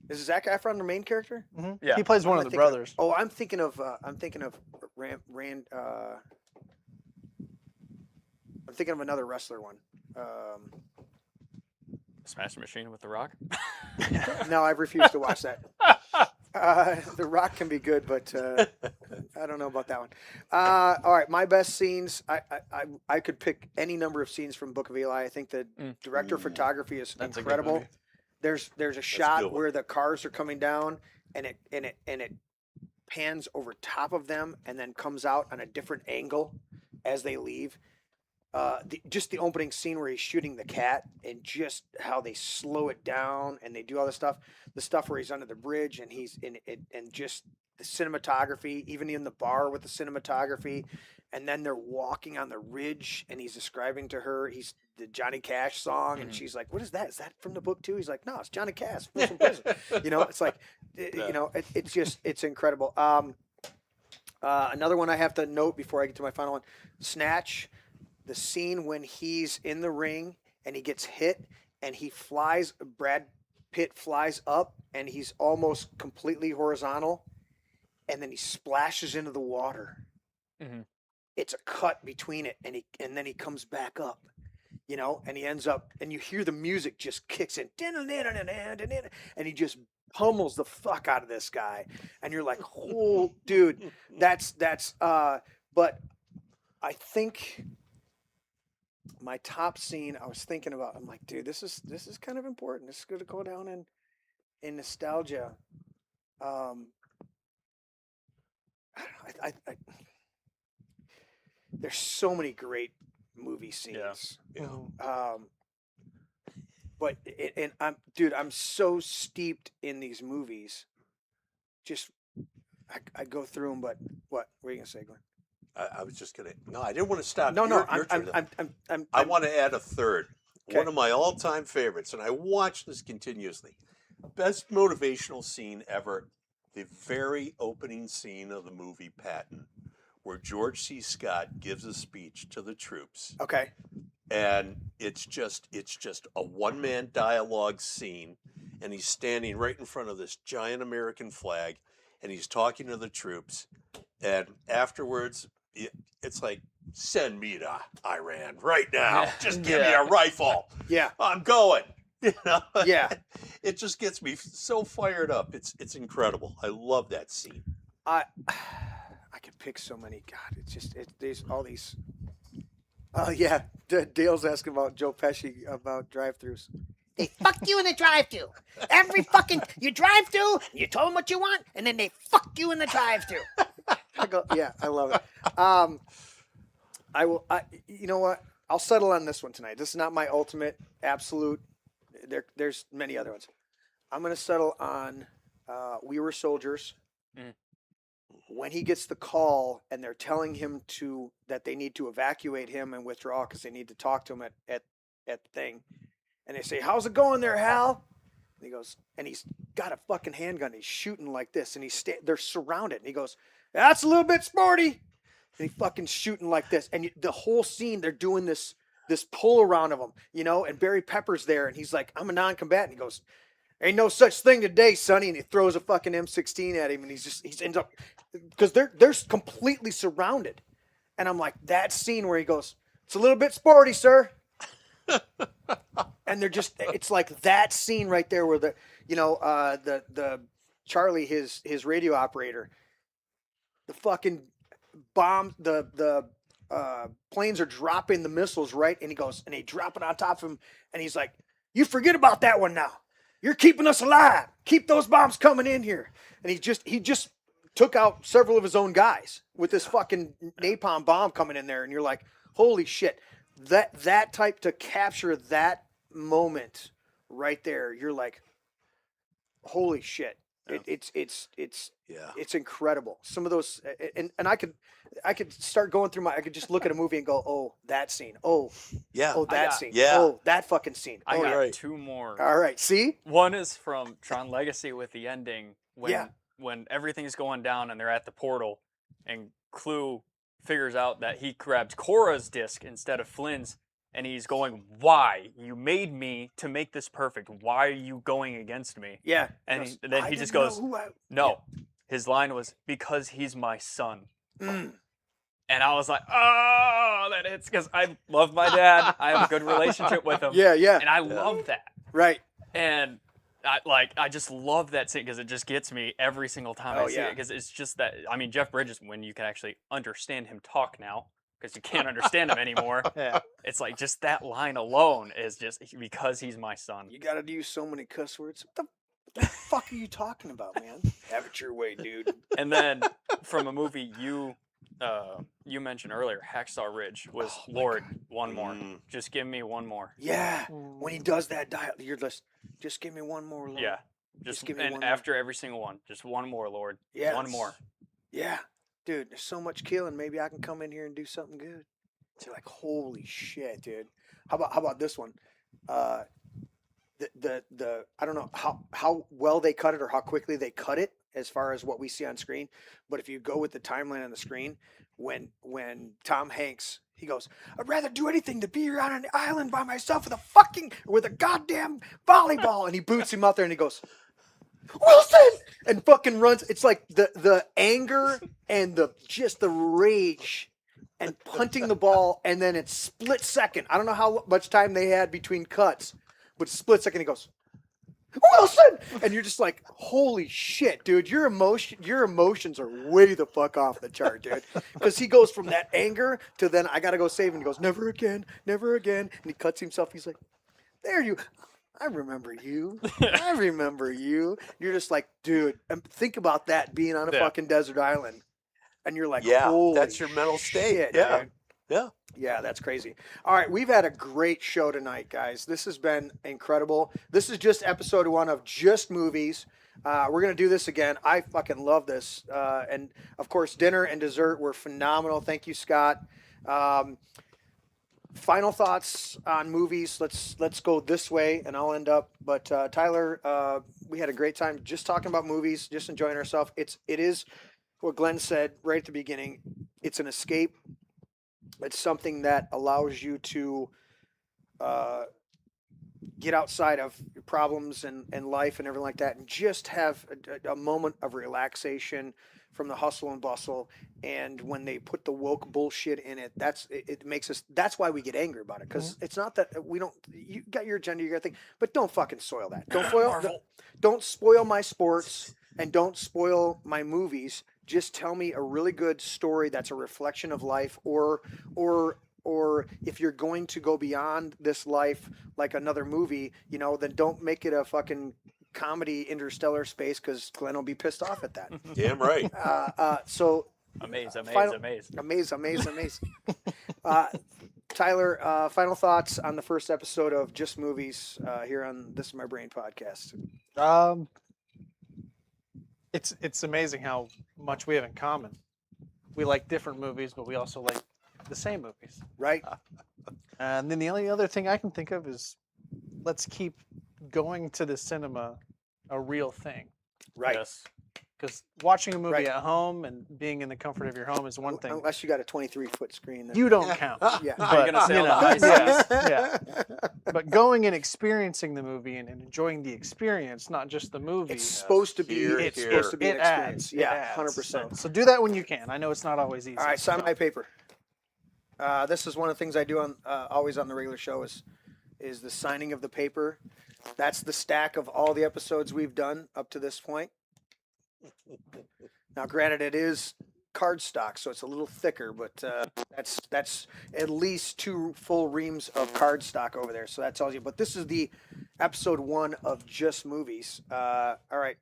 Is Zac Efron the main character? Yeah. He plays one of the brothers. I'm thinking of I'm thinking of another wrestler one. Smash the Machine with The Rock. No, I refuse to watch that. The Rock can be good, but I don't know about that one. All right, my best scenes. I could pick any number of scenes from Book of Eli. I think the director of photography is That's a good incredible. movie. There's a a good shot one. where the cars are coming down, and it pans over top of them, and then comes out on a different angle as they leave. Just the opening scene where he's shooting the cat, and just how they slow it down, and they do all this stuff. The stuff where he's under the bridge, and he's in it, and just the cinematography, even in the bar with the cinematography, and then they're walking on the ridge, and he's describing to her he's the Johnny Cash song, and she's like, "What is that? Is that from the book too?" He's like, "No, it's Johnny Cash from prison." It's like, it's incredible. Another one I have to note before I get to my final one, Snatch. The scene when he's in the ring and he gets hit and Brad Pitt flies up and he's almost completely horizontal, and then he splashes into the water. Mhm. It's a cut between it, and then he comes back up, and he ends up, and you hear the music just kicks in, and he just pummels the fuck out of this guy, and you're like, oh, dude, that's but I think my top scene, I was thinking about, I'm like, dude, this is kind of important. This is going to go down in nostalgia. I there's so many great movie scenes. Yeah. But I'm so steeped in these movies. Just I go through them, but what were you gonna say, Glenn? I was just gonna. No, I didn't want to stop. No, Your turn. I want to add a third. Okay. One of my all-time favorites, and I watch this continuously. Best motivational scene ever. The very opening scene of the movie Patton, where George C. Scott gives a speech to the troops. Okay. And it's just a one-man dialogue scene, and he's standing right in front of this giant American flag, and he's talking to the troops, and afterwards it's like, send me to Iran right now. Just give me a rifle. Yeah. I'm going. Yeah. It just gets me so fired up. It's incredible. I love that scene. I could pick so many. God, there's all these. Oh yeah, Dale's asking about Joe Pesci about drive-thrus. They fuck you in the drive-thru. You drive through, you told them what you want, and then they fuck you in the drive-thru. I love it. You know what? I'll settle on this one tonight. This is not my ultimate absolute. There's many other ones. I'm going to settle on We Were Soldiers. When he gets the call and they're telling him that they need to evacuate him and withdraw because they need to talk to him at the thing. And they say, "How's it going there, Hal?" And he goes, and he's got a fucking handgun. He's shooting like this, and they're surrounded. And he goes, "That's a little bit sporty." And he fucking shooting like this. And the whole scene, they're doing this pull around of him, and Barry Pepper's there, and he's like, "I'm a non-combatant." He goes, "Ain't no such thing today, Sonny." And he throws a fucking M16 at him, and he ends up, because they're completely surrounded. And I'm like, that scene where he goes, "It's a little bit sporty, sir." And it's like that scene right there where the Charlie, his radio operator, the fucking bomb, the planes are dropping the missiles, right? And he goes, and they drop it on top of him, and he's like, "You forget about that one now. You're keeping us alive. Keep those bombs coming in here." And he just took out several of his own guys with this fucking napalm bomb coming in there, and you're like, holy shit. That type, to capture that moment right there, you're like, holy shit. Yeah. It's incredible. Some of those, and I could start going through I could just look at a movie and go, "Oh, that scene. Oh, Yeah. oh, that scene. Yeah. Oh, that fucking scene." I Oh, got right. two more. all right. See? One is from Tron Legacy with the ending when Yeah. when everything's going down and they're at the portal, and Clue figures out that he grabbed Cora's disc instead of Flynn's, and he's going, "Why? You made me to make this perfect. Why are you going against me?" Yeah. And goes, then "I he just didn't know goes, who I-" "No." His line was, "Because he's my son." Mm. And I was like, "Oh, that hits," because I love my dad. I have a good relationship with him. Yeah. And I love that. Right. And I just love that scene because it just gets me every single time I see it. Because it's just that. I mean, Jeff Bridges, when you can actually understand him talk now, because you can't understand him anymore. Yeah. It's like just that line alone is just because he's my son. You got to use so many cuss words. What the fuck are you talking about, man? Have it your way, dude. And then from a movie you mentioned earlier, Hacksaw Ridge was Lord, one more. Just give me one more. Yeah, when he does that dial, you're just give me one more, Lord. Yeah. Just give me and one after every single one, just one more, Lord. Yeah, One more. Yeah, dude, there's so much killing. Maybe I can come in here and do something good. You're like, holy shit, dude. How about this one? The I don't know how well they cut it or how quickly they cut it as far as what we see on screen, but if you go with the timeline on the screen, when Tom Hanks, he goes, I'd rather do anything to be here on an island by myself with a goddamn volleyball, and he boots him out there and he goes, Wilson, and fucking runs. It's like the anger and the rage and punting the ball, and then it's split second. I don't know how much time they had between cuts, but split second he goes, Wilson, and you're just like, holy shit, dude, your emotions are way the fuck off the chart, dude. Because he goes from that anger to then I gotta go save him. He goes, never again, and he cuts himself. He's like, there you. I remember you. I remember you. You're just like, dude, and think about that being on a fucking desert island. And you're like, holy that's your mental state. shit, Yeah. dude. Yeah. Yeah, that's crazy. All right, we've had a great show tonight, guys. This has been incredible. This is just episode 1 of Just Movies. We're going to do this again. I fucking love this. And, of course, dinner and dessert were phenomenal. Thank you, Scott. Final thoughts on movies. Let's go this way, and I'll end up. But, Tyler, we had a great time just talking about movies, just enjoying ourselves. It is what Glenn said right at the beginning. It's an escape. It's something that allows you to get outside of your problems and life and everything like that, and just have a moment of relaxation from the hustle and bustle. And when they put the woke bullshit in it, it makes us. That's why we get angry about it, because it's not that we don't. You got your agenda, you got thing, but don't fucking soil that. Don't spoil my sports, and don't spoil my movies. Just tell me a really good story that's a reflection of life, or if you're going to go beyond this life like another movie, then don't make it a fucking comedy interstellar space, because Glenn will be pissed off at that. Damn right. So Amaze. Tyler, final thoughts on the first episode of Just Movies here on This Is My Brain podcast. It's amazing how much we have in common. We like different movies, but we also like the same movies. Right? And then the only other thing I can think of is let's keep going to the cinema a real thing. Right. Yes. Because watching a movie Right. at home and being in the comfort of your home is one thing. Unless you got a 23-foot screen. You don't count. Yeah. Are you gonna say all the high yeah, yeah. But going and experiencing the movie and enjoying the experience, not just the movie. It's supposed to be. Here, It's here. supposed to be an It experience. adds. Yeah, It adds. 100%. So do that when you can. I know it's not always easy. All right, sign my paper. This is one of the things I do on always on the regular show is the signing of the paper. That's the stack of all the episodes we've done up to this point. Now, granted, it is cardstock, so it's a little thicker, but that's at least 2 full reams of cardstock over there. So that tells you. But this is the episode 1 of Just Movies. All right,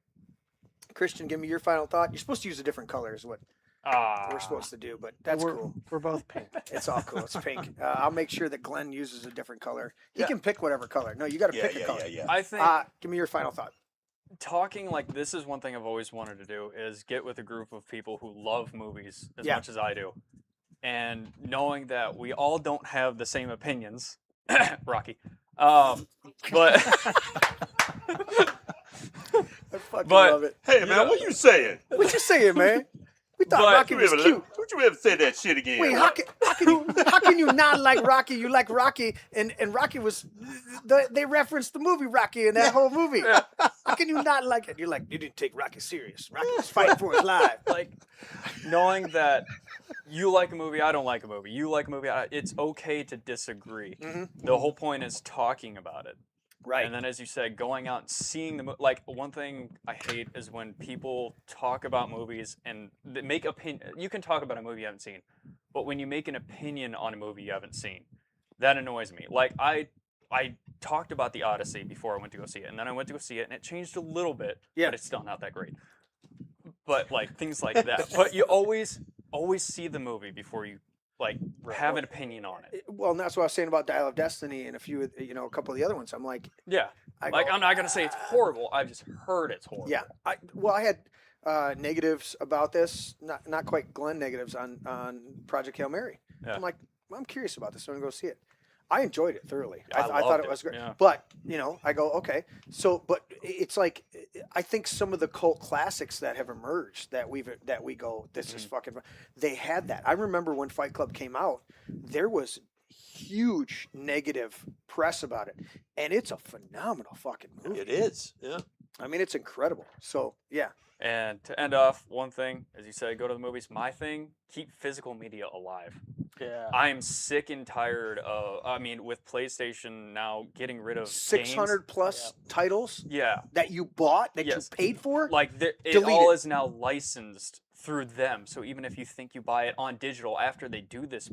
Christian, give me your final thought. You're supposed to use a different color, is what we're supposed to do, but that's cool. We're both pink. It's all cool. It's pink. I'll make sure that Glenn uses a different color. He can pick whatever color. No, you got to pick a color. I think Give me your final thought. talking like this is one thing I've always wanted to do is get with a group of people who love movies as Yeah. much as I do. And knowing that we all don't have the same opinions, Rocky. But I fucking But- love it. Hey man, what you saying? What you saying, man? We thought But- Rocky was cute. Don't you ever say that shit again? Wait, how can you not like Rocky? You like Rocky, and Rocky was they referenced the movie Rocky in that whole movie. How can you not like it? You're like, you didn't take Rocky serious. Rocky was fighting for his life. like knowing that you like a movie, I don't like a movie. You like a movie, it's okay to disagree. Mm-hmm. The whole point is talking about it. Right. And then, as you said, going out and seeing the like one thing I hate is when people talk about movies and they make opinion. You can talk about a movie you haven't seen, but when you make an opinion on a movie you haven't seen, that annoys me. Like I talked about the Odyssey before I went to go see it, and then I went to go see it, and it changed a little bit, Yeah. but it's still not that great. But like things like that. But you always see the movie before you like have an opinion on it. Well, and that's what I was saying about Dial of Destiny and a couple of the other ones. I'm like, Yeah. I'm not gonna say it's horrible. I've just heard it's horrible. yeah. I had negatives about this, not quite Glenn negatives on Project Hail Mary. Yeah. I'm like, I'm curious about this. I'm gonna go see it. I enjoyed it thoroughly. I thought loved it was great. yeah. But I go, okay. So, but it's like, I think some of the cult classics that have emerged that we go, this is fucking. They had that. I remember when Fight Club came out, there was huge negative press about it, and it's a phenomenal fucking movie. It is. Yeah. I mean, it's incredible. So yeah. And to end off, one thing, as you said, go to the movies. My thing, keep physical media alive. Yeah. I am sick and tired of, with PlayStation now getting rid of 600 games. plus titles Yeah. that you bought that Yes. you paid for. Like, it Delete all it. is now licensed through them. So even if you think you buy it on digital after they do this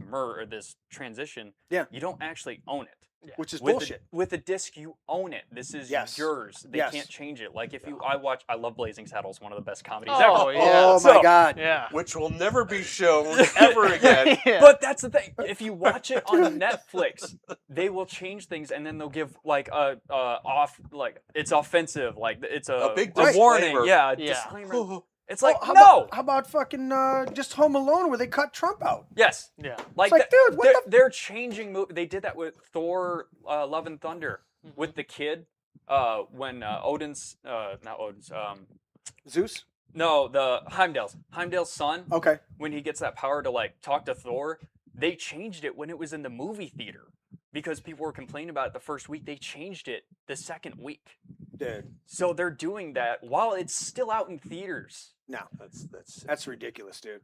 this transition, Yeah. you don't actually own it. Which is With bullshit. with a disc, you own it. This is Yes. yours. They Yes. can't change it. Like I love Blazing Saddles, one of the best comedies Oh, ever. yeah. Oh So- my God. Yeah. Which will never be shown ever again. Yeah. But that's the thing. If you watch it on Netflix, they will change things, and then they'll give like it's offensive, like it's a big warning. disclaimer. Yeah, a Yeah. disclaimer. It's like how no. About, how about fucking just Home Alone where they cut Trump out? Yes. Yeah. Like, like, dude, what they're changing. They did that with Thor: Love and Thunder with the kid when Odin's not Odin's Zeus? no the Heimdall's son. Okay. When he gets that power to like talk to Thor, they changed it when it was in the movie theater because people were complaining about it the first week. They changed it the second week. Dude. So they're doing that while it's still out in theaters. No. That's Ridiculous, dude.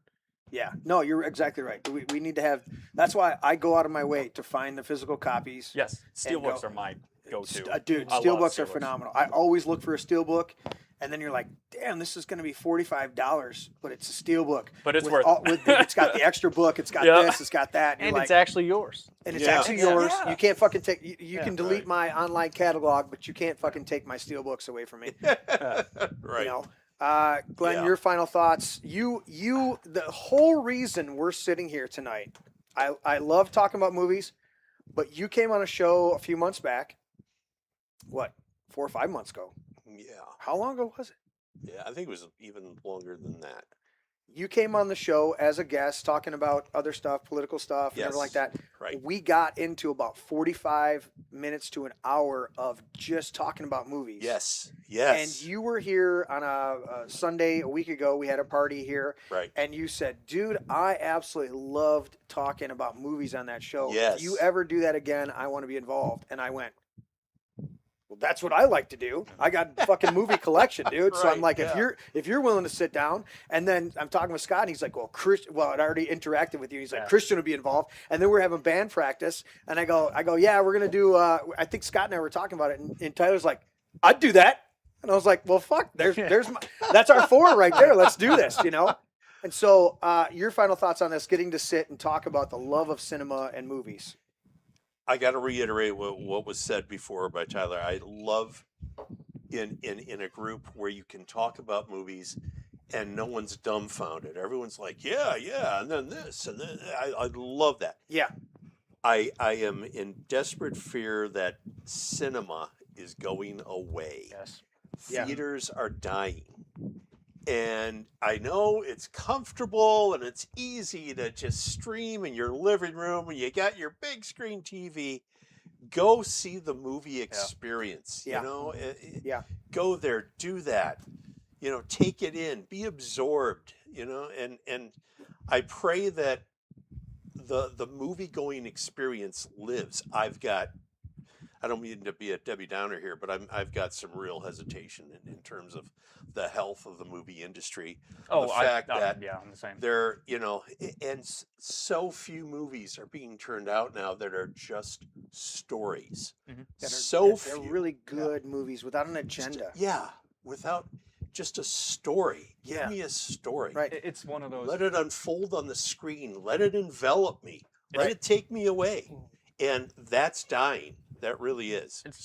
Yeah. No, you're exactly right. We need to have. That's why I go out of my way to find the physical copies. Yes, And steelbooks go- are my go-to. Dude, I love steelbooks are steelbooks. phenomenal. I always look for a steelbook, and then you're like, damn, this is going to be $45, but it's a steelbook. But it's With worth it. It's got the extra book. It's got Yeah. this. It's got that. And you're it's like, actually yours. and it's Yeah. actually Yeah. yours. Yeah. You can't fucking take. You Yeah. can delete Right. my online catalog, but you can't fucking take my steelbooks away from me. right. You know, Glenn, Yeah. your final thoughts. The whole reason we're sitting here tonight. I love talking about movies, but you came on a show a few months back. What, 4 or 5 months ago? Yeah. How long ago was it? Yeah. I think it was even longer than that. You came on the show as a guest talking about other stuff, political stuff, and everything like Yes. that. Right. We got into about 45 minutes to an hour of just talking about movies. Yes. Yes. And you were here on a Sunday a week ago. We had a party here. Right. And you said, dude, I absolutely loved talking about movies on that show. Yes. If you ever do that again, I want to be involved. And I went, well, that's what I like to do. I got a fucking movie collection, dude. So I'm Right, like, yeah. if you're willing to sit down, and then I'm talking with Scott, and he's like, well, I'd already interacted with you. He's like, Yeah. Christian would be involved, and then we're having band practice, and I go, yeah, we're gonna do. I think Scott and I were talking about it, and Tyler's like, I'd do that, and I was like, well, fuck, that's our 4 right there. Let's do this, you know. And so, your final thoughts on this? Getting to sit and talk about the love of cinema and movies. I got to reiterate what was said before by Tyler. I love in a group where you can talk about movies and no one's dumbfounded. Everyone's like, yeah, and then this, and then I love that. Yeah. I am in desperate fear that cinema is going away. Yes. Yeah. Theaters are dying. And I know it's comfortable and it's easy to just stream in your living room and you got your big screen TV. Go see the movie experience. Yeah. You know, Yeah. Go there, do that. You know, take it in, be absorbed. You know, and I pray that the movie going experience lives. I've got I don't mean to be a Debbie Downer here, but I've got some real hesitation in terms of the health of the movie industry. Oh, the fact that yeah, I'm the same. there, and so few movies are being turned out now that are just stories. So They're few. really good movies without an agenda. Yeah, without just a story. Give Yeah. me a story. Right. It's one of those. Let it unfold on the screen. Let it envelop me. Let Right. it take me away. And that's dying. That really is. It's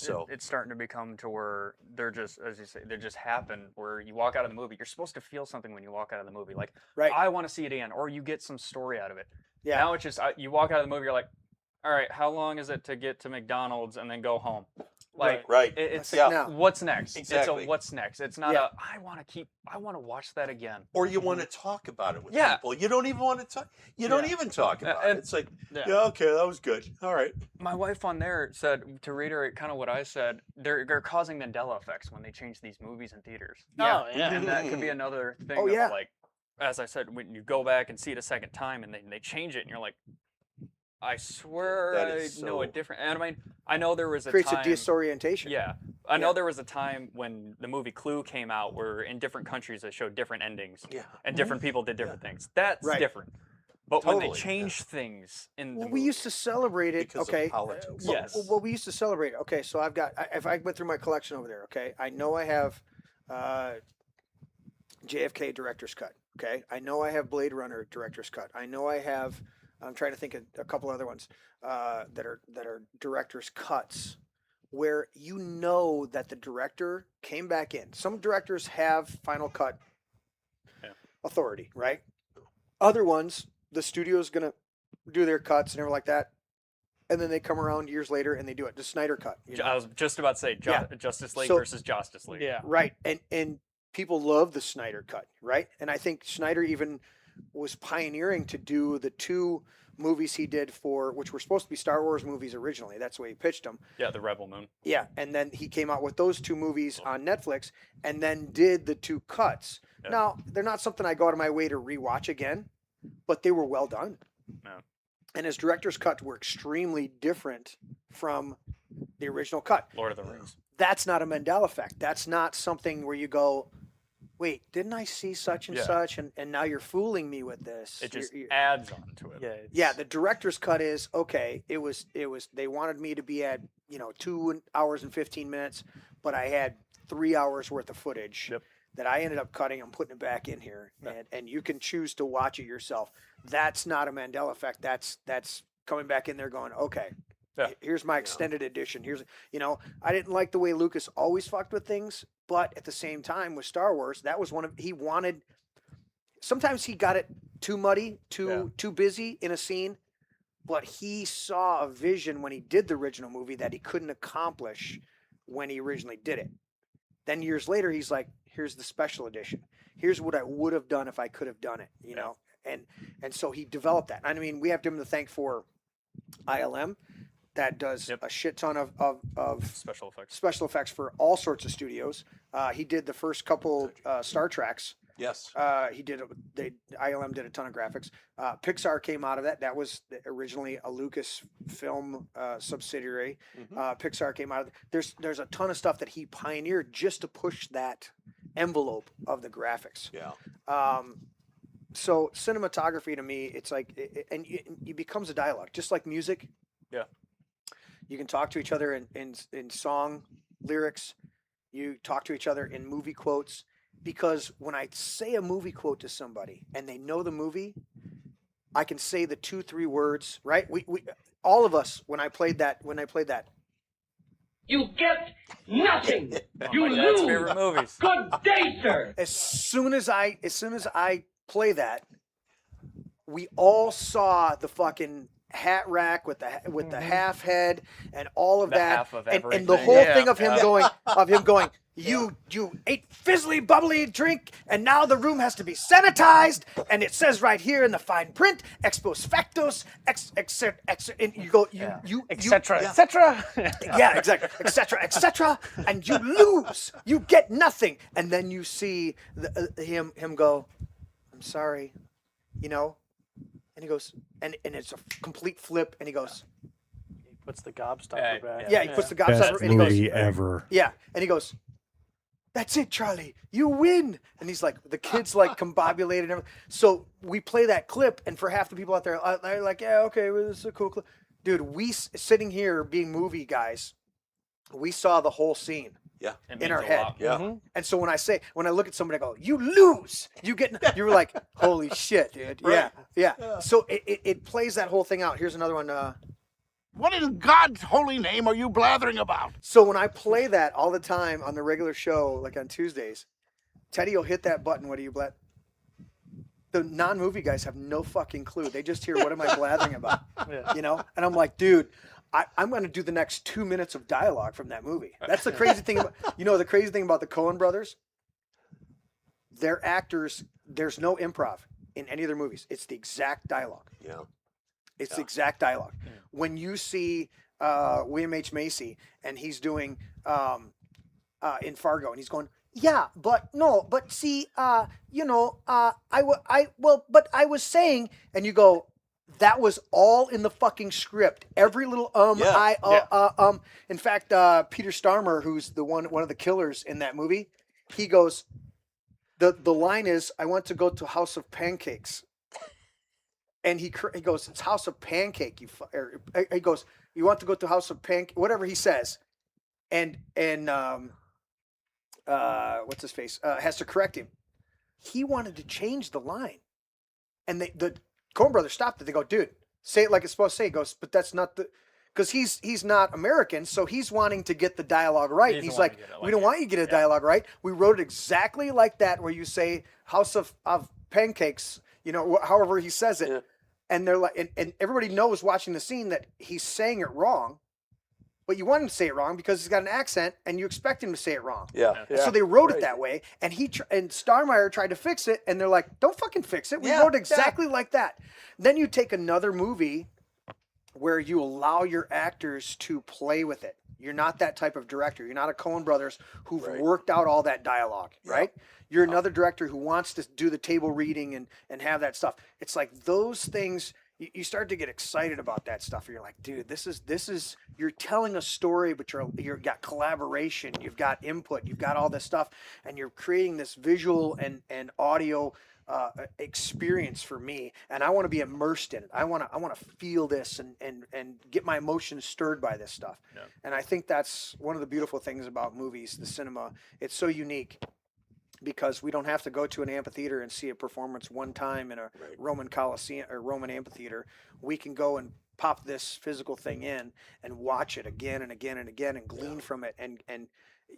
starting to become to where they're just, as you say, they just happen where you walk out of the movie. You're supposed to feel something when you walk out of the movie. Like, Right. I want to see it again, or you get some story out of it. Yeah. Now it's just, you walk out of the movie, you're like, all right, how long is it to get to McDonald's and then go home? Like, Right. It's Like now. what's next? Exactly. It's a what's next. It's not Yeah. I want to watch that again. Or you want to talk about it with Yeah. people. You don't even want to talk. You don't Yeah. even talk about And- it. It's like, yeah. yeah, okay, that was good. All right. My wife on there said, to reiterate kind of what I said, they're causing Mandela effects when they change these movies in theaters. Yeah. Oh, yeah. And that could be another thing Oh, of yeah. like, as I said, when you go back and see it a second time and they change it and you're like, I swear That I is know a so- different. And I mean, I know there was a Creates time. a disorientation. Yeah, I know Yeah. there was a time when the movie Clue came out, where in different countries they showed different endings, Yeah. and different people did different things. That's Right. different. But when they Totally, yeah. change things in the Well, movie, we used to celebrate it. Because Okay. of politics. Well, Yes. well, we used to celebrate. Okay, so I've got. If I went through my collection over there, okay, I know I have JFK director's cut. Okay, I know I have Blade Runner director's cut. I know I have. I'm trying to think of a couple other ones that are director's cuts, where you know that the director came back in. Some directors have final cut authority, right? Other ones, the studio's gonna do their cuts and everything like that, and then they come around years later and they do it. The Snyder cut, you know? I was just about to say Yeah. Justice League So- versus Justice League. Yeah. right? And people love the Snyder cut, right? And I think Snyder even was pioneering to do the two movies he did for, which were supposed to be Star Wars movies originally. That's the way he pitched them. Yeah, the Rebel Moon. Yeah, and then he came out with those two movies on Netflix, and then did the two cuts. Yeah. Now they're not something I go out of my way to rewatch again, but they were well done. Yeah. And his director's cut were extremely different from the original cut. Lord of the Rings. That's not a Mandela effect. That's not something where you go, wait, didn't I see such and Yeah. such, and now you're fooling me with this. It just You're- adds on to it. Yeah. It's, yeah, the director's cut is okay. It was they wanted me to be at 2 hours and 15 minutes, but I had 3 hours worth of footage Yep. that I ended up cutting and putting it back in here, and you can choose to watch it yourself. That's not a Mandela effect. That's coming back in there going, okay, Yeah. here's my extended edition. Here's I didn't like the way Lucas always fucked with things, but at the same time with Star Wars, that was he wanted. Sometimes he got it too muddy, too busy in a scene, but he saw a vision when he did the original movie that he couldn't accomplish when he originally did it. Then years later, he's like, "Here's the special edition. Here's what I would have done if I could have done it." You know, and so he developed that. I mean, we have him to thank for ILM that does a shit ton of Special effects. special effects for all sorts of studios. He did the first couple Star Treks. Yes. He did. ILM did a ton of graphics. Pixar came out of that. That was originally a Lucasfilm subsidiary. Pixar came out of. There's a ton of stuff that he pioneered just to push that envelope of the graphics. Yeah. So cinematography to me, it's like, it becomes a dialogue, just like music. Yeah. You can talk to each other in song lyrics. You talk to each other in movie quotes. Because when I say a movie quote to somebody and they know the movie, I can say the 2-3 words, right? We all of us, when I played that, You get nothing. You My dad's lose. favorite movies. Good day, sir. as soon as I play that, we all saw the fucking hat rack with the half head and all of The that, half of and the everything. whole Yeah, thing of him going, you ate fizzly bubbly drink, and now the room has to be sanitized, and it says right here in the fine print, ex post factos, and you go, etc. etc. yeah, exactly, etc., and you lose, you get nothing, and then you see him go, I'm sorry, and he goes, and it's a complete flip, and he goes, Puts the gobstopper back. Yeah, he puts the Best gobstopper and he goes, movie ever. yeah, and he goes, "That's it, Charlie. You win." And he's like, the kid's like combobulated and everything. So we play that clip, and for half the people out there, they're like, "Yeah, okay, well, this is a cool clip." Dude, sitting here being movie guys, we saw the whole scene Yeah. in our head. Yeah. And so when I look at somebody, I go, "You lose." You were like, "Holy shit, dude." Right. Yeah. So it plays that whole thing out. Here's another one. What in God's holy name are you blathering about? So when I play that all the time on the regular show, like on Tuesdays, Teddy will hit that button. What do you blat? The non-movie guys have no fucking clue. They just hear, "What am I blathering about?" Yeah. You know? And I'm like, dude, I'm going to do the next 2 minutes of dialogue from that movie. That's the crazy thing. The crazy thing about the Coen brothers, their actors, there's no improv in any of their movies. It's the exact dialogue. Yeah. It's the exact dialogue. When you see William H. Macy and he's doing in Fargo and he's going, "Yeah, but no, but see, but I was saying," and you go, that was all in the fucking script. Every little Yeah. In fact, Peter Starmer, who's one of the killers in that movie, he goes, the line is, "I want to go to House of Pancakes." And he goes, "It's House of Pancake." He goes, "You want to go to House of Pancake?" Whatever he says, and what's his face has to correct him. He wanted to change the line, and the Coen brothers stopped it. They go, "Dude, say it like it's supposed to say." He goes, "But that's not because he's not American, so he's wanting to get the dialogue right." And he's like, "We don't want you to get a dialogue right. We wrote it exactly like that, where you say House of Pancakes." However he says it. Yeah. And they're like, and everybody knows watching the scene that he's saying it wrong, but you want him to say it wrong because he's got an accent and you expect him to say it wrong. Yeah. And so they wrote it that way. And and Starmeyer tried to fix it, and they're like, "Don't fucking fix it. We wrote it exactly like that." Then you take another movie where you allow your actors to play with it. You're not that type of director. You're not a Coen brothers who've worked out all that dialogue, right? You're another director who wants to do the table reading and have that stuff. It's like those things, you start to get excited about that stuff. You're like, dude, this is you're telling a story, but you've got collaboration, you've got input, you've got all this stuff, and you're creating this visual and audio experience for me, and I want to be immersed in it. I want to feel this and get my emotions stirred by this stuff. Yeah. And I think that's one of the beautiful things about movies, the cinema. It's so unique because we don't have to go to an amphitheater and see a performance one time in a Roman Coliseum or Roman amphitheater. We can go and pop this physical thing in and watch it again and again and again and glean from it. And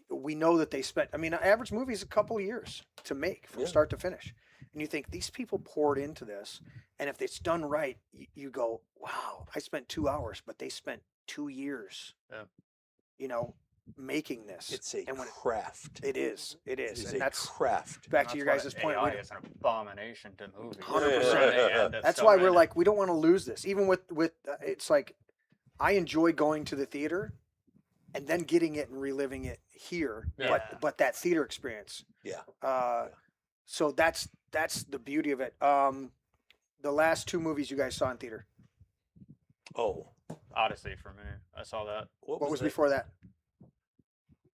we know that they spent, an average movie is a couple of years to make from start to finish. And you think these people poured into this, and if it's done right, you go, "Wow, I spent 2 hours, but they spent 2 years, making this." It's a craft. It is, It is and that's craft. back to your guys' point. AI is an abomination to movies. 100%. That's why we're like, we don't want to lose this. Even with it's like, I enjoy going to the theater, and then getting it and reliving it here. Yeah. But that theater experience. Yeah. So that's the beauty of it. The last 2 movies you guys saw in theater. Oh, Odyssey for me. I saw that. What was before that?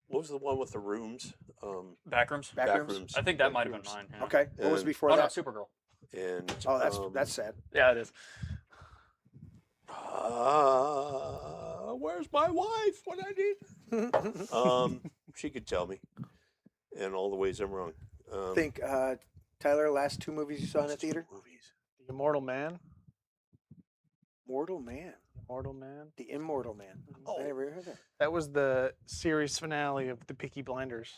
What was the one with the rooms? Backrooms? Backrooms? I think that might have been mine. Yeah. Okay. What was And- before Oh, no, that? Supergirl. And That's sad. Yeah, it is. where's my wife when I need? She could tell me, and all the ways I'm wrong. Think, Tyler, last 2 movies you saw in the theater? Movies. The Immortal Man. Mortal Man. Immortal Man. The Immortal Man. Oh. I never heard that. That was the series finale of the Peaky Blinders.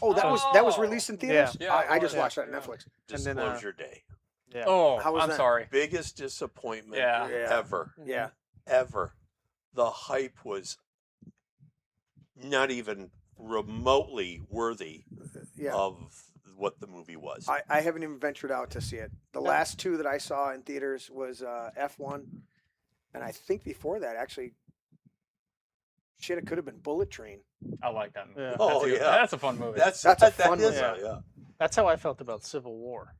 Oh, that was released in theaters? Yeah, I it just was. watched that on Netflix. And then, Disclosure Day. Yeah. Oh, How was I'm that? sorry. Biggest disappointment Yeah. ever. Yeah. Ever. The hype was not even remotely worthy Yeah. of what the movie was. I haven't even ventured out to see it. The last 2 that I saw in theaters was F1, and I think before that, actually, shit, it could have been Bullet Train. I like that movie. Yeah. Oh, That's a yeah. That's a fun movie. That's a fun that is movie. yeah. That's how I felt about Civil War.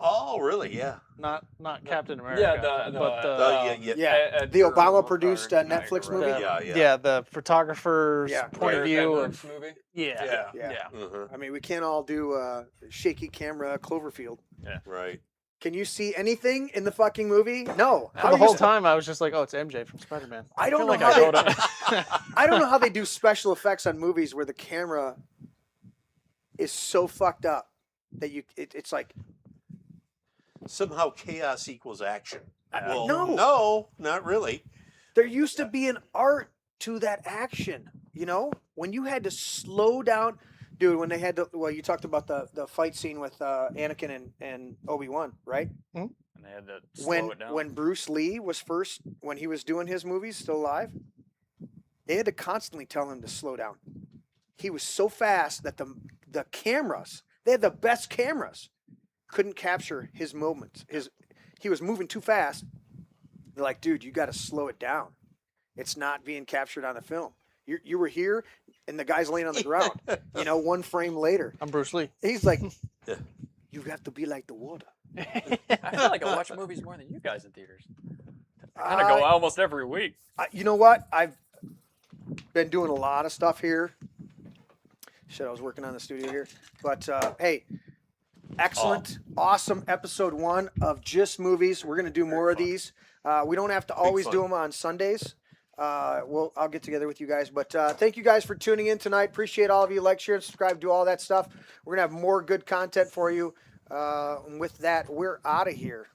Oh, really? Yeah. Not Captain America. Yeah, but The Obama-produced Netflix movie? the photographer's point of view of movie. yeah. I mean, we can't all do shaky camera Cloverfield. Yeah. Right. Can you see anything in the fucking movie? No. For the whole time, I was just like, "Oh, it's MJ from Spider-Man." I don't know like how they, I don't know how they do special effects on movies where the camera is so fucked up that it's like Somehow chaos equals action. Well, no, not really. there used to be an art to that action. You know, when you had to slow down, dude. When they had to, well, you talked about the fight scene with Anakin and Obi-Wan, right? And they had to slow it down. When Bruce Lee was when he was doing his movies, still alive, they had to constantly tell him to slow down. He was so fast that the cameras, they had the best cameras, couldn't capture his movements. He was moving too fast. They're like, dude, you got to slow it down. It's not being captured on the film. You were here, and the guy's laying on the ground. You know, 1 frame later. I'm Bruce Lee. He's like, you have to be like the water. I feel like I watch movies more than you guys in theaters. I kind of go almost every week. You know what? I've been doing a lot of stuff here. Shit, I was working on the studio here. But, hey, excellent, awesome episode 1 of Just Movies. We're going to do more of these. We don't have to always do them on Sundays. I'll get together with you guys. But thank you guys for tuning in tonight. Appreciate all of you. Like, share, subscribe, do all that stuff. We're going to have more good content for you. And with that, we're out of here.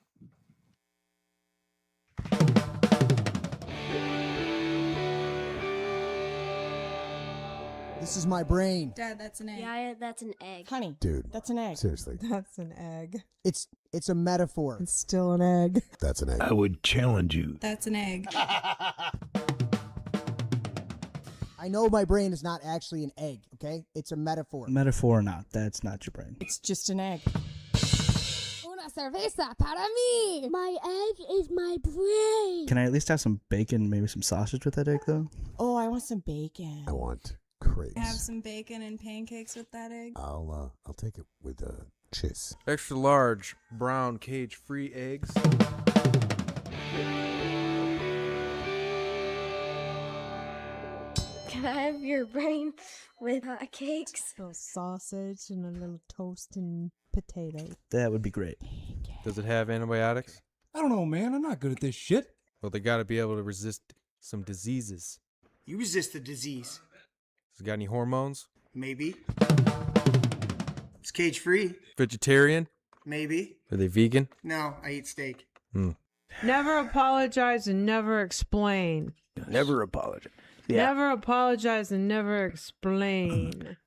This is my brain. Dad, that's an egg. Yeah, that's an egg. Honey, dude, that's an egg. Seriously. That's an egg. It's a metaphor. It's still an egg. That's an egg. I would challenge you. That's an egg. I know my brain is not actually an egg, okay? It's a metaphor. Metaphor or not, that's not your brain. It's just an egg. Una cerveza para mí. My egg is my brain. Can I at least have some bacon, maybe some sausage with that egg, though? Oh, I want some bacon. I want crepes. Have some bacon and pancakes with that egg. I'll take it with cheese. Extra large brown cage-free eggs. Can I have your brain with hot cakes? A little sausage and a little toast and potato. That would be great. Does it have antibiotics? I don't know, man. I'm not good at this shit. Well, they gotta be able to resist some diseases. You resist the disease. Has it got any hormones? Maybe. It's cage free. Vegetarian? Maybe. Are they vegan? No, I eat steak. Never apologize and never explain. Never apologize. Yeah. Never apologize and never explain.